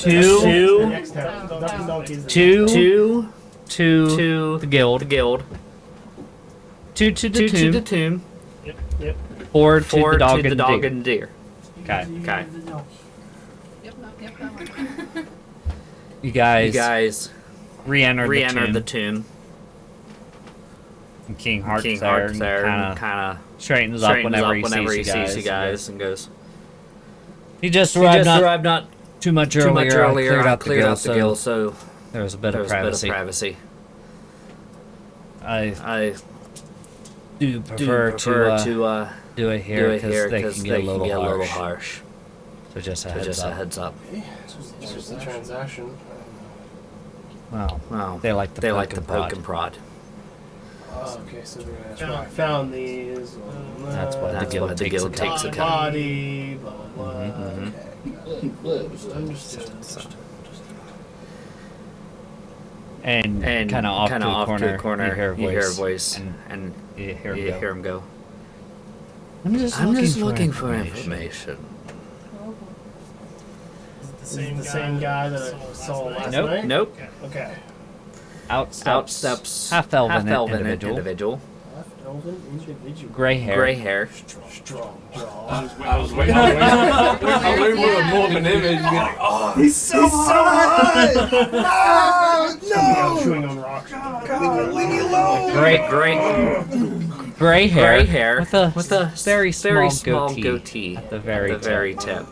to the guild. Two to the tomb. Yep. Four to the dog and and deer. Okay. Okay. Yep, that one. You guys, re-enter the tomb. And King Heart's King there, Heart's there and kind of straightens up whenever he sees you guys and goes. He just arrived not too much earlier. Cleared out the guild, so there was a bit of privacy. I do prefer to do it here because they can get a little harsh. So just a heads up. It's just a transaction. Well, they like the poke and prod. Oh, okay, so they're gonna ask where I found these. That's why the guild takes a cut. Body, blah blah blah. Okay. Understood. And kind of off to the corner, you hear a voice, and you hear him go. I'm just looking for information. Is it the same guy that I saw last night? Nope. Okay. Out steps half-elven individual. Half-elven individual. Gray hair. Strong jaw. I was waiting for a Mormon image. Be like, oh, He's so hot! No! Chewing on rocks. God, leave me alone! Gray hair. With a very small goatee at the very tip.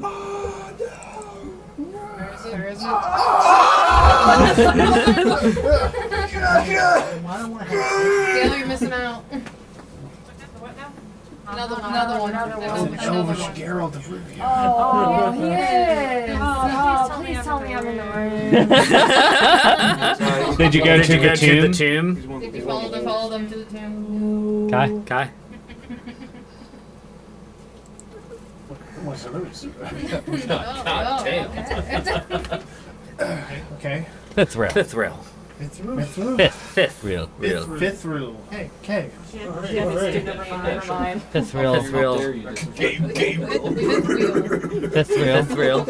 Where is it? Gail, you're missing out. Another one. Elvish Geralt of Rivia. Oh, he is. Oh, please tell me I'm in the room. Did you go to the tomb? If you follow them to the tomb. Kai? God damn. Okay. Fifth rail. Fifth rule. Fifth rule. Hey, okay. Never mind. Fifth rule. Fifth wheel. Fifth reel.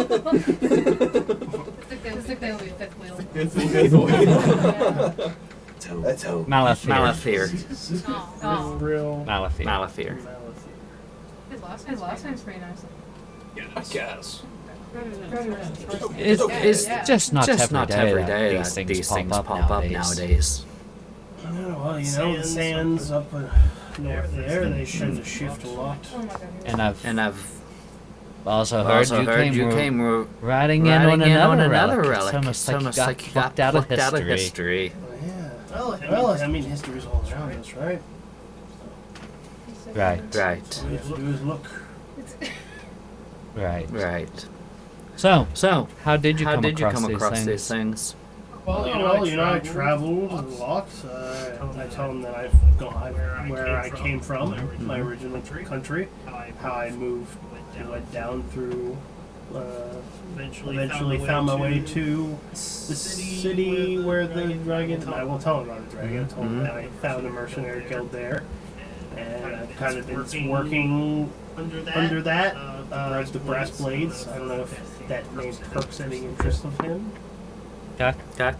Stick there will be fifth wheel. Let's hope. Malafir. Malafir. His last name's pretty nice. I guess. It's just not every day that these things pop up nowadays. Yeah, well, the sands up north there, they tend to shift a lot. And I've also heard you came riding in on another another relic. It's almost like you got out of history. Oh, yeah. Well, I mean, history's all around us, right? Right. All we have to do is look. Right. So, how did you come across these things? Well, I traveled a lot. I tell them that I've gone where I came from, my original country, how I moved, went down through, eventually found my way to the city where the dragon, I won't tell them about the dragon, I told them that I found a mercenary guild there, and I've kind of been working under that, the Brass Blades. I don't know if that name perks any interest of him. Okay. That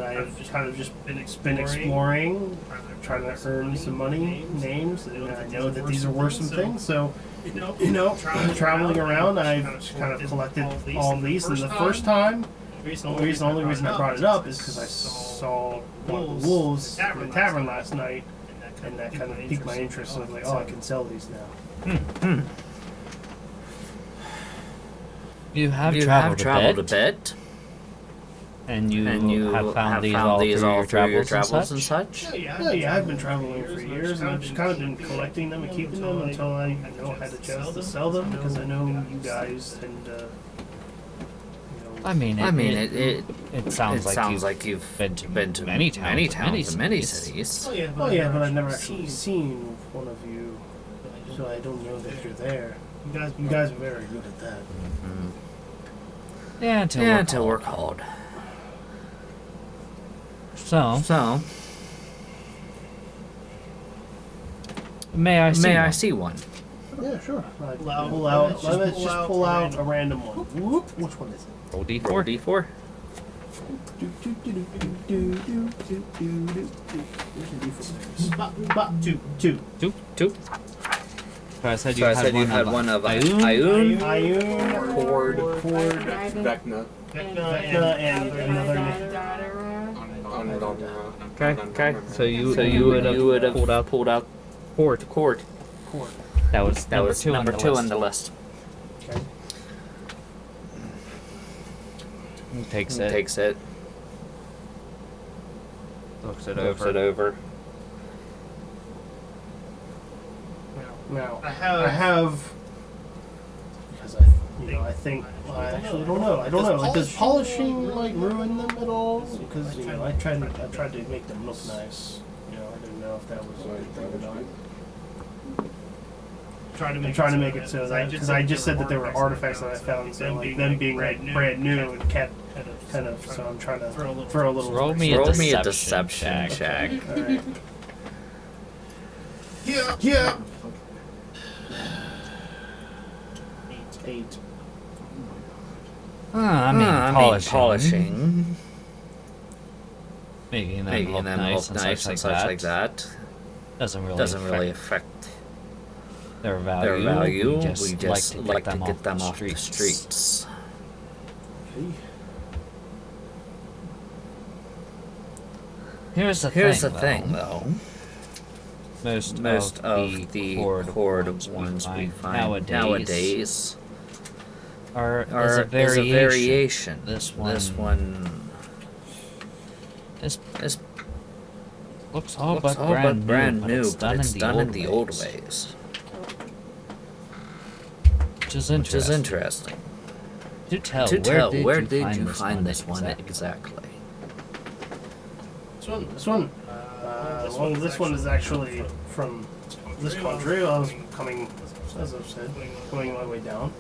I've kind of just been exploring, trying to earn some money, names, and I know that these are worth some things, so, traveling around, I've kind of collected all of these, and the first time, the only reason I brought it up is because I saw one of the wolves in the tavern last night, and that kind of piqued my interest, so I was like, I can sell these now. You have traveled a bit. And you have found these all through your travels and such? Yeah, I've been traveling for years, and I've just kind of been collecting them and keeping them until I had a chance to sell them, because I know you guys tend to, it sounds like you've been to many towns and many cities. Oh yeah, but I've never actually seen one of you, so I don't know that you're there. You guys are very good at that. Yeah, until we're called. So, May I see one? Yeah, sure. Let's just pull out a random one. Whoop. Which one is it? Roll D4. Roll D4. Two. So I said So I said you had one of Ayun. Ayun, Cord, Dragon, Vecna, Vecna, and another name. Okay. So you would have pulled out Cord. Cord. That was number two on the list. Okay. He takes He it. takes it. Looks it Looks over. it over. Now, I have because I think I actually don't know. I don't know. Like, does polishing like ruin them at all? Because I tried to make them look nice. I didn't know if that was a good thing or not. I'm trying to make it so that because I just said that there were artifacts that I found, so like them being like brand new and kept kind of. So I'm trying to throw a little. Roll me a deception check. All right. Yeah. 8. I mean, polishing. Making them Making look them nice look and nice such and like such that. like that. Doesn't really affect their value. We just like to get them off the streets. streets. Here's the thing, though. Most of the cord ones we find nowadays is a variation. This one is looks all but brand new, but it's done in the old ways. Which is interesting. Do tell, where did you find this one exactly? This one. This one is actually from this country. I was coming, as I've said, going my way down.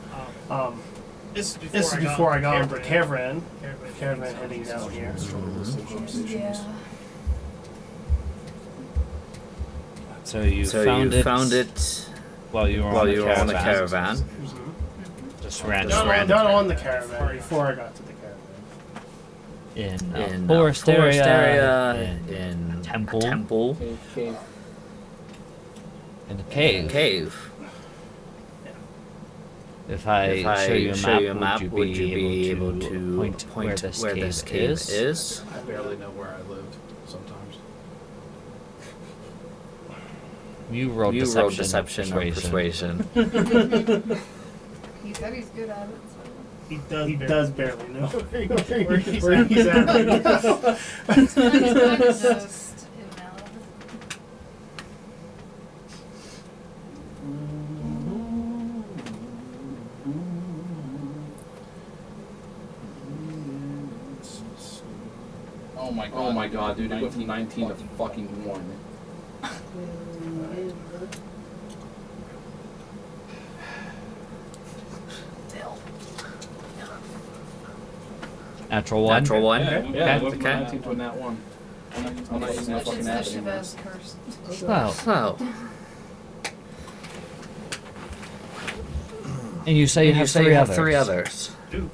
This is before I got on the caravan heading down here. Yeah. So you found it while you were on the caravan. Just ran. Not on the caravan. Before I got to the caravan. In forest area, in a temple, in a cave. If I show you a map, would you be able to point where this cave is? I barely know where I lived sometimes. You rolled deception or persuasion. He said he's good at it. So. He does barely know where he's at right now. Just invalid. Oh my god, dude, it went from 19 to fucking 1. Natural one. Yeah, okay. 19 to a nat 1. I'm not using my fucking app It's anymore. Chavez cursed. Wow. And you say you have three others. Do.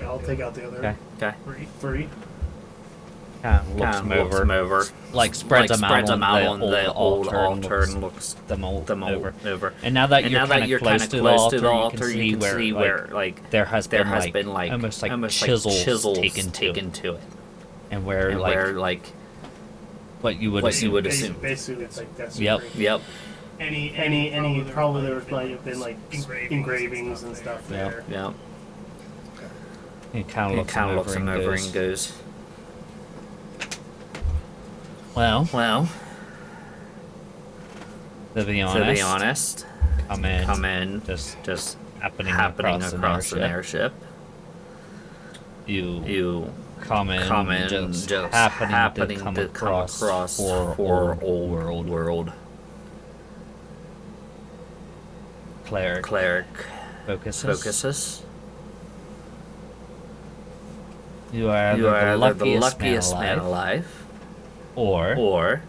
I'll take out the other. Okay. 3. Kind of looks them over. Like spreads them out on the altar and looks them all over. And now that you're kind of close to the altar, you can see where like there has been like almost like chisels taken to it, and where like what you would assume. Basically, it's like that's. Yep. Any probably there might have been like engravings and stuff there. Yep. He kind of looks them over and goes. Well. To be honest, come in, just happening across an airship. You come in, just happening to come across for old world. Cleric focuses. You are You are either the luckiest man alive, or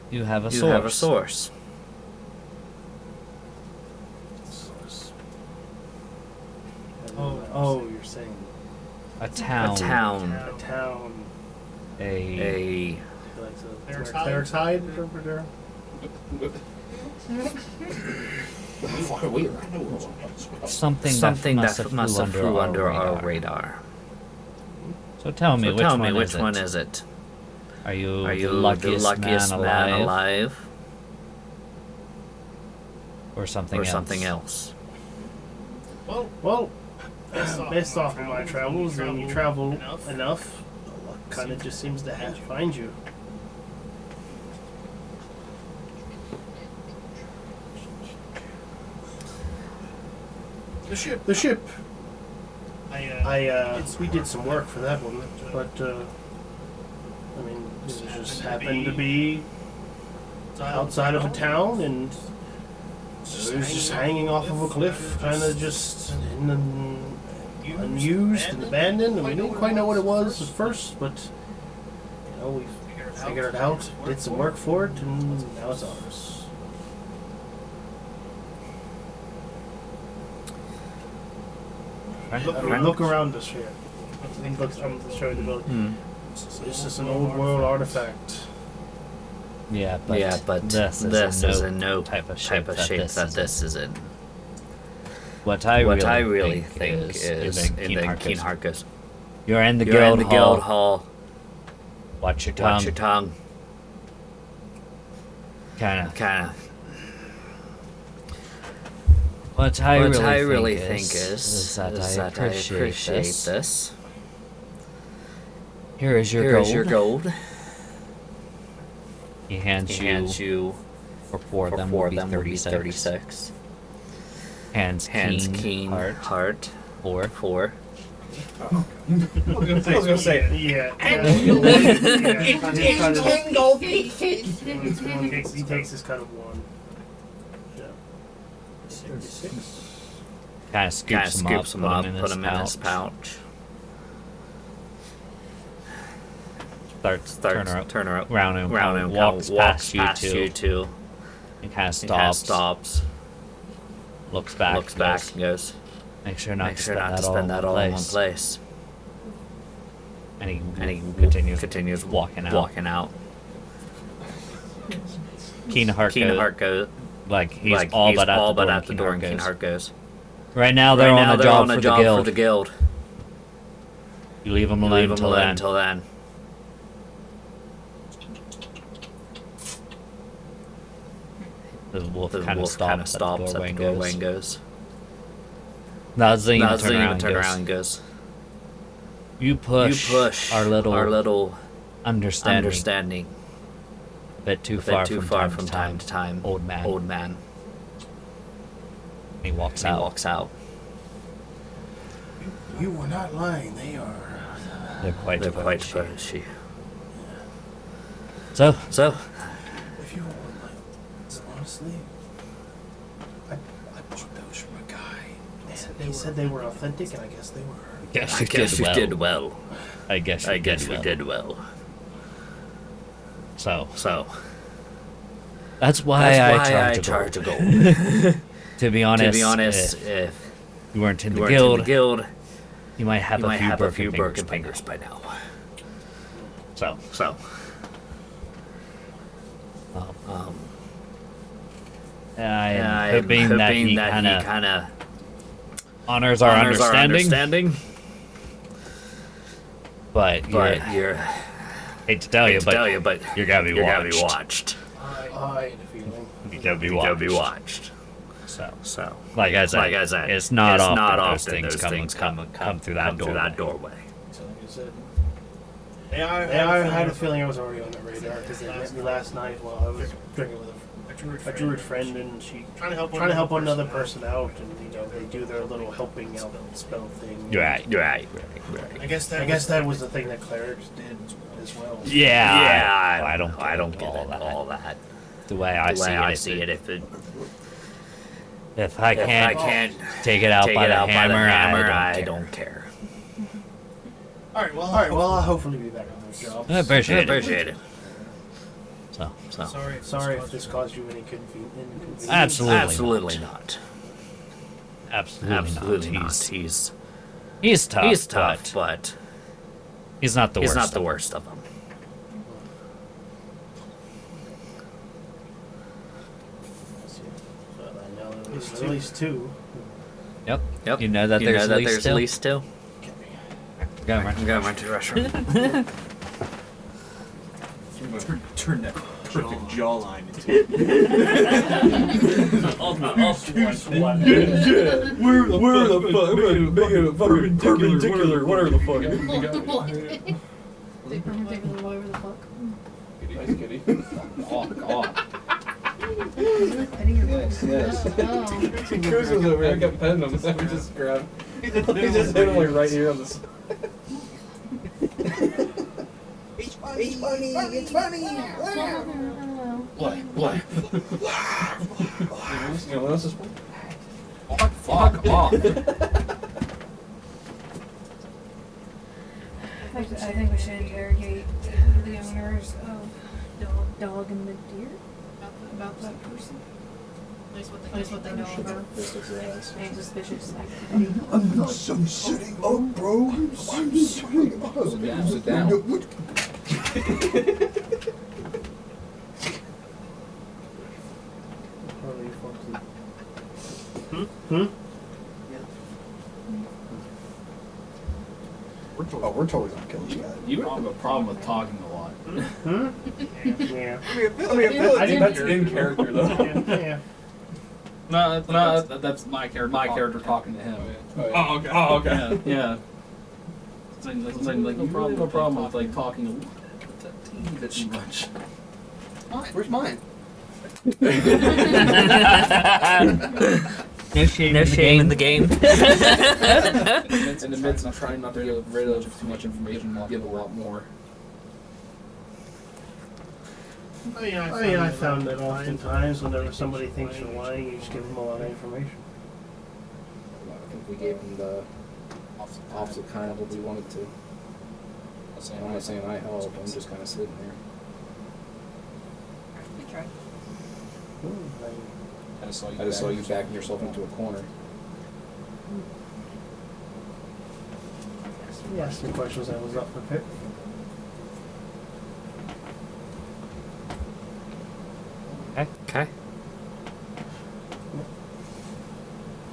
you have a you source. have a source. Oh, you're saying A town. A town. a town. A Like the cleric's hide over there. something that must have flew under our radar. So tell me, which one is it? Are you Are you the luckiest man alive? Or something else? Well, based off of my travels, and you travel enough, luck kind of just seems to find you. The ship. We did some work for that one, but I mean, it just happened to be outside of a town, and it was just hanging off of a cliff, kind of just unused and abandoned, and we didn't quite know what it was at first, but we figured it out, did some work for it, and now it's ours. Look around us here. I'm showing the building. This is an old world artifact. Yeah, but this is in no type of shape that this is in. What I really think is in Keen Harkus. You're in the guild hall. Watch your tongue. Kinda. What I really think is that I appreciate this. Here is your gold. He hands you for four of them would be 36. Hands keen heart four. I was gonna say it. Yeah. He takes his cut of one. Yeah. 36. Kind of scoops him up, put him in his pouch. Starts turn her up, round and walks past you two. And kind of stops. Looks back and goes, make sure not to spend that all in one place. And he continues walking out. Keen Heart goes, like he's all but at the door, and Keen Heart goes. Right now they're on a job for the guild. You leave them alone until then. The wolf kind of stops at the doorway and goes. Doesn't even turn around and goes. You push our little understanding a bit too far from time to time, old man. He walks out. You were not lying. They are. They're quite pushy. So. If you want, honestly, I bought those from a guy. They said they were authentic, and I guess they were. I guess you did well. I guess we did well. So. That's why I charge a gold. To be honest, if you weren't in the guild, you might have a few broken fingers by now. So. I'm hoping that he kind of honors our understanding. But you're hate to tell you, but you're gonna be watched. I had a feeling. You're gonna be watched. So, like I said, it's not often those things come through that doorway. So like I said, I had a feeling I was already on the radar because they met me last night while I was drinking with a druid friend, and she trying to help another person out, and they do their little helping out spell thing. You're right. I guess that was the thing that clerics did as well. Yeah. I don't get all that. The way I see it, if I can't take it out by the hammer, I don't care. All right. Well, I'll hopefully be back on this job. I appreciate it. So. Sorry if this caused you any inconvenience. Absolutely not. Absolutely not. He's tough. He's tough, but he's not the worst. He's not the worst of them. I know there's at least two. Yep. You know that there's at least two? Go run to the restroom. Turn that perfect jawline into Where the fuck? Perpendicular, whatever the fuck. Perpendicular, whatever the fuck. Nice kitty. Oh, God. Petting your Yes. Oh. Cruz was over here. I kept petting him. So we just grabbed. He just hit him like right here on the side. It's funny. What? You know what else is funny? Fuck off. I think we should interrogate the owners of Dog and the Deer about that person. At least what they know of her. Any suspicious activity. I'm sitting up, bro. I'm sitting up. Sit down. We're totally not killing you guys. You have a problem with talking a lot. Yeah. I mean, that's in character though. Yeah. No, that's my character. My character talking to him. Oh, okay. Yeah. It's like no problem with like talking a teeny bit too much. Where's mine? No shame in the game. In the midst of trying not to get rid of too much information, I'll give a lot more. I mean, I found that oftentimes whenever somebody thinks you're lying, you just give them a lot of information. I think we gave him the opposite kind of what we wanted to. I'm not saying I helped, I'm just kind of sitting there. We tried. I just saw you backing yourself into a corner. You asked some questions I was up for pick. Okay.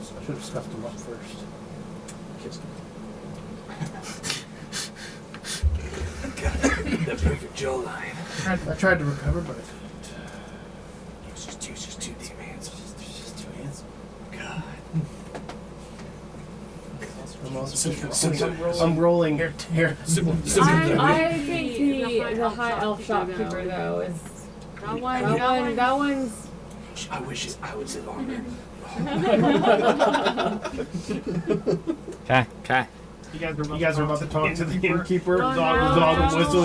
So I should have scuffed him up first. Kissed him. The perfect jawline. I tried to recover, but You're just too damn handsome. just too handsome. God. I'm also I'm rolling here. I think the high elf shopkeeper though is that one's. I wish I would sit longer. Okay. You guys are about to talk to the innkeeper. Dog of wisdom.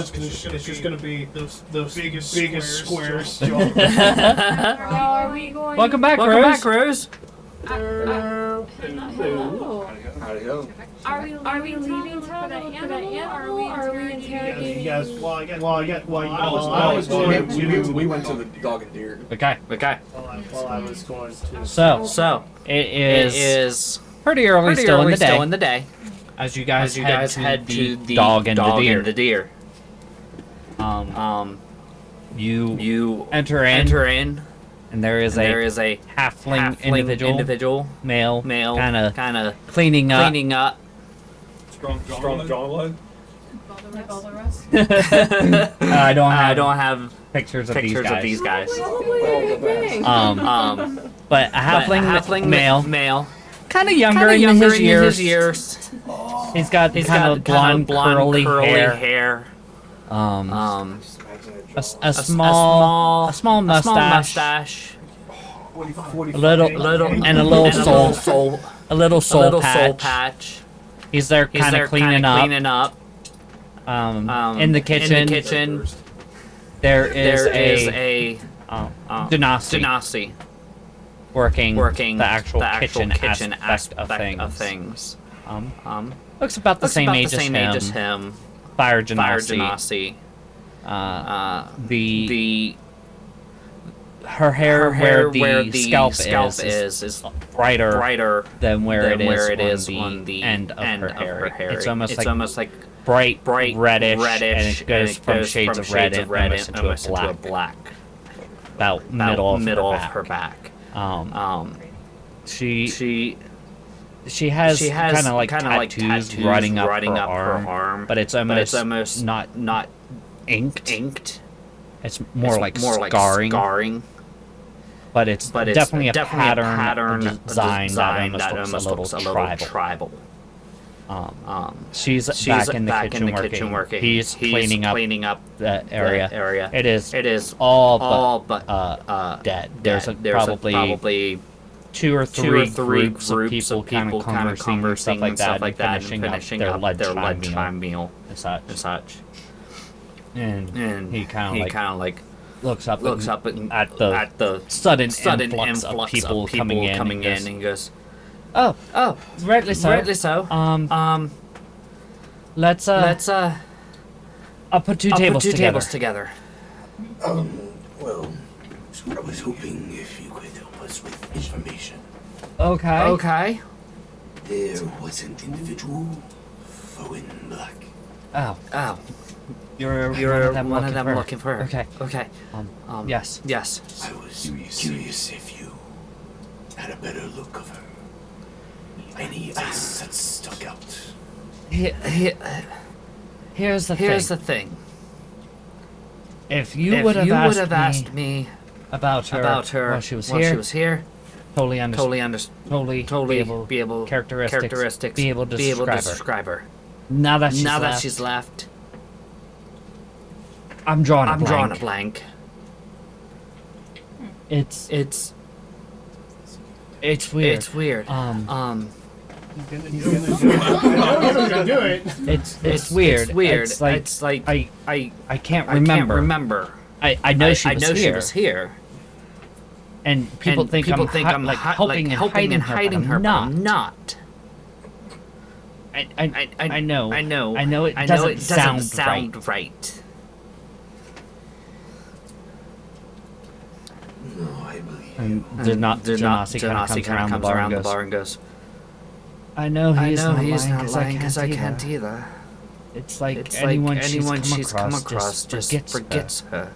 It's just gonna be those biggest squares. Are we going? Welcome back, Rose. Hello. How'd it go? Are we leaving town for the animal? Are we interrogating? You guys. We went to the Dog and Deer. Okay. While I was going to. So it is pretty early still in the day. As you guys head to the Dog and the Deer. You enter in, and there is a halfling individual, male, kind of cleaning up. Strong jawline. Like all the rest. I don't have pictures of these guys. But a halfling male, kind of younger in his years. He's got kind of blonde curly hair. A small mustache. A little soul patch. He's there kind of cleaning up. In the kitchen, there is a Genasi working the actual kitchen aspect of things. Looks about the same age as him. Fire Fire Genasi. The her hair where the scalp is brighter than where it is on the end of her hair. It's almost like bright reddish, and it goes from shades of red and almost into a black. About middle of her back. She has kind of like tattoos running up her arm, but it's almost not inked. It's more like scarring. But it's definitely a pattern design that almost looks a little tribal. She's back in the kitchen working. He's cleaning up the area. It is all but dead. There's probably two or three groups of people kind of conversing and stuff like that, and finishing up their lunchtime meal and such. And he kind of like looks up at the sudden influx of people coming in and goes, "Oh, rightly so. Let's I'll put two tables together. Well, I was hoping if you could help us with information. Okay. There was an individual, foe in black. Oh. You're one of them looking for her. Okay. Yes. I was curious if you had a better look of her. Any eyes that stuck out. Here's the thing. If you would have asked me about her while she was here, totally be able characteristics, be able to describe her. Now that she's left, I'm drawing a blank. It's weird. It's weird. It's like I can't remember. I know she was here. And people think I'm like helping and hiding her, but I'm not. I know it doesn't sound right. No, I believe. And Genasi kind of comes around the bar and goes, I know he's not lying because I can't either. It's like anyone she's come across just forgets her.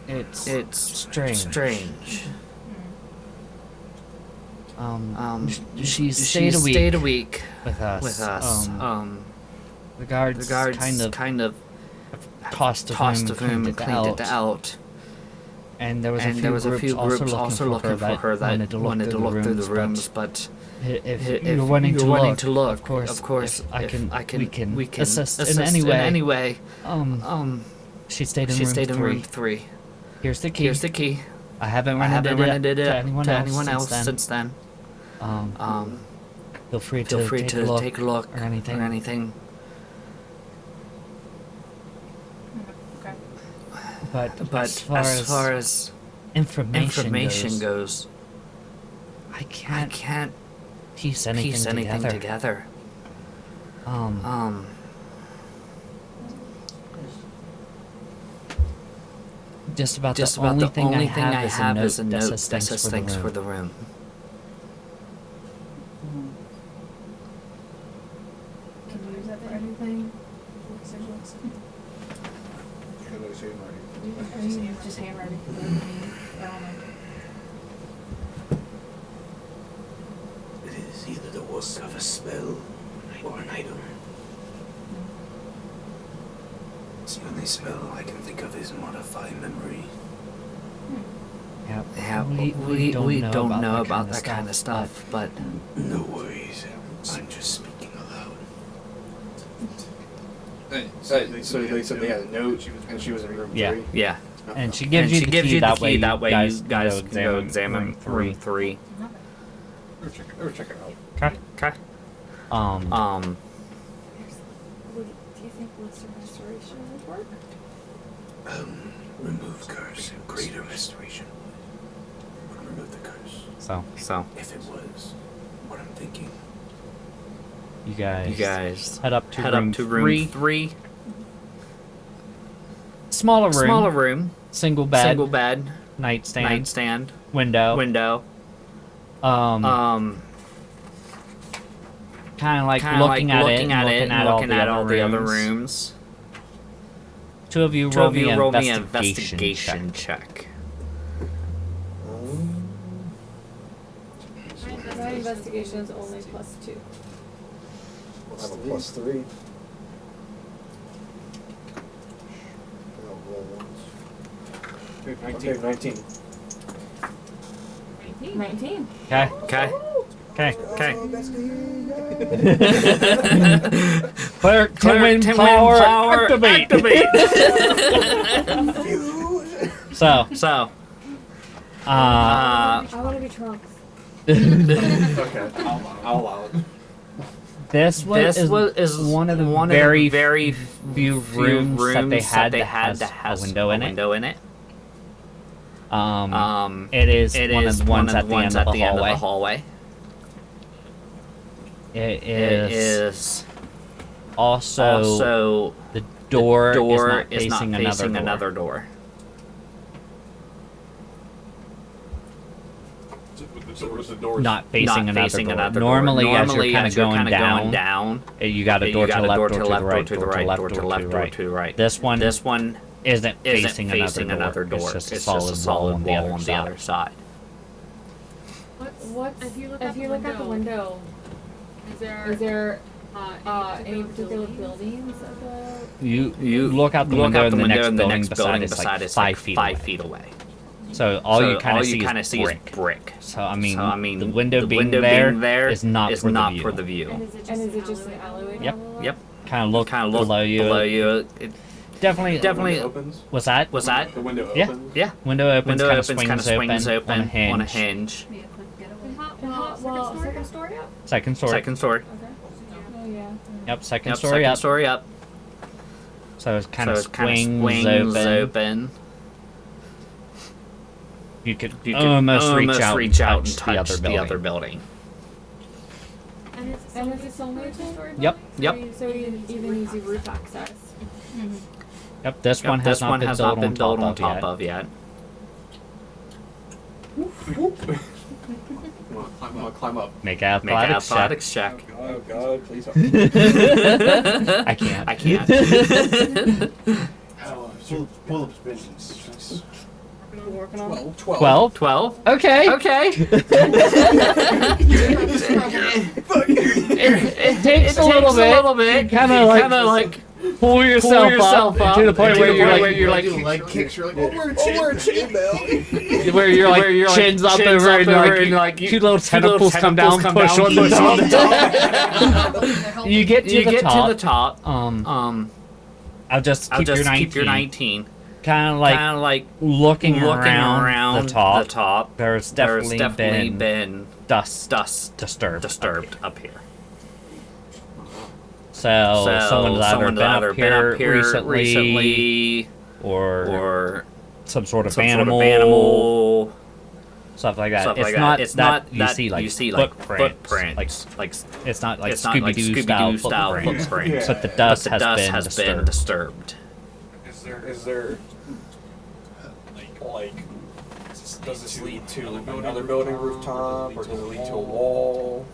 It's strange. She stayed a week with us. The guards kind of tossed the room and cleaned it out. And there was a few groups also looking for her that wanted to look through the rooms, but if you're wanting to look, of course, we can assist in any way. She stayed in room 3. Here's the key. I haven't rented it to anyone else since then. Feel free to take a look or anything. Okay. But as far as information goes, I can't piece anything together. Just about the only thing I have is a note that says thanks for the room. Can you use that for anything? Just handwriting for them. I don't know. It is either the work of a spell or an item. The only spell I can think of is modify memory. Yeah, we don't know about that kind of stuff, but no worries. I'm just speaking aloud. So they said they had a note, and she was in room 3? Yeah. And she gives you the key, that way you guys can go examine room 3. They were checking out. Okay. Do you think Blister Restoration would work? Remove curse. Greater restoration would remove the curse. So if it was what I'm thinking. You guys head up to room room 3. Smaller room. Smaller room. Single bed. Single bed. Nightstand. Window. Kind of like looking at it and looking at all the other rooms. Two of you roll me an investigation check. My investigation is only +2. I have a +3. I'll roll once. Okay, 19. 19. Okay. Cleric Twin Power activate. So. I want to be Trunks. Okay, I'll allow it. This is one of the very few rooms that they had that has a window in it. It is one of the ones at the end of the hallway. It is also the door is not facing another door. So the door Not facing another door. Normally, as you're kind of going down, you got a door to the left, door to the right, door to the left, door to the left, door to the right. This one isn't facing another door. It's just a solid wall on the other side. If you look out the window, is there any particular buildings at the... You look out the window and the next building beside it's like 5 feet away. So all you kind of see is brick. So I mean, the window being there is not for the view. And is it just an alleyway? Yep. Kind of look below you. Definitely opens. What's that? The window opens. Yeah. Window opens, kind of swings open on a hinge. Well, second story up? Second story. Okay. Oh, yeah. Yep, second story up. So it kind of swings open. You could almost reach out and touch the other building. And is this only a two-story? Yep. So even easy roof access. Yep, this one has not been built on top of yet. I'm gonna climb up. Make athletics check. Oh God, please. I can't. Pull up business. Working on 12. Okay. It takes a little bit. Kind of like pull yourself up to the point where you're like leg kicks. You're like, oh, we're a chainmail. where your chins up over and like two little tentacles come down, push on the top. You get to the top. I'll just keep your 19. Kind of like looking around the top. There's definitely been dust disturbed up here. So someone's either been up here recently, or some sort of animal, stuff like that. It's not that you see like footprints. Like it's not like Scooby-Doo style footprints. But the dust has been disturbed. Is there like does this lead to another building rooftop, or does it lead to a wall?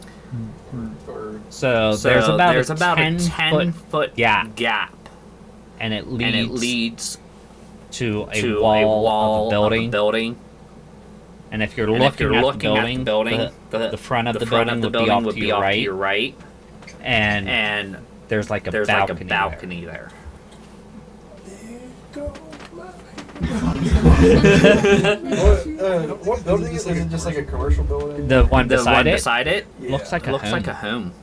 So there's about a 10-foot gap, and it leads to a wall of the building. And if you're looking at the building, the front of the building would be off to your right, and there's like a balcony there. What building is it? Is it just like a commercial building? The one beside it Yeah. looks like a home.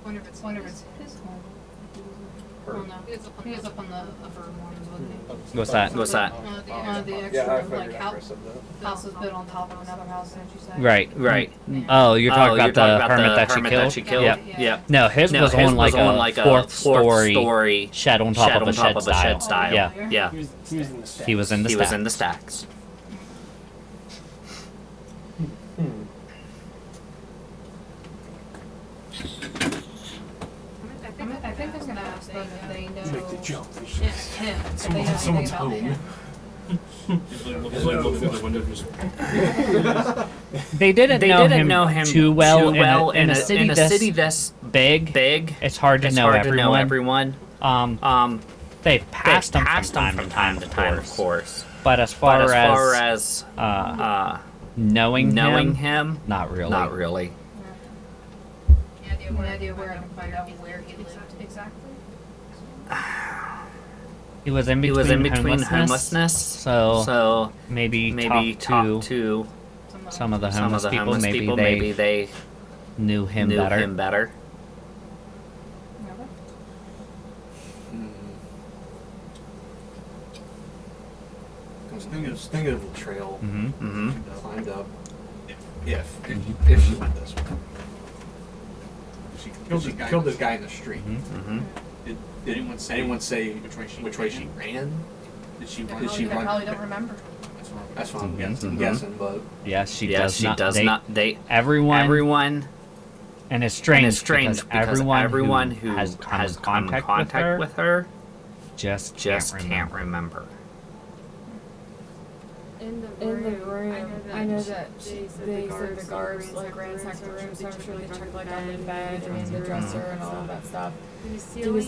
Wonder if it's his home. Oh no, he is up on the upper ones, wasn't he? What's that? One of the extra like houses built on top of another house, didn't you say? Right. Yeah. Oh, you're talking about the hermit that she killed? Yep. No, his was on like a fourth story shed on top of a shed style. Yeah. He was in the stacks. Jellyfish. Yeah, him. If they know anything Someone's about home. him. Look through the window, just. They didn't know him too well in a city this big. big. It's hard to It's know hard to know everyone. everyone. They've passed them from time to time, of course. But as far as knowing him, not really. Not really. Any idea where I can find out where he lived exactly? He was in between homelessness, so maybe talk to some of the homeless people. Maybe they knew him better. I was thinking of the trail. Mm-hmm. Climbed up. If she went this way. She killed this guy in the street. Mm-hmm. Did anyone say which way she ran? Did she run? I probably don't remember. That's what I'm guessing, but yes, she does not. Everyone, and it's strange because everyone who has come in contact with her just can't remember. In the room, I know that they said the guards like ransacked the room, so I'm sure they checked like on the bed and the dresser and all of that stuff. Does the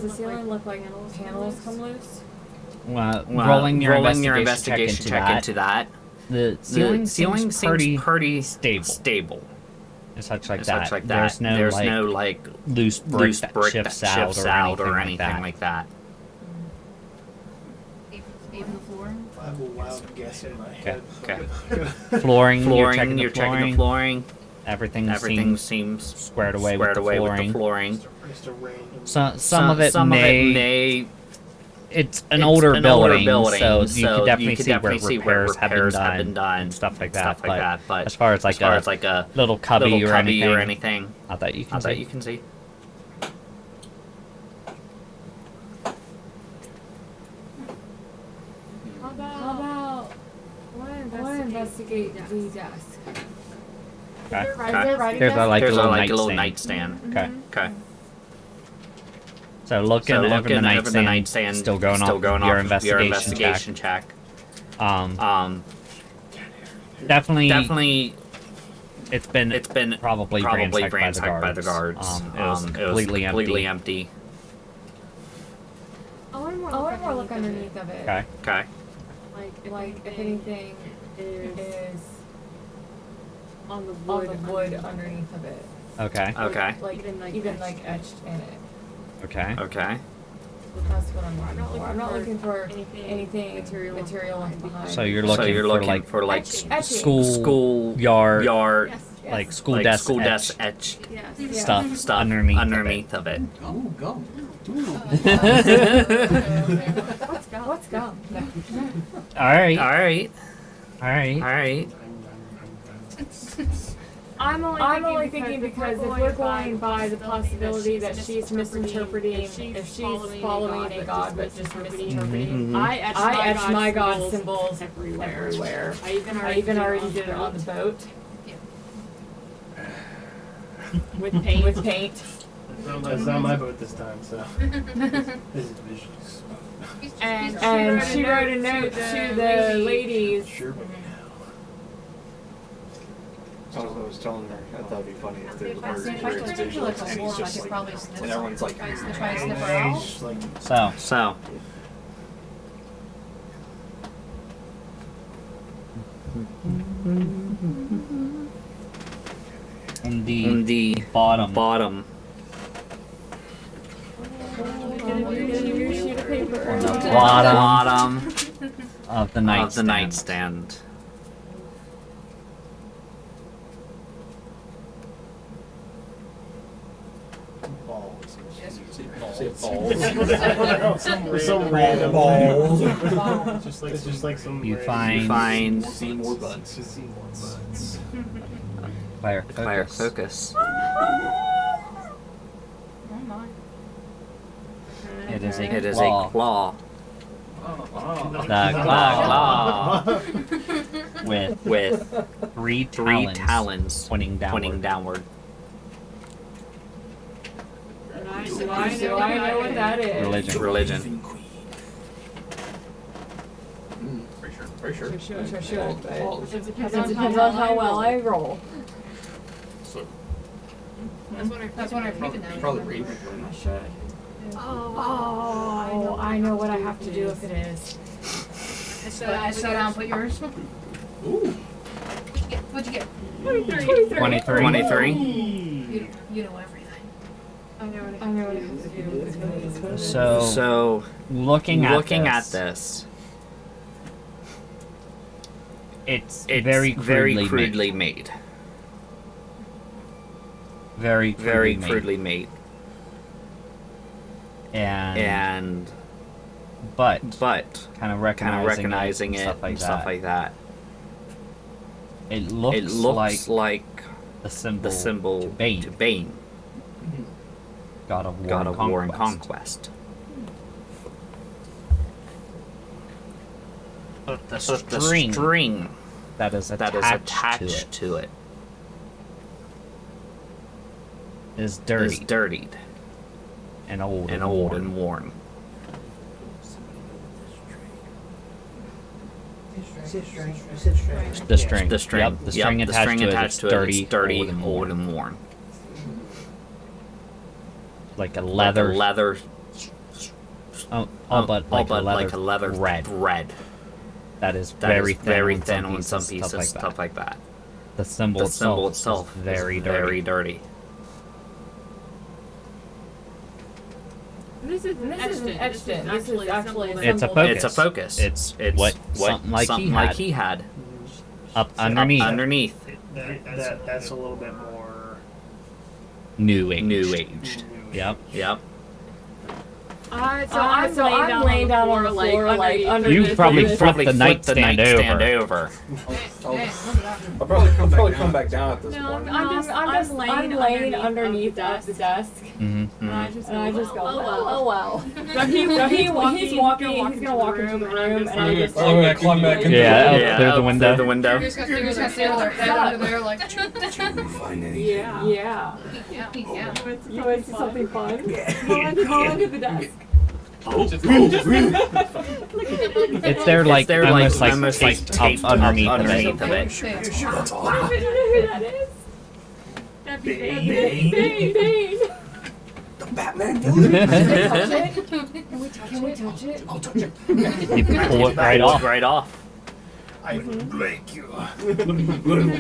ceiling look like panels come loose? Rolling your investigation check into that. The ceiling seems pretty stable. And such like that. There's no like loose brick that shifts out or anything like that. Even the flooring? I have a wild guess in my head. Okay. Flooring. You're checking the flooring. Everything seems squared away with the flooring. Just a random. Some of it may. It's an older building, so you could definitely see where repairs have been done and stuff like that. But as far as like a little cubby or anything, not that you can see. How about I investigate the desk? Okay. There's a little nightstand. Okay. So looking over the nightstand, still going off your investigation check. Definitely, it's been probably ransacked by the guards. It was completely empty. I want more look underneath of it. Okay. Like if anything is on the wood underneath of it. Okay. Like even like etched in it. Okay. That's what I'm looking for. I'm not looking for anything material left behind. So you're looking for like school yard, like school desk etched stuff underneath of it. Go. What's gum? All right. I'm only thinking because if we're going by the possibility that she's misinterpreting, if she's following a god but just misinterpreting, I etched my god symbols everywhere. I even already did it on the boat. With paint. It's not my boat this time, so. This is vicious. And she wrote a note to the ladies. Sure, but I was telling her, I thought it'd be funny if there was If I turned into like a and worm, he's I just could like, probably sniff and everyone's like, try to sniff her out. So. In the bottom Bottom of the nightstand. Some random balls. It's just like some. You random- find see more buds. Just see more buds. Fire focus. Oh my. It is a claw. The claw with three talons pointing downward. Do I know what that is? Religion. Very sure. Sure, but it depends on how well I roll. So, That's what I read now. probably read. I should. Oh, I know what I have to do if it is. I slow down, put yours. Ooh. What'd you get? 23. You know everything. I know what I have to do if it is. So looking at this, it's very crudely made. made. Very crudely made. But kind of recognizing it and stuff like that. It looks like the symbol to to Bane. Bane. God of War and Conquest. But the string that is attached to it is dirtied and old and worn. The string. Yep, the string attached to it is dirty, old and worn. Like a leather. But like a leather thread. That is very thin on some pieces, stuff like that. The symbol itself is very dirty. This isn't etched in. This is actually It's a focus. It's what something like he had. Up underneath. That's a little bit more New aged. Yep. So I'm laying down on the floor, like under You this. probably this- flipped the nightstand over. I'll probably come back down at this No, point. I'm laying underneath the desk. Mm-hmm. And I just go, oh well. So he's walking, he's gonna walk into the room, and I just climb back in through the window. You're just gonna stay with their head under there, like. Find anything? Yeah. You want to see something fun? Go under the desk. It's there like almost like taped underneath of it. That's all. I don't know who that is. That'd be Bane. The Batman Can we touch it? I'll touch it. You pull it right off. I break you.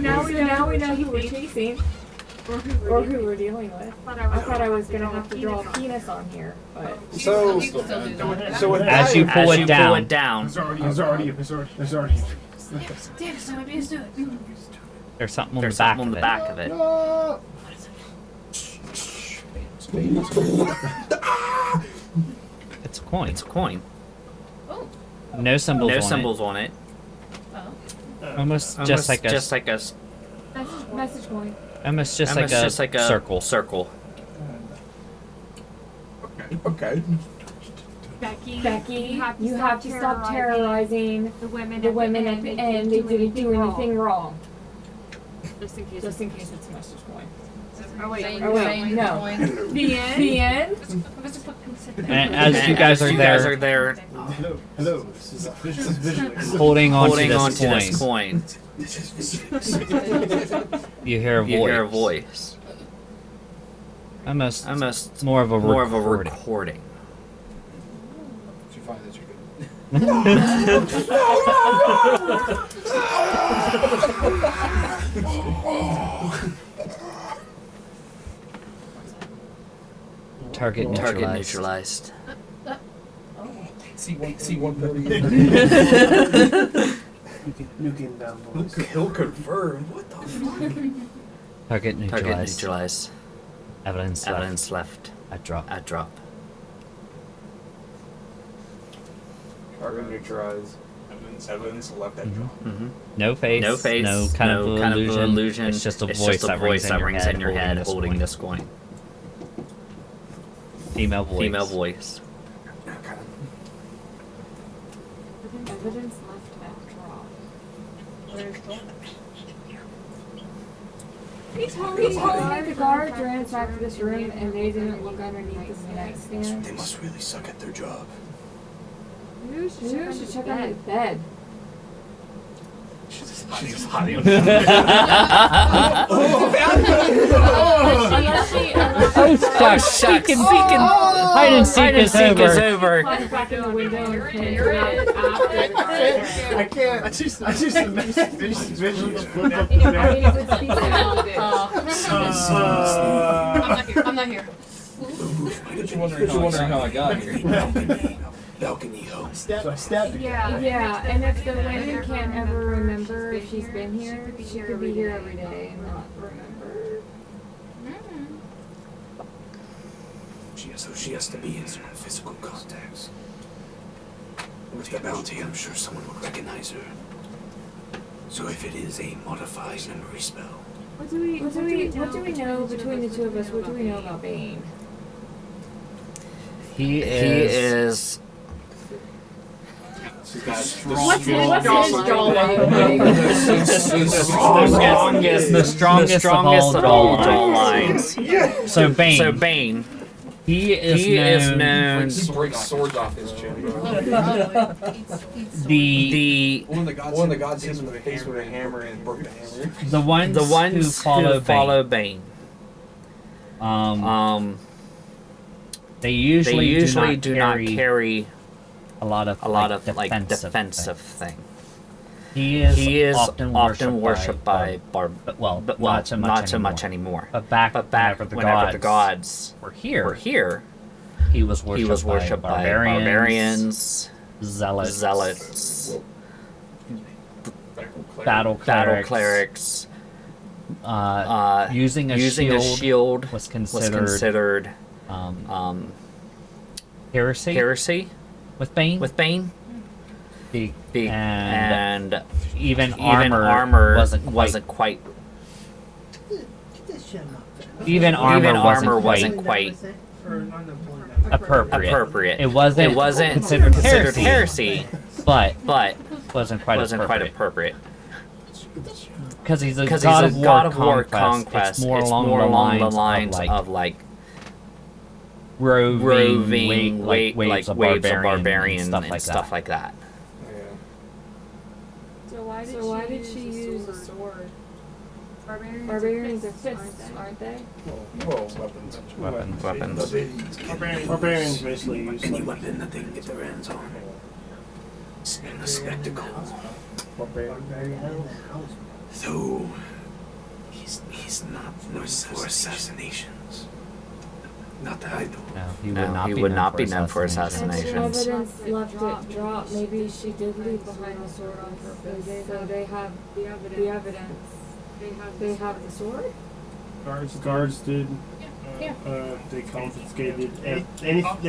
Now we know who we're chasing. Or who we're dealing with. I thought I was gonna have to draw a penis on here, but So As you pull it down, There's already. Damn, somebody is doing it. there's something on the back of it. It's a coin. Oh. No symbols on it. Oh. Almost just like a message coin. almost just like a circle. Okay. Becky, you have to stop terrorizing the women at the end. They didn't do anything wrong. Just in case it's a message coin. Oh wait, no. The end. And as you guys are there, Hello. This is visually. holding on to this coin, This you hear a voice. Almost more of a recording. Did you find that you're good? Target neutralized. C-130. Nuking down boys. Kill confirmed. What the fuck? Target neutralized. Evidence left. At drop. Target neutralized. Evidence left at drop. Mm-hmm. No face. No kind of illusion. It's just a voice that rings in your head holding this coin. Female voice. Evidence left at drop. Where's the He told me the guards ransacked this room and they didn't look underneath the nightstand. They must really suck at their job. Maybe we should check under the bed. She's hiding. Oh, shucks. Hide and seek is over. Back in the window and you're in. I can't. I just visually flip up I mean, it would speak to how it is. I'm not here. Just wondering how I got here. Balcony home. So I stabbed her. Yeah, and if the women can't ever remember if she's been here, she could be here every day and not remember. So she has to be in some physical contacts. With the bounty, I'm sure someone will recognize her. So if it is a modified memory spell. What do we know between the two of us? What do we know about Bane? He is She's got What's his jawline? the strongest of all jawlines. So Bane. He is known. Break swords off his chin. One of the gods hit him in the face with a hammer and broke the hammer. The ones who follow Bane. They usually do not carry a lot of defensive thing. He is often worshipped by not so much anymore. But back whenever the gods were here, he was worshipped by barbarians, zealots, battle clerics. Using a shield was considered heresy with Bane. And even armor wasn't quite. Even armor wasn't quite appropriate. It wasn't considered heresy, but wasn't quite appropriate. Because he's a god of war conquest. It's more along the lines of like roving waves of barbarians and stuff like that. So why did she use a sword? Barbarians are fists, aren't they? Well, Weapons. Barbarians basically use Any weapon that they can get their hands on. In the spectacle. Though he's not known for assassinations. Not that I know. He would not be known for And assassinations. evidence left it drop. Maybe she did leave behind the sword on purpose. So they have the evidence. They have the sword? Guards did. They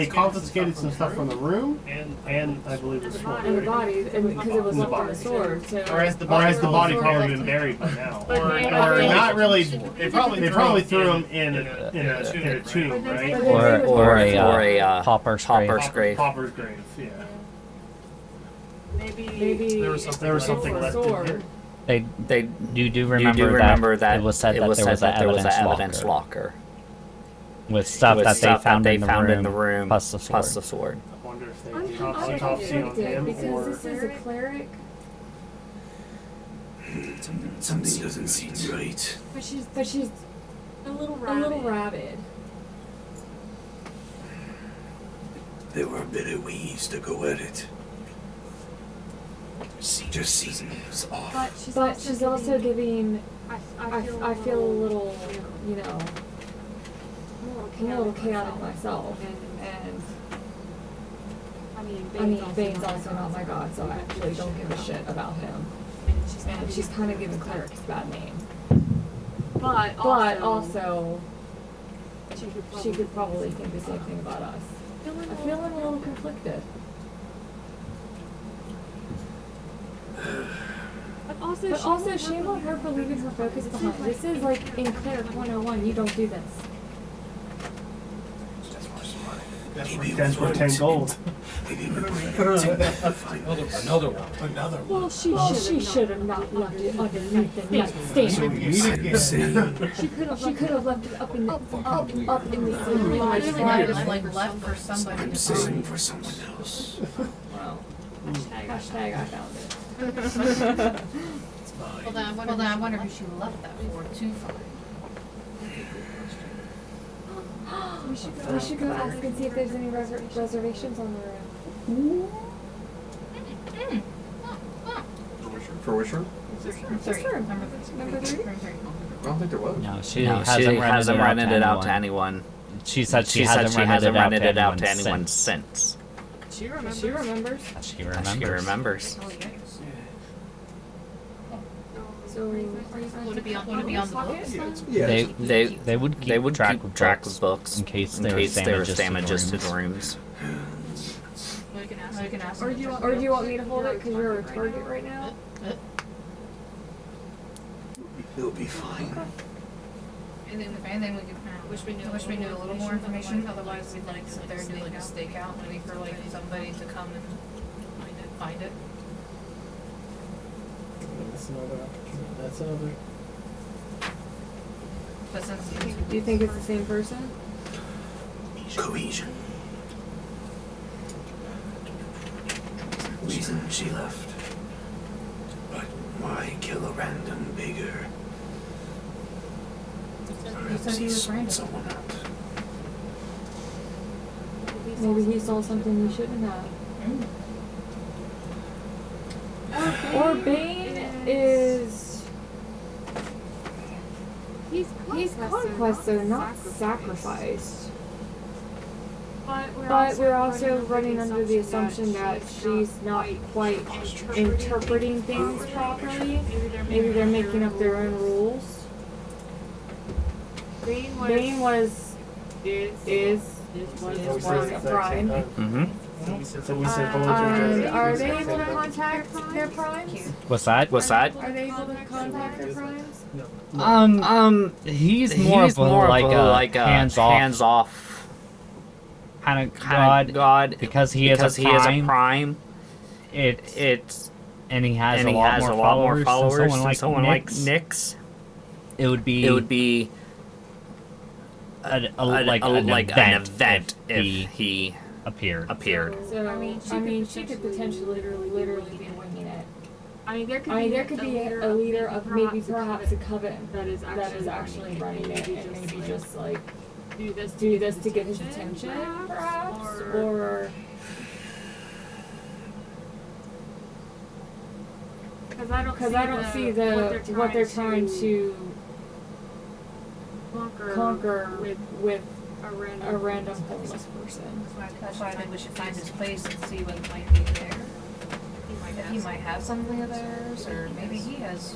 confiscated some stuff from the room, and I believe the sword. And the body, because it was left on the sword. So. Or has the body probably been buried by now? Or not really. They probably threw him in a tomb, right? Or a pauper's grave. Pauper's grave, yeah. Maybe there was something left in here. They do remember that it was said that there was an evidence locker with stuff that they found in the room plus the sword. I wonder if they I'm did autopsy on him because or. this is a cleric. Something doesn't seem right. But she's a little rabid. There were better ways to go at it. Just seems off. But she's also giving. I feel a little, you know, I'm a little chaotic myself, and I mean, Bane's also not my god, so I actually don't give a shit about him. And she's kind of giving clerics a bad name. But also, she could probably think the same thing about us. I'm feeling a little conflicted. But also, shame on her for leaving her focus behind. This is like in Cleric 101, you don't do this. That's worth 10 gold. Another one. Well, she should have not left it underneath the nightstand. She could have left it up in the ceiling. Like left for somebody to Saying find. for someone else. Well, hashtag I found it. Well, then I wonder who she left that for to find. We should go ask and see if there's any reservations on the room. For which room? This room. Number 3? I don't think there was. No, she No, she hasn't rented it out to anyone. She said she hasn't rented it out to anyone anyone since. She remembers. She She remembers. Oh, yes. So, Would it be on the books then? Yeah. They would keep track of books in case in there case there was was damages to the the rooms. We can ask. or do you want me to hold it because you're a target right now? It'll be fine. And then if anything, we could wish we knew a little more information. Otherwise, we'd like sit there and do like a stakeout, waiting for like somebody to come and find it. That's another. But since Do you think it's the same person? Cohesion. Reason she left. But why kill a random beggar? you said he was random. Someone else. Maybe he saw something he shouldn't have. Or Bane is... He's conquested, not sacrificed. But we're also running under the assumption that she's not quite interpreting things properly. Maybe they're making up their own rules. Bane was a prime. Mm-hmm. Are they able to contact their primes? What's that? What's that? Are they able to contact their primes? He's more of a hands off kind of god because he is a prime. It's and he has a lot more followers than someone like Nyx. It would be an event if he appeared. So, I mean, she could potentially literally be winging it. I mean, there could be a leader of maybe perhaps a coven that is actually running it and maybe just like do this to get his attention, perhaps, or. Because I don't see what they're trying to conquer with a random homeless person. That's why I think we should find his place and see what might be there. He might have something of theirs, or maybe he has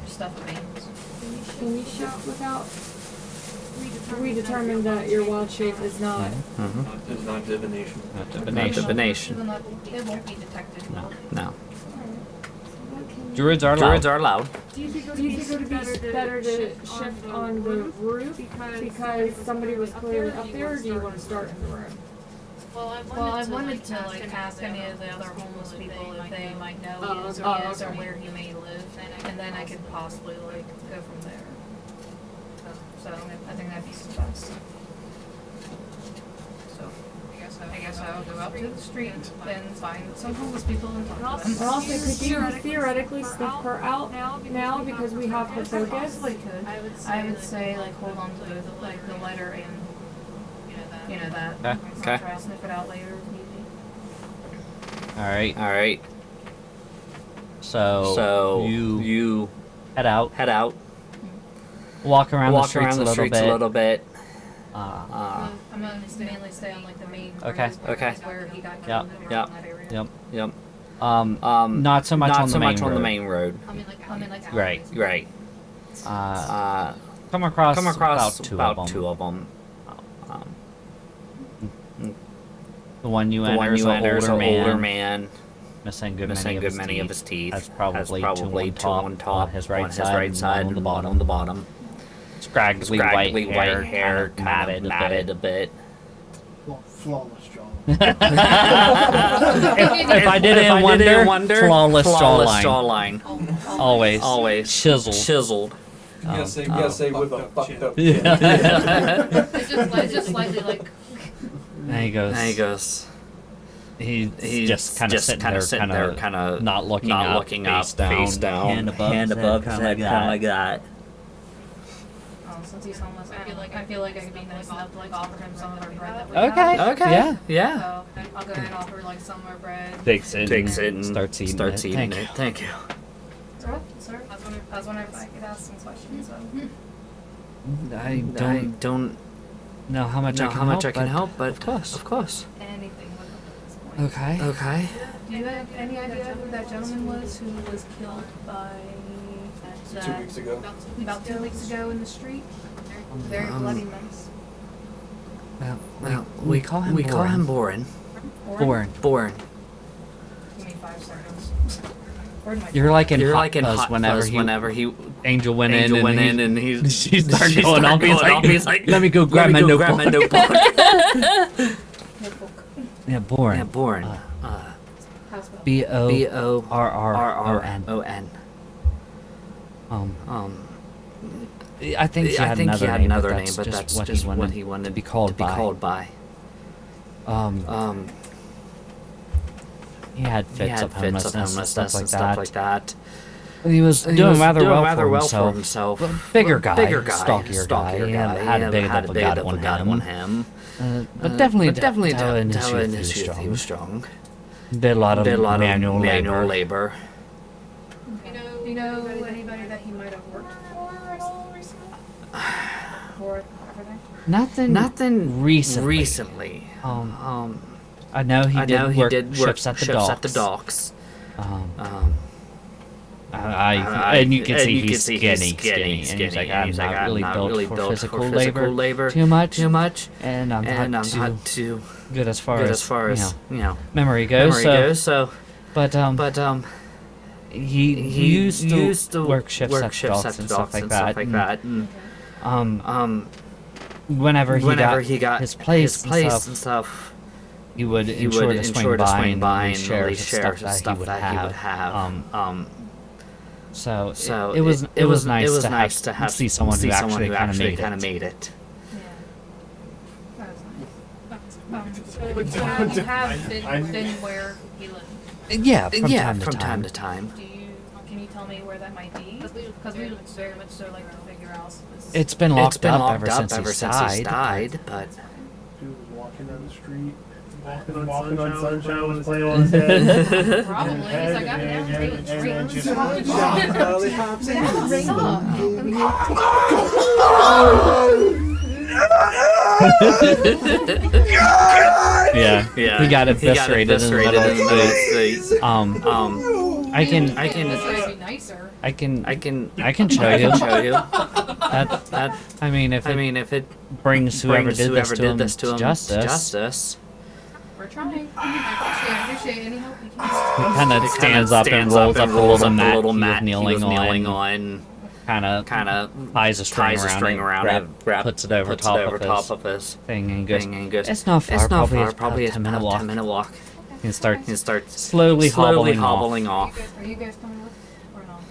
stuff of Bane's. Can you shout without? We determined that your wild shape is not. It's not divination. Not divination. It won't be detected. No. Druids are allowed. Do you think it would be better to shift on the roof because somebody was clearly up there, or do you want to start in the room? Well, I wanted to like ask any of the other homeless people if they might know who he is or where he may live, and then I could possibly like go from there. So I think that'd be best. So I guess I'll go out to the street and find some homeless people and talk to them. And also, could you theoretically sneak her out now because we have her focus? Possibly could. I would say like hold on to the letter and you know that. Okay. Try to sniff it out later if need be. All right. So you head out. Walk around the streets a little bit. I'm gonna mainly stay on like the main Okay. road where he got killed around that area. Yep. Not so much on the main road. I mean like Right. Come across about two of them. The one you enter is an older man. Missing good many of his teeth. Has probably two on top, his right side, and one on the bottom. Scraggly white hair, kind of matted a bit. Flawless jaw. if I didn't wonder, flawless jawline. Always. Chiseled. You gotta say with the fucked up. It's just slightly like. There he goes. He's just kind of sitting there, kind of not looking up, face down, hand above, kind of like that. Since he's homeless, I feel like I could be nice enough to like offer him some of our bread that we have. Okay. Yeah. So I'll go ahead and offer like some of our bread. Takes it and starts eating it. Thank you. Sir, I was wondering if I could ask some questions. I don't know how much I can help, but of course. Anything would help at this point. Okay. Do you have any idea who that gentleman was who was killed by 2 weeks ago. About 2 weeks ago in the street? Very bloody mess. Well, we call him Boren. Boren? Boren. Give me 5 seconds. You're like in Hot Fuzz whenever he Angel went in and she started going on. He's like, let me go grab my notebook. Yeah, Boren. How's Borron. I think he had another name, but that's just what he wanted to be called by. He had fits of homelessness and stuff like that. He was doing rather well for himself. Bigger guy, stockier guy. He had a big enough gut on him. But definitely tell in his youth he was strong. Did a lot of manual labor. You know anybody that he might have worked for at all recently? Or everything? Nothing recently. I know he did work shifts at the docks. And you can see he's skinny. And he's like, I'm not really built for physical labor too much. And I'm not too good as far as memory goes. But he used to work shifts at docks and stuff like that. Whenever he got his place and stuff, he would ensure to swing by and share stuff that he would have. So it was nice to have see someone who actually kind of made it. So you have been where he lived? Yeah, from time to time. Can you tell me where that might be? Because we would very much so like to figure out. It's been locked up ever since he died, but. Dude was walking down the street. Walking on sunshine with his play on his head. Probably. He's like, I'm down to do a drink. Yeah. He got eviscerated in the middle of the I can show you. That I mean if it brings whoever did this to him justice. We're trying. I appreciate any help we can. He kind of stands up and rolls up the little mat he was kneeling on. Kind of ties a string around it, puts it over top of his thing, and goes. It's not far. Probably a 10-minute walk. He starts slowly hobbling off. Are you guys coming with or not?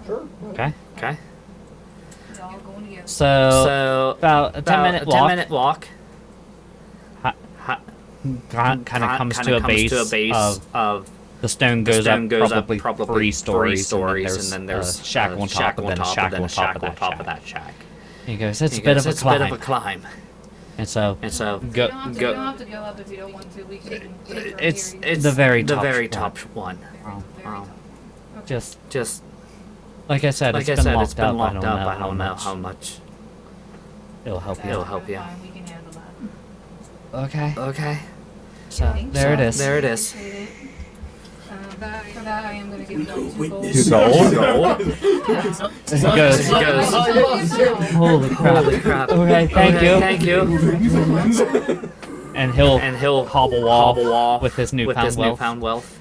Sure. Okay. Y'all going together. So about a 10-minute walk. Kind of comes to a base of the stone goes up probably 3 stories, and then there's a shack on top, and then a shack on top of that shack. He goes, it's a bit of a climb. And so You don't have to go up if you don't want to. We can it's the very top one. Just like I said, it's been locked up. I don't know how much it'll help you. We can handle that. Okay. So there it is. For that, I am going to give you 2 gold. He goes, holy crap. Okay, thank you. And he'll hobble off with his newfound wealth.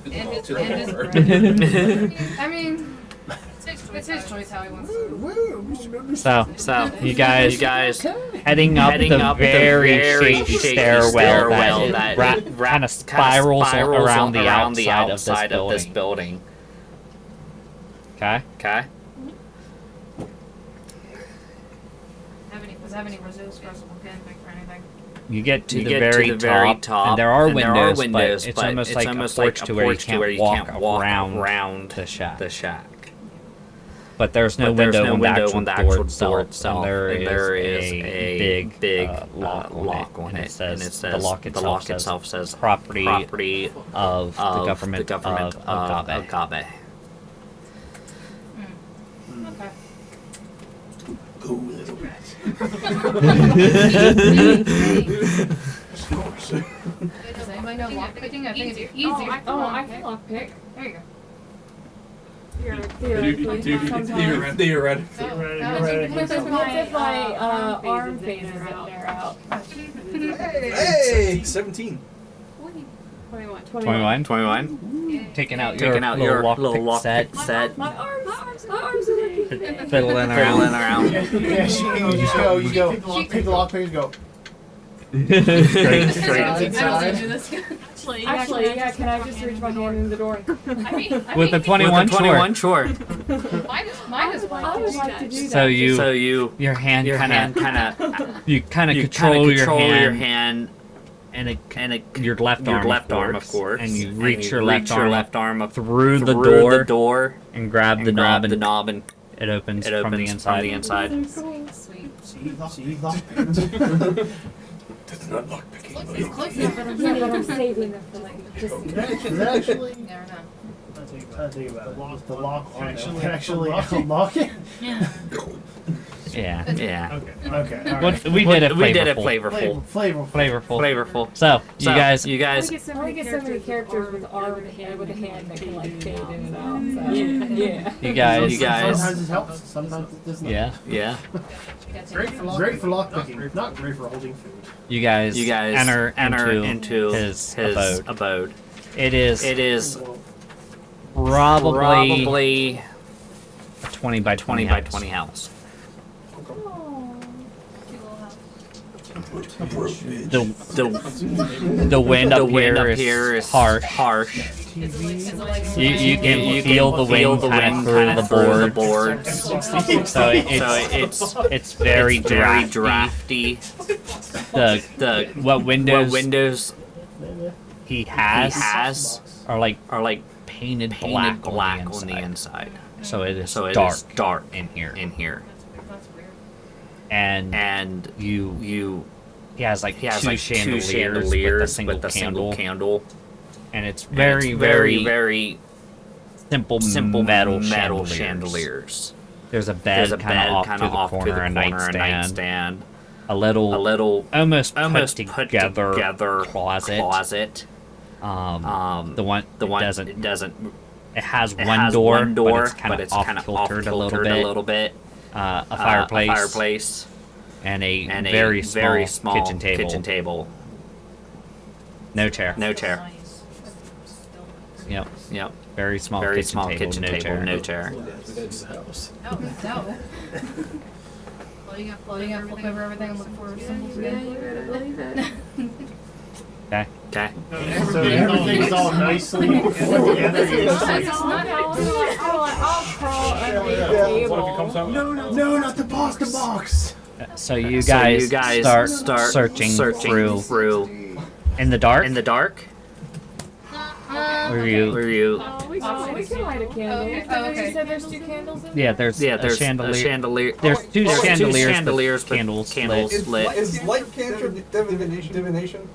And his bread. I mean, It's his choice how he wants to. So you guys heading up the very shaky stairwell that kind of spirals around the outside of this building. Okay. Does it have any reserves for us to look in or anything? You get to the very top, and there are windows, but it's almost like a porch to where you can't walk around the shack. But there's no window on the actual door itself, and there is a big lock on it, and it says the lock itself says property of the government of Agave. Okay. Go, little rat. Of course. Does anybody know lockpicking? I think it's easier. I can lockpick. There you go. Theoretically. You're ready. What if my arm phases out? Hey! 17. 21. Taking out your little lockpick set. My arms are looking Fiddling around. Yeah, you go. Pick the lockpick and go. Straight inside. Actually, yeah, can I just reach my hand in the door? With a 21, sure. Mine is I would like to do that. So your hand kind of you control your hand and your left arm, of course, and you reach your left arm up through the door and grab the knob and it opens from the inside. sweet. See, lockpick. That's not lockpicking. It's close Yeah, enough. but I'm saving them for like just. Actually, You never know. I think about it. Is the lock actually unlock it? Yeah. Yeah. Okay. All right. We did it flavorful. Flavorful. So you guys. I only get so many characters with a hand that can like fade in and out. So. Yeah. You guys. Sometimes it helps. Sometimes it does not. Yeah. Great for lockpicking. Not great for holding food. You guys enter into his abode. It is probably 20 by 20 house. The wind up here is harsh. You can feel the wind kind of through the boards. So it's very drafty. What windows he has are like painted black on the inside. So it is dark in here. And he has two chandeliers with a single candle. And it's very simple metal chandeliers. There's a bed kind of off to the corner, a nightstand, a little almost put together closet. The one it doesn't. It has one door, but it's kind of off kiltered a little bit. A fireplace, and a very small kitchen table. No chair. Yep. Very small kitchen table. No chair. Oh, no. Floating up, flip over everything and look for symbols Yeah, again. you better believe it. Okay. So everything's all nicely put together. I'll crawl under the table. No, not the pasta box. So you guys start searching through in the dark. Were you? We can light a candle. Okay. You said there's two candles in there? Yeah, there's a chandelier. There's two chandeliers, candles lit. Is light cantrip divination?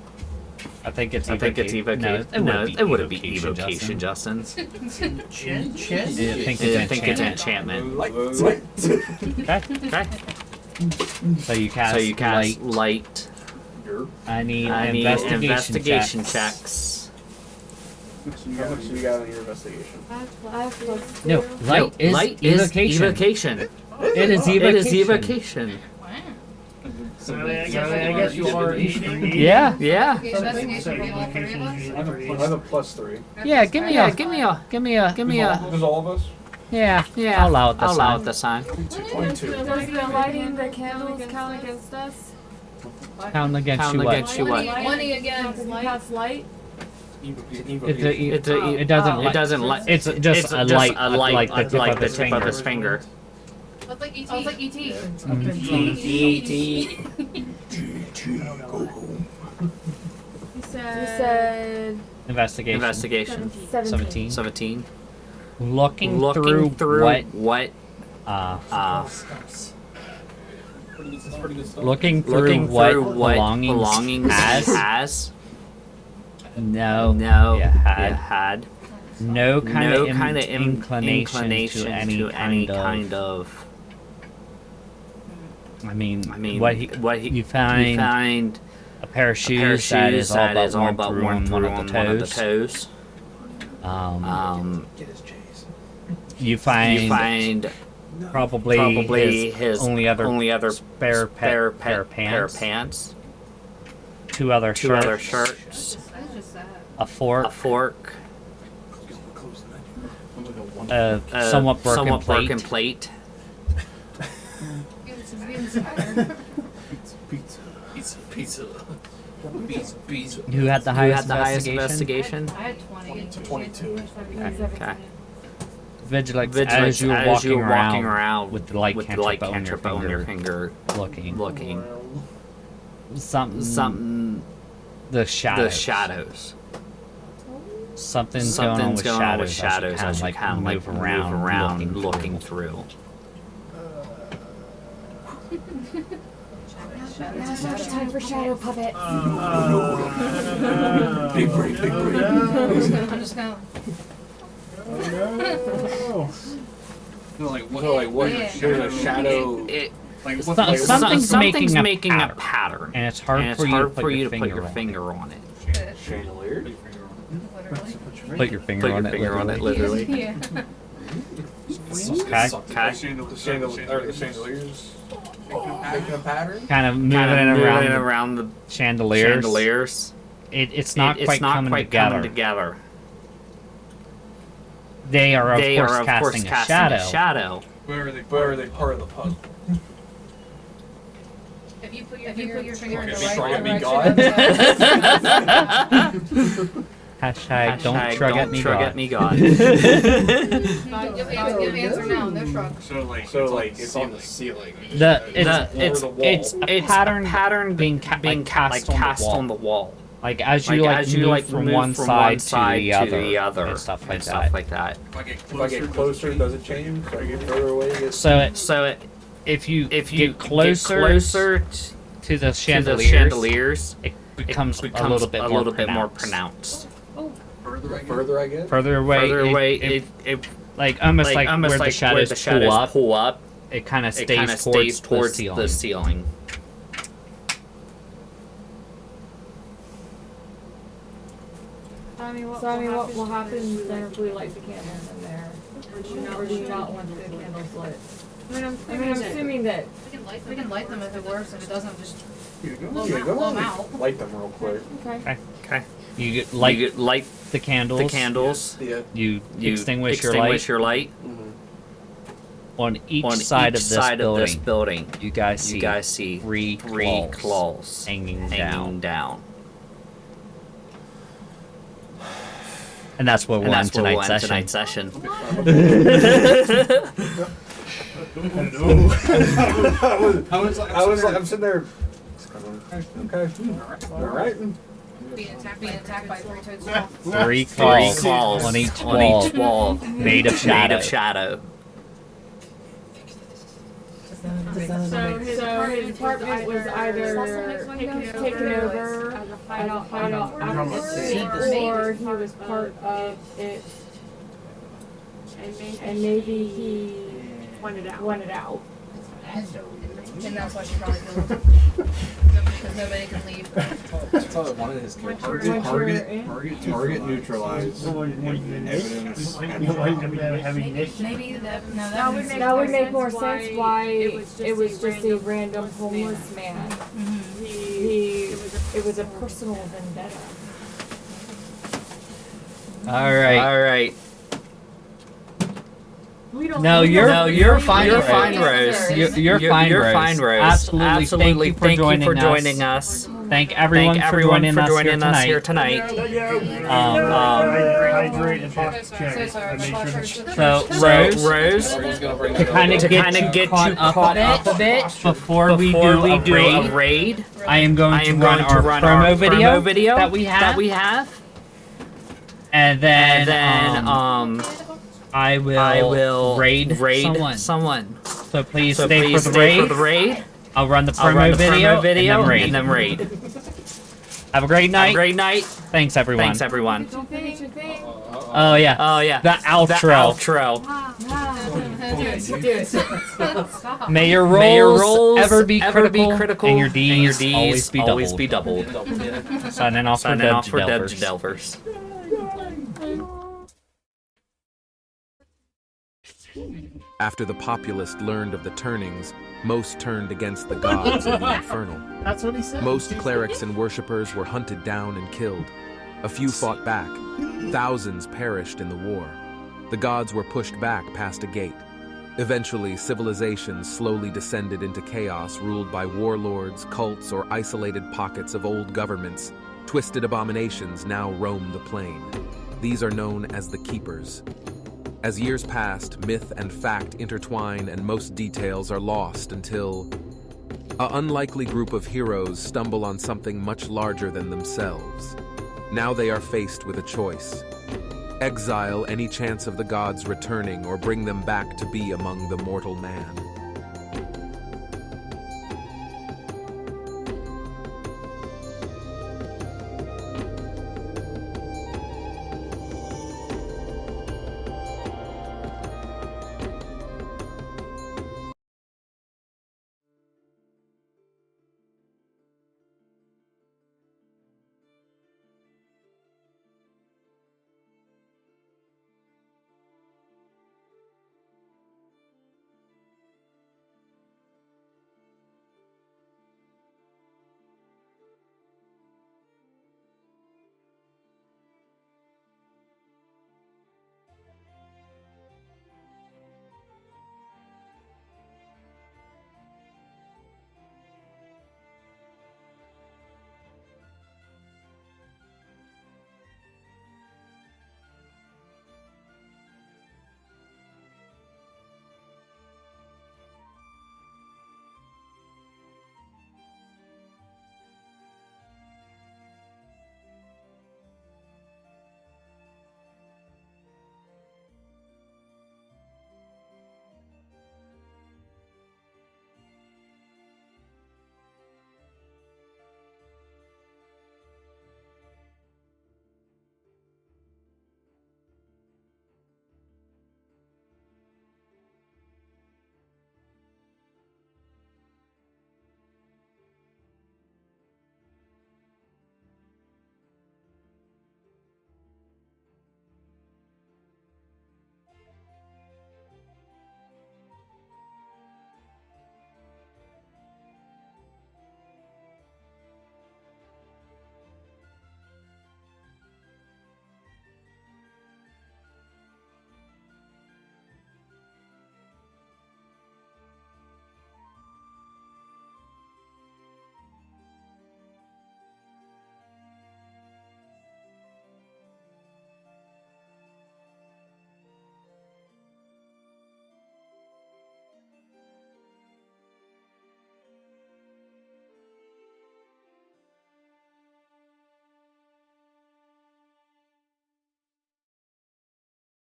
I think it's evocation. No, it wouldn't be evocation, Justin. I think it's enchantment. Okay. So you cast light. I need investigation checks. How much do you got on your investigation? 5 + 2. No, light is evocation. It is evocation. So I guess you are. Yeah. Okay, investigation for all three of us? I have a +3. Yeah, give me a. Does all of us? Yeah, Yeah, I'll allow it this I'll allow time. it this time. Does the lighting the candles count against us? Count against Count you what? against you what? 20 again. Cast light. It doesn't. It doesn't light. It's just a light, like the tip of his finger. of his finger. That's like ET. Oh, it's like ET. Go home. He said Investigation. Investigation. 17. 17. Looking Looking through what? Looking through looking what through what belongings has. No. No. You You had had no kind no of kind of inclination to any kind of. I mean, what you find a pair of shoes that is all about worn through on one of the toes. You find probably his only other spare pair of pants. Two other shirts. A fork. Somewhat broken plate. Pizza. Who had the highest investigation? I had 20. 22. Okay. Vigilance, as you were walking around with the light cantrip on your finger, looking. Something. The shadows. Something's going on with shadows as you kind of move around looking through. Now it's time for shadow puppet. Big brain. I'm just gonna. What? Yeah. There's a shadow. Something's making a pattern, and it's hard for you to put your finger on it. Chandelier. Put your finger on it, literally. Yeah. Okay. The chandeliers. Making a pattern. Kind of moving around the chandeliers. It's not quite coming together. They are of course casting a shadow. Where are they part of the puzzle? If you put your finger in the Okay, right shrug at me, direction. Hashtag don't shrug at me, God. Give answer now. No shrug. So like it's on the ceiling. It's a pattern being cast on the wall. Like as you move from one side to the other and stuff like that. If I get closer, does it change? If I get further away, So if you get closer to the chandeliers, it becomes a little bit more pronounced. Further I get. Further away, it like almost like where the shadows pull up, it kind of stays towards the ceiling. So I mean, what will happen then if we light the candles in there? Or do you not want the candles lit? I mean, I'm assuming that We can light them if it works. If it doesn't, just blow them out. Light them real quick. Okay. You light the candles. Yeah. You extinguish your light. Mm-hmm. On each side of this building, you guys see three claws hanging down. And that's where we'll end tonight's session. I'm sitting there. Okay. All right. Being attacked by three-toed sloth. Three claws on each wall made of shadow. So his apartment was either taken over as a hideout or he was part of it, and maybe he wanted out. And that's why she probably killed him. Because nobody can leave. That's all I wanted his character. Target neutralized. Evidence. Maybe that would make more sense why it was just a random homeless man. It was a personal vendetta. All right. We don't. No, we you're don't- you're fine. You're Rose. fine, Rose. You're fine, You're Rose. fine, Rose. Absolutely. Thank you for joining us. Thank everyone for joining us here tonight. Hydrate and talk So check. sorry, And make sure that So Rose, to kind of get you caught up a bit before we do a raid, I am going to run our promo video that we have, and then I will raid someone. So please stay for the raid. I'll run the promo video and then raid. Have a great night. Thanks, everyone. Oh yeah. The outro. May your rolls ever be critical, and your D's always be doubled. Signing off for Debs Delvers. After the populace learned of the turnings, most turned against the gods and the infernal. That's what he said. Most clerics and worshippers were hunted down and killed. A few fought back. Thousands perished in the war. The gods were pushed back past a gate. Eventually, civilization slowly descended into chaos ruled by warlords, cults, or isolated pockets of old governments. Twisted abominations now roam the plain. These are known as the Keepers. As years passed, myth and fact intertwine and most details are lost until an unlikely group of heroes stumble on something much larger than themselves. Now they are faced with a choice. Exile any chance of the gods returning or bring them back to be among the mortal man.